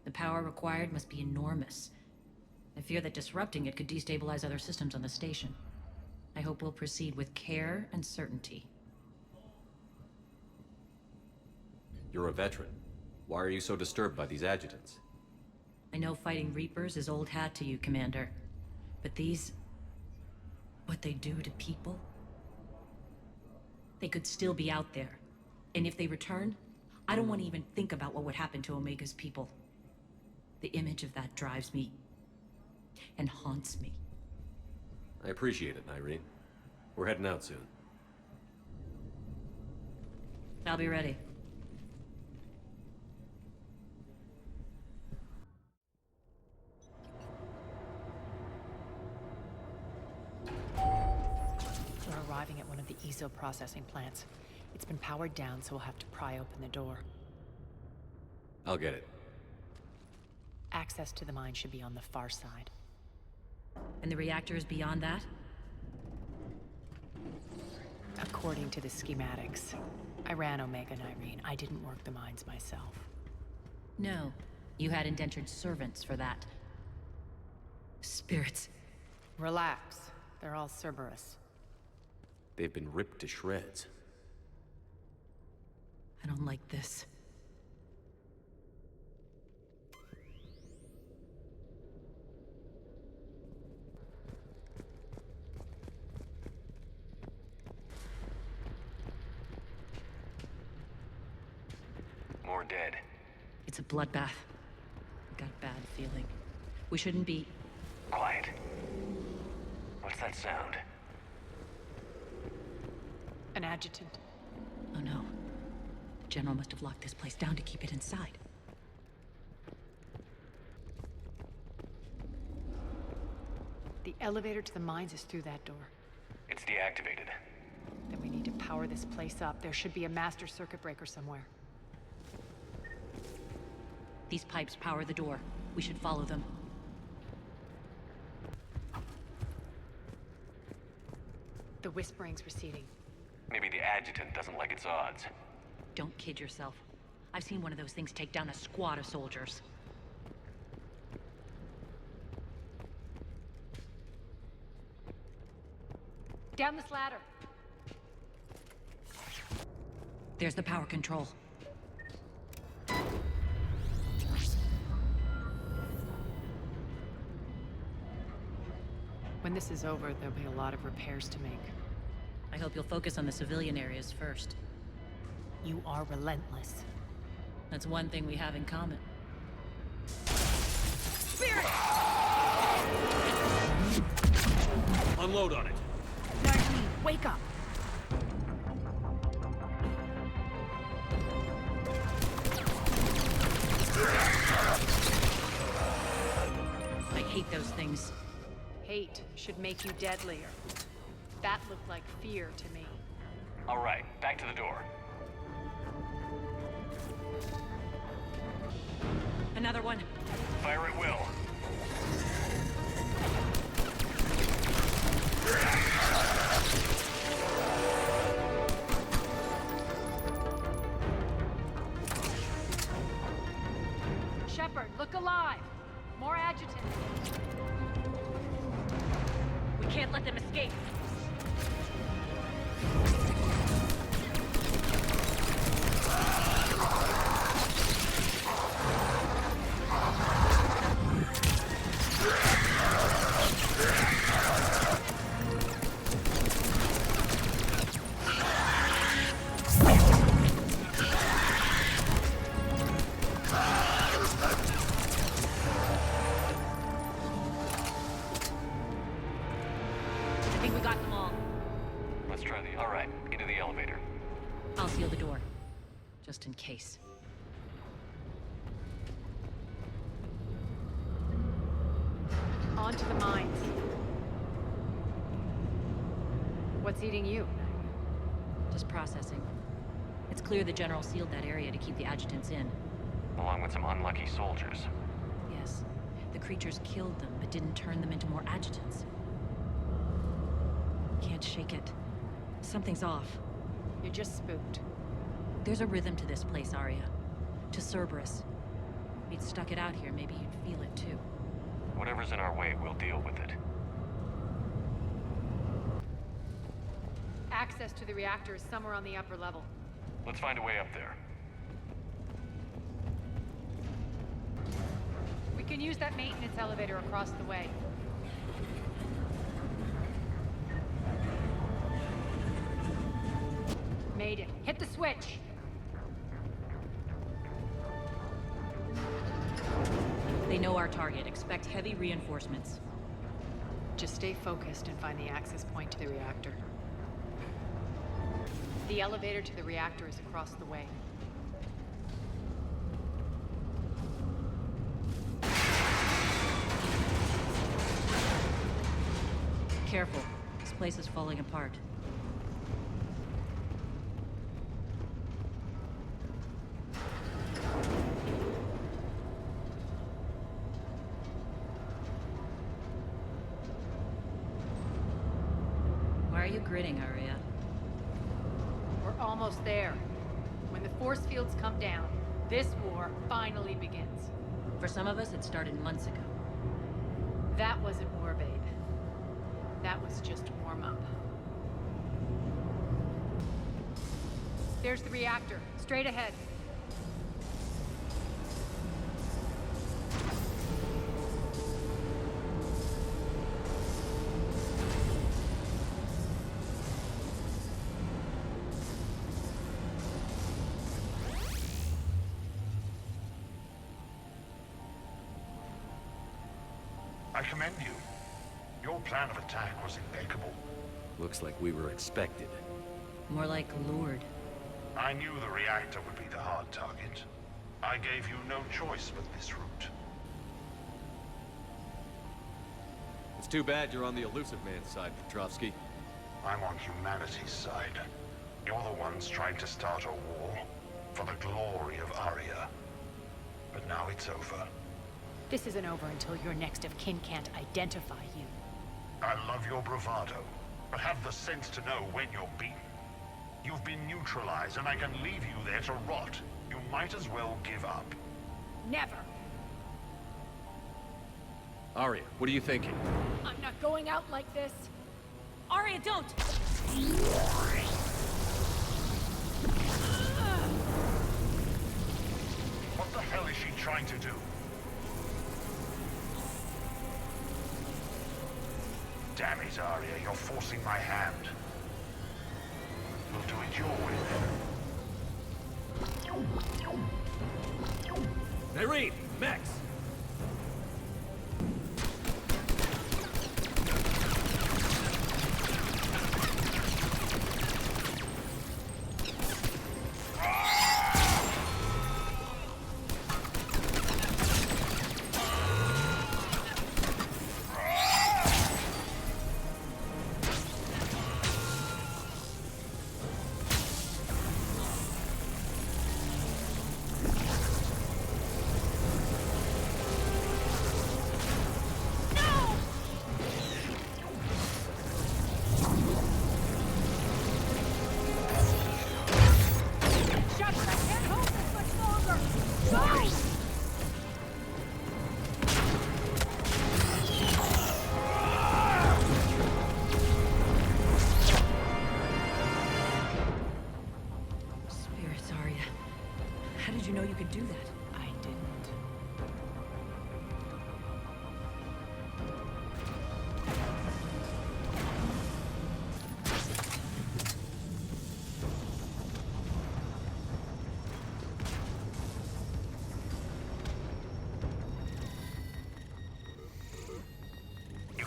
The power required must be enormous. I fear that disrupting it could destabilize other systems on the station. I hope we'll proceed with care and certainty. You're a veteran. Why are you so disturbed by these adjutants? I know fighting Reapers is old hat to you, Commander. But these... what they do to people? They could still be out there. And if they return, I don't want to even think about what would happen to Omega's people. The image of that drives me and haunts me. I appreciate it, Irene. We're heading out soon. I'll be ready. We're arriving at one of the ESO processing plants. It's been powered down, so we'll have to pry open the door. I'll get it. Access to the mine should be on the far side. And the reactor is beyond that? According to the schematics. I ran Omega and Irene. I didn't work the mines myself. No. You had indentured servants for that. Spirits. Relax. They're all Cerberus. They've been ripped to shreds. I don't like this. More dead. It's a bloodbath. I got a bad feeling. We shouldn't be... Quiet. What's that sound? An adjutant. Oh no. The General must have locked this place down to keep it inside. The elevator to the mines is through that door. It's deactivated. Then we need to power this place up. There should be a master circuit breaker somewhere. These pipes power the door. We should follow them. The whispering's receding. Maybe the adjutant doesn't like its odds. Don't kid yourself. I've seen one of those things take down a squad of soldiers. Down this ladder. There's the power control. When this is over, there'll be a lot of repairs to make. I hope you'll focus on the civilian areas first. You are relentless. That's one thing we have in common. Spirit! Unload on it. Darlene, wake up! I hate those things. Hate should make you deadlier. That looked like fear to me. All right, back to the door. Another one. Fire at will. Shepard, look alive! More adjutants. We can't let them escape. I'll seal the door, just in case. On to the mines. What's eating you? Just processing. It's clear the General sealed that area to keep the adjutants in. Along with some unlucky soldiers. Yes. The creatures killed them, but didn't turn them into more adjutants. Can't shake it. Something's off. You're just spooked. There's a rhythm to this place, Arya. To Cerberus. If you'd stuck it out here, maybe you'd feel it too. Whatever's in our way, we'll deal with it. Access to the reactor is somewhere on the upper level. Let's find a way up there. We can use that maintenance elevator across the way. Made it. Hit the switch! They know our target. Expect heavy reinforcements. Just stay focused and find the access point to the reactor. The elevator to the reactor is across the way. Careful. This place is falling apart. Why are you grinning, Arya? We're almost there. When the force fields come down, this war finally begins. For some of us, it started months ago. That wasn't war, babe. That was just warm-up. There's the reactor. Straight ahead. I commend you. Your plan of attack was impeccable. Looks like we were expected. More like lured. I knew the reactor would be the hard target. I gave you no choice but this route. It's too bad you're on the elusive man's side, Petrovsky. I'm on humanity's side. You're the ones trying to start a war for the glory of Arya. But now it's over. This isn't over until your next of kin can't identify you. I love your bravado, but have the sense to know when you're beaten. You've been neutralized, and I can leave you there to rot. You might as well give up. Never! Arya, what are you thinking? I'm not going out like this! Arya, don't! What the hell is she trying to do? Damn it, Arya, you're forcing my hand. We'll do it your way then. Irene! Max!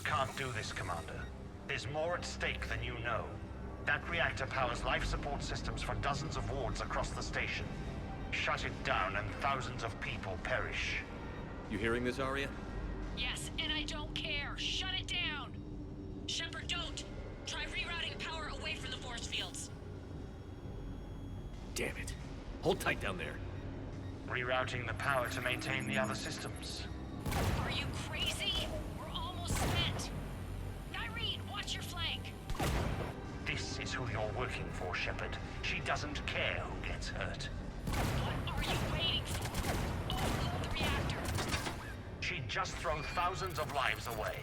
Can't do this, Commander. There's more at stake than you know. That reactor powers life support systems for dozens of wards across the station. Shut it down and thousands of people perish. You hearing this, Arya? Yes, and I don't care. Shut it down! Shepard, don't! Try rerouting power away from the force fields. Damn it. Hold tight down there. Rerouting the power to maintain the other systems. Are you crazy? We're almost spent. Irene, watch your flank. This is who you're working for, Shepard. She doesn't care who gets hurt. What are you waiting for? Overload the reactor. She'd just throw thousands of lives away.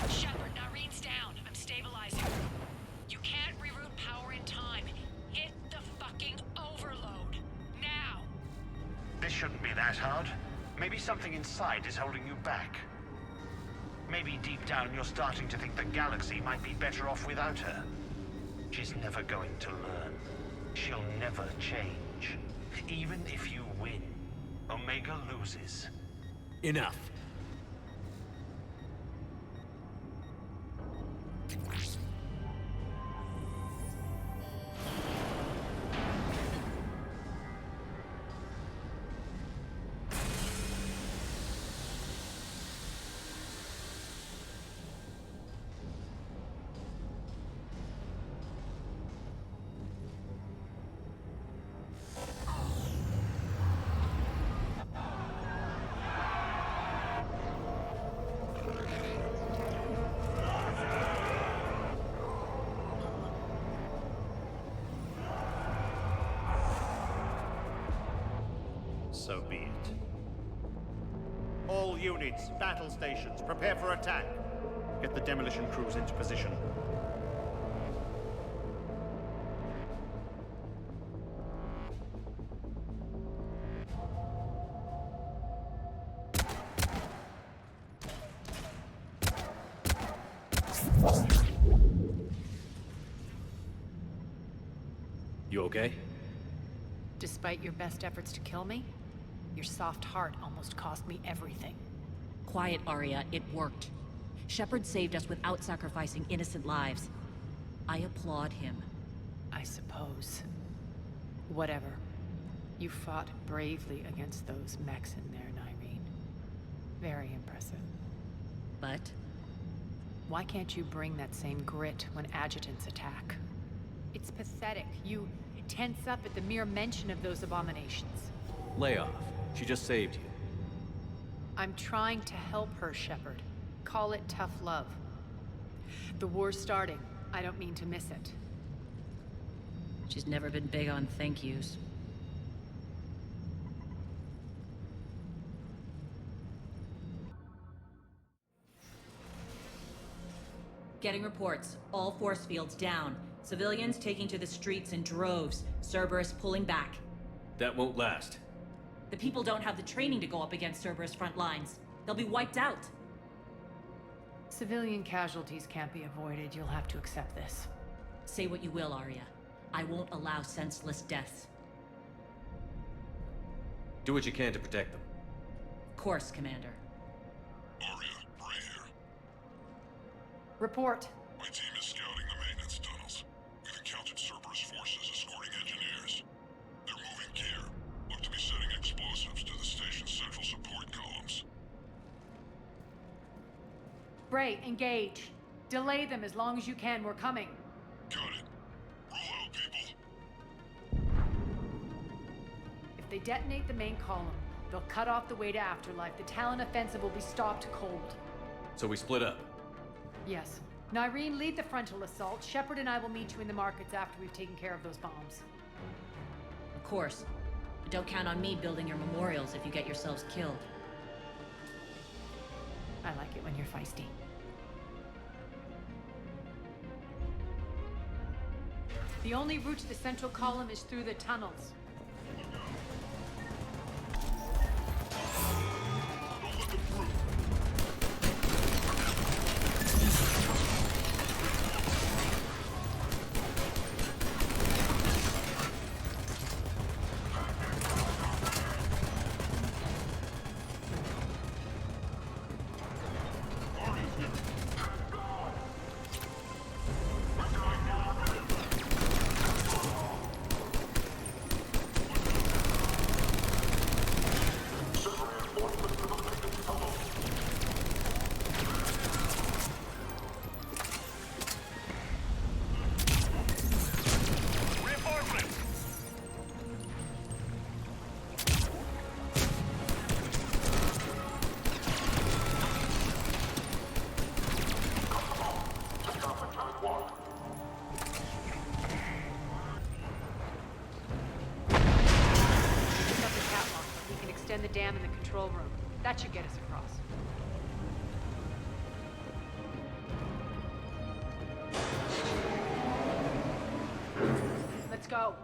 Shepard, Irene's down. I'm stabilizing. You can't reroute power in time. Hit the fucking overload. Now! This shouldn't be that hard. Maybe something inside is holding you back. Maybe deep down you're starting to think the galaxy might be better off without her. She's never going to learn. She'll never change. Even if you win, Omega loses. Enough. So be it. All units, battle stations, prepare for attack. Get the demolition crews into position. You okay? Despite your best efforts to kill me, your soft heart almost cost me everything. Quiet, Arya. It worked. Shepard saved us without sacrificing innocent lives. I applaud him. I suppose. Whatever. You fought bravely against those mechs in there, Irene. Very impressive. But? Why can't you bring that same grit when adjutants attack? It's pathetic. You tense up at the mere mention of those abominations. Lay off. She just saved you. I'm trying to help her, Shepard. Call it tough love. The war's starting. I don't mean to miss it. She's never been big on thank yous. Getting reports. All force fields down. Civilians taking to the streets in droves. Cerberus pulling back. That won't last. The people don't have the training to go up against Cerberus' front lines. They'll be wiped out. Civilian casualties can't be avoided. You'll have to accept this. Say what you will, Arya. I won't allow senseless deaths. Do what you can to protect them. Of course, Commander. Arya, Bray here. Report. My team is scouting the maintenance tunnels. We've encountered Cerberus forces escorting engineers. They're moving gear. Look to be setting explosives to the station's central support columns. Bray, engage. Delay them as long as you can. We're coming. Got it. Roll out, people. If they detonate the main column, they'll cut off the way to Afterlife. The Talon offensive will be stopped cold. So we split up. Yes. Nyreen, lead the frontal assault. Shepard and I will meet you in the markets after we've taken care of those bombs. Of course. But don't count on me building your memorials if you get yourselves killed. I like it when you're feisty. The only route to the central column is through the tunnels. Don't let them through. The dam in the control room. That should get us across. Let's go.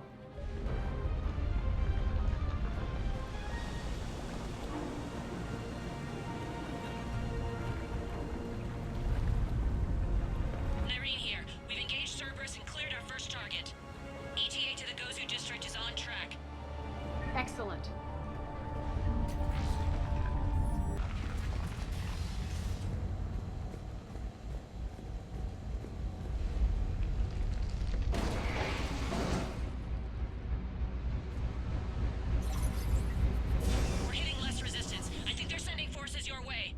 Nyreen here. We've engaged Cerberus and cleared our first target. ETA to the Gozu district is on track. Excellent. We're hitting less resistance. I think they're sending forces your way.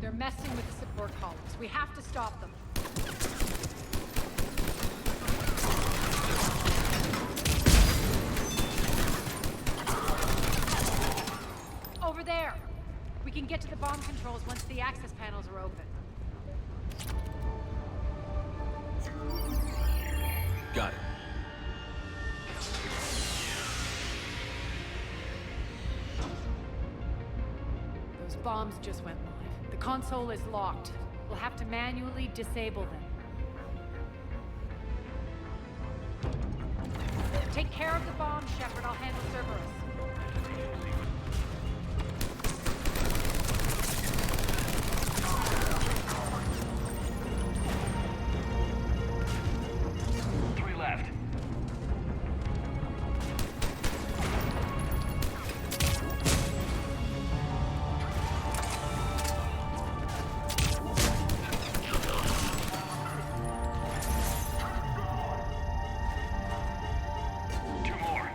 They're messing with the support columns. We have to stop them. Over there! We can get to the bomb controls once the access panels are open. Got it. Those bombs just went live. The console is locked. We'll have to manually disable them. Take care of the bombs, Shepard. I'll handle Cerberus. Left. Two more.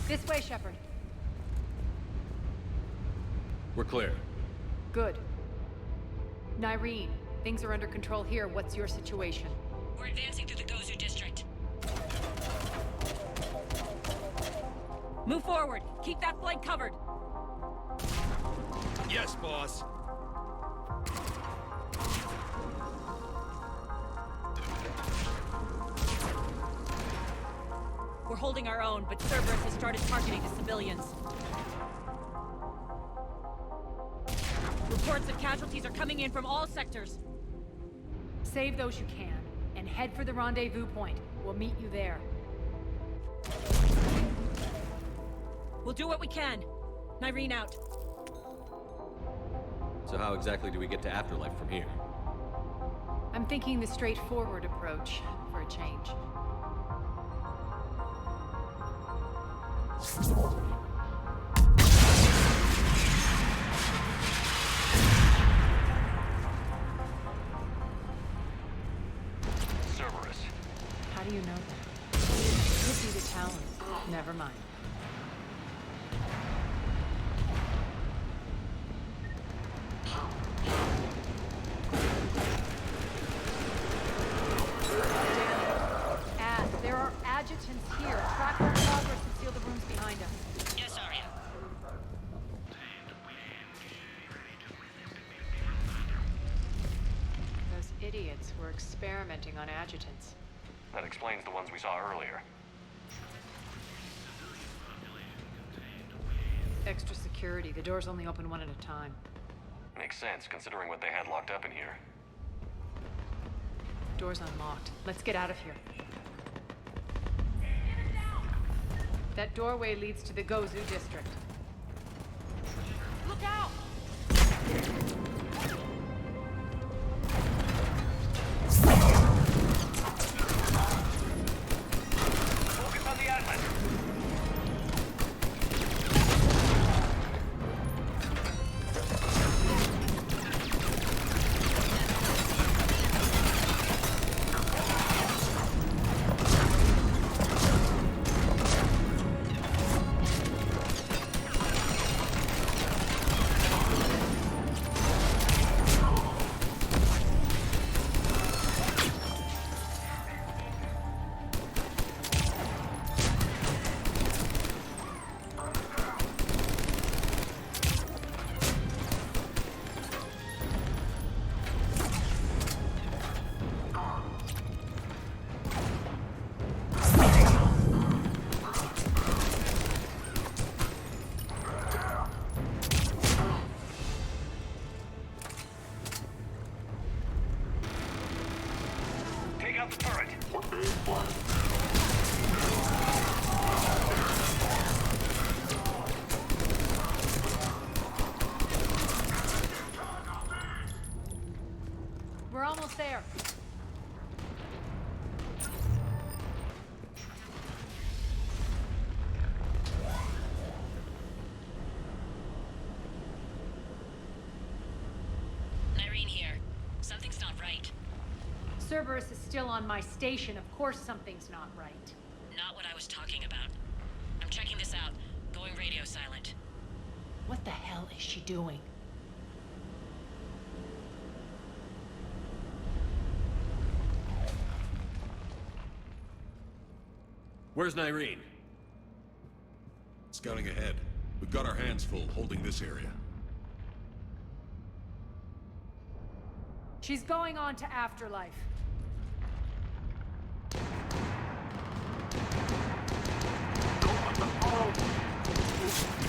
This way, Shepard. We're clear. Good. Nyreen, things are under control here. What's your situation? We're advancing through the Gozu district. Move forward. Keep that flank covered. Yes, boss. We're holding our own, but Cerberus has started targeting the civilians. Reports of casualties are coming in from all sectors. Save those you can, and head for the rendezvous point. We'll meet you there. We'll do what we can. Nyreen out. So how exactly do we get to Afterlife from here? I'm thinking the straightforward approach, for a change. Cerberus. How do you know that? Could be the Talon. Never mind. There are adjutants here. Track our progress and seal the rooms behind us. Yes, Arya. Those idiots were experimenting on adjutants. That explains the ones we saw earlier. Extra security. The doors only open one at a time. Makes sense, considering what they had locked up in here. Door's unlocked. Let's get out of here. That doorway leads to the Gozu district. Look out! Focus on the outlet. Take out the turret. We're almost there. Nyreen here. Something's not right. Cerberus is still on my station. Of course something's not right. Not what I was talking about. I'm checking this out. Going radio silent. What the hell is she doing? Where's Nyreen? Scouting ahead. We've got our hands full holding this area. She's going on to Afterlife. We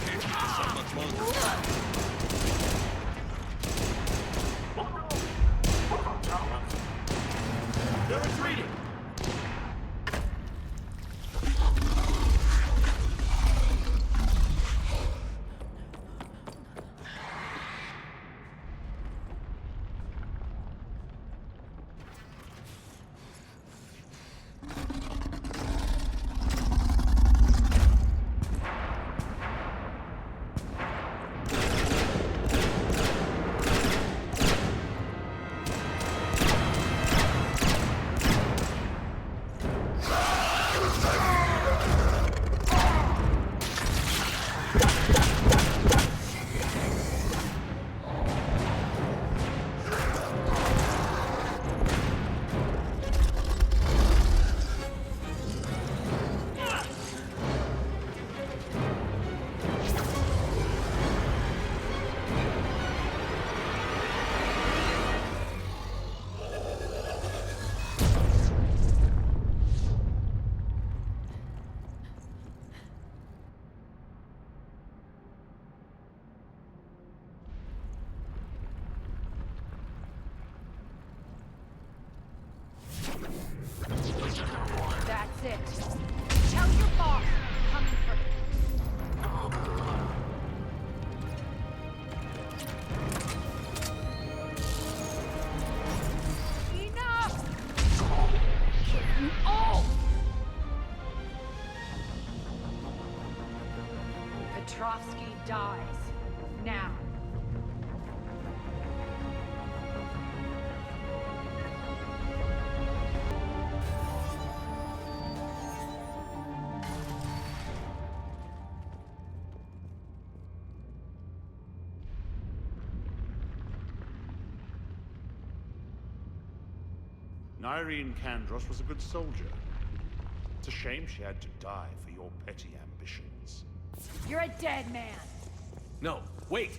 can't keep this up much longer. They're retreating! Petrovsky dies. Now. Irene Kandros was a good soldier. It's a shame she had to die for your petty ambitions. You're a dead man. No, wait!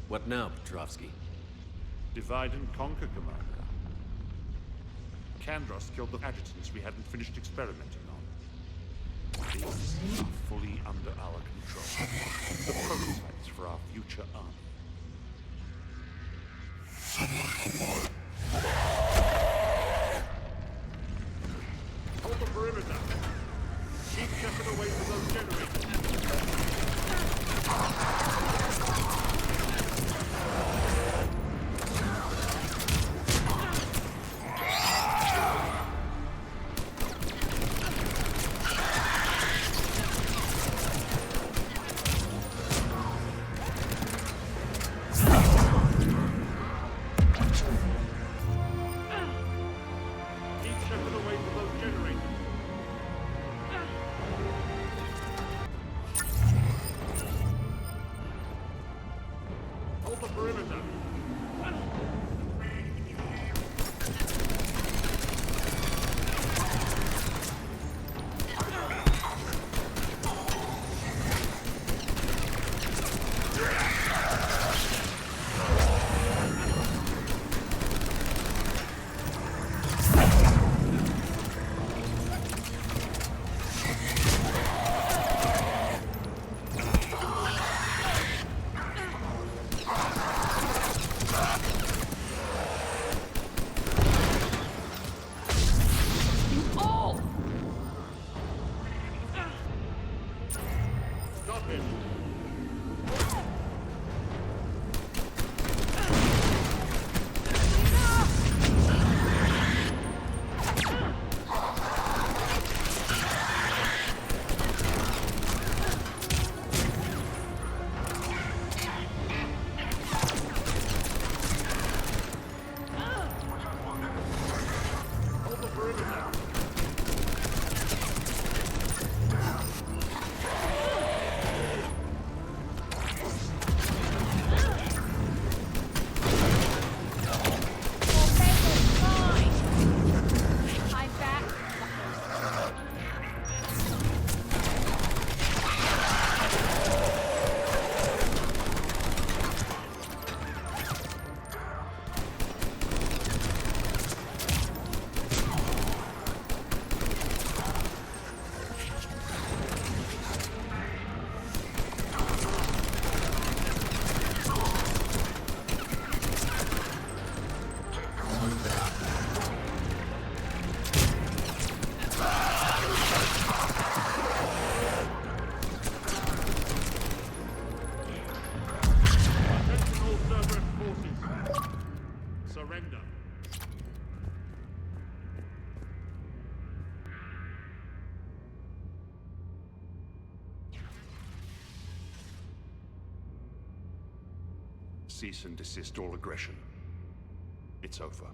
What now, Petrovsky? Divide and conquer, Commander. Kandros killed the adjutants we hadn't finished experimenting on. These are fully under our control. The prototypes for our future army. Hold the perimeter. Keep Shepard away from those generators. Cease and desist all aggression. It's over.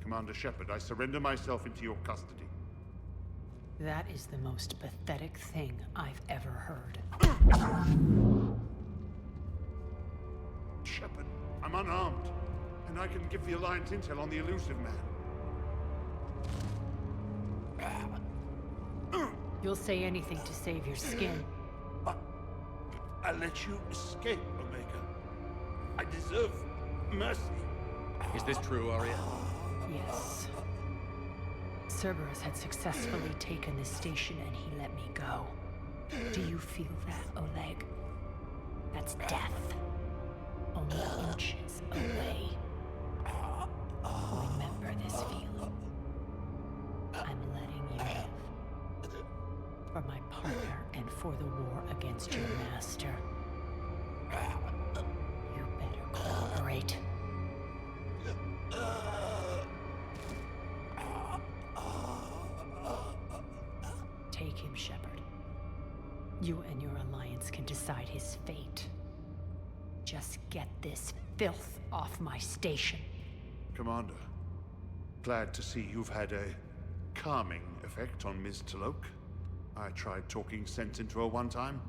Commander Shepard, I surrender myself into your custody. That is the most pathetic thing I've ever heard. Shepard, I'm unarmed, and I can give the Alliance intel on the elusive man. You'll say anything to save your skin. I let you escape, Omega. I deserve mercy. Is this true, Arya? Yes. Cerberus had successfully taken the station and he let me go. Do you feel that, Oleg? That's death. Only inches away. Remember this feeling. I'm letting you live. For my partner and for the war against your master. You better cooperate. Take him, Shepard. You and your alliance can decide his fate. Just get this filth off my station. Commander, glad to see you've had a calming effect on Ms. Talok. I tried talking sense into her one time.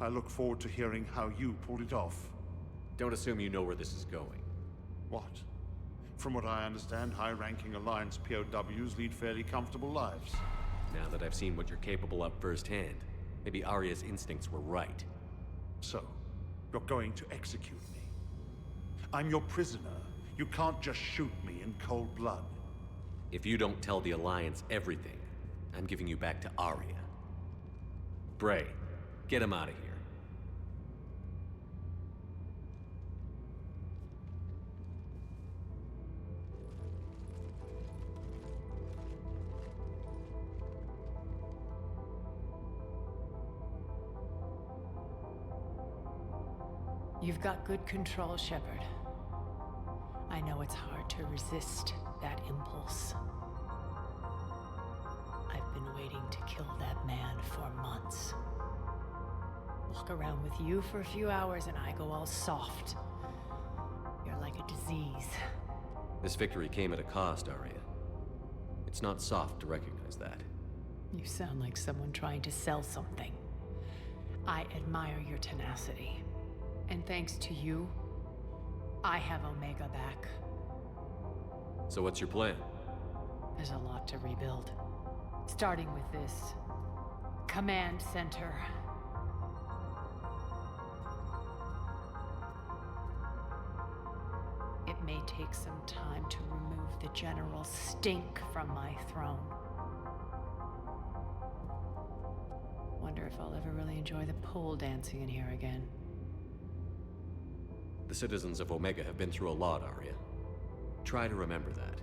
I look forward to hearing how you pulled it off. Don't assume you know where this is going. What? From what I understand, high-ranking Alliance POWs lead fairly comfortable lives. Now that I've seen what you're capable of firsthand, maybe Arya's instincts were right. So, you're going to execute me. I'm your prisoner. You can't just shoot me in cold blood. If you don't tell the Alliance everything, I'm giving you back to Arya. Bray, get him out of here. You've got good control, Shepard. I know it's hard to resist that impulse. I've been waiting to kill that man for months. Walk around with you for a few hours and I go all soft. You're like a disease. This victory came at a cost, Arya. It's not soft to recognize that. You sound like someone trying to sell something. I admire your tenacity. And thanks to you, I have Omega back. So what's your plan? There's a lot to rebuild. Starting with this command center. It may take some time to remove the general stink from my throne. Wonder if I'll ever really enjoy the pole dancing in here again. The citizens of Omega have been through a lot, Arya. Try to remember that.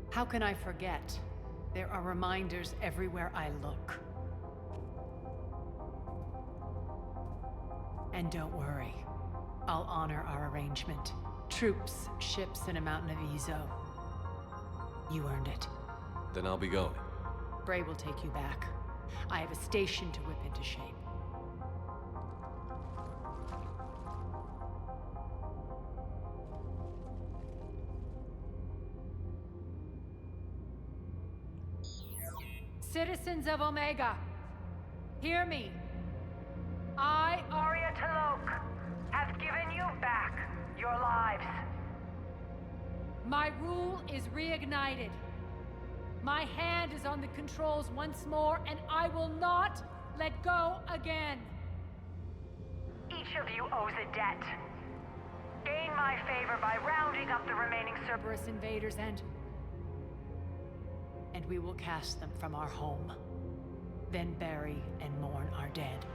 How can I forget? There are reminders everywhere I look. And don't worry, I'll honor our arrangement. Troops, ships, and a mountain of Ezo. You earned it. Then I'll be going. Bray will take you back. I have a station to whip into shape. Citizens of Omega, hear me. I, Arya Talok, have given you back your lives. My rule is reignited. My hand is on the controls once more, and I will not let go again. Each of you owes a debt. Gain my favor by rounding up the remaining Cerberus invaders and we will cast them from our home. Then bury and mourn our dead.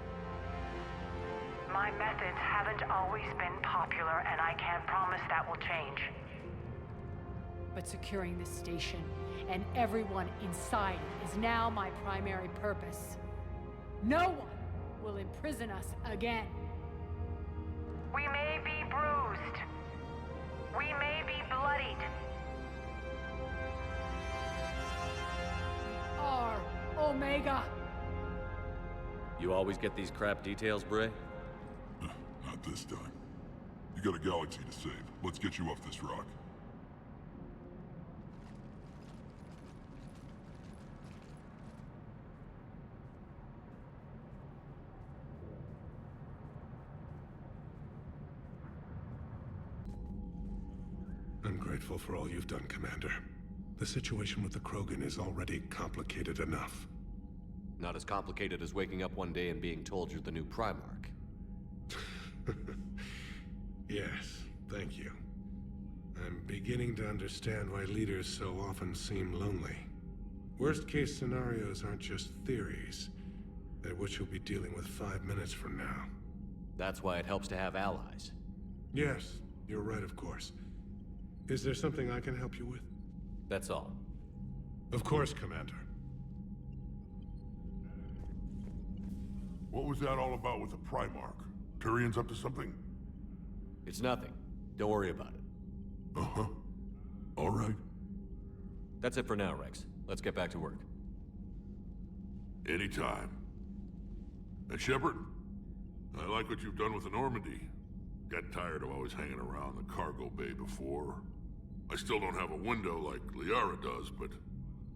My methods haven't always been popular, and I can't promise that will change. But securing this station and everyone inside it is now my primary purpose. No one will imprison us again. We may be bruised. We may be bloodied. Are Omega. You always get these crap details, Bray? Not this time. You got a galaxy to save. Let's get you off this rock. I'm grateful for all you've done, Commander. The situation with the Krogan is already complicated enough. Not as complicated as waking up one day and being told you're the new Primarch. Yes, thank you. I'm beginning to understand why leaders so often seem lonely. Worst-case scenarios aren't just theories. They're what you'll be dealing with 5 minutes from now. That's why it helps to have allies. Yes, you're right, of course. Is there something I can help you with? That's all. Of course, Commander. What was that all about with the Primarch? Turian's up to something? It's nothing. Don't worry about it. Uh-huh. All right. That's it for now, Rex. Let's get back to work. Anytime. And Shepard, I like what you've done with the Normandy. Got tired of always hanging around the cargo bay before. I still don't have a window like Liara does, but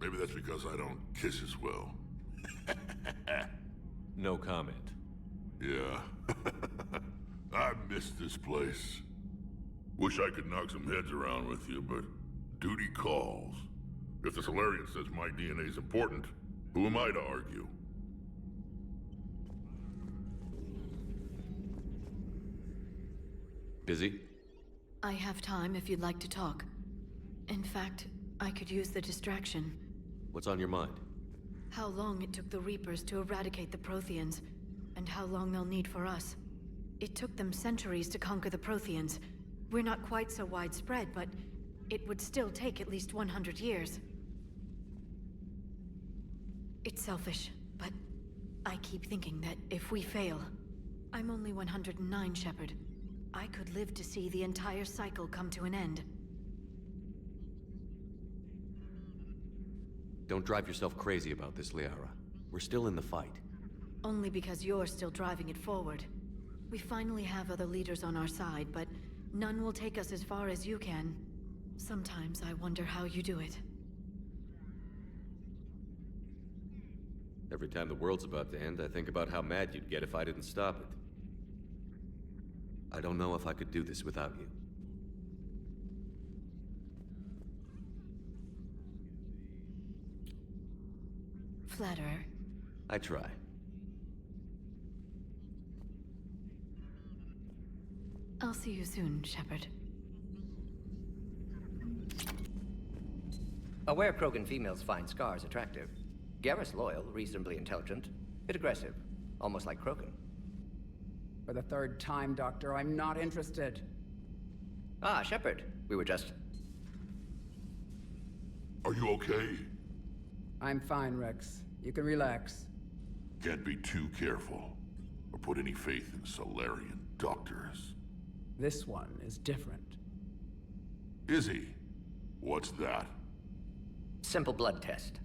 maybe that's because I don't kiss as well. No comment. Yeah. I miss this place. Wish I could knock some heads around with you, but duty calls. If the Solarian says my DNA's important, who am I to argue? Busy? I have time if you'd like to talk. In fact, I could use the distraction. What's on your mind? How long it took the Reapers to eradicate the Protheans, and how long they'll need for us. It took them centuries to conquer the Protheans. We're not quite so widespread, but it would still take at least 100 years. It's selfish, but I keep thinking that if we fail... I'm only 109, Shepard. I could live to see the entire cycle come to an end. Don't drive yourself crazy about this, Liara. We're still in the fight. Only because you're still driving it forward. We finally have other leaders on our side, but none will take us as far as you can. Sometimes I wonder how you do it. Every time the world's about to end, I think about how mad you'd get if I didn't stop it. I don't know if I could do this without you. Flatterer. I try. I'll see you soon, Shepard. Aware Krogan females find Scars attractive. Garrus loyal, reasonably intelligent, bit aggressive, almost like Krogan. For the third time, Doctor, I'm not interested. Ah, Shepard. We were just... Are you okay? I'm fine, Rex. You can relax. Can't be too careful, or put any faith in Solarian doctors. This one is different. Is he? What's that? Simple blood test.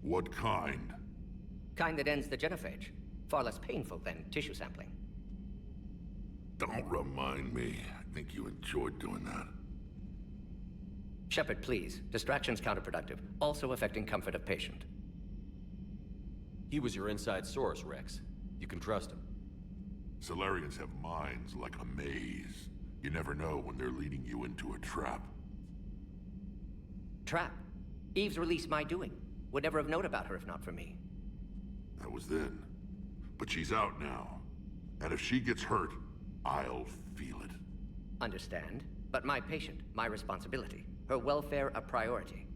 What kind? Kind that ends the genophage. Far less painful than tissue sampling. Don't remind me. I think you enjoyed doing that. Shepard, please. Distraction's counterproductive, also affecting comfort of patient. He was your inside source, Rex. You can trust him. Solarians have minds like a maze. You never know when they're leading you into a trap. Trap? Eve's released my doing. Would never have known about her if not for me. That was then. But she's out now. And if she gets hurt, I'll feel it. Understand. But my patient, my responsibility. Her welfare a priority.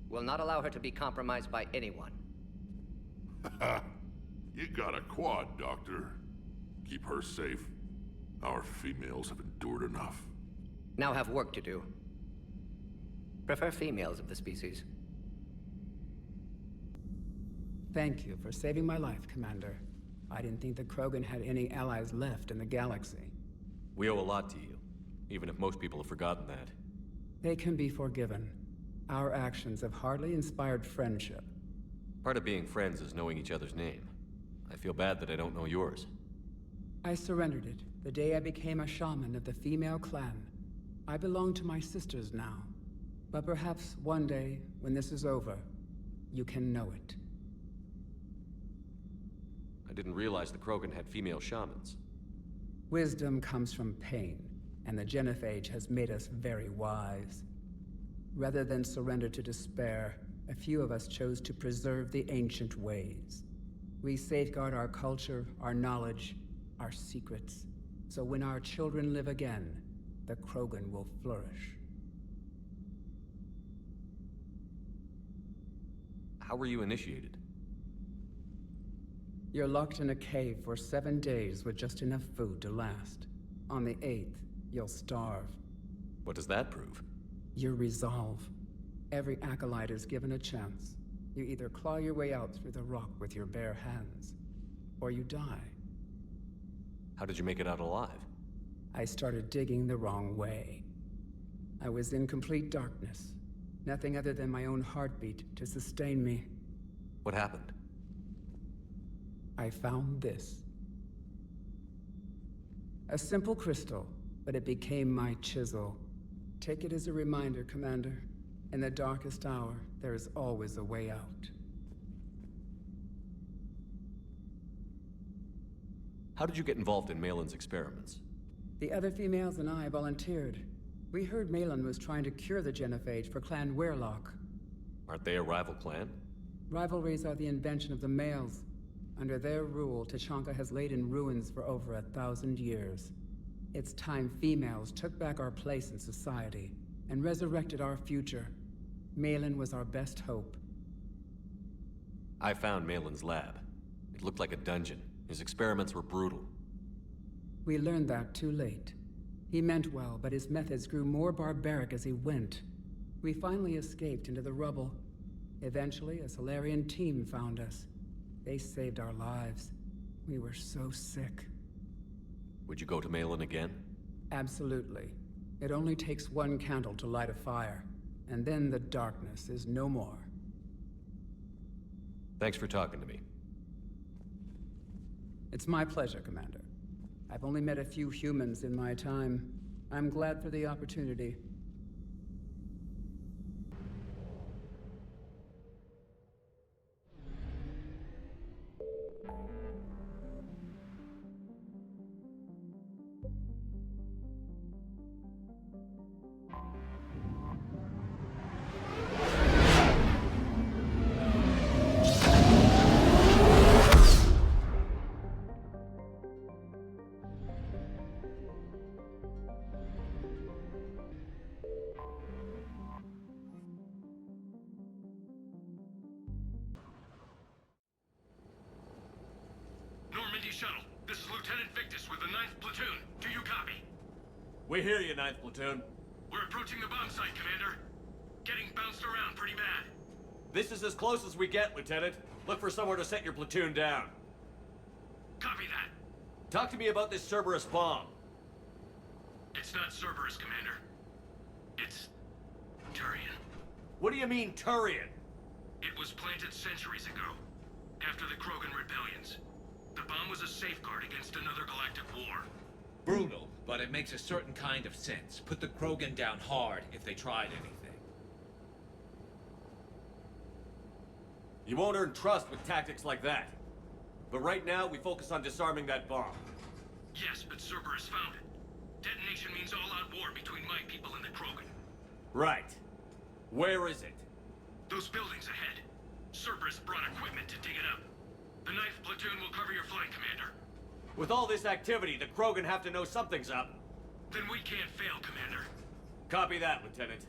Will not allow her to be compromised by anyone. You got a quad, Doctor. Keep her safe. Our females have endured enough. Now have work to do. Prefer females of the species. Thank you for saving my life, Commander. I didn't think the Krogan had any allies left in the galaxy. We owe a lot to you, even if most people have forgotten that. They can be forgiven. Our actions have hardly inspired friendship. Part of being friends is knowing each other's name. I feel bad that I don't know yours. I surrendered it the day I became a shaman of the female clan. I belong to my sisters now. But perhaps one day, when this is over, you can know it. I didn't realize the Krogan had female shamans. Wisdom comes from pain, and the genophage has made us very wise. Rather than surrender to despair, a few of us chose to preserve the ancient ways. We safeguard our culture, our knowledge, our secrets, so when our children live again, the Krogan will flourish. How were you initiated? You're locked in a cave for 7 days with just enough food to last. On the 8th, you'll starve. What does that prove? Your resolve. Every acolyte is given a chance. You either claw your way out through the rock with your bare hands, or you die. How did you make it out alive? I started digging the wrong way. I was in complete darkness. Nothing other than my own heartbeat to sustain me. What happened? I found this. A simple crystal, but it became my chisel. Take it as a reminder, Commander. In the darkest hour, there is always a way out. How did you get involved in Malin's experiments? The other females and I volunteered. We heard Malin was trying to cure the genophage for Clan Weirlock. Aren't they a rival clan? Rivalries are the invention of the males. Under their rule, Tachanka has laid in ruins for over 1,000 years. It's time females took back our place in society and resurrected our future. Malin was our best hope. I found Malin's lab. It looked like a dungeon. His experiments were brutal. We learned that too late. He meant well, but his methods grew more barbaric as he went. We finally escaped into the rubble. Eventually, a Solarian team found us. They saved our lives. We were so sick. Would you go to Malin again? Absolutely. It only takes one candle to light a fire, and then the darkness is no more. Thanks for talking to me. It's my pleasure, Commander. I've only met a few humans in my time. I'm glad for the opportunity. Shuttle. This is Lieutenant Victus with the 9th Platoon. Do you copy? We hear you, 9th Platoon. We're approaching the bomb site, Commander. Getting bounced around pretty bad. This is as close as we get, Lieutenant. Look for somewhere to set your platoon down. Copy that. Talk to me about this Cerberus bomb. It's not Cerberus, Commander. It's Turian. What do you mean, Turian? It was planted centuries ago, after the Krogan rebellions. The bomb was a safeguard against another galactic war. Brutal, but it makes a certain kind of sense. Put the Krogan down hard if they tried anything. You won't earn trust with tactics like that. But right now, we focus on disarming that bomb. Yes, but Cerberus found it. Detonation means all-out war between my people and the Krogan. Right. Where is it? Those buildings ahead. Cerberus brought equipment to dig it up. The 9th Platoon will cover your flank, Commander. With all this activity, the Krogan have to know something's up. Then we can't fail, Commander. Copy that, Lieutenant.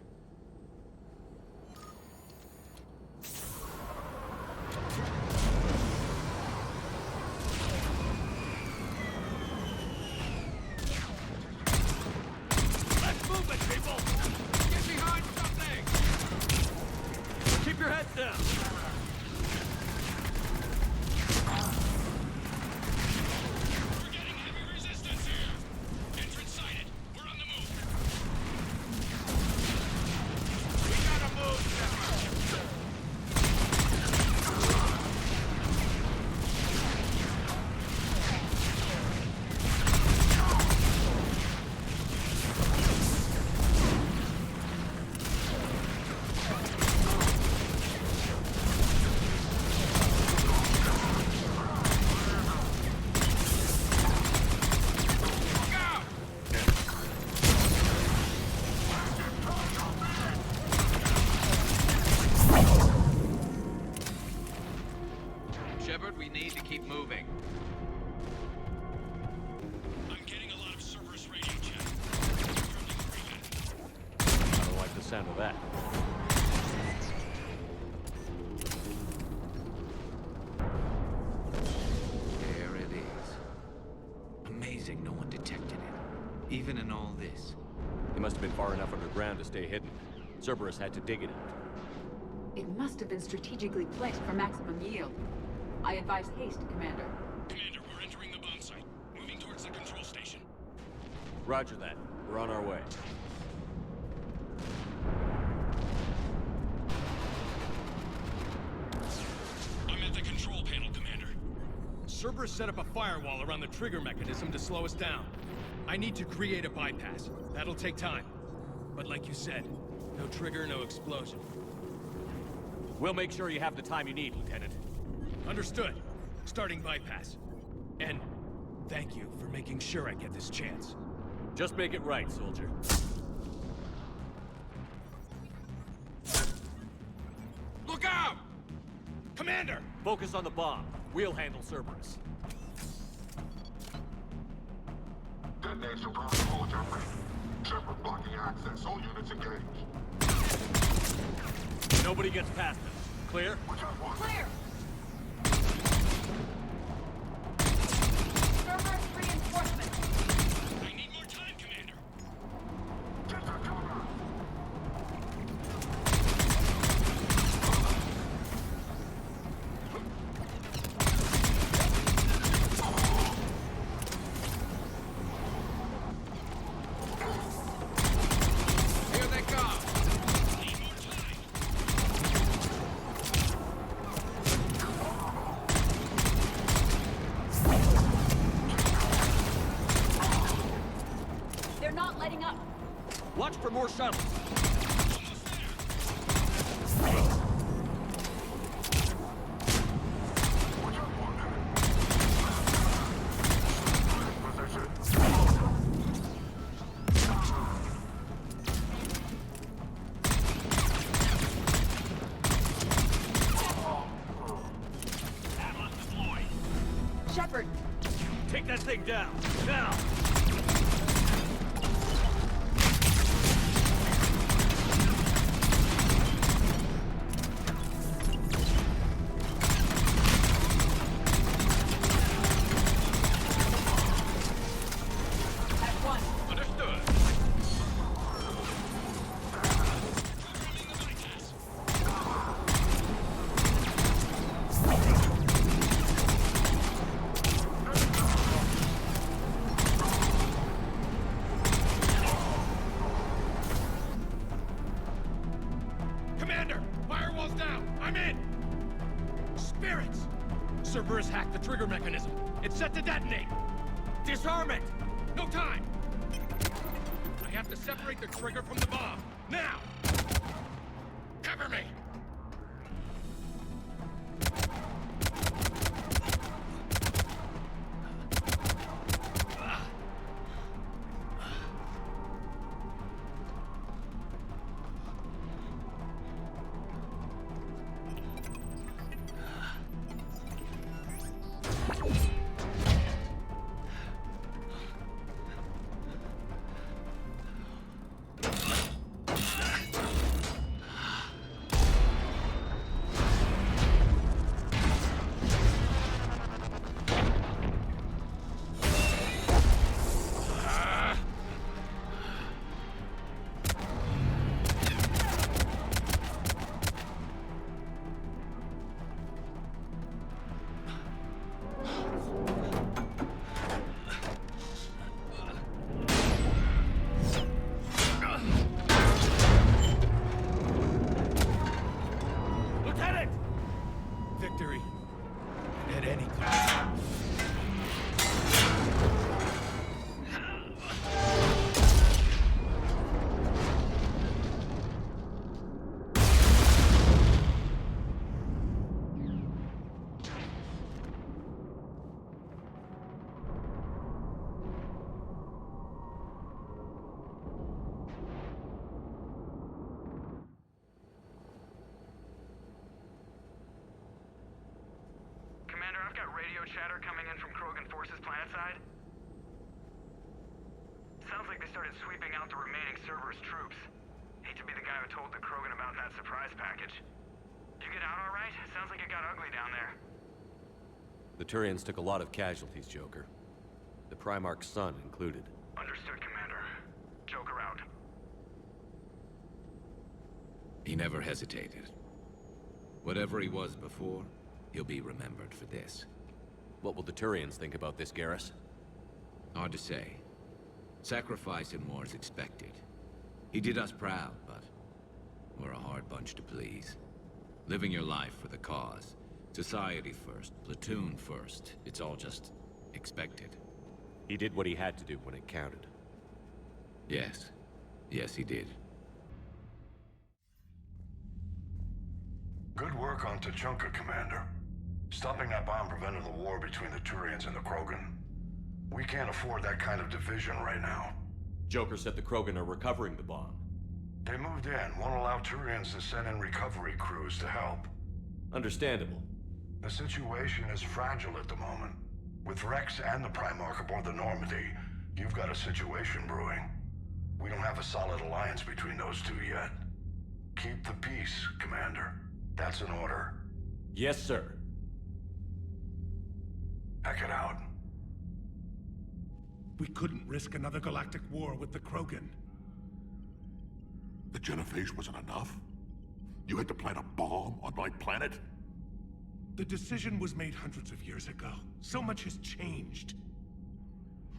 Let's move it, people! Get behind something! Keep your heads down! Shepard, we need to keep moving. I'm getting a lot of Cerberus radio chat. I don't like the sound of that. There it is. Amazing no one detected it. Even in all this. It must have been far enough underground to stay hidden. Cerberus had to dig it out. It must have been strategically placed for maximum yield. I advise haste, Commander. Commander, we're entering the bomb site. Moving towards the control station. Roger that. We're on our way. I'm at the control panel, Commander. Cerberus set up a firewall around the trigger mechanism to slow us down. I need to create a bypass. That'll take time. But like you said, no trigger, no explosion. We'll make sure you have the time you need, Lieutenant. Understood. Starting bypass. And thank you for making sure I get this chance. Just make it right, soldier. Look out! Commander! Focus on the bomb. We'll handle Cerberus. Detonate Cerberus soldier. Shepard blocking access. All units engaged. Nobody gets past them. Clear? Clear! Cerberus reinforcements. I need more time, Commander. Get to cover! Here they come. Need more time. They're not letting up. Watch for more shuttles. Atlas deployed. Shepard, Take that thing down. Now! at once. Understood. Commander, firewall's down. I'm in. Spirits. Cerberus hacked the trigger mechanism. It's set to detonate. Disarm it. No time. I have to separate the trigger from the bomb. Now. Cover me. I've got radio chatter coming in from Krogan forces planetside. Sounds like they started sweeping out the remaining Cerberus troops. Hate to be the guy who told the Krogan about that surprise package. Did you get out all right? Sounds like it got ugly down there. The Turians took a lot of casualties, Joker. The Primarch's son included. Understood, Commander. Joker out. He never hesitated. Whatever he was before, he'll be remembered for this. What will the Turians think about this, Garrus? Hard to say. Sacrifice in war is expected. He did us proud, but we're a hard bunch to please. Living your life for the cause. Society first, platoon first. It's all just expected. He did what he had to do when it counted. Yes. Yes, he did. Good work on Tuchanka, Commander. Stopping that bomb prevented the war between the Turians and the Krogan. We can't afford that kind of division right now. Joker said the Krogan are recovering the bomb. They moved in, won't allow Turians to send in recovery crews to help. Understandable. The situation is fragile at the moment. With Rex and the Primarch aboard the Normandy, you've got a situation brewing. We don't have a solid alliance between those two yet. Keep the peace, Commander. That's an order. Yes, sir. Heck it out. We couldn't risk another galactic war with the Krogan. The genophage wasn't enough? You had to plant a bomb on my planet? The decision was made hundreds of years ago. So much has changed.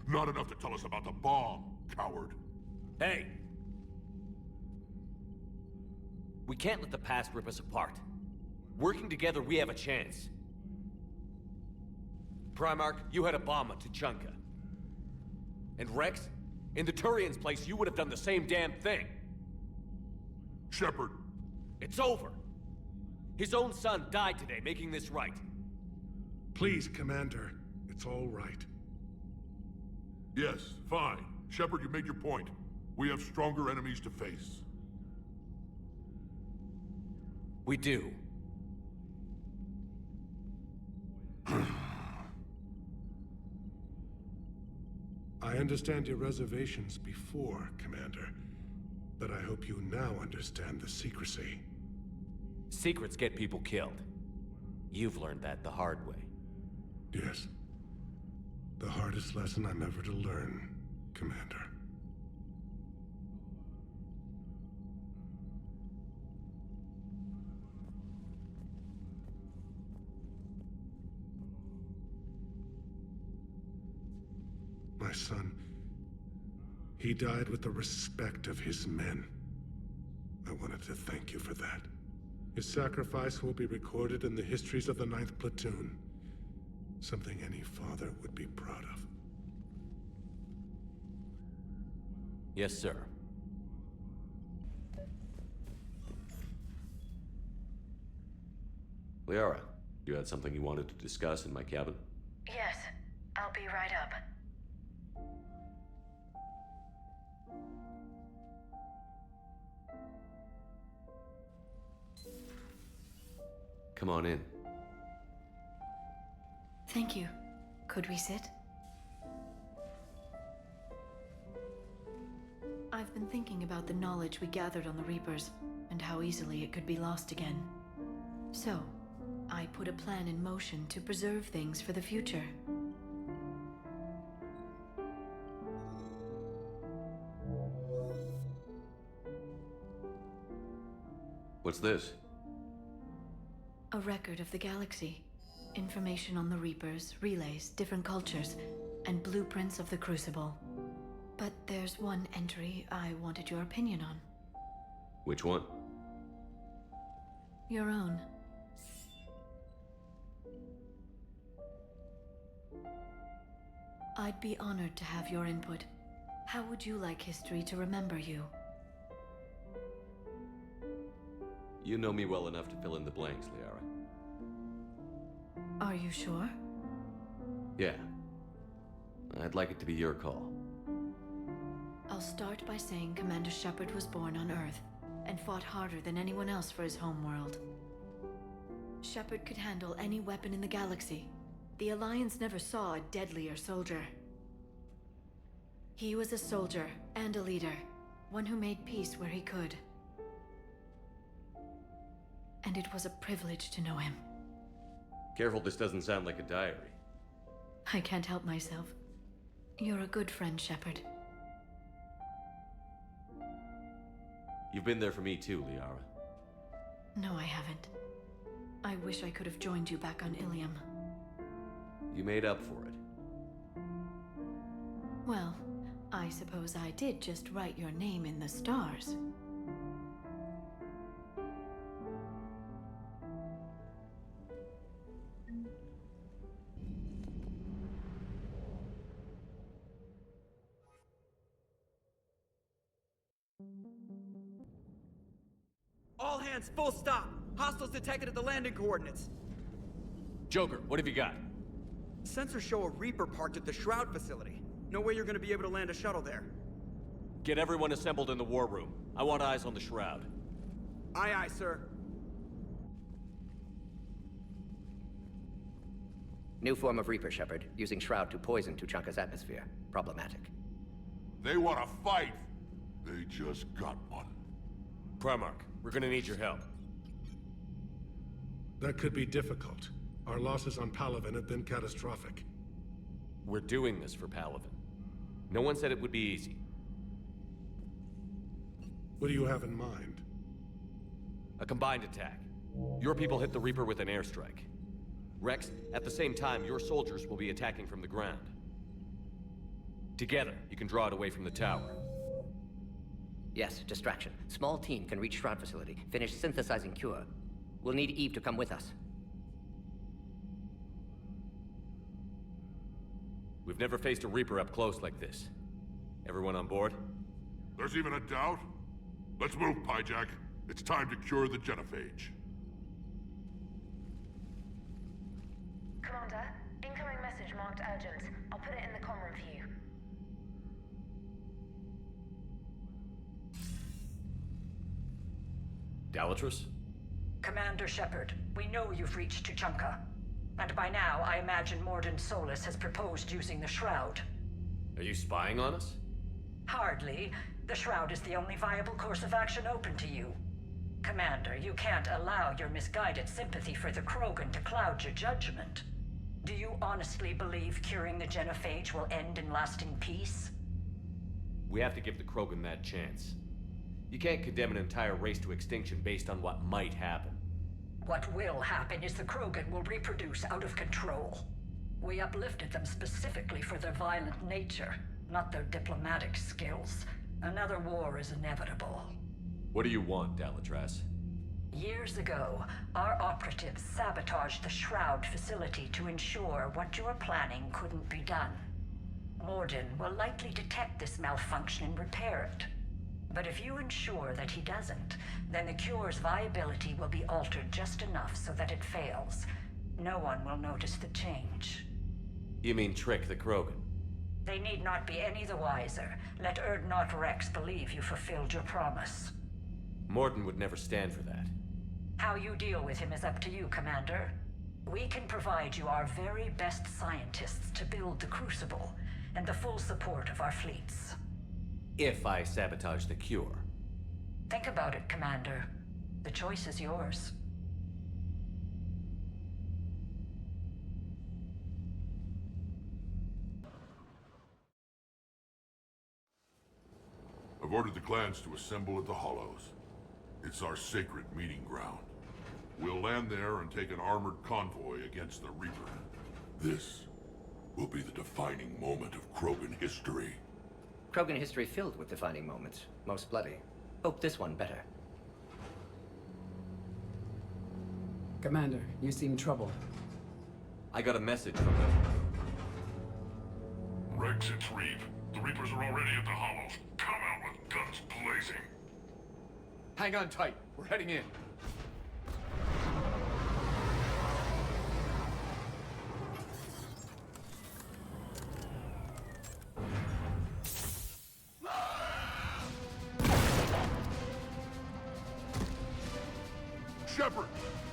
Not enough to tell us about the bomb, coward. Hey! We can't let the past rip us apart. Working together, we have a chance. Primarch, you had a bomb on Tuchanka. And Rex, in the Turian's place, you would have done the same damn thing. Shepard! It's over! His own son died today, making this right. Please, Commander. It's all right. Yes, fine. Shepard, you made your point. We have stronger enemies to face. We do. I understand your reservations before, Commander. But I hope you now understand the secrecy. Secrets get people killed. You've learned that the hard way. Yes. The hardest lesson I'm ever to learn, Commander. My son, he died with the respect of his men. I wanted to thank you for that. His sacrifice will be recorded in the histories of the 9th Platoon. Something any father would be proud of. Yes, sir. Liara, you had something you wanted to discuss in my cabin? Yes, I'll be right up. Come on in. Thank you. Could we sit? I've been thinking about the knowledge we gathered on the Reapers, and how easily it could be lost again. So, I put a plan in motion to preserve things for the future. What's this? A record of the galaxy. Information on the Reapers, relays, different cultures, and blueprints of the Crucible. But there's one entry I wanted your opinion on. Which one? Your own. I'd be honored to have your input. How would you like history to remember you? You know me well enough to fill in the blanks, Liara. Are you sure? Yeah. I'd like it to be your call. I'll start by saying Commander Shepard was born on Earth, and fought harder than anyone else for his homeworld. Shepard could handle any weapon in the galaxy. The Alliance never saw a deadlier soldier. He was a soldier and a leader, one who made peace where he could. And it was a privilege to know him. Careful, this doesn't sound like a diary. I can't help myself. You're a good friend, Shepard. You've been there for me too, Liara. No, I haven't. I wish I could have joined you back on Ilium. You made up for it. Well, I suppose I did just write your name in the stars. All hands, full stop! Hostiles detected at the landing coordinates. Joker, what have you got? Sensors show a Reaper parked at the Shroud facility. No way you're gonna be able to land a shuttle there. Get everyone assembled in the war room. I want eyes on the Shroud. Aye, aye, sir. New form of Reaper, Shepard, using Shroud to poison Tuchanka's atmosphere. Problematic. They want to fight! They just got one. Primarch, we're gonna need your help. That could be difficult. Our losses on Palaven have been catastrophic. We're doing this for Palaven. No one said it would be easy. What do you have in mind? A combined attack. Your people hit the Reaper with an airstrike. Rex, at the same time, your soldiers will be attacking from the ground. Together, you can draw it away from the tower. Yes, distraction. Small team can reach Shroud facility, finish synthesizing Cure. We'll need Eve to come with us. We've never faced a Reaper up close like this. Everyone on board? There's even a doubt? Let's move, Pyjack. It's time to cure the genophage. Commander, incoming message marked urgent. I'll put it in the comm room for you. Dalatrus? Commander Shepard, we know you've reached Tuchanka. And by now, I imagine Morden Solus has proposed using the Shroud. Are you spying on us? Hardly. The Shroud is the only viable course of action open to you. Commander, you can't allow your misguided sympathy for the Krogan to cloud your judgment. Do you honestly believe curing the genophage will end in lasting peace? We have to give the Krogan that chance. You can't condemn an entire race to extinction based on what might happen. What will happen is the Krogan will reproduce out of control. We uplifted them specifically for their violent nature, not their diplomatic skills. Another war is inevitable. What do you want, Dalatrus? Years ago, our operatives sabotaged the Shroud facility to ensure what you were planning couldn't be done. Morden will likely detect this malfunction and repair it. But if you ensure that he doesn't, then the cure's viability will be altered just enough so that it fails. No one will notice the change. You mean trick the Krogan? They need not be any the wiser. Let Urdnot Rex believe you fulfilled your promise. Morden would never stand for that. How you deal with him is up to you, Commander. We can provide you our very best scientists to build the Crucible, and the full support of our fleets. If I sabotage the cure. Think about it, Commander. The choice is yours. I've ordered the clans to assemble at the Hollows. It's our sacred meeting ground. We'll land there and take an armored convoy against the Reaper. This will be the defining moment of Krogan history. Krogan history filled with defining moments. Most bloody. Hope this one better. Commander, you seem troubled. I got a message from them. Rex, it's Reeve. The Reapers are already at the Hollows. Come out with guns blazing. Hang on tight. We're heading in. Shepard,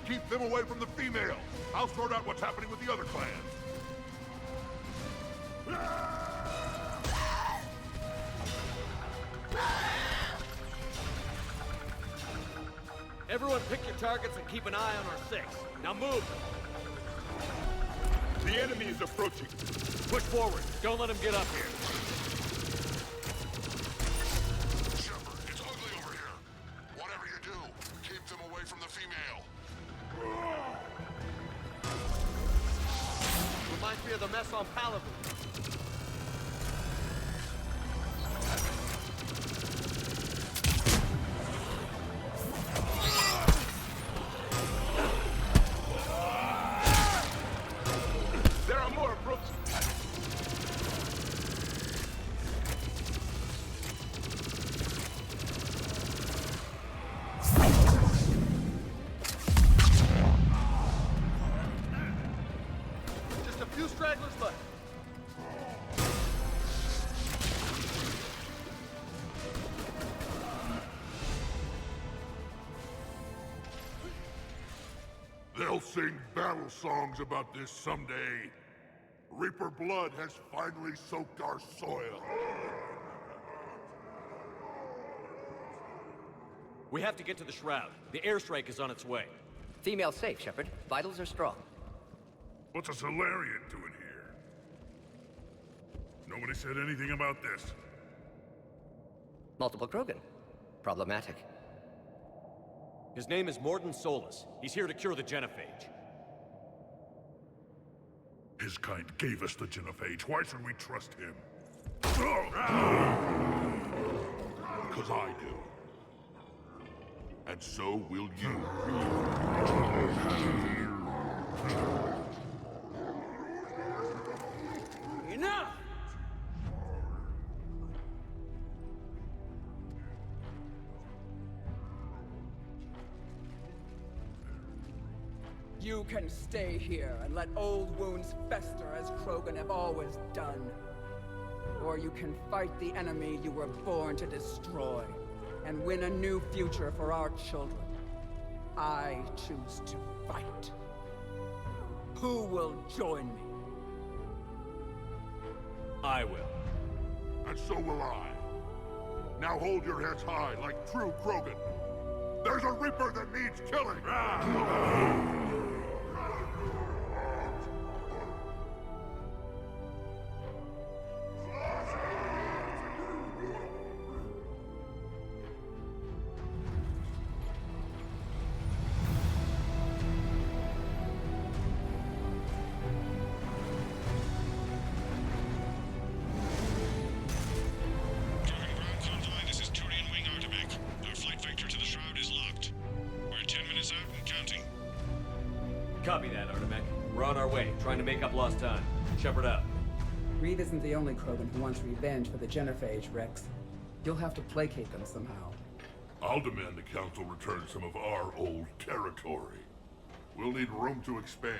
keep them away from the females. I'll sort out what's happening with the other clans. Everyone pick your targets and keep an eye on our six. Now move! The enemy is approaching. Push forward. Don't let him get up here. Shepard, it's ugly over here. Whatever you do, keep them away from the female. Remind me copy of the mess on Palabu. There are more approaching. Just a few stragglers left. They'll sing battle songs about this someday. Reaper blood has finally soaked our soil. We have to get to the Shroud. The airstrike is on its way. Female safe, Shepard. Vitals are strong. What's a Solarian doing here? Nobody said anything about this. Multiple Krogan. Problematic. His name is Morden Solus. He's here to cure the genophage. His kind gave us the genophage. Why should we trust him? Because I do. And so will you. Enough! You can stay here and let old wounds fester as Krogan have always done. Or you can fight the enemy you were born to destroy and win a new future for our children. I choose to fight. Who will join me? I will. And so will I. Now hold your heads high like true Krogan. There's a Reaper that needs killing! Copy that, Artemech. We're on our way, trying to make up lost time. Shepard out. Reed isn't the only Krogan who wants revenge for the genophage, Rex. You'll have to placate them somehow. I'll demand the Council return some of our old territory. We'll need room to expand.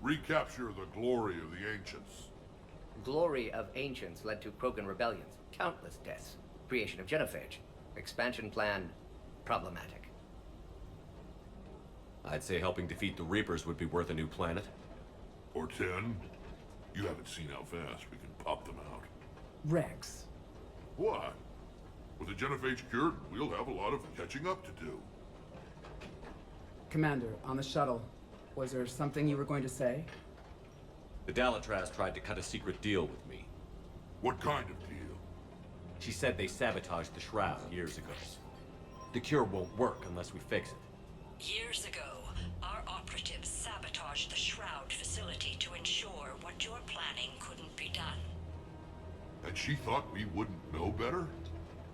Recapture the glory of the Ancients. Glory of Ancients led to Krogan rebellions, countless deaths, creation of genophage. Expansion plan, problematic. I'd say helping defeat the Reapers would be worth a new planet. Or 10. You haven't seen how fast we can pop them out. Rex. What? With the genophage cured, we'll have a lot of catching up to do. Commander, on the shuttle, was there something you were going to say? The Dalatraz tried to cut a secret deal with me. What kind of deal? She said they sabotaged the Shroud years ago. The cure won't work unless we fix it. Years ago, our operatives sabotaged the Shroud facility to ensure what you're planning couldn't be done. And she thought we wouldn't know better?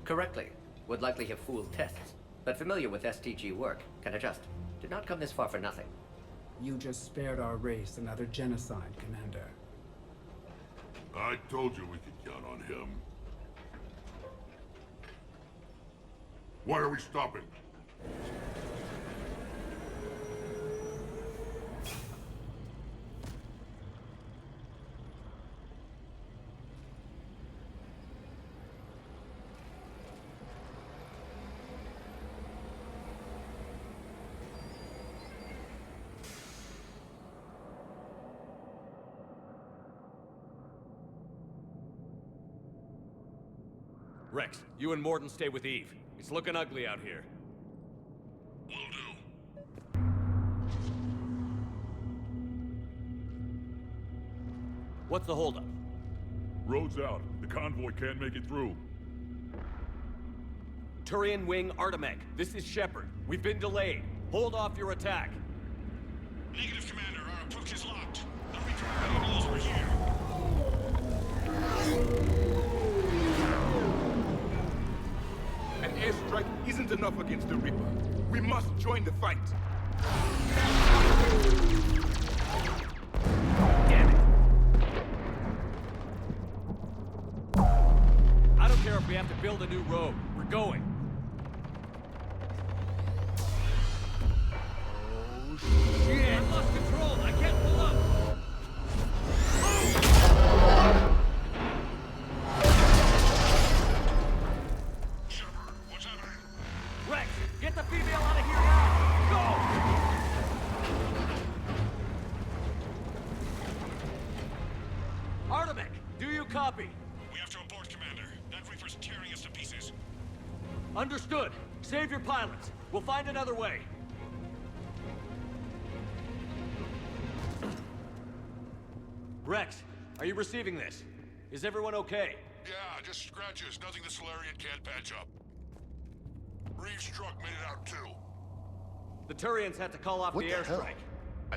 Correctly. Would likely have fooled tests. But familiar with STG work, can adjust. Did not come this far for nothing. You just spared our race another genocide, Commander. I told you we could count on him. Why are we stopping? Rex, you and Morden stay with Eve. It's looking ugly out here. Will do. What's the holdup? Road's out. The convoy can't make it through. Turian Wing Artemech, this is Shepard. We've been delayed. Hold off your attack. Negative, Commander. Our approach is locked. The Reaper enough against the Reaper. We must join the fight. Damn it! I don't care if we have to build a new road. We're going. Oh, shit! I lost control! I can't pull up! Shepard, what's happening? Rex, get the female out of here now! Go! Artemis, do you copy? We have to abort, Commander. That Reaper's tearing us to pieces. Understood. Save your pilots. We'll find another way. Rex, are you receiving this? Is everyone okay? Yeah, just scratches. Nothing the Solarian can't patch up. Reeves' truck made it out too. The Turians had to call off the airstrike.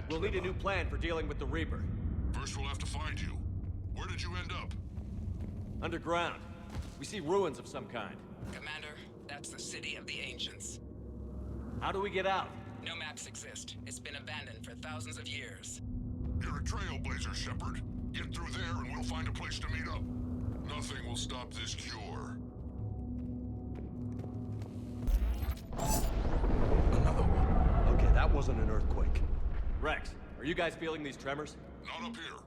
We'll need a new plan for dealing with the Reaper. First we'll have to find you. Where did you end up? Underground. We see ruins of some kind. Commander, that's the city of the Ancients. How do we get out? No maps exist. It's been abandoned for thousands of years. You're a trailblazer, Shepard. Get through there and we'll find a place to meet up. Nothing will stop this cure. Another one. Okay, that wasn't an earthquake. Rex, are you guys feeling these tremors? Not up here.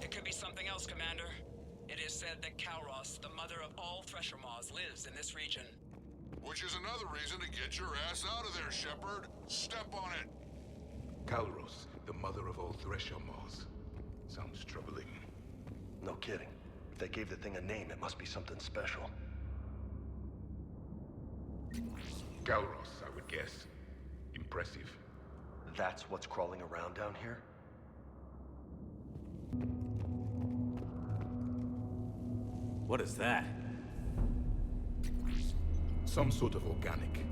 It could be something else, Commander. It is said that Kalros, the mother of all Thresher Maws, lives in this region. Which is another reason to get your ass out of there, Shepard. Step on it. Kalros, the mother of all Thresher Maws. Sounds troubling. No kidding. If they gave the thing a name, it must be something special. Kalros, I would guess. Impressive. That's what's crawling around down here? What is that? Some sort of organic.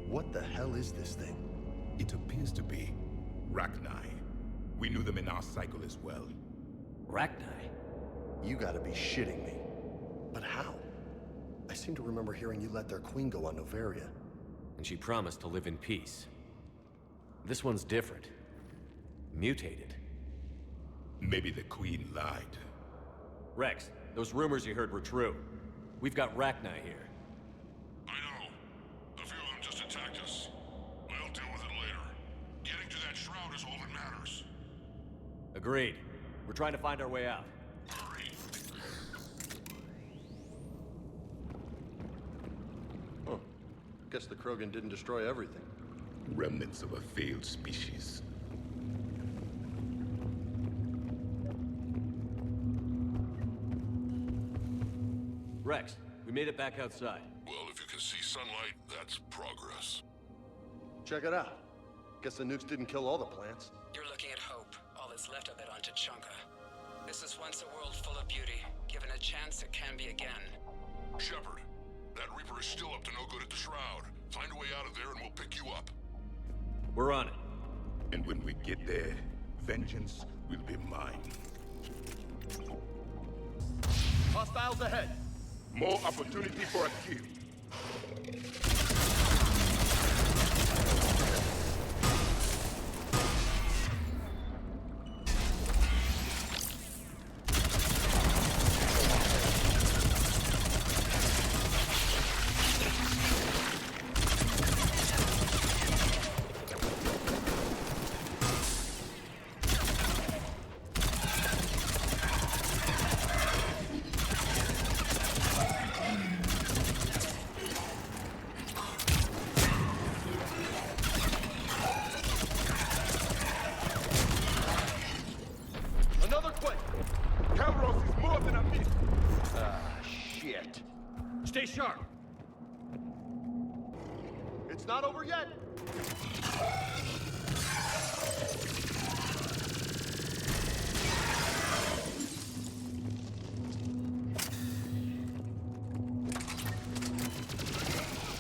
What the hell is this thing? It appears to be Rachni. We knew them in our cycle as well. Rachni? You gotta be shitting me. But how? I seem to remember hearing you let their queen go on Noveria. And she promised to live in peace. This one's different. Mutated. Maybe the queen lied. Rex, those rumors you heard were true. We've got Rachni here. I know. A few of them just attacked us. We'll deal with it later. Getting to that shroud is all that matters. Agreed. We're trying to find our way out. Hurry. Huh. Guess the Krogan didn't destroy everything. Remnants of a failed species. Rex, we made it back outside. Well, if you can see sunlight, that's progress. Check it out. Guess the nukes didn't kill all the plants. You're looking at hope, all that's left of it on Tuchanka. This is once a world full of beauty. Given a chance, it can be again. Shepard, that Reaper is still up to no good at the Shroud. Find a way out of there and we'll pick you up. We're on it. And when we get there, vengeance will be mine. Hostiles ahead! More opportunity for a kill. Stay sharp! It's not over yet!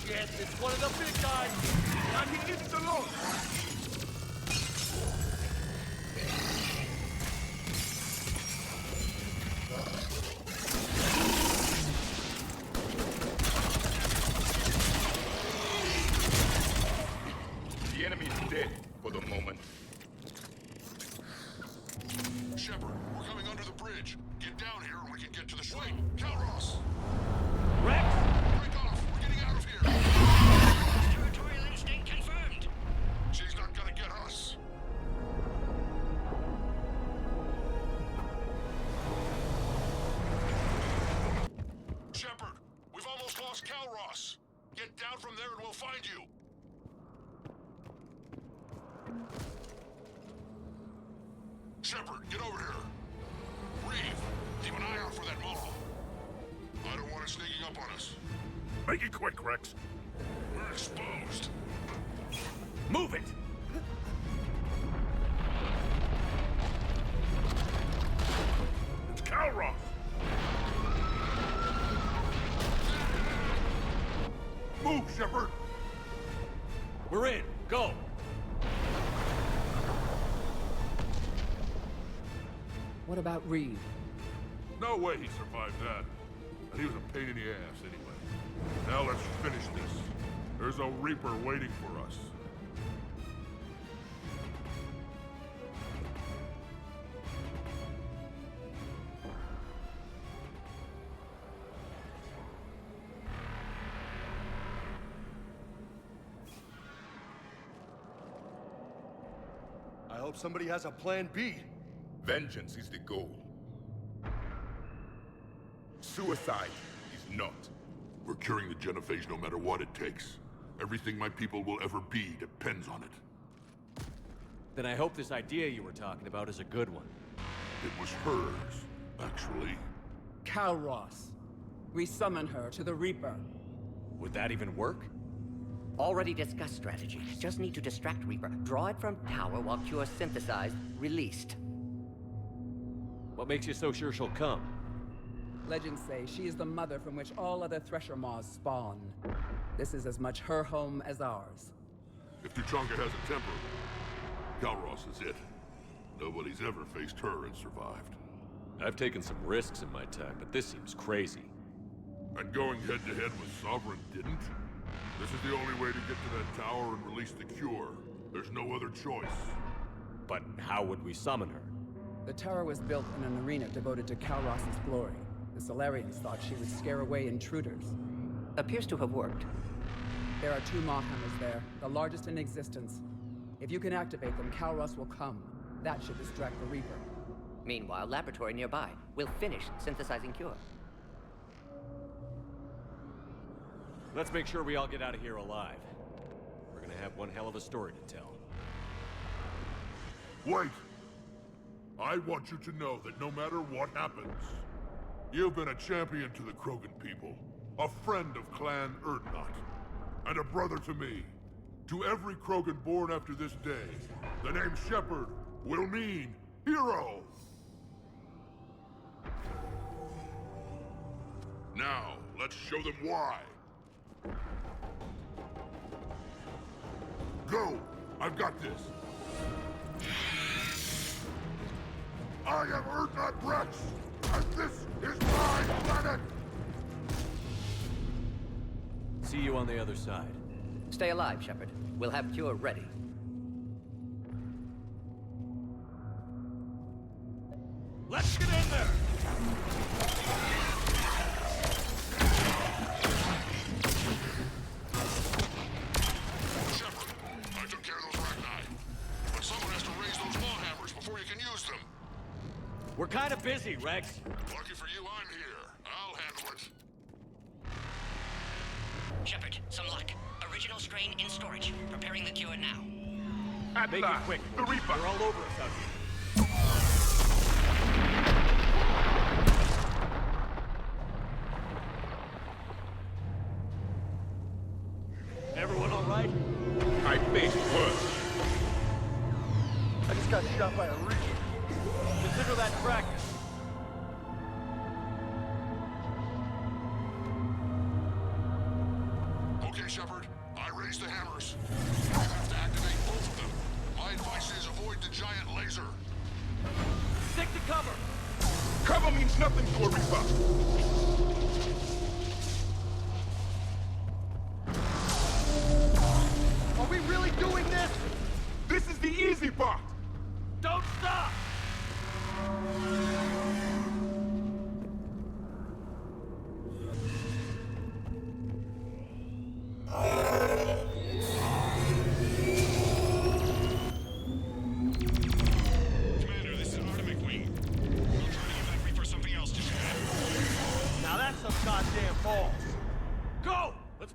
Shit, it's one of the big guys! And he isn't alone! the moment. Shepard, we're coming under the bridge. Get down here and we can get to the shrine. Calros! Rex! Break off! We're getting out of here! Territorial instinct confirmed. She's not gonna get us. Shepard, we've almost lost Calros. Get down from there and we'll find you. Shepard, get over here. Reeve, keep an eye out for that mole. I don't want it sneaking up on us. Make it quick, Rex. We're exposed. Move it! It's Calros! Move, Shepard! We're in. Go! What about Reeve? No way he survived that. And he was a pain in the ass anyway. Now let's finish this. There's a Reaper waiting for us. I hope somebody has a plan B. Vengeance is the goal. Suicide is not. We're curing the genophage no matter what it takes. Everything my people will ever be depends on it. Then I hope this idea you were talking about is a good one. It was hers, actually. Calros. We summon her to the Reaper. Would that even work? Already discussed strategy. Just need to distract Reaper. Draw it from tower while Cure synthesized, released. What makes you so sure she'll come? Legends say she is the mother from which all other Thresher Maws spawn. This is as much her home as ours. If Tuchanka has a temper, Calros is it. Nobody's ever faced her and survived. I've taken some risks in my time, but this seems crazy. And going head-to-head with Sovereign didn't? This is the only way to get to that tower and release the cure. There's no other choice. But how would we summon her? The tower was built in an arena devoted to Calros' glory. The Solarians thought she would scare away intruders. Appears to have worked. There are 2 Maw hammers there, the largest in existence. If you can activate them, Calros will come. That should distract the Reaper. Meanwhile, laboratory nearby. We'll finish synthesizing Cure. Let's make sure we all get out of here alive. We're gonna have one hell of a story to tell. Wait! I want you to know that no matter what happens, you've been a champion to the Krogan people, a friend of Clan Erdnot, and a brother to me. To every Krogan born after this day, the name Shepard will mean hero! Now, let's show them why. Go! I've got this! I am Erdnot Rex, and this is my planet! See you on the other side. Stay alive, Shepard. We'll have Cure ready. Let's get in there! Shepard, I took care of those Rachni. But someone has to raise those Maw hammers before you can use them. We're kind of busy, Rex. Lucky for you, I'm here. I'll handle it. Shepard, some luck. Original strain in storage. Preparing the cure now. Make it quick. The Reaper! They're all over us out here. Everyone all right? I faced worse. I just got shot by a Reaper. Consider that practice. Okay, Shepard. I raised the hammers. You have to activate both of them. My advice is avoid the giant laser. Stick to cover! Cover means nothing to a Reaper. Are we really doing this? This is the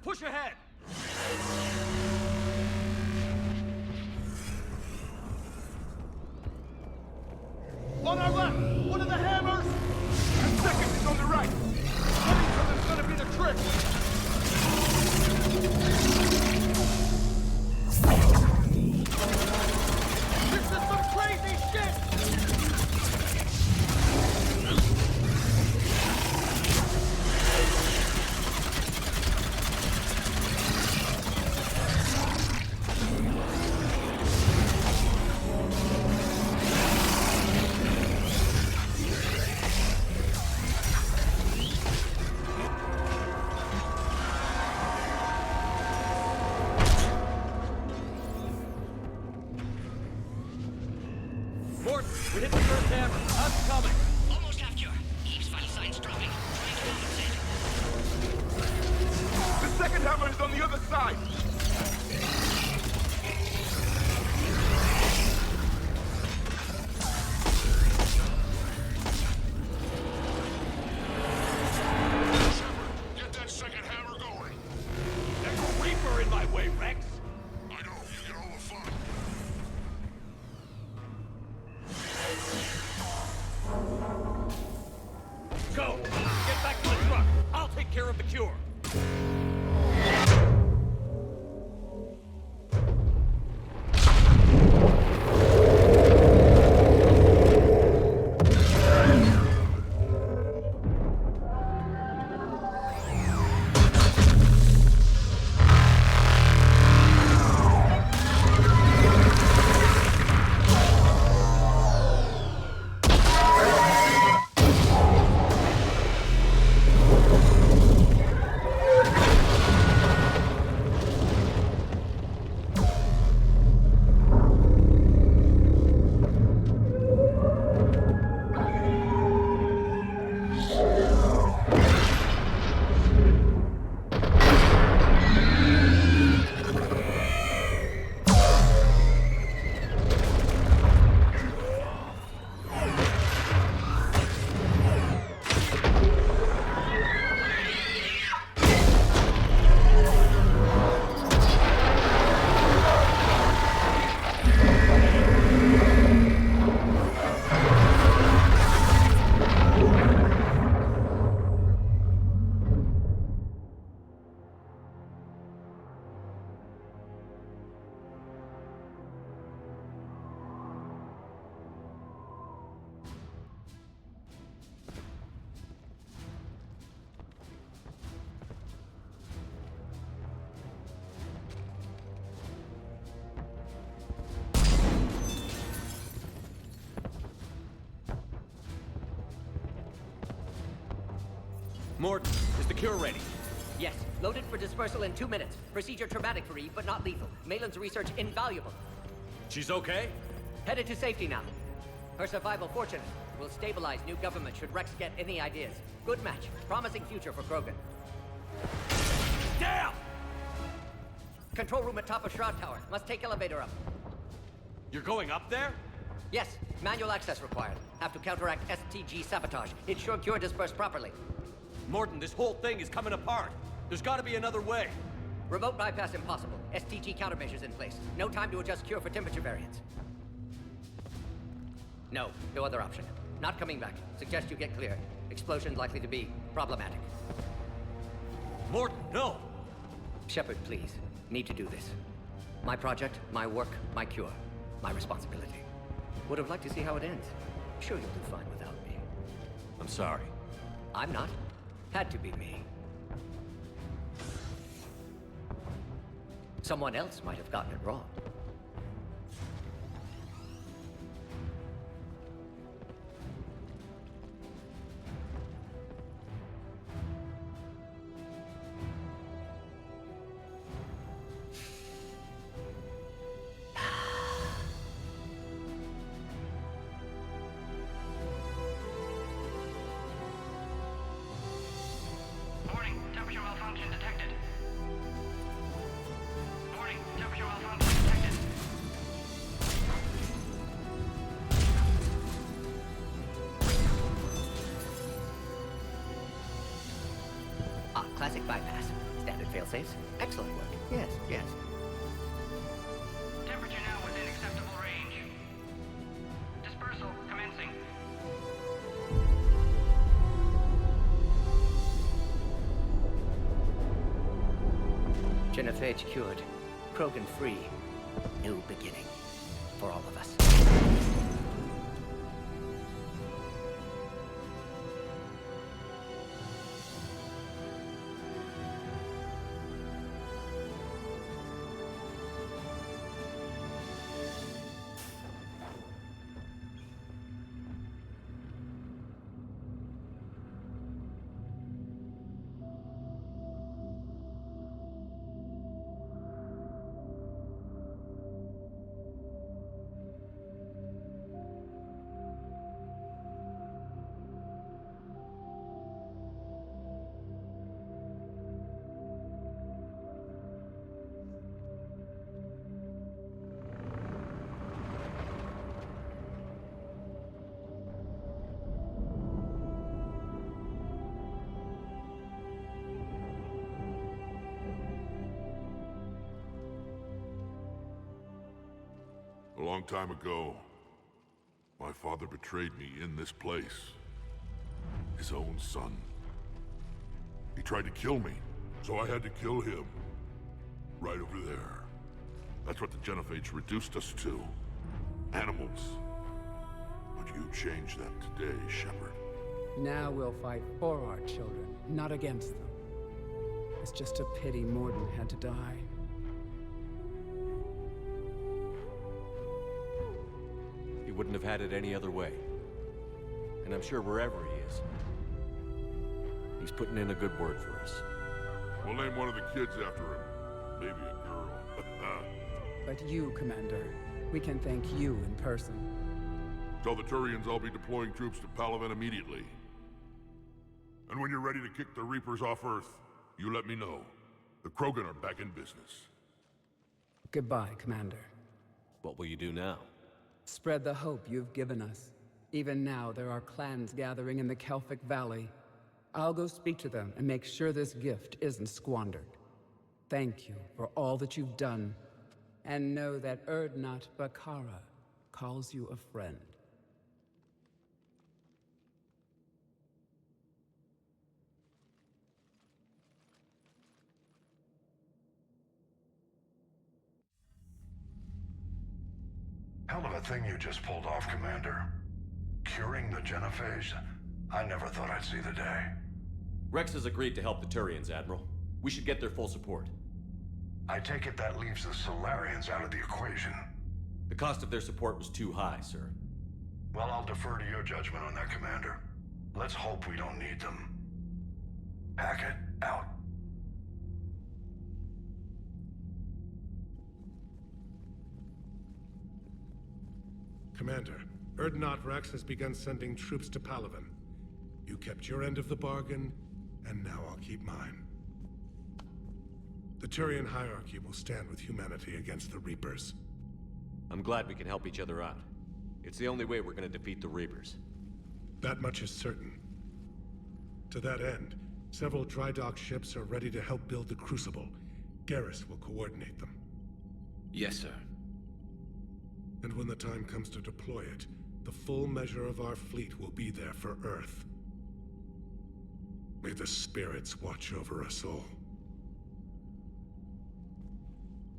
push ahead! On our left! One of the hammers! And second is on the right! One of them is gonna be the trick! This is some crazy shit! Mort, we hit the first hammer. How's it coming? Almost half cure. Eve's vital signs dropping. Trying to compensate. The second hammer is on the other side! Get that second hammer going. There's a Reaper in my way, Rex! I know, you get all the fun. Go! Get back to the truck! I'll take care of the cure! Mort, is the cure ready? Yes, loaded for dispersal in 2 minutes. Procedure traumatic for Eve, but not lethal. Malin's research invaluable. She's okay? Headed to safety now. Her survival fortunate. Will stabilize new government should Rex get any ideas. Good match. Promising future for Krogan. Damn! Control room at top of Shroud Tower. Must take elevator up. You're going up there? Yes, manual access required. Have to counteract STG sabotage. Ensure cure dispersed properly. Morton, this whole thing is coming apart. There's gotta be another way. Remote bypass impossible. STG countermeasures in place. No time to adjust cure for temperature variance. No other option. Not coming back. Suggest you get clear. Explosion likely to be problematic. Morton, no! Shepard, please. Need to do this. My project, my work, my cure. My responsibility. Would have liked to see how it ends. Sure you'll do fine without me. I'm sorry. I'm not. Had to be me. Someone else might have gotten it wrong. Classic bypass. Standard Failsafes? Excellent work. Yes, yes. Temperature now within acceptable range. Dispersal commencing. Genophage cured. Krogan free. New beginning. For all of us. A long time ago, my father betrayed me in this place. His own son. He tried to kill me, so I had to kill him. Right over there. That's what the Genophage reduced us to. Animals. But you changed that today, Shepard. Now we'll fight for our children, not against them. It's just a pity Morden had to die. He wouldn't have had it any other way. And I'm sure wherever he is, he's putting in a good word for us. We'll name one of the kids after him. Maybe a girl. But you, Commander, we can thank you in person. Tell the Turians I'll be deploying troops to Palaven immediately. And when you're ready to kick the Reapers off Earth, you let me know. The Krogan are back in business. Goodbye, Commander. What will you do now? Spread the hope you've given us. Even now, there are clans gathering in the Kelphic Valley. I'll go speak to them and make sure this gift isn't squandered. Thank you for all that you've done. And know that Urdnot Bakara calls you a friend. Hell of a thing you just pulled off, Commander. Curing the Genophage? I never thought I'd see the day. Rex has agreed to help the Turians, Admiral. We should get their full support. I take it that leaves the Solarians out of the equation. The cost of their support was too high, sir. Well, I'll defer to your judgment on that, Commander. Let's hope we don't need them. Hackett, out. Commander, Urdnot Rex has begun sending troops to Palaven. You kept your end of the bargain, and now I'll keep mine. The Turian hierarchy will stand with humanity against the Reapers. I'm glad we can help each other out. It's the only way we're gonna defeat the Reapers. That much is certain. To that end, several dry dock ships are ready to help build the Crucible. Garrus will coordinate them. Yes, sir. And when the time comes to deploy it, the full measure of our fleet will be there for Earth. May the spirits watch over us all.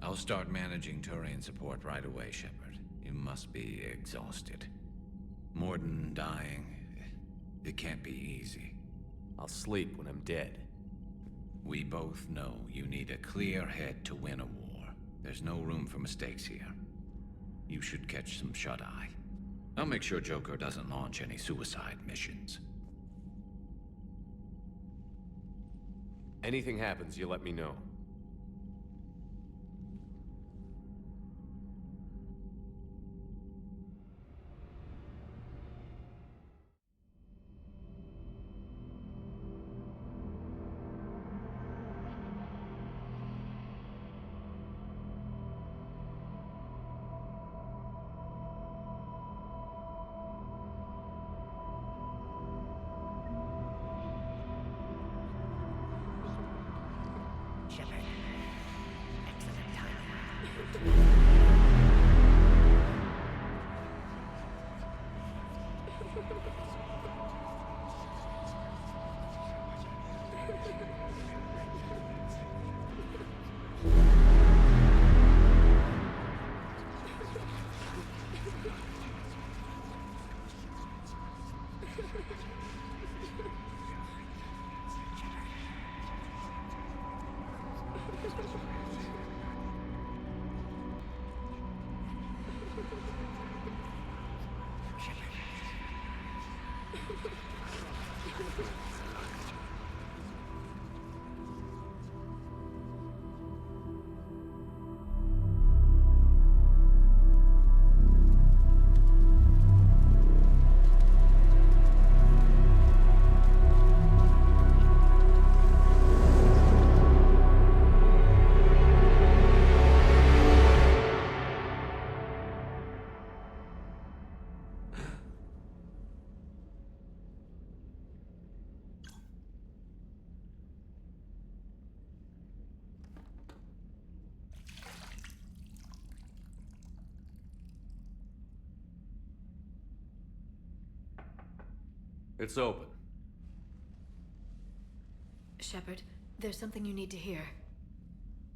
I'll start managing Turian support right away, Shepard. You must be exhausted. Morden dying. It can't be easy. I'll sleep when I'm dead. We both know you need a clear head to win a war. There's no room for mistakes here. You should catch some shut-eye. I'll make sure Joker doesn't launch any suicide missions. Anything happens, you let me know. Shepard. Excellent timing. It's open. Shepard, there's something you need to hear.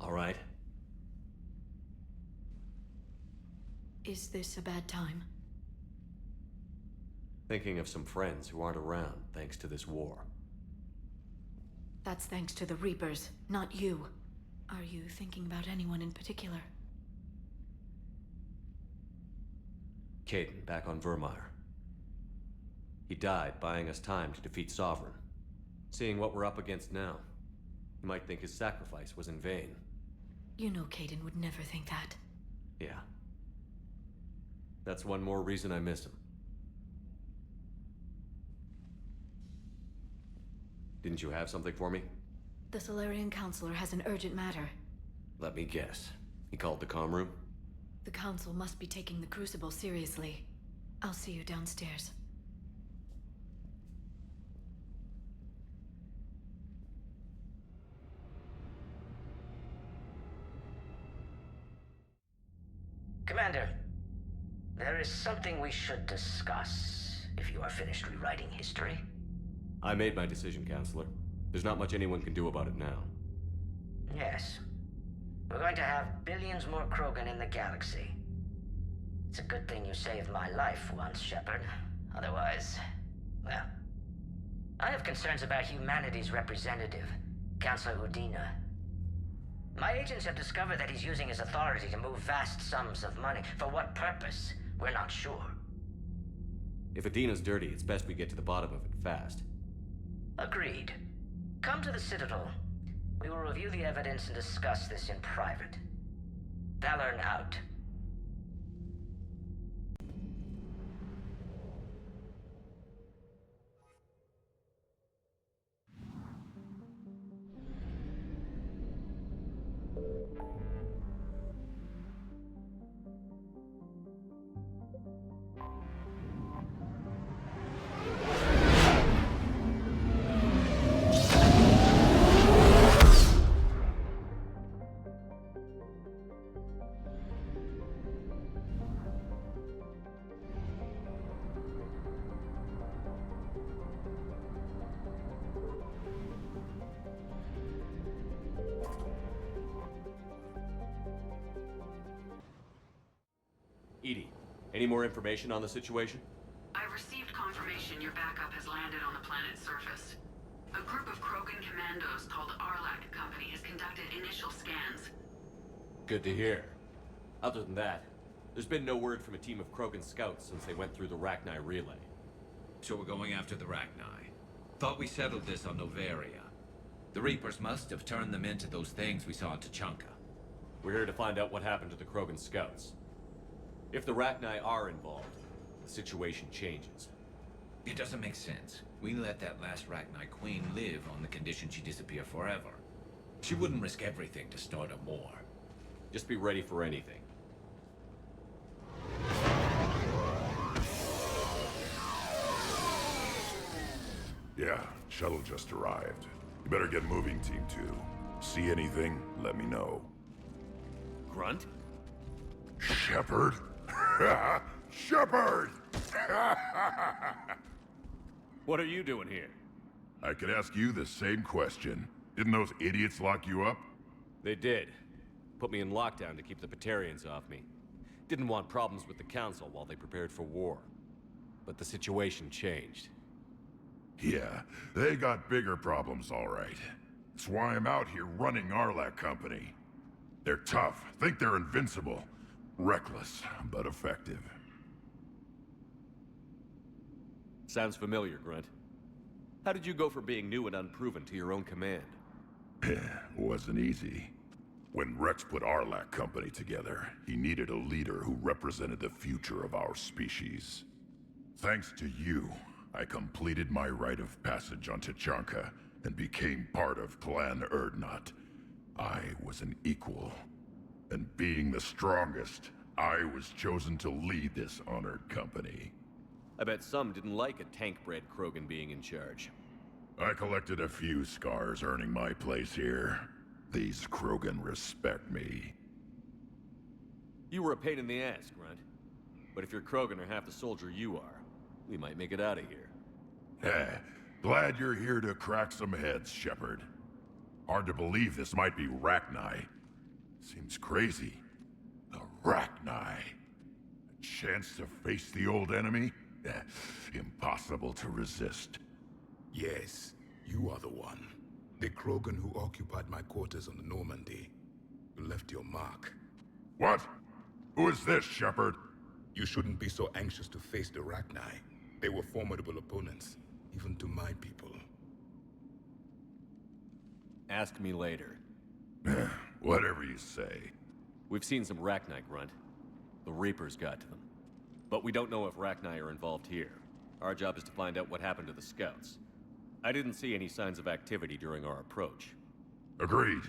All right. Is this a bad time? Thinking of some friends who aren't around thanks to this war. That's thanks to the Reapers, not you. Are you thinking about anyone in particular? Caden, back on Vermeer. He died buying us time to defeat Sovereign. Seeing what we're up against now, you might think his sacrifice was in vain. You know Caden would never think that. Yeah. That's one more reason I miss him. Didn't you have something for me? The Solarian Counselor has an urgent matter. Let me guess. He called the comm room? The Council must be taking the Crucible seriously. I'll see you downstairs. Commander, there is something we should discuss, if you are finished rewriting history. I made my decision, Counselor. There's not much anyone can do about it now. Yes. We're going to have billions more Krogan in the galaxy. It's a good thing you saved my life once, Shepard. Otherwise, well... I have concerns about humanity's representative, Counselor Udina. My agents have discovered that he's using his authority to move vast sums of money. For what purpose? We're not sure. If Adina's dirty, it's best we get to the bottom of it fast. Agreed. Come to the Citadel. We will review the evidence and discuss this in private. Valorn out. Edie, any more information on the situation? I've received confirmation your backup has landed on the planet's surface. A group of Krogan commandos called Arlac Company has conducted initial scans. Good to hear. Other than that, there's been no word from a team of Krogan scouts since they went through the Rachni relay. So we're going after the Rachni. Thought we settled this on Noveria. The Reapers must have turned them into those things we saw in Tuchanka. We're here to find out what happened to the Krogan scouts. If the Rachni are involved, the situation changes. It doesn't make sense. We let that last Rachni queen live on the condition she disappear forever. She wouldn't risk everything to start a war. Just be ready for anything. Yeah, shuttle just arrived. You better get moving, Team 2. See anything, let me know. Grunt? Shepard? Shepard! What are you doing here? I could ask you the same question. Didn't those idiots lock you up? They did. Put me in lockdown to keep the Batarians off me. Didn't want problems with the Council while they prepared for war. But the situation changed. Yeah, they got bigger problems, all right. That's why I'm out here running Arlac Company. They're tough, think they're invincible. Reckless, but effective. Sounds familiar, Grunt. How did you go from being new and unproven to your own command? Wasn't easy. When Rex put Arlac Company together, he needed a leader who represented the future of our species. Thanks to you, I completed my rite of passage on Tachanka and became part of Clan Erdnot. I was an equal. And being the strongest, I was chosen to lead this honored company. I bet some didn't like a tank-bred Krogan being in charge. I collected a few scars earning my place here. These Krogan respect me. You were a pain in the ass, Grunt. But if your Krogan are half the soldier you are, we might make it out of here. Glad you're here to crack some heads, Shepard. Hard to believe this might be Rachni. Seems crazy. The Rachni. A chance to face the old enemy? Impossible to resist. Yes, you are the one. The Krogan who occupied my quarters on the Normandy. You left your mark. What? Who is this, Shepard? You shouldn't be so anxious to face the Rachni. They were formidable opponents, even to my people. Ask me later. Whatever you say. We've seen some Rachni, Grunt. The Reapers got to them. But we don't know if Rachni are involved here. Our job is to find out what happened to the scouts. I didn't see any signs of activity during our approach. Agreed.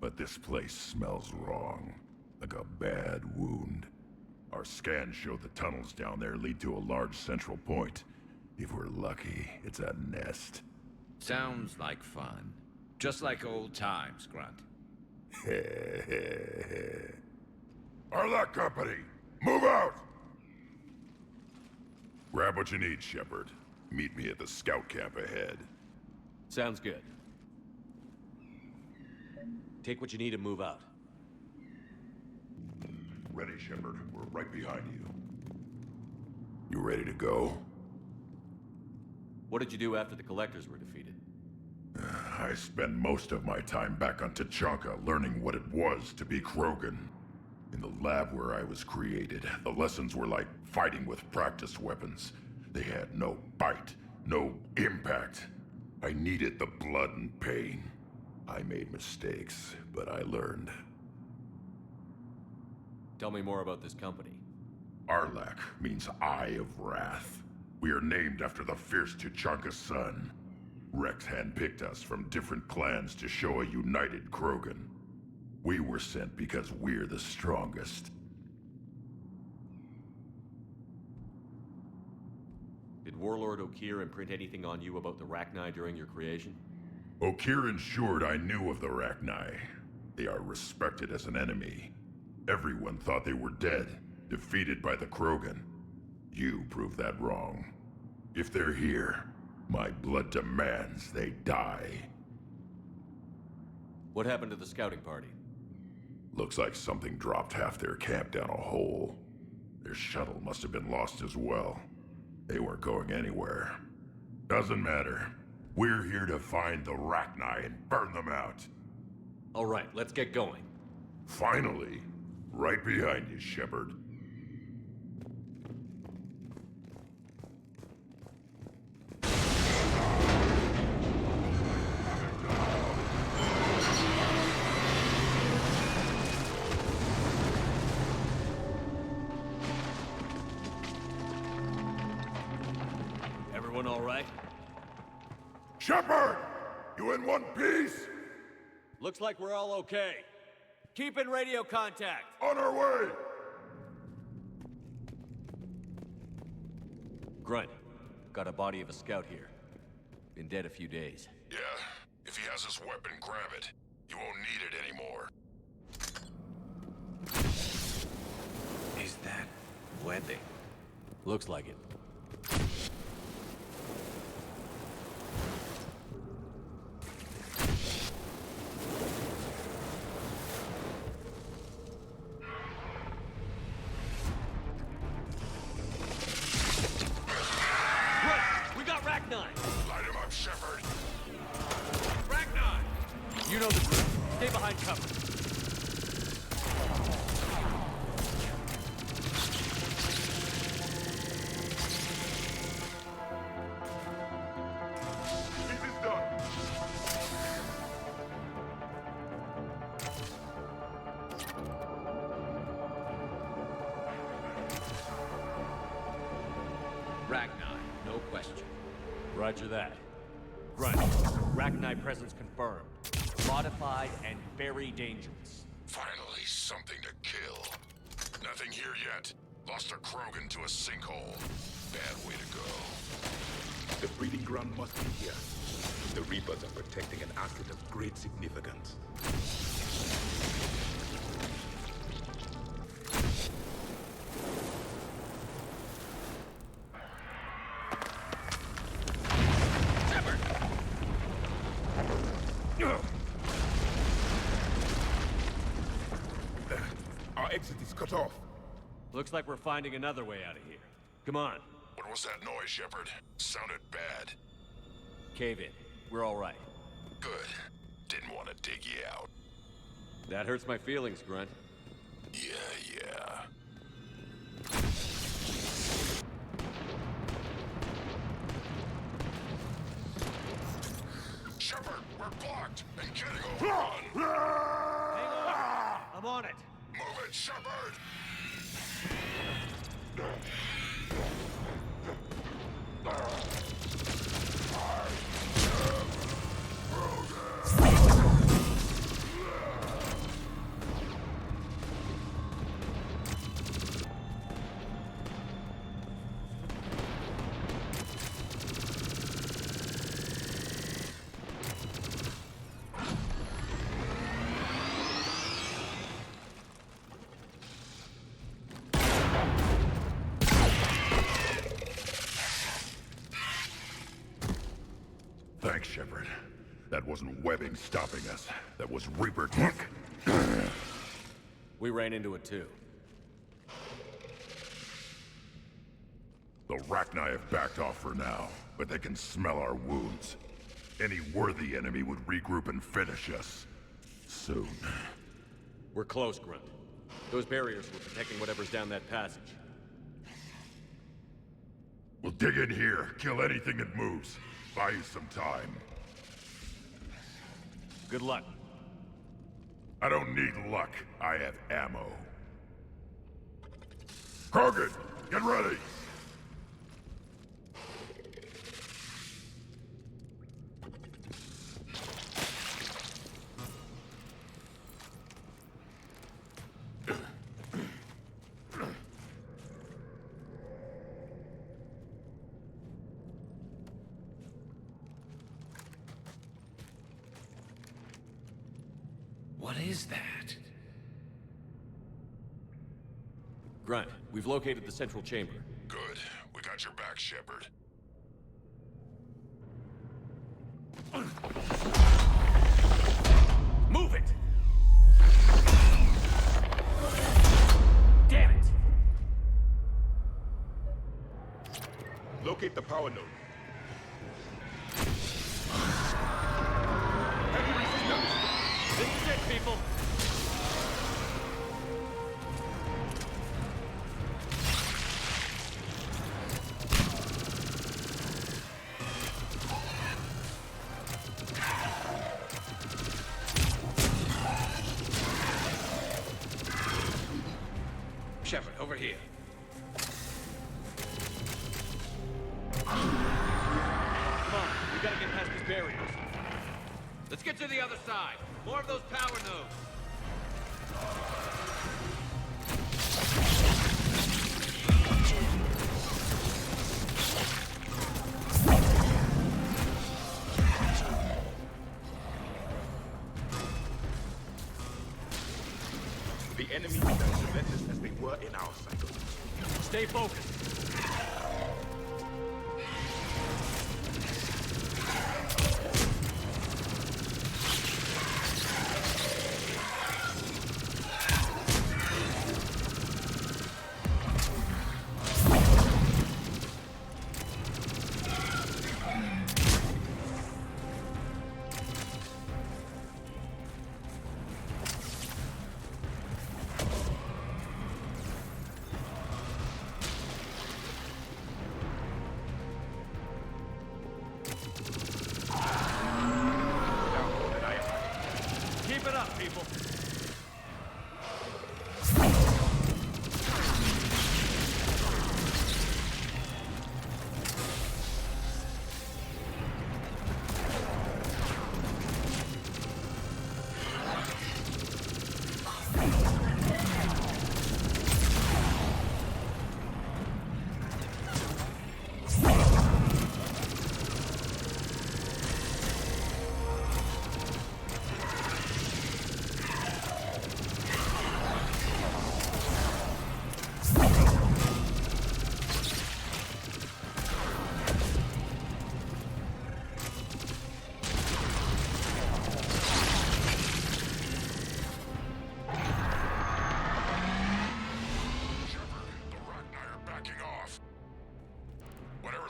But this place smells wrong. Like a bad wound. Our scans show the tunnels down there lead to a large central point. If we're lucky, it's a nest. Sounds like fun. Just like old times, Grunt. Arlac Company, move out! Grab what you need, Shepard. Meet me at the scout camp ahead. Sounds good. Take what you need and move out. Ready, Shepard. We're right behind you. You ready to go? What did you do after the Collectors were defeated? I spent most of my time back on Tachanka learning what it was to be Krogan. In the lab where I was created, the lessons were like fighting with practice weapons. They had no bite, no impact. I needed the blood and pain. I made mistakes, but I learned. Tell me more about this company. Arlac means Eye of Wrath. We are named after the fierce Tachanka sun. Rex handpicked us from different clans to show a united Krogan. We were sent because we're the strongest. Did Warlord Okeer imprint anything on you about the Rachni during your creation? Okeer ensured I knew of the Rachni. They are respected as an enemy. Everyone thought they were dead, defeated by the Krogan. You proved that wrong. If they're here, my blood demands they die. What happened to the scouting party? Looks like something dropped half their camp down a hole. Their shuttle must have been lost as well. They weren't going anywhere. Doesn't matter. We're here to find the Rachni and burn them out. All right, let's get going. Finally. Right behind you, Shepard. Everyone all right? Shepard! You in one piece? Looks like we're all okay. Keep in radio contact. On our way! Grunt, got a body of a scout here. Been dead a few days. Yeah, if he has his weapon, grab it. You won't need it anymore. Is that webbing? Looks like it. We got Ragni! Light him up, Shepard. Ragni! You know the group. Stay behind cover. Ragni, no question. Roger that. Grunt, Ragni presence confirmed. Modified and very dangerous. Finally, something to kill. Nothing here yet. Lost a Krogan to a sinkhole. Bad way to go. The breeding ground must be here. The Reapers are protecting an asset of great significance. Our exit is cut off. Looks like we're finding another way out of here. Come on. What was that noise, Shepard? Sounded bad. Cave in. We're all right. Good. Didn't want to dig you out. That hurts my feelings, Grunt. Yeah. Shepard, we're blocked and getting overrun. Hang on. I'm on it. Move it, Shepard! Thanks, Shepard. That wasn't webbing stopping us. That was Reaper tech. We ran into it too. The Rachni have backed off for now, but they can smell our wounds. Any worthy enemy would regroup and finish us. Soon. We're close, Grunt. Those barriers were protecting whatever's down that passage. We'll dig in here, kill anything that moves. Buy you some time. Good luck. I don't need luck. I have ammo. Krogan, get ready! What is that? Grunt, we've located the central chamber. Good. We got your back, Shepard. Move it! Damn it! Locate the power node. This is it, people! Shepard, over here. Come on, we gotta get past these barriers. Let's get to the other side. More of those power nodes. enemies are as relentless as they were in our cycle. Stay focused. Keep it up, people.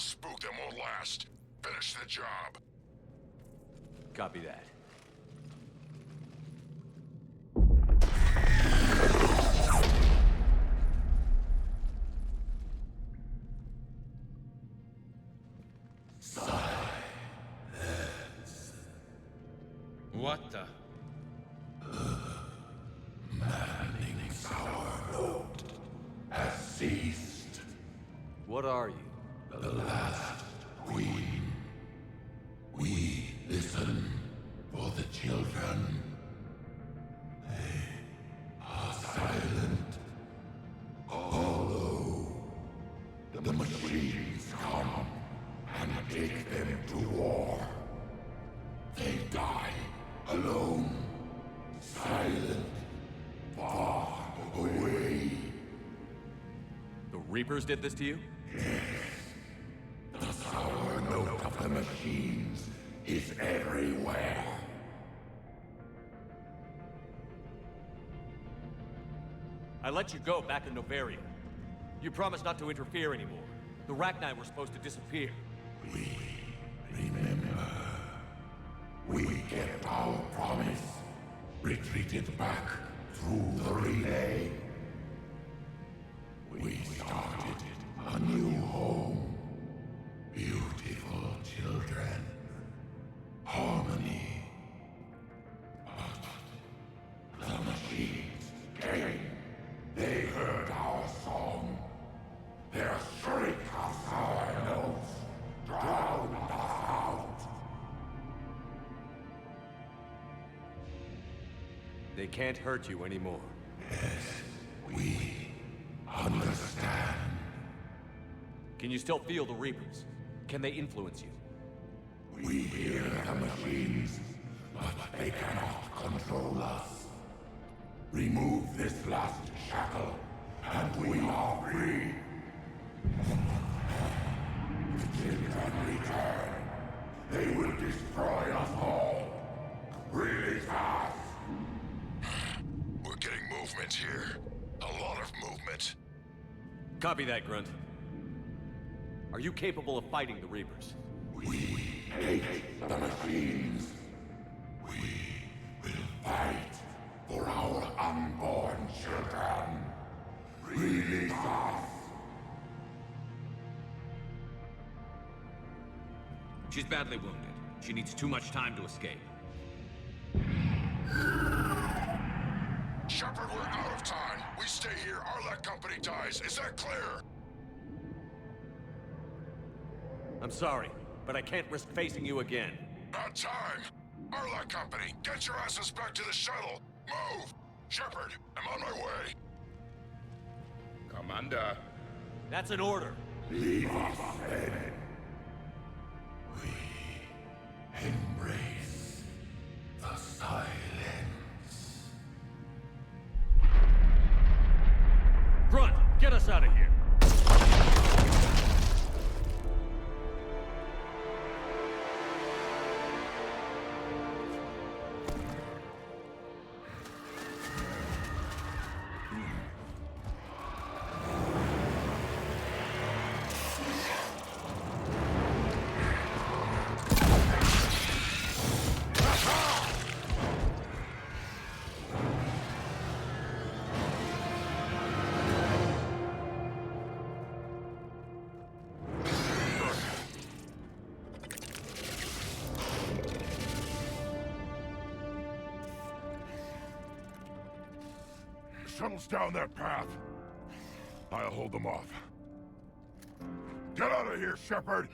Spook them won't last. Finish the job. Copy that. What the? Maddening's our note has ceased. What are you? The last queen. We listen for the children. They are silent. Although the machines come and take them to war, they die alone, silent, far away. The Reapers did this to you? Yes. The sour note of the machines is everywhere. I let you go back in Novaria. You promised not to interfere anymore. The Rachni were supposed to disappear. We remember. We kept our promise. Retreated back through the relay. We started a new home. Beautiful children. Harmony. But the machines came. They heard our song. Their shriek of sour notes drowned us out. They can't hurt you anymore. Yes, we understand. Can you still feel the Reapers? Can they influence you? We hear the machines, but they cannot control us. Remove this last shackle, and we are free. The children return. They will destroy us all. Really fast. We're getting movement here. A lot of movement. Copy that, Grunt. Are you capable of fighting the Reapers? We hate the machines. We will fight for our unborn children. Release us. She's badly wounded. She needs too much time to escape. Shepard, we're out of time. We stay here, Arlec Company dies. Is that clear? I'm sorry, but I can't risk facing you again. Not time. Arlec Company, get your asses back to the shuttle. Move! Shepard, I'm on my way. Commander. That's an order. Leave us then. We embrace the silence. shuttles down that path. I'll hold them off. Get out of here, Shepard!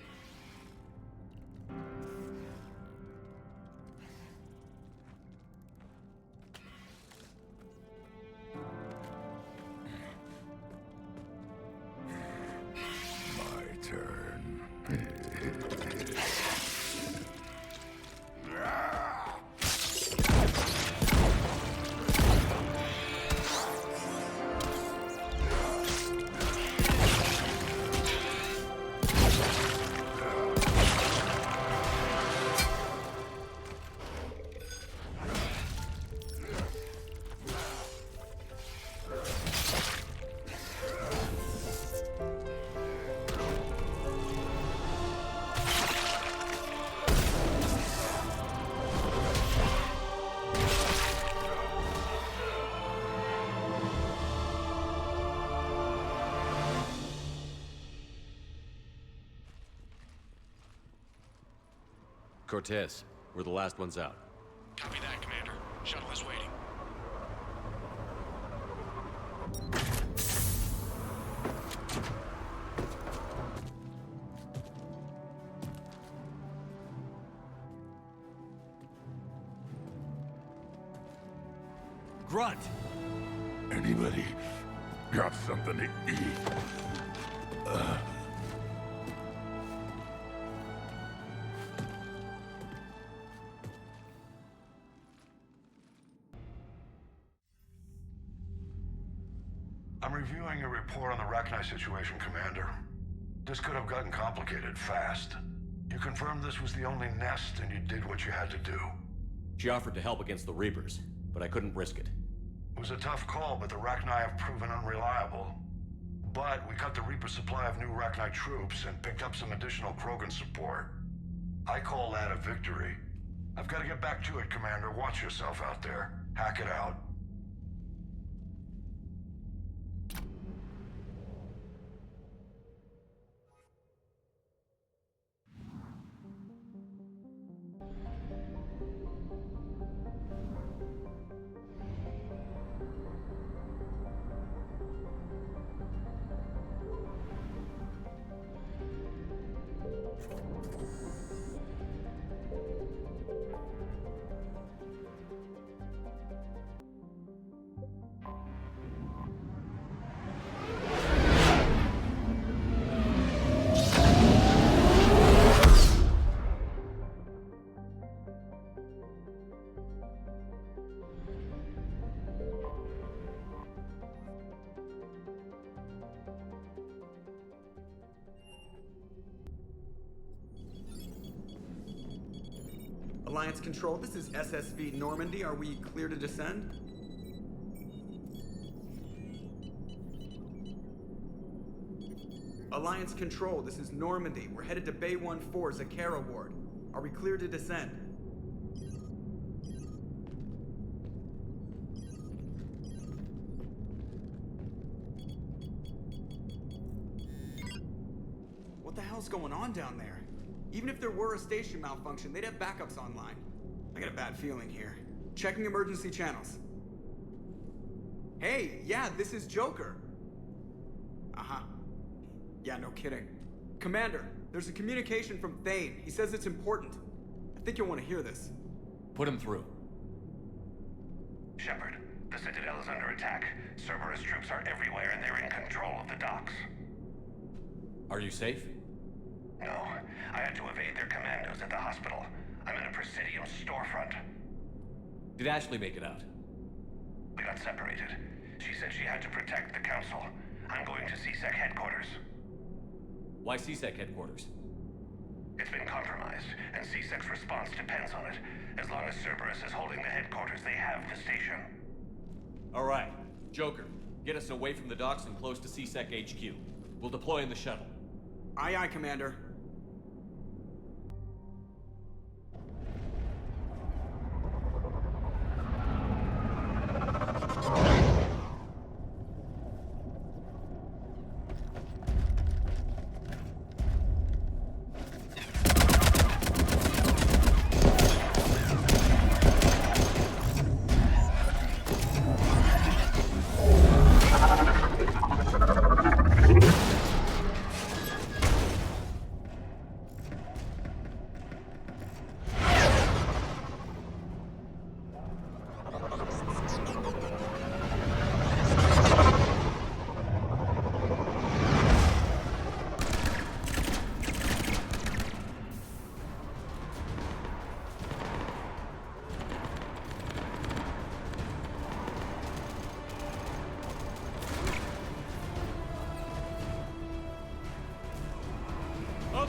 My turn. Cortez, we're the last ones out. Copy that, Commander. Shuttle is waiting. Grunt! Anybody got something to eat? I'm reviewing your report on the Rachni situation, Commander. This could have gotten complicated fast. You confirmed this was the only nest, and you did what you had to do. She offered to help against the Reapers, but I couldn't risk it. It was a tough call, but the Rachni have proven unreliable. But we cut the Reaper supply of new Rachni troops and picked up some additional Krogan support. I call that a victory. I've got to get back to it, Commander. Watch yourself out there. Hack it out. Alliance Control, this is SSV Normandy. Are we clear to descend? Alliance Control, this is Normandy. We're headed to Bay 1-4, Zakara Ward. Are we clear to descend? What the hell's going on down there? Even if there were a station malfunction, they'd have backups online. I got a bad feeling here. Checking emergency channels. Hey, yeah, this is Joker. Uh-huh. Yeah, no kidding. Commander, there's a communication from Thane. He says it's important. I think you'll want to hear this. Put him through. Shepard, the Citadel is under attack. Cerberus troops are everywhere and they're in control of the docks. Are you safe? No, I had to evade their commandos at the hospital. I'm in a Presidium storefront. Did Ashley make it out? We got separated. She said she had to protect the Council. I'm going to CSEC headquarters. Why CSEC headquarters? It's been compromised, and CSEC's response depends on it. As long as Cerberus is holding the headquarters, they have the station. All right. Joker, get us away from the docks and close to CSEC HQ. We'll deploy in the shuttle. Aye, aye, Commander.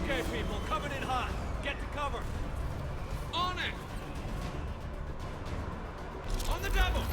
Okay, people, coming in hot. Get to cover. On it! On the double!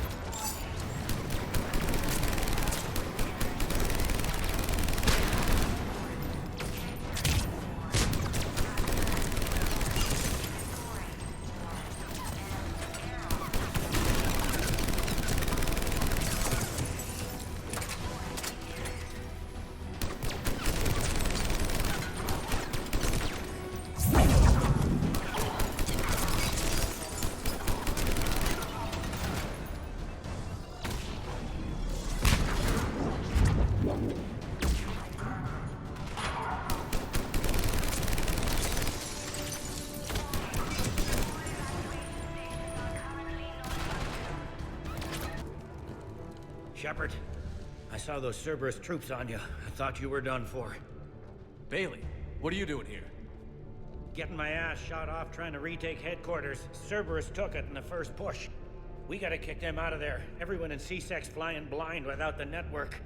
Shepard, I saw those Cerberus troops on you. I thought you were done for. Bailey, what are you doing here? Getting my ass shot off trying to retake headquarters. Cerberus took it in the first push. We gotta kick them out of there. Everyone in C-Sec's flying blind without the network.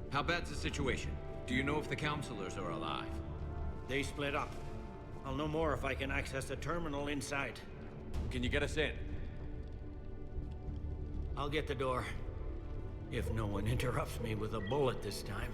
How bad's the situation? Do you know if the counselors are alive? They split up. I'll know more if I can access the terminal inside. Can you get us in? I'll get the door. If no one interrupts me with a bullet this time.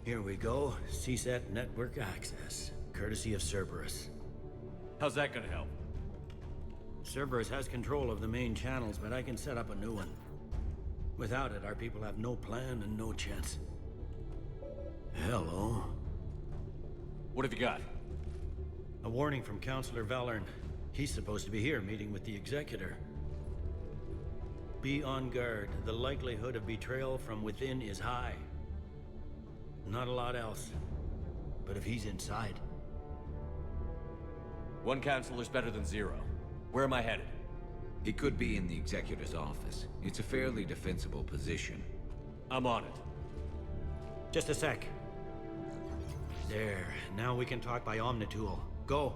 Here we go. CSAT network access, courtesy of Cerberus. How's that gonna help? Cerberus has control of the main channels, but I can set up a new one. Without it, our people have no plan and no chance. Hello. What have you got? A warning from Counselor Valern. He's supposed to be here meeting with the Executor. Be on guard. The likelihood of betrayal from within is high. Not a lot else. But if he's inside... One counselor's better than zero. Where am I headed? He could be in the Executor's office. It's a fairly defensible position. I'm on it. Just a sec. There. Now we can talk by Omnitool. Go.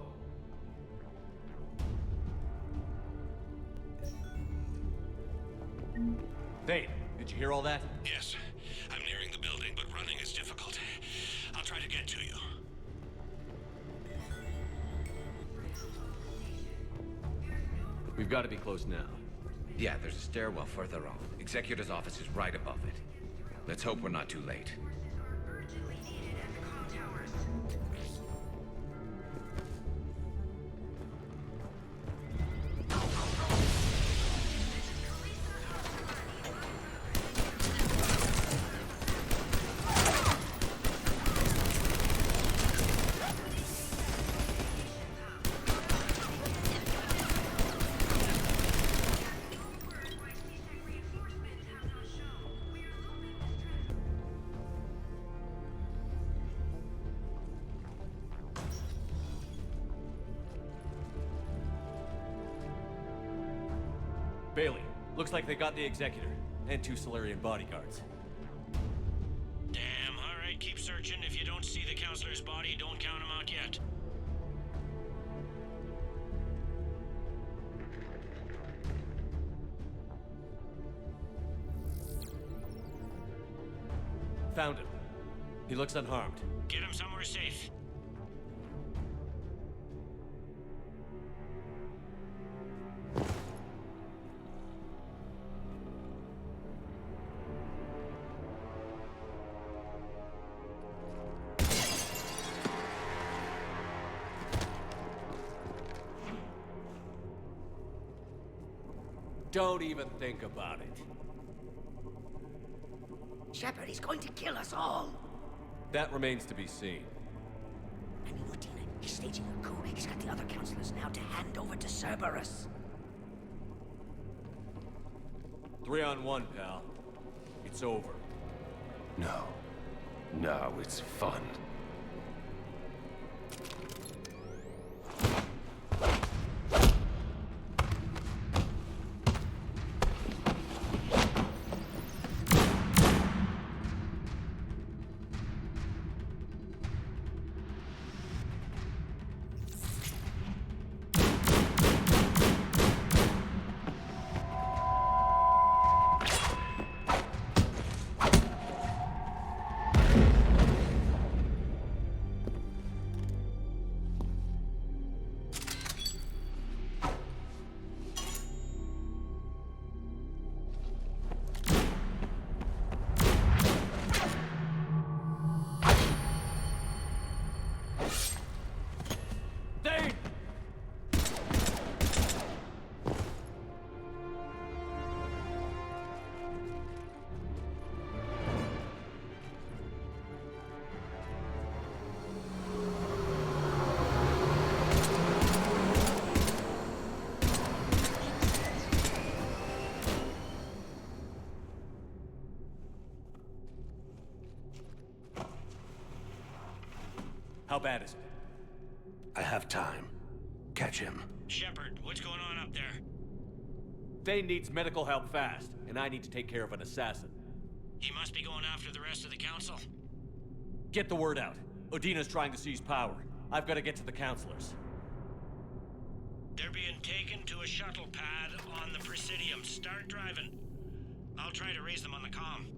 Thane, did you hear all that? Yes. I'm nearing the building, but running is difficult. I'll try to get to you. We've got to be close now. Yeah, there's a stairwell further on. Executor's office is right above it. Let's hope we're not too late. Bailey, looks like they got the Executor, and 2 Solarian bodyguards. Damn, alright, keep searching. If you don't see the Counselor's body, don't count him out yet. Found him. He looks unharmed. Get him somewhere safe. Don't even think about it. Shepard, he's going to kill us all. That remains to be seen. I mean, Lieutenant, he's staging a coup. He's got the other counselors now to hand over to Cerberus. 3 on 1, pal. It's over. No. No, it's fun. How bad is it? I have time. Catch him. Shepard, what's going on up there? Thane needs medical help fast, and I need to take care of an assassin. He must be going after the rest of the council. Get the word out. Odina's trying to seize power. I've got to get to the councilors. They're being taken to a shuttle pad on the Presidium. Start driving. I'll try to raise them on the comm.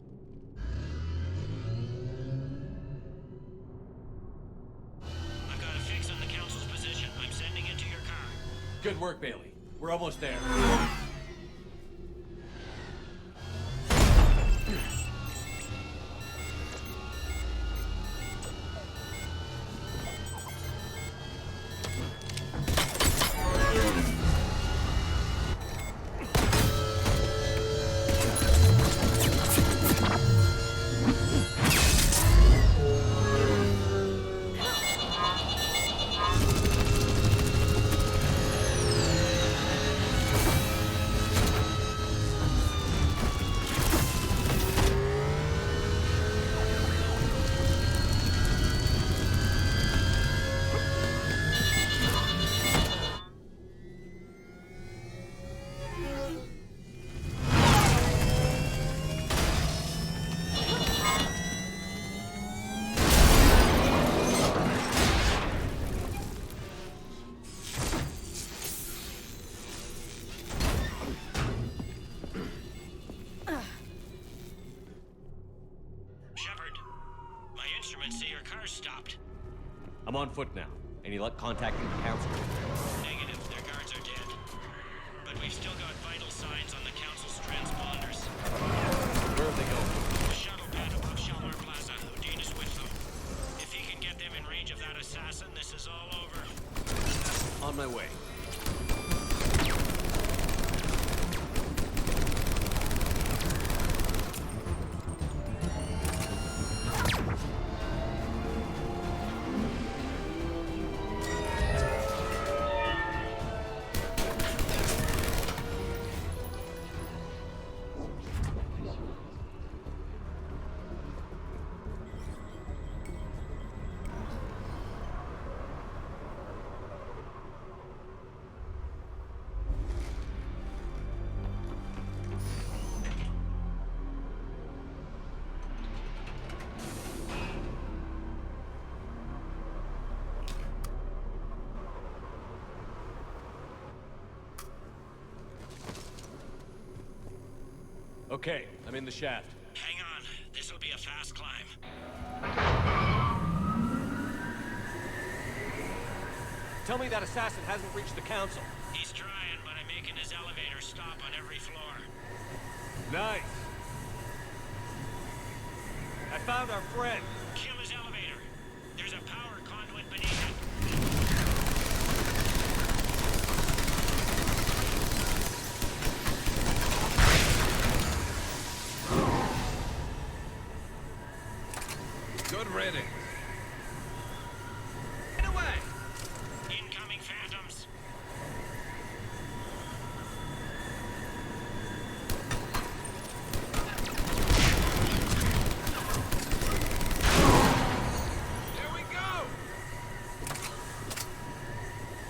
I've got a fix on the council's position. I'm sending it to your car. Good work, Bailey. We're almost there. I'm on foot now. Any luck contacting the council? Negative. Their guards are dead. But we've still got vital signs on the council's transponders. Where are they going? The shuttle pad above Shalmar Plaza. Udina's with them. If he can get them in range of that assassin, this is all over. On my way. Okay, I'm in the shaft. Hang on. This'll be a fast climb. Tell me that assassin hasn't reached the council. He's trying, but I'm making his elevator stop on every floor. Nice. I found our friend. Kill his elevator. There's a power conduit beneath it. Good riddance. Get away! Incoming phantoms. Here we go!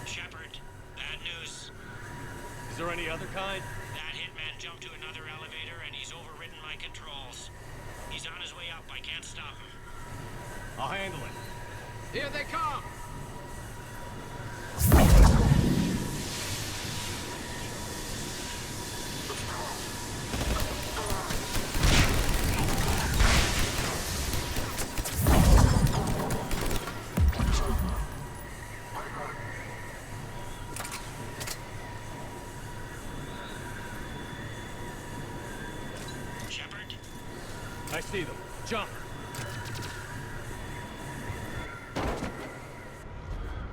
Shepard, bad news. Is there any other kind? That hitman jumped to another elevator and he's overridden my controls. He's on his way up. I can't stop him. I'll handle it. Here they come! Shepard? I see them. Jump!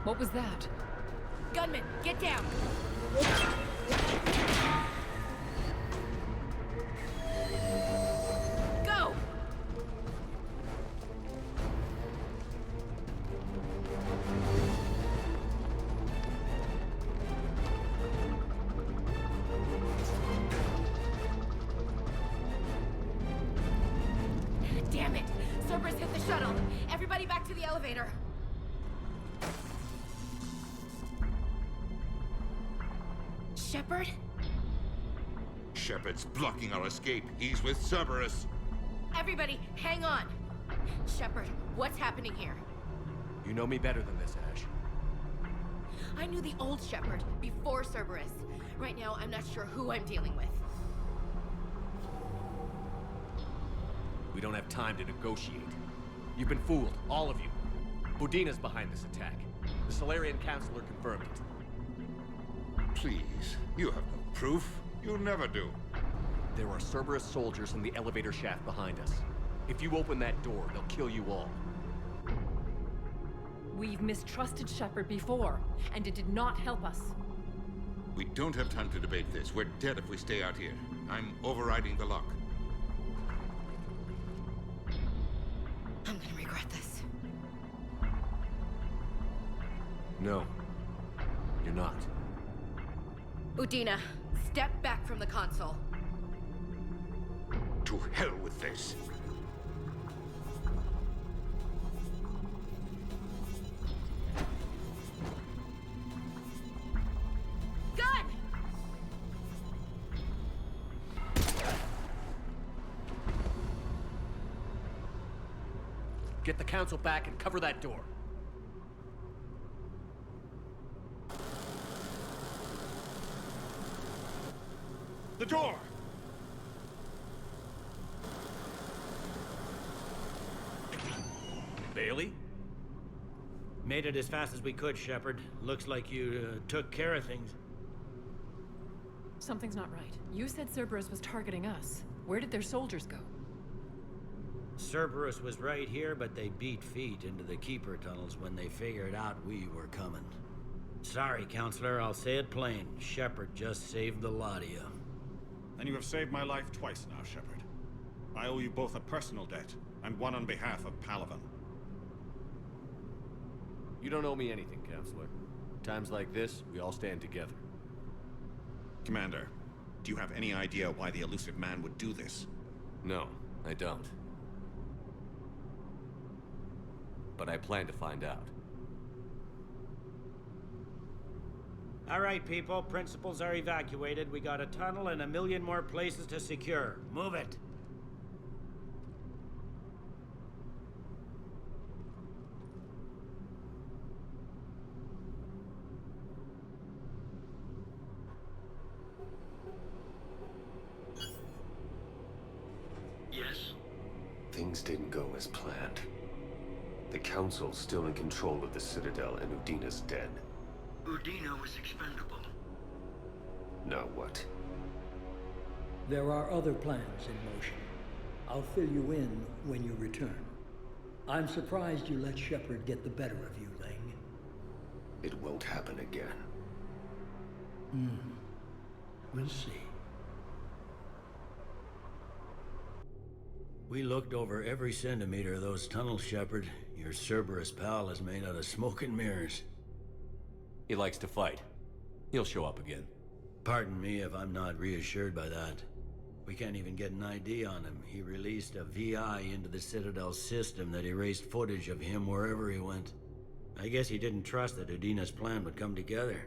What was that? Gunman, get down! Go! Damn it! Cerberus hit the shuttle! Everybody back to the elevator! Shepard? Shepard's blocking our escape. He's with Cerberus. Everybody, hang on! Shepard, what's happening here? You know me better than this, Ash. I knew the old Shepard before Cerberus. Right now, I'm not sure who I'm dealing with. We don't have time to negotiate. You've been fooled, all of you. Udina's behind this attack. The Solarian Councilor confirmed it. Please, you have no proof. You never do. There are Cerberus soldiers in the elevator shaft behind us. If you open that door, they'll kill you all. We've mistrusted Shepard before, and it did not help us. We don't have time to debate this. We're dead if we stay out here. I'm overriding the lock. I'm gonna regret this. No. You're not. Udina, step back from the console. To hell with this. Gun! Get the council back and cover that door. The door! Bailey? Made it as fast as we could, Shepard. Looks like you took care of things. Something's not right. You said Cerberus was targeting us. Where did their soldiers go? Cerberus was right here, but they beat feet into the Keeper tunnels when they figured out we were coming. Sorry, Counselor, I'll say it plain. Shepard just saved the lot of you. And you have saved my life twice now, Shepard. I owe you both a personal debt, and one on behalf of Palaven. You don't owe me anything, Counselor. Times like this, we all stand together. Commander, do you have any idea why the elusive man would do this? No, I don't. But I plan to find out. All right, people. Principals are evacuated. We got a tunnel and 1 million more places to secure. Move it. Yes? Things didn't go as planned. The Council's still in control of the Citadel and Udina's dead. Udina was expendable. Now what? There are other plans in motion. I'll fill you in when you return. I'm surprised you let Shepard get the better of you, Ling. It won't happen again. We'll see. We looked over every centimeter of those tunnels, Shepard. Your Cerberus pal is made out of smoke and mirrors. He likes to fight. He'll show up again. Pardon me if I'm not reassured by that. We can't even get an ID on him. He released a VI into the Citadel system that erased footage of him wherever he went. I guess he didn't trust that Udina's plan would come together.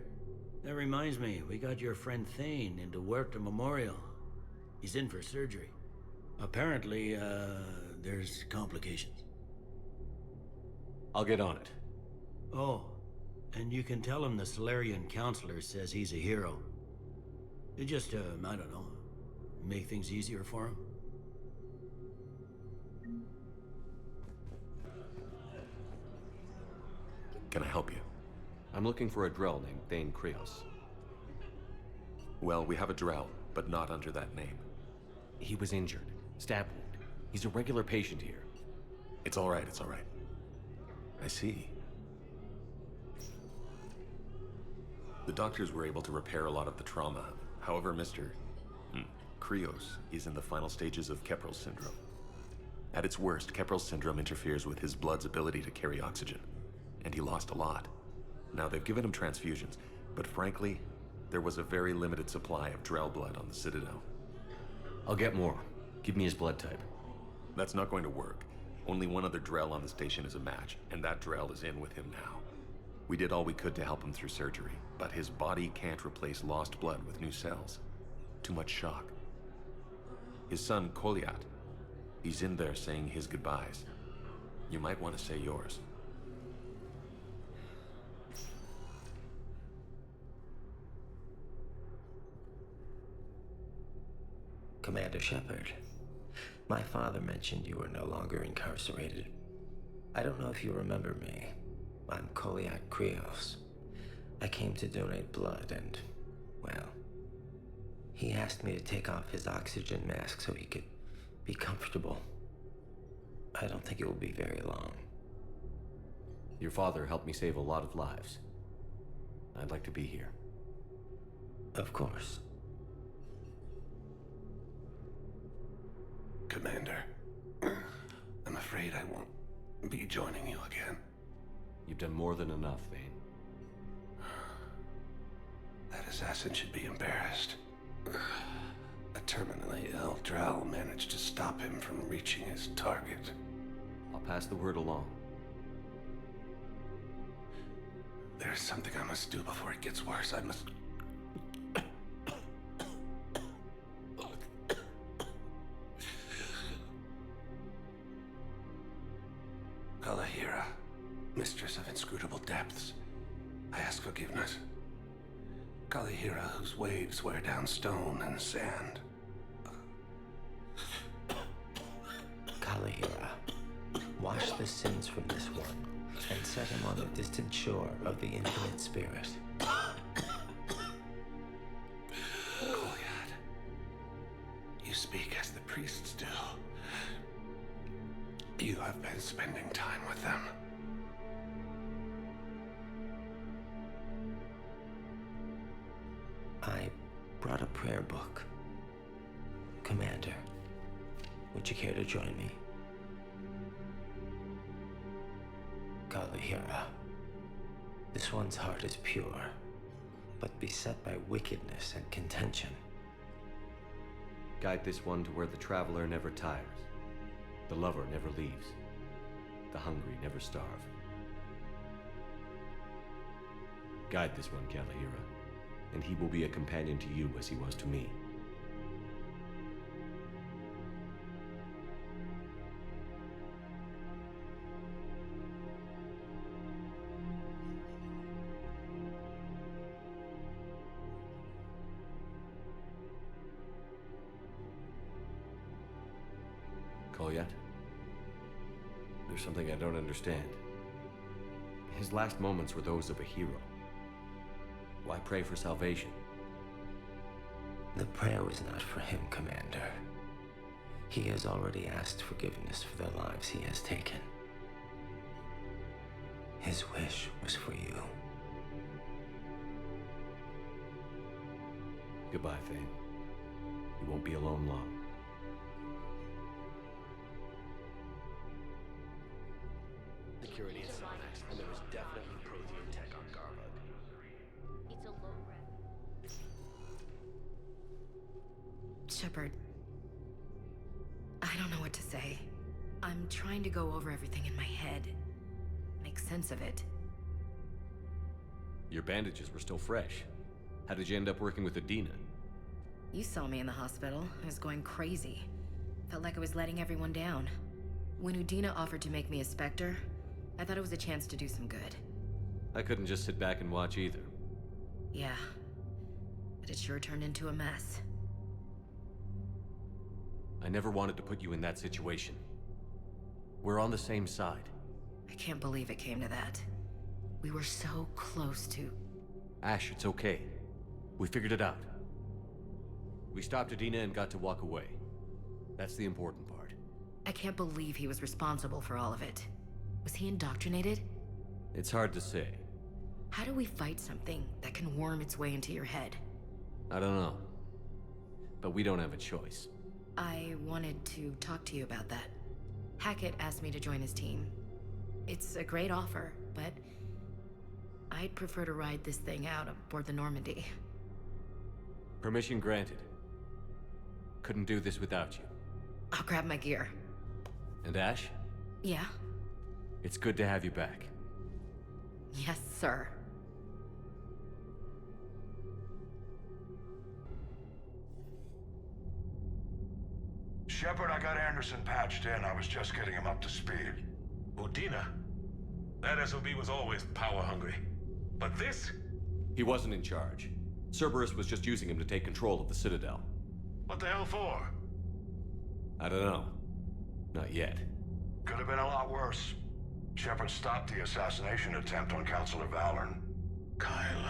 That reminds me, we got your friend Thane into Huerta Memorial. He's in for surgery. Apparently, there's complications. I'll get on it. Oh, and you can tell him the Solarian Councilor says he's a hero. It just, I don't know, make things easier for him. Can I help you? I'm looking for a Drell named Thane Krios. Well, we have a Drell, but not under that name. He was injured. Stab wound. He's a regular patient here. It's all right, it's all right. I see. The doctors were able to repair a lot of the trauma. However, Mr. Krios is in the final stages of Keprel's syndrome. At its worst, Keprel's syndrome interferes with his blood's ability to carry oxygen, and he lost a lot. Now, they've given him transfusions, but frankly, there was a very limited supply of Drell blood on the Citadel. I'll get more. Give me his blood type. That's not going to work. Only one other Drell on the station is a match, and that Drell is in with him now. We did all we could to help him through surgery, but his body can't replace lost blood with new cells. Too much shock. His son, Kolyat, he's in there saying his goodbyes. You might want to say yours. Commander Shepard, my father mentioned you were no longer incarcerated. I don't know if you remember me. I'm Kolyat Krios. I came to donate blood and, well, he asked me to take off his oxygen mask so he could be comfortable. I don't think it will be very long. Your father helped me save a lot of lives. I'd like to be here. Of course. Commander, I'm afraid I won't be joining you again. You've done more than enough, Vane. That assassin should be embarrassed. A terminally ill Drow managed to stop him from reaching his target. I'll pass the word along. There's something I must do before it gets worse. I must... Liara, mistress of inscrutable depths, I ask forgiveness. Liara, whose waves wear down stone and sand. Liara, wash the sins from this one and set him on the distant shore of the infinite spirit. Kolyat, you speak as the priests do. You have been spending time with them. I brought a prayer book. Commander, would you care to join me? Liara, this one's heart is pure, but beset by wickedness and contention. Guide this one to where the traveler never tires, the lover never leaves, the hungry never starve. Guide this one, Liara, and he will be a companion to you as he was to me. Kolyat? There's something I don't understand. His last moments were those of a hero. Why pray for salvation? The prayer was not for him, Commander. He has already asked forgiveness for the lives he has taken. His wish was for you. Goodbye, Thane. You won't be alone long. Security at Sonax, and there was definitely Prothean tech on Garvug. It's a low res. Shepard, I don't know what to say. I'm trying to go over everything in my head. Make sense of it. Your bandages were still fresh. How did you end up working with Adina? You saw me in the hospital. I was going crazy. Felt like I was letting everyone down. When Udina offered to make me a Spectre, I thought it was a chance to do some good. I couldn't just sit back and watch either. Yeah. But it sure turned into a mess. I never wanted to put you in that situation. We're on the same side. I can't believe it came to that. We were so close to... Ash, it's okay. We figured it out. We stopped Adina and got to walk away. That's the important part. I can't believe he was responsible for all of it. Was he indoctrinated? It's hard to say. How do we fight something that can worm its way into your head? I don't know. But we don't have a choice. I wanted to talk to you about that. Hackett asked me to join his team. It's a great offer, but I'd prefer to ride this thing out aboard the Normandy. Permission granted. Couldn't do this without you. I'll grab my gear. And Ash? Yeah? It's good to have you back. Yes, sir. Shepard, I got Anderson patched in. I was just getting him up to speed. Udina? That SOB was always power-hungry. But this? He wasn't in charge. Cerberus was just using him to take control of the Citadel. What the hell for? I don't know. Not yet. Could have been a lot worse. Shepard stopped the assassination attempt on Councilor Valorn. Kyle.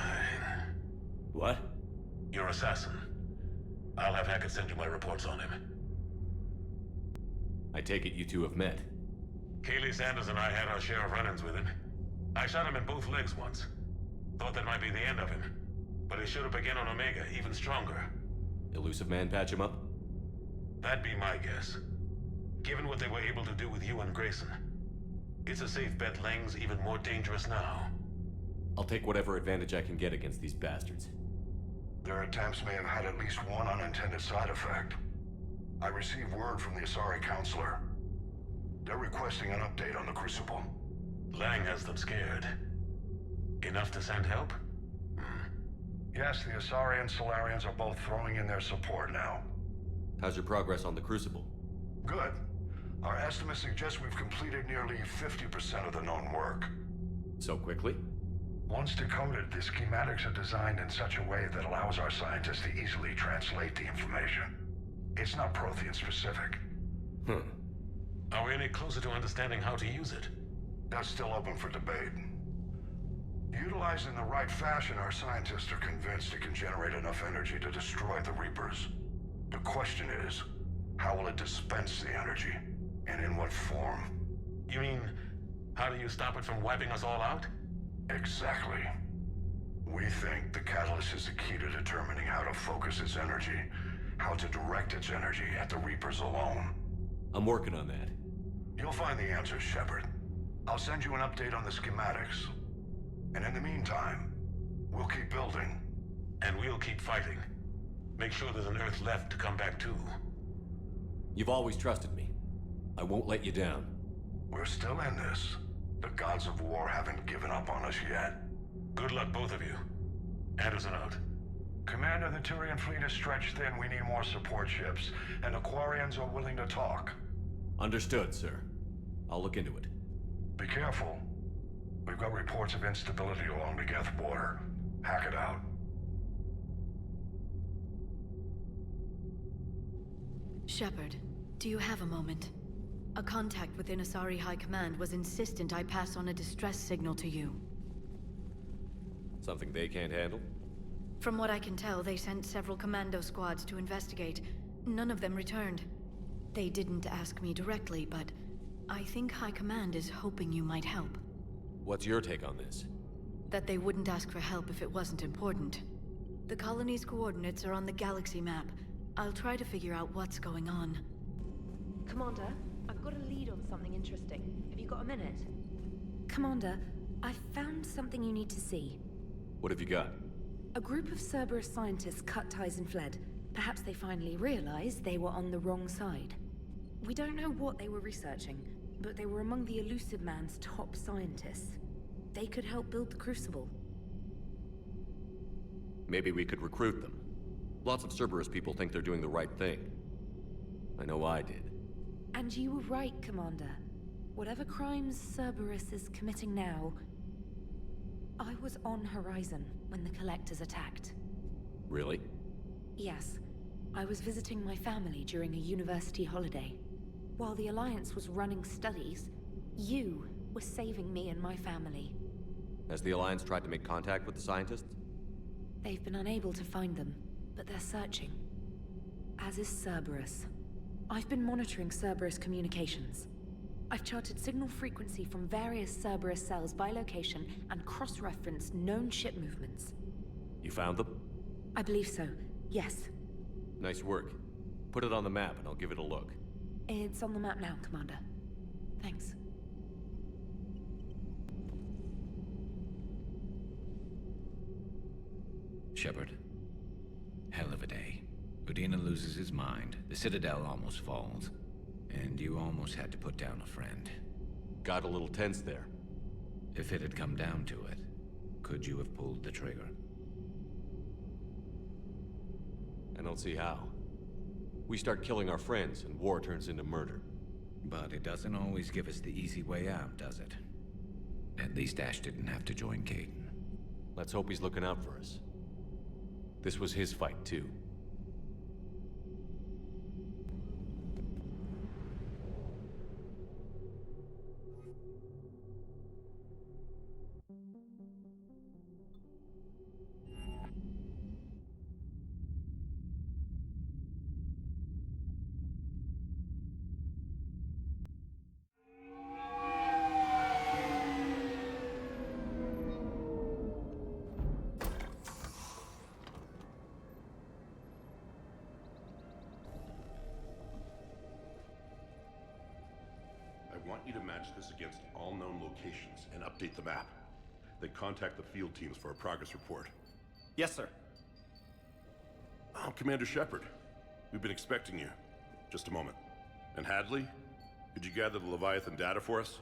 What? Your assassin. I'll have Hackett send you my reports on him. I take it you two have met. Kaylee Sanders and I had our share of run-ins with him. I shot him in both legs once. Thought that might be the end of him. But he should have begun on Omega, even stronger. Elusive Man patch him up? That'd be my guess. Given what they were able to do with you and Grayson. It's a safe bet Lang's even more dangerous now. I'll take whatever advantage I can get against these bastards. Their attempts may have had at least one unintended side effect. I received word from the Asari Counselor. They're requesting an update on the Crucible. Lang has them scared. Enough to send help? Yes, the Asari and Solarians are both throwing in their support now. How's your progress on the Crucible? Good. Our estimates suggest we've completed nearly 50% of the known work. So quickly? Once decoded, the schematics are designed in such a way that allows our scientists to easily translate the information. It's not Prothean specific. Are we any closer to understanding how to use it? That's still open for debate. Utilized in the right fashion, our scientists are convinced it can generate enough energy to destroy the Reapers. The question is, how will it dispense the energy? And in what form? You mean, how do you stop it from wiping us all out? Exactly. We think the catalyst is the key to determining how to focus its energy, how to direct its energy at the Reapers alone. I'm working on that. You'll find the answers, Shepard. I'll send you an update on the schematics. And in the meantime, we'll keep building. And we'll keep fighting. Make sure there's an Earth left to come back to. You've always trusted me. I won't let you down. We're still in this. The gods of war haven't given up on us yet. Good luck, both of you. Anderson out. Commander, the Turian fleet is stretched thin. We need more support ships. And the Quarians are willing to talk. Understood, sir. I'll look into it. Be careful. We've got reports of instability along the Geth border. Hack it out. Shepard, do you have a moment? A contact within Asari High Command was insistent I pass on a distress signal to you. Something they can't handle? From what I can tell, they sent several commando squads to investigate. None of them returned. They didn't ask me directly, but I think High Command is hoping you might help. What's your take on this? That they wouldn't ask for help if it wasn't important. The colony's coordinates are on the galaxy map. I'll try to figure out what's going on. Commander, I've got a lead on something interesting. Have you got a minute? Commander, I've found something you need to see. What have you got? A group of Cerberus scientists cut ties and fled. Perhaps they finally realized they were on the wrong side. We don't know what they were researching, but they were among the Elusive Man's top scientists. They could help build the Crucible. Maybe we could recruit them. Lots of Cerberus people think they're doing the right thing. I know I did. And you were right, Commander. Whatever crimes Cerberus is committing now, I was on Horizon when the Collectors attacked. Really? Yes. I was visiting my family during a university holiday. While the Alliance was running studies, you were saving me and my family. Has the Alliance tried to make contact with the scientists? They've been unable to find them, but they're searching. As is Cerberus. I've been monitoring Cerberus communications. I've charted signal frequency from various Cerberus cells by location and cross-referenced known ship movements. You found them? I believe so, yes. Nice work. Put it on the map and I'll give it a look. It's on the map now, Commander. Thanks. Shepard. Hell of a day. Udina loses his mind, the Citadel almost falls, and you almost had to put down a friend. Got a little tense there. If it had come down to it, could you have pulled the trigger? I don't see how. We start killing our friends, and war turns into murder. But it doesn't always give us the easy way out, does it? At least Ash didn't have to join Caden. Let's hope he's looking out for us. This was his fight, too. I want you to match this against all known locations and update the map. Then contact the field teams for a progress report. Yes, sir. Oh, Commander Shepard. We've been expecting you. Just a moment. And Hadley? Could you gather the Leviathan data for us?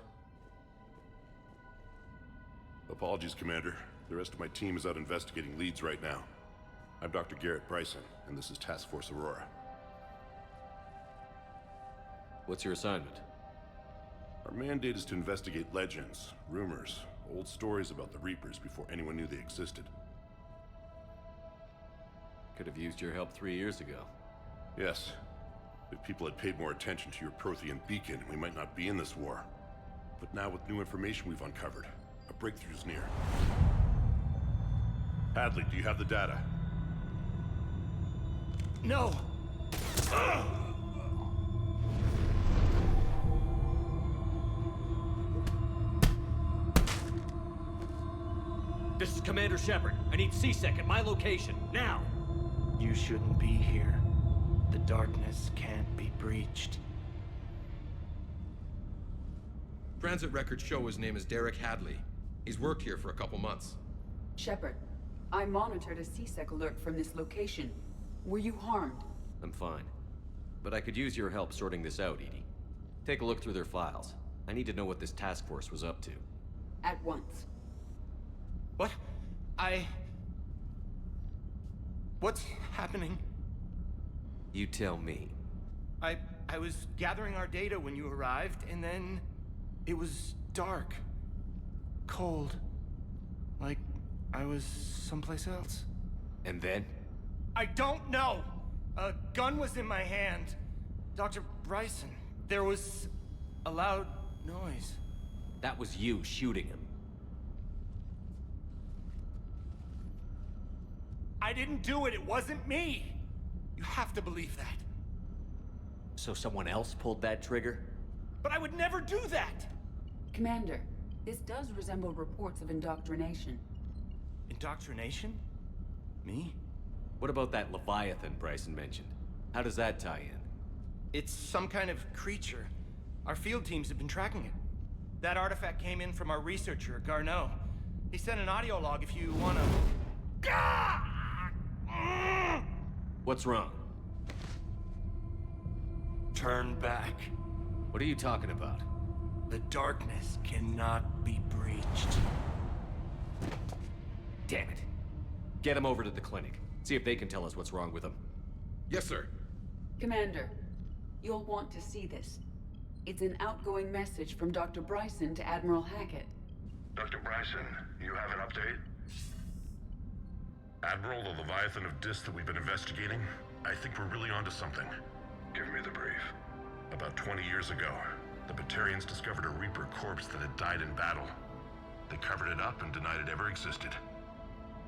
Apologies, Commander. The rest of my team is out investigating leads right now. I'm Dr. Garrett Bryson, and this is Task Force Aurora. What's your assignment? Our mandate is to investigate legends, rumors, old stories about the Reapers before anyone knew they existed. Could have used your help 3 years ago. Yes. If people had paid more attention to your Prothean beacon, we might not be in this war. But now with new information we've uncovered, a breakthrough's near. Hadley, do you have the data? No! This is Commander Shepard. I need C-Sec at my location, now! You shouldn't be here. The darkness can't be breached. Transit records show his name is Derek Hadley. He's worked here for a couple months. Shepard, I monitored a C-Sec alert from this location. Were you harmed? I'm fine. But I could use your help sorting this out, Edie. Take a look through their files. I need to know what this task force was up to. At once. What? What's happening? You tell me. I was gathering our data when you arrived, and then it was dark. Cold. Like I was someplace else. And then? I don't know! A gun was in my hand. Dr. Bryson, there was a loud noise. That was you shooting him. I didn't do it, it wasn't me! You have to believe that. So someone else pulled that trigger? But I would never do that! Commander, this does resemble reports of indoctrination. Indoctrination? Me? What about that Leviathan Bryson mentioned? How does that tie in? It's some kind of creature. Our field teams have been tracking it. That artifact came in from our researcher, Garneau. He sent an audio log if you wanna... What's wrong? Turn back. What are you talking about? The darkness cannot be breached. Damn it. Get him over to the clinic. See if they can tell us what's wrong with him. Yes, sir. Commander, you'll want to see this. It's an outgoing message from Dr. Bryson to Admiral Hackett. Dr. Bryson, you have an update? Admiral, the Leviathan of Dis that we've been investigating, I think we're really onto something. Give me the brief. About 20 years ago, the Batarians discovered a Reaper corpse that had died in battle. They covered it up and denied it ever existed.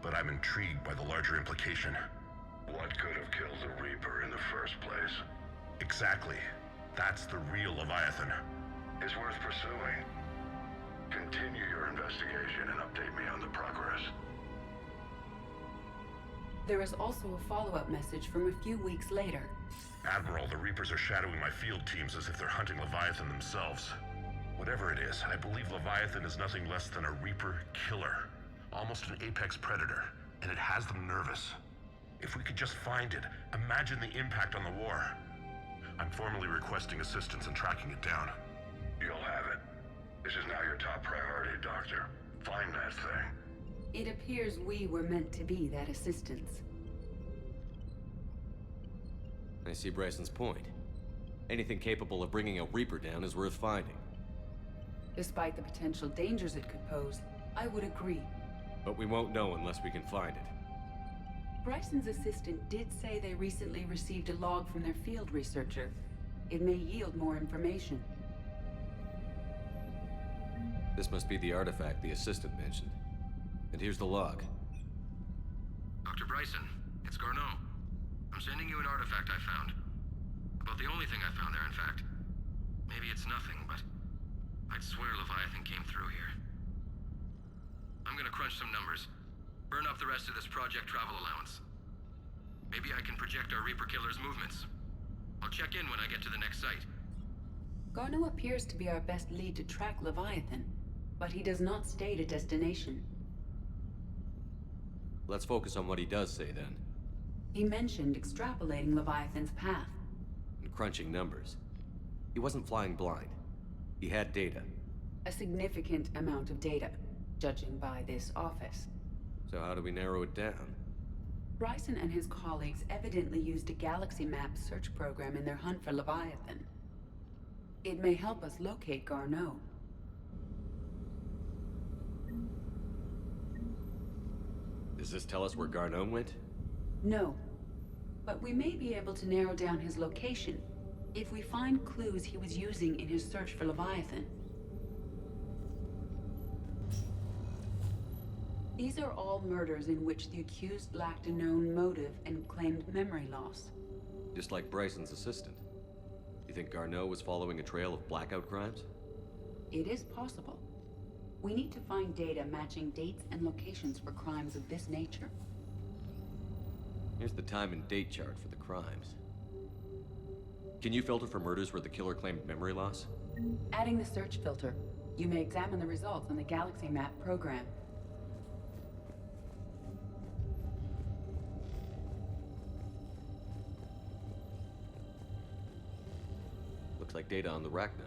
But I'm intrigued by the larger implication. What could have killed the Reaper in the first place? Exactly. That's the real Leviathan. It's worth pursuing. Continue your investigation and update me on the progress. There is also a follow-up message from a few weeks later. Admiral, the Reapers are shadowing my field teams as if they're hunting Leviathan themselves. Whatever it is, I believe Leviathan is nothing less than a Reaper killer. Almost an apex predator, and it has them nervous. If we could just find it, imagine the impact on the war. I'm formally requesting assistance in tracking it down. You'll have it. This is now your top priority, Doctor. Find that thing. It appears we were meant to be that assistance. I see Bryson's point. Anything capable of bringing a Reaper down is worth finding. Despite the potential dangers it could pose, I would agree. But we won't know unless we can find it. Bryson's assistant did say they recently received a log from their field researcher. It may yield more information. This must be the artifact the assistant mentioned. And here's the log. Dr. Bryson, it's Garneau. I'm sending you an artifact I found. About the only thing I found there, in fact. Maybe it's nothing, but I'd swear Leviathan came through here. I'm gonna crunch some numbers. Burn up the rest of this project travel allowance. Maybe I can project our Reaper Killer's movements. I'll check in when I get to the next site. Garneau appears to be our best lead to track Leviathan, but he does not state a destination. Let's focus on what he does say then. He mentioned extrapolating Leviathan's path. And crunching numbers. He wasn't flying blind. He had data. A significant amount of data, judging by this office. So how do we narrow it down? Bryson and his colleagues evidently used a galaxy map search program in their hunt for Leviathan. It may help us locate Garneau. Does this tell us where Garneau went? No. But we may be able to narrow down his location if we find clues he was using in his search for Leviathan. These are all murders in which the accused lacked a known motive and claimed memory loss. Just like Bryson's assistant. You think Garneau was following a trail of blackout crimes? It is possible. We need to find data matching dates and locations for crimes of this nature. Here's the time and date chart for the crimes. Can you filter for murders where the killer claimed memory loss? Adding the search filter, you may examine the results on the Galaxy Map program. Looks like data on the Rachni.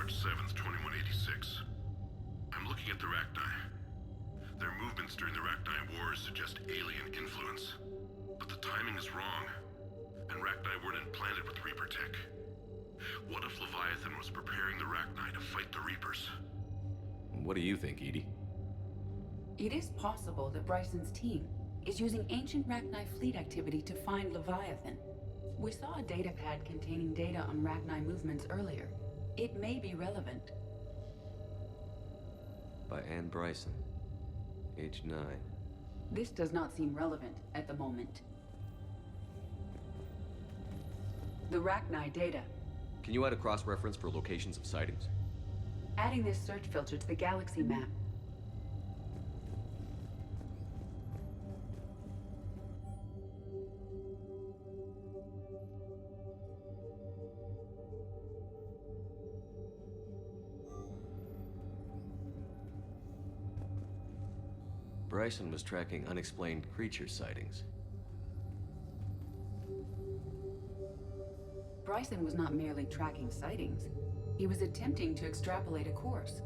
March 7th, 2186. I'm looking at the Rachni. Their movements during the Rachni Wars suggest alien influence. But the timing is wrong. And Rachni weren't implanted with Reaper tech. What if Leviathan was preparing the Rachni to fight the Reapers? What do you think, Edie? It is possible that Bryson's team is using ancient Rachni fleet activity to find Leviathan. We saw a datapad containing data on Rachni movements earlier. It may be relevant. By Anne Bryson. Age 9. This does not seem relevant at the moment. The Rachni data. Can you add a cross-reference for locations of sightings? Adding this search filter to the Galaxy Map. Bryson was tracking unexplained creature sightings. Bryson was not merely tracking sightings. He was attempting to extrapolate a course.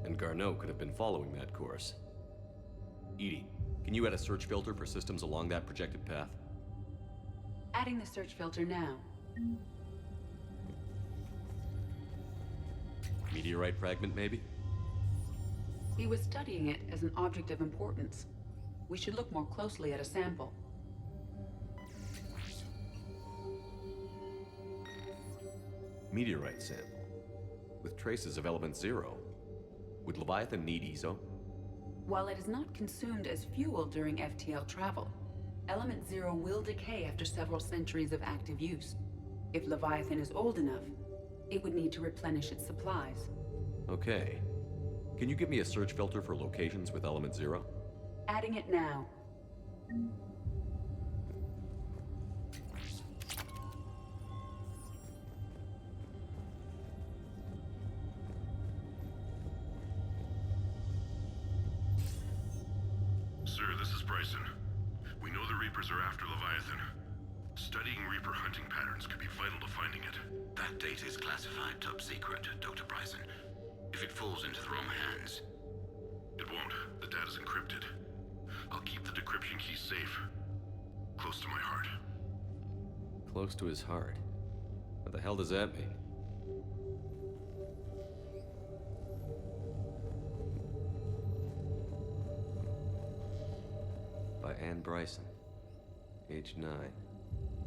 And Garneau could have been following that course. Edie, can you add a search filter for systems along that projected path? Adding the search filter now. Meteorite fragment, maybe? He was studying it as an object of importance. We should look more closely at a sample. Meteorite sample. With traces of element 0. Would Leviathan need ESO? While it is not consumed as fuel during FTL travel, element 0 will decay after several centuries of active use. If Leviathan is old enough, it would need to replenish its supplies. Okay. Can you give me a search filter for locations with element 0? Adding it now. Sir, this is Bryson. We know the Reapers are after Leviathan. Studying Reaper hunting patterns could be vital to finding it. That data is classified top secret, Dr. Bryson. If it falls into the wrong hands... It won't. The data's encrypted. I'll keep the decryption key safe. Close to my heart. Close to his heart? What the hell does that mean? By Anne Bryson. Age 9.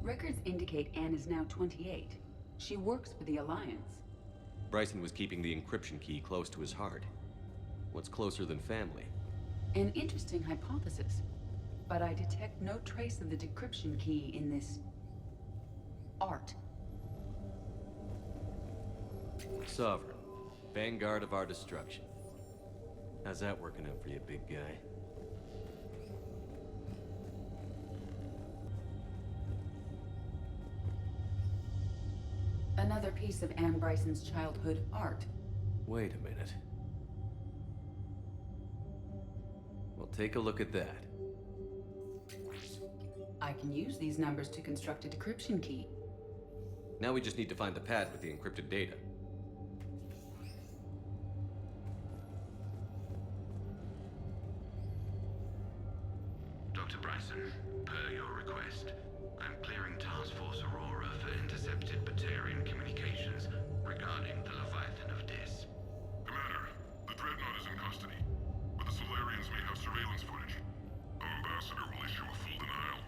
Records indicate Anne is now 28. She works for the Alliance. Bryson was keeping the encryption key close to his heart. What's closer than family? An interesting hypothesis. But I detect no trace of the decryption key in this... art. Sovereign. Vanguard of our destruction. How's that working out for you, big guy? Another piece of Anne Bryson's childhood art. Wait a minute. Well, take a look at that. I can use these numbers to construct a decryption key. Now we just need to find the pad with the encrypted data. Dr. Bryson, per your request, I'm clearing Task Force Aurora for intercepted Batarian communications regarding the Leviathan of Dis. Commander, the Dreadnought is in custody, but the Solarians may have surveillance footage. Our ambassador will issue a full denial.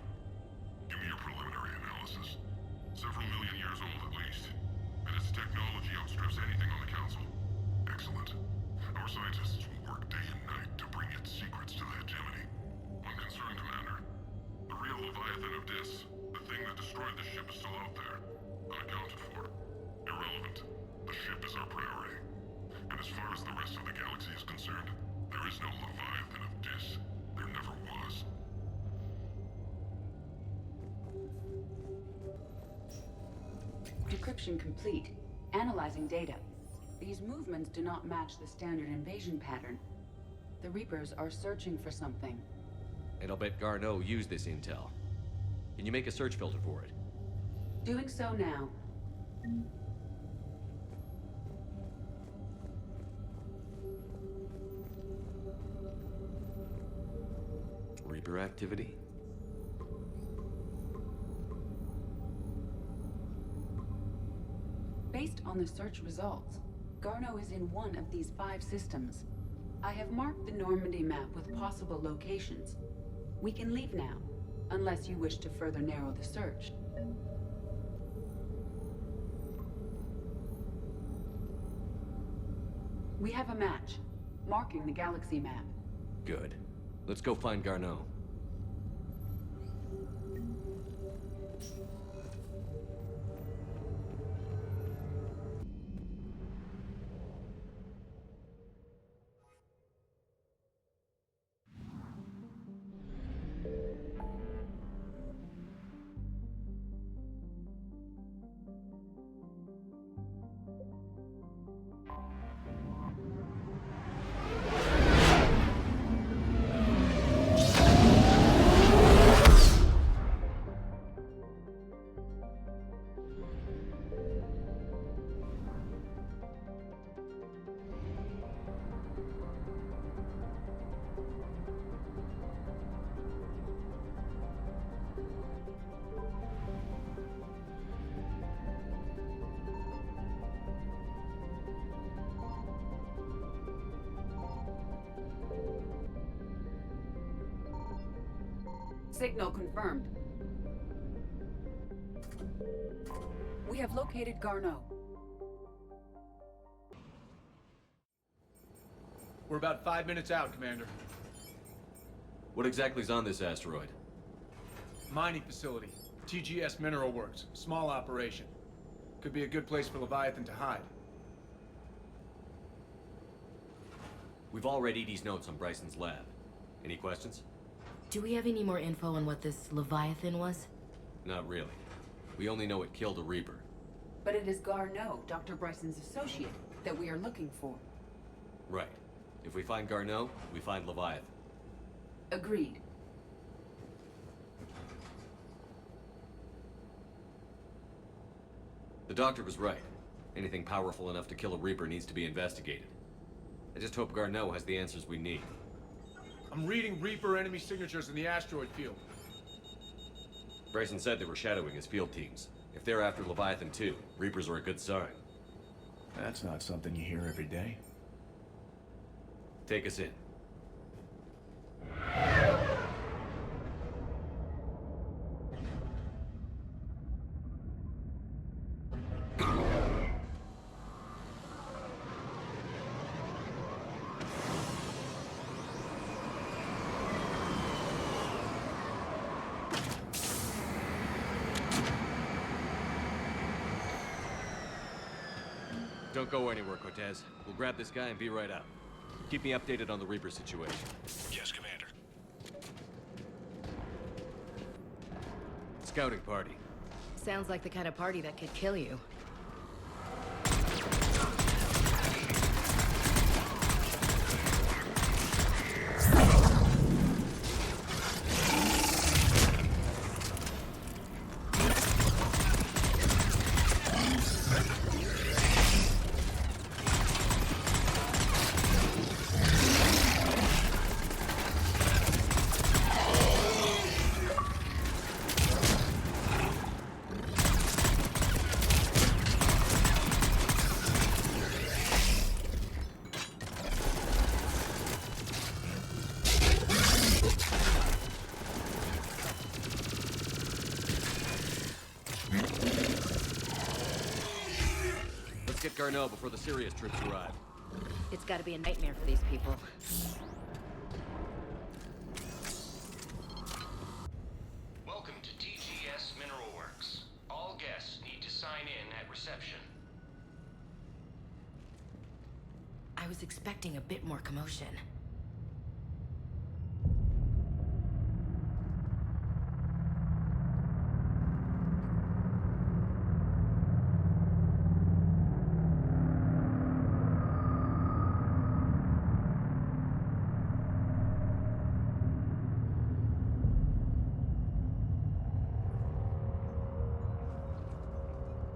Give me your preliminary analysis. Several million years old at least, and its technology outstrips anything on the Council. Excellent. Our scientists will work day and night to bring its secrets to the hegemony. One concern, Commander. The real Leviathan of Dis, the thing that destroyed the ship, is still out there, unaccounted for. Irrelevant. The ship is our priority. And as far as the rest of the galaxy is concerned, there is no Leviathan of Dis. There never was. Decryption complete. Analyzing data. These movements do not match the standard invasion pattern. The Reapers are searching for something. And I'll bet Garneau used this intel. Can you make a search filter for it? Doing so now. Reaper activity? Based on the search results, Garneau is in one of these 5 systems. I have marked the Normandy map with possible locations. We can leave now, unless you wish to further narrow the search. We have a match, marking the galaxy map. Good. Let's go find Garneau. Signal confirmed. We have located Garneau. We're about 5 minutes out, Commander. What exactly is on this asteroid? Mining facility. TGS Mineral Works. Small operation. Could be a good place for Leviathan to hide. We've all read Edie's notes on Bryson's lab. Any questions? Do we have any more info on what this Leviathan was? Not really. We only know it killed a Reaper. But it is Garneau, Dr. Bryson's associate, that we are looking for. Right. If we find Garneau, we find Leviathan. Agreed. The doctor was right. Anything powerful enough to kill a Reaper needs to be investigated. I just hope Garneau has the answers we need. I'm reading Reaper enemy signatures in the asteroid field. Bryson said they were shadowing his field teams. If they're after Leviathan too, Reapers are a good sign. That's not something you hear every day. Take us in. Don't go anywhere, Cortez. We'll grab this guy and be right out. Keep me updated on the Reaper situation. Yes, Commander. Scouting party. Sounds like the kind of party that could kill you. Get Garneau before the serious troops arrive. It's gotta be a nightmare for these people. Welcome to TGS Mineral Works. All guests need to sign in at reception. I was expecting a bit more commotion.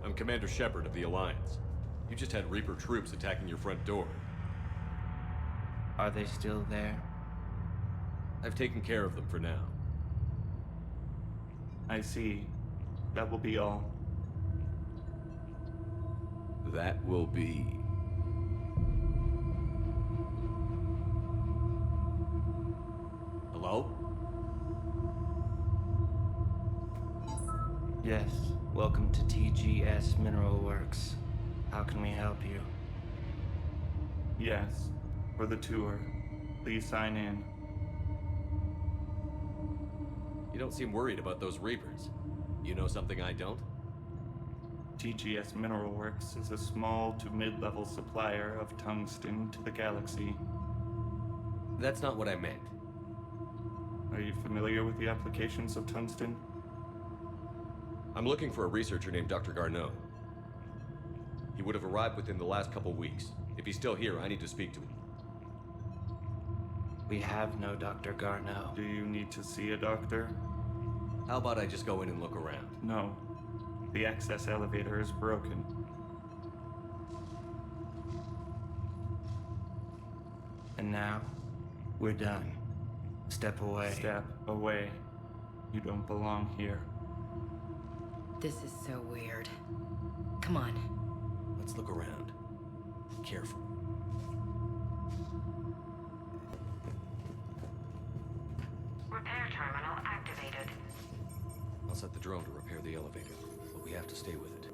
I'm Commander Shepard of the Alliance. You just had Reaper troops attacking your front door. Are they still there? I've taken care of them for now. I see. That will be all. That will be... Hello? Yes. Welcome to TGS Mineral Works. How can we help you? Yes. For the tour. Please sign in. You don't seem worried about those Reapers. You know something I don't? TGS Mineral Works is a small to mid-level supplier of tungsten to the galaxy. That's not what I meant. Are you familiar with the applications of tungsten? I'm looking for a researcher named Dr. Garneau. He would have arrived within the last couple weeks. If he's still here, I need to speak to him. We have no Dr. Garneau. Do you need to see a doctor? How about I just go in and look around? No. The access elevator is broken. And now, we're done. Step away. Step away. You don't belong here. This is so weird. Come on. Let's look around. Careful. Repair terminal activated. I'll set the drone to repair the elevator, but we have to stay with it.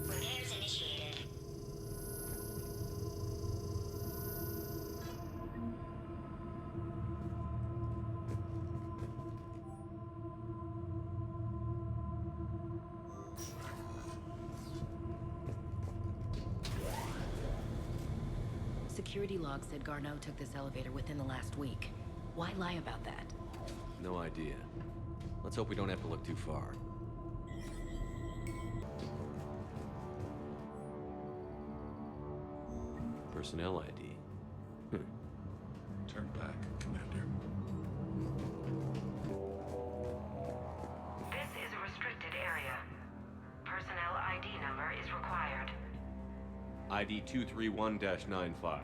Repairs initiated. Security log said Garneau took this elevator within the last week. Why lie about that? No idea. Let's hope we don't have to look too far. Personnel ID. Turn back, Commander. This is a restricted area. Personnel ID number is required. ID 231-95.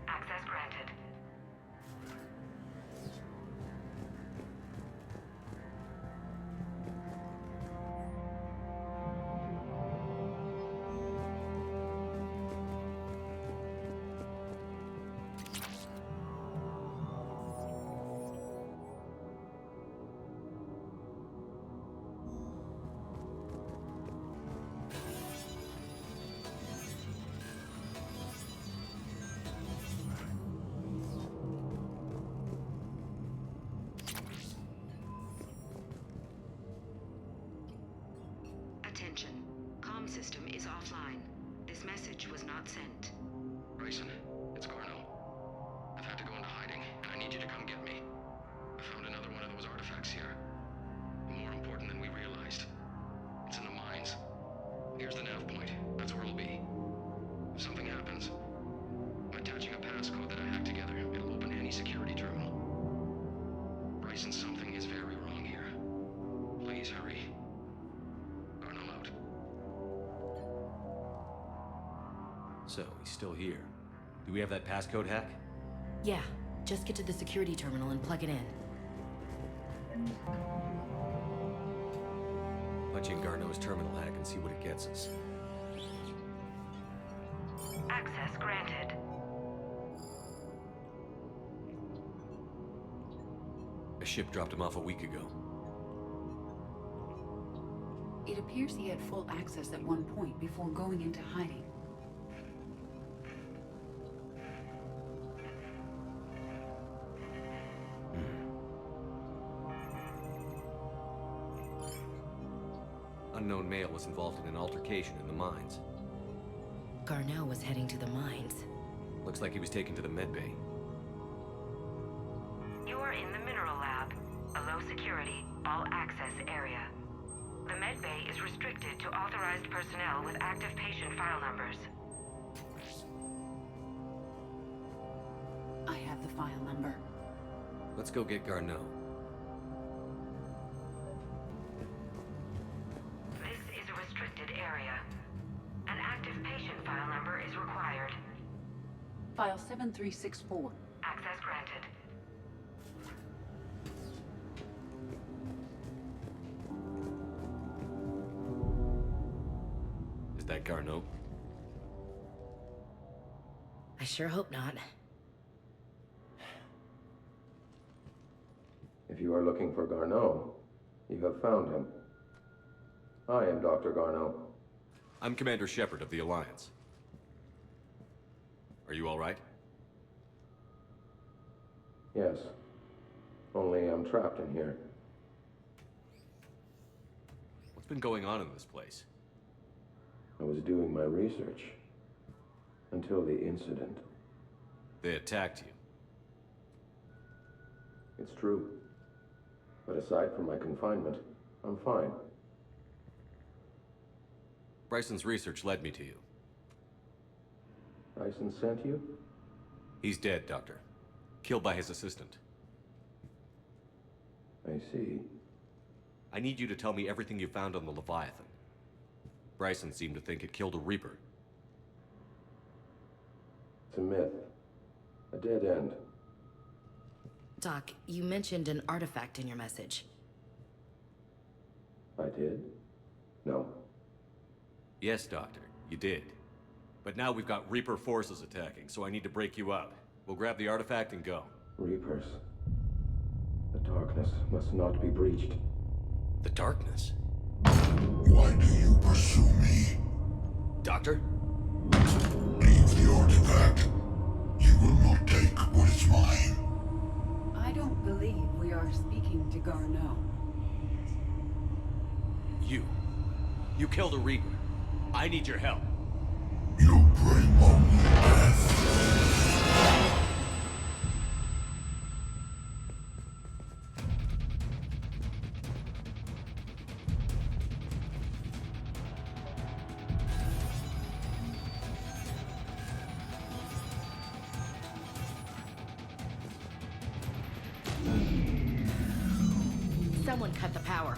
Access granted. Attention. Comm system is offline. This message was not sent. Bryson, it's Garno. I've had to go into hiding, and I need you to come get me. I found another one of those artifacts here. More important than we realized. It's in the mines. Here's the nav point. That's where it'll be. If something happens, I'm attaching a passcode that I hacked together. It'll open any security terminal. Bryson, something is very wrong here. Please hurry. Garno out. So, he's still here. Do we have that passcode hack? Yeah, just get to the security terminal and plug it in. Punch in Garno's terminal hack and see what it gets us. Access granted. A ship dropped him off a week ago. It appears he had full access at one point before going into hiding. Unknown male was involved in an altercation in the mines. Garneau was heading to the mines. Looks like he was taken to the medbay. You are in the mineral lab, a low security, all access area. The medbay is restricted to authorized personnel with active patient file numbers. I have the file number. Let's go get Garneau. This is a restricted area. An active patient file number is required. File 7364. Access granted. Is that Garneau? I sure hope not. If you are looking for Garneau, you have found him. I am Dr. Garneau. I'm Commander Shepard of the Alliance. Are you all right? Yes. Only I'm trapped in here. What's been going on in this place? I was doing my research. Until the incident. They attacked you. It's true. But aside from my confinement, I'm fine. Bryson's research led me to you. Bryson sent you? He's dead, Doctor. Killed by his assistant. I see. I need you to tell me everything you found on the Leviathan. Bryson seemed to think it killed a Reaper. It's a myth. A dead end. Doc, you mentioned an artifact in your message. I did? No. Yes, Doctor, you did. But now we've got Reaper forces attacking, so I need to break you up. We'll grab the artifact and go. Reapers. The darkness must not be breached. The darkness? Why do you pursue me? Doctor? Leave the artifact. You will not take what is mine. I don't believe we are speaking to Garneau. You killed a Reaper. I need your help. You bring only death. Someone cut the power.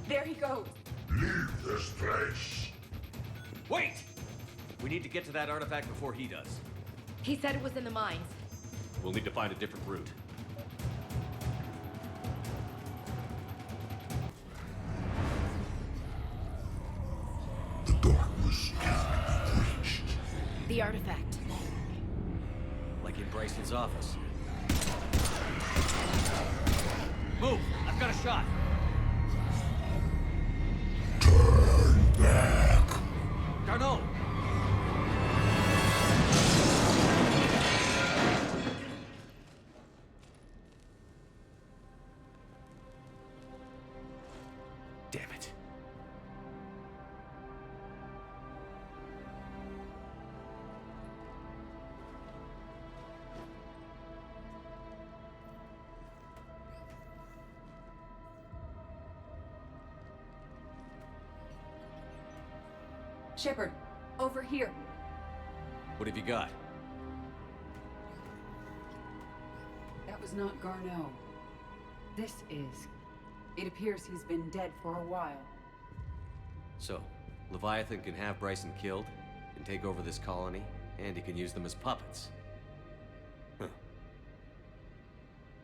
There he goes. Leave this place. Wait! We need to get to that artifact before he does. He said it was in the mines. We'll need to find a different route. The darkness can be breached. The artifact. Like in Bryson's office. Move! I've got a shot! Turn back. Garneau! Damn it. Shepard, over here. What have you got? That was not Garneau. This is. It appears he's been dead for a while. So, Leviathan can have Bryson killed, can take over this colony, and he can use them as puppets. Huh.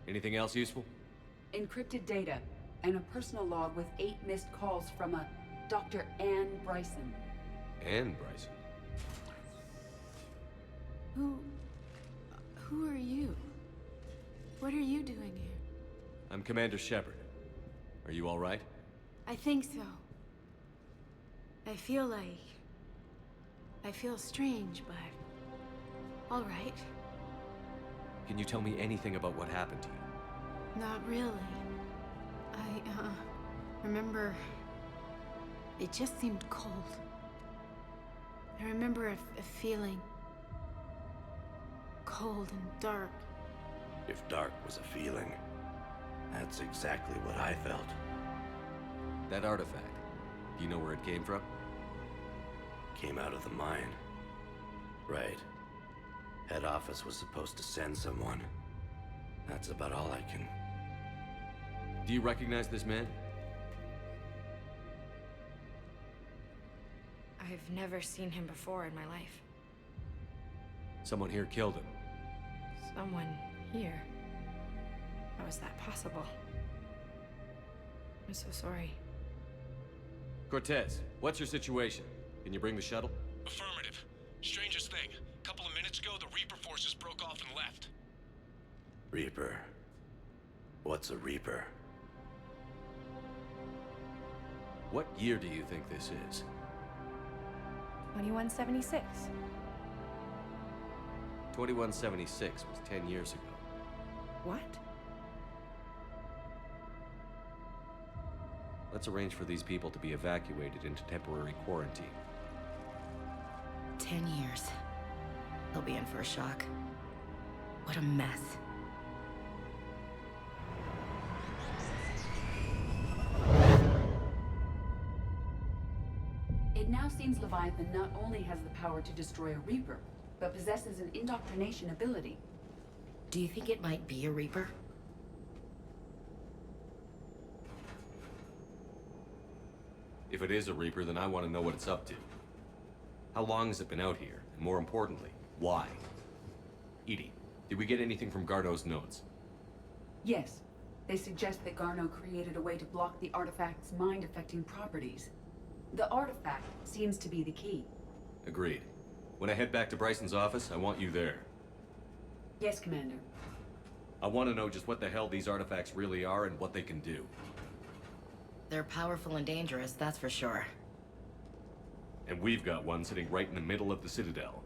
Anything else useful? Encrypted data, and a personal log with 8 missed calls from a Dr. Ann Bryson. Ann Bryson? Who are you? What are you doing here? I'm Commander Shepard. Are you all right? I think so. I feel strange, but all right. Can you tell me anything about what happened to you? Not really. I remember it just seemed cold. I remember a feeling cold and dark. If dark was a feeling, that's exactly what I felt. That artifact, do you know where it came from? Came out of the mine. Right. Head office was supposed to send someone. That's about all I can... Do you recognize this man? I've never seen him before in my life. Someone here killed him. Someone here? How is that possible? I'm so sorry. Cortez, what's your situation? Can you bring the shuttle? Affirmative. Strangest thing. A couple of minutes ago, the Reaper forces broke off and left. Reaper. What's a Reaper? What year do you think this is? 2176. 2176 was 10 years ago. What? Let's arrange for these people to be evacuated into temporary quarantine. 10 years. They'll be in for a shock. What a mess. It now seems Leviathan not only has the power to destroy a Reaper, but possesses an indoctrination ability. Do you think it might be a Reaper? If it is a Reaper, then I want to know what it's up to. How long has it been out here? And more importantly, why? Edie, did we get anything from Garneau's notes? Yes. They suggest that Garneau created a way to block the artifact's mind-affecting properties. The artifact seems to be the key. Agreed. When I head back to Bryson's office, I want you there. Yes, Commander. I want to know just what the hell these artifacts really are and what they can do. They're powerful and dangerous, that's for sure. And we've got one sitting right in the middle of the Citadel.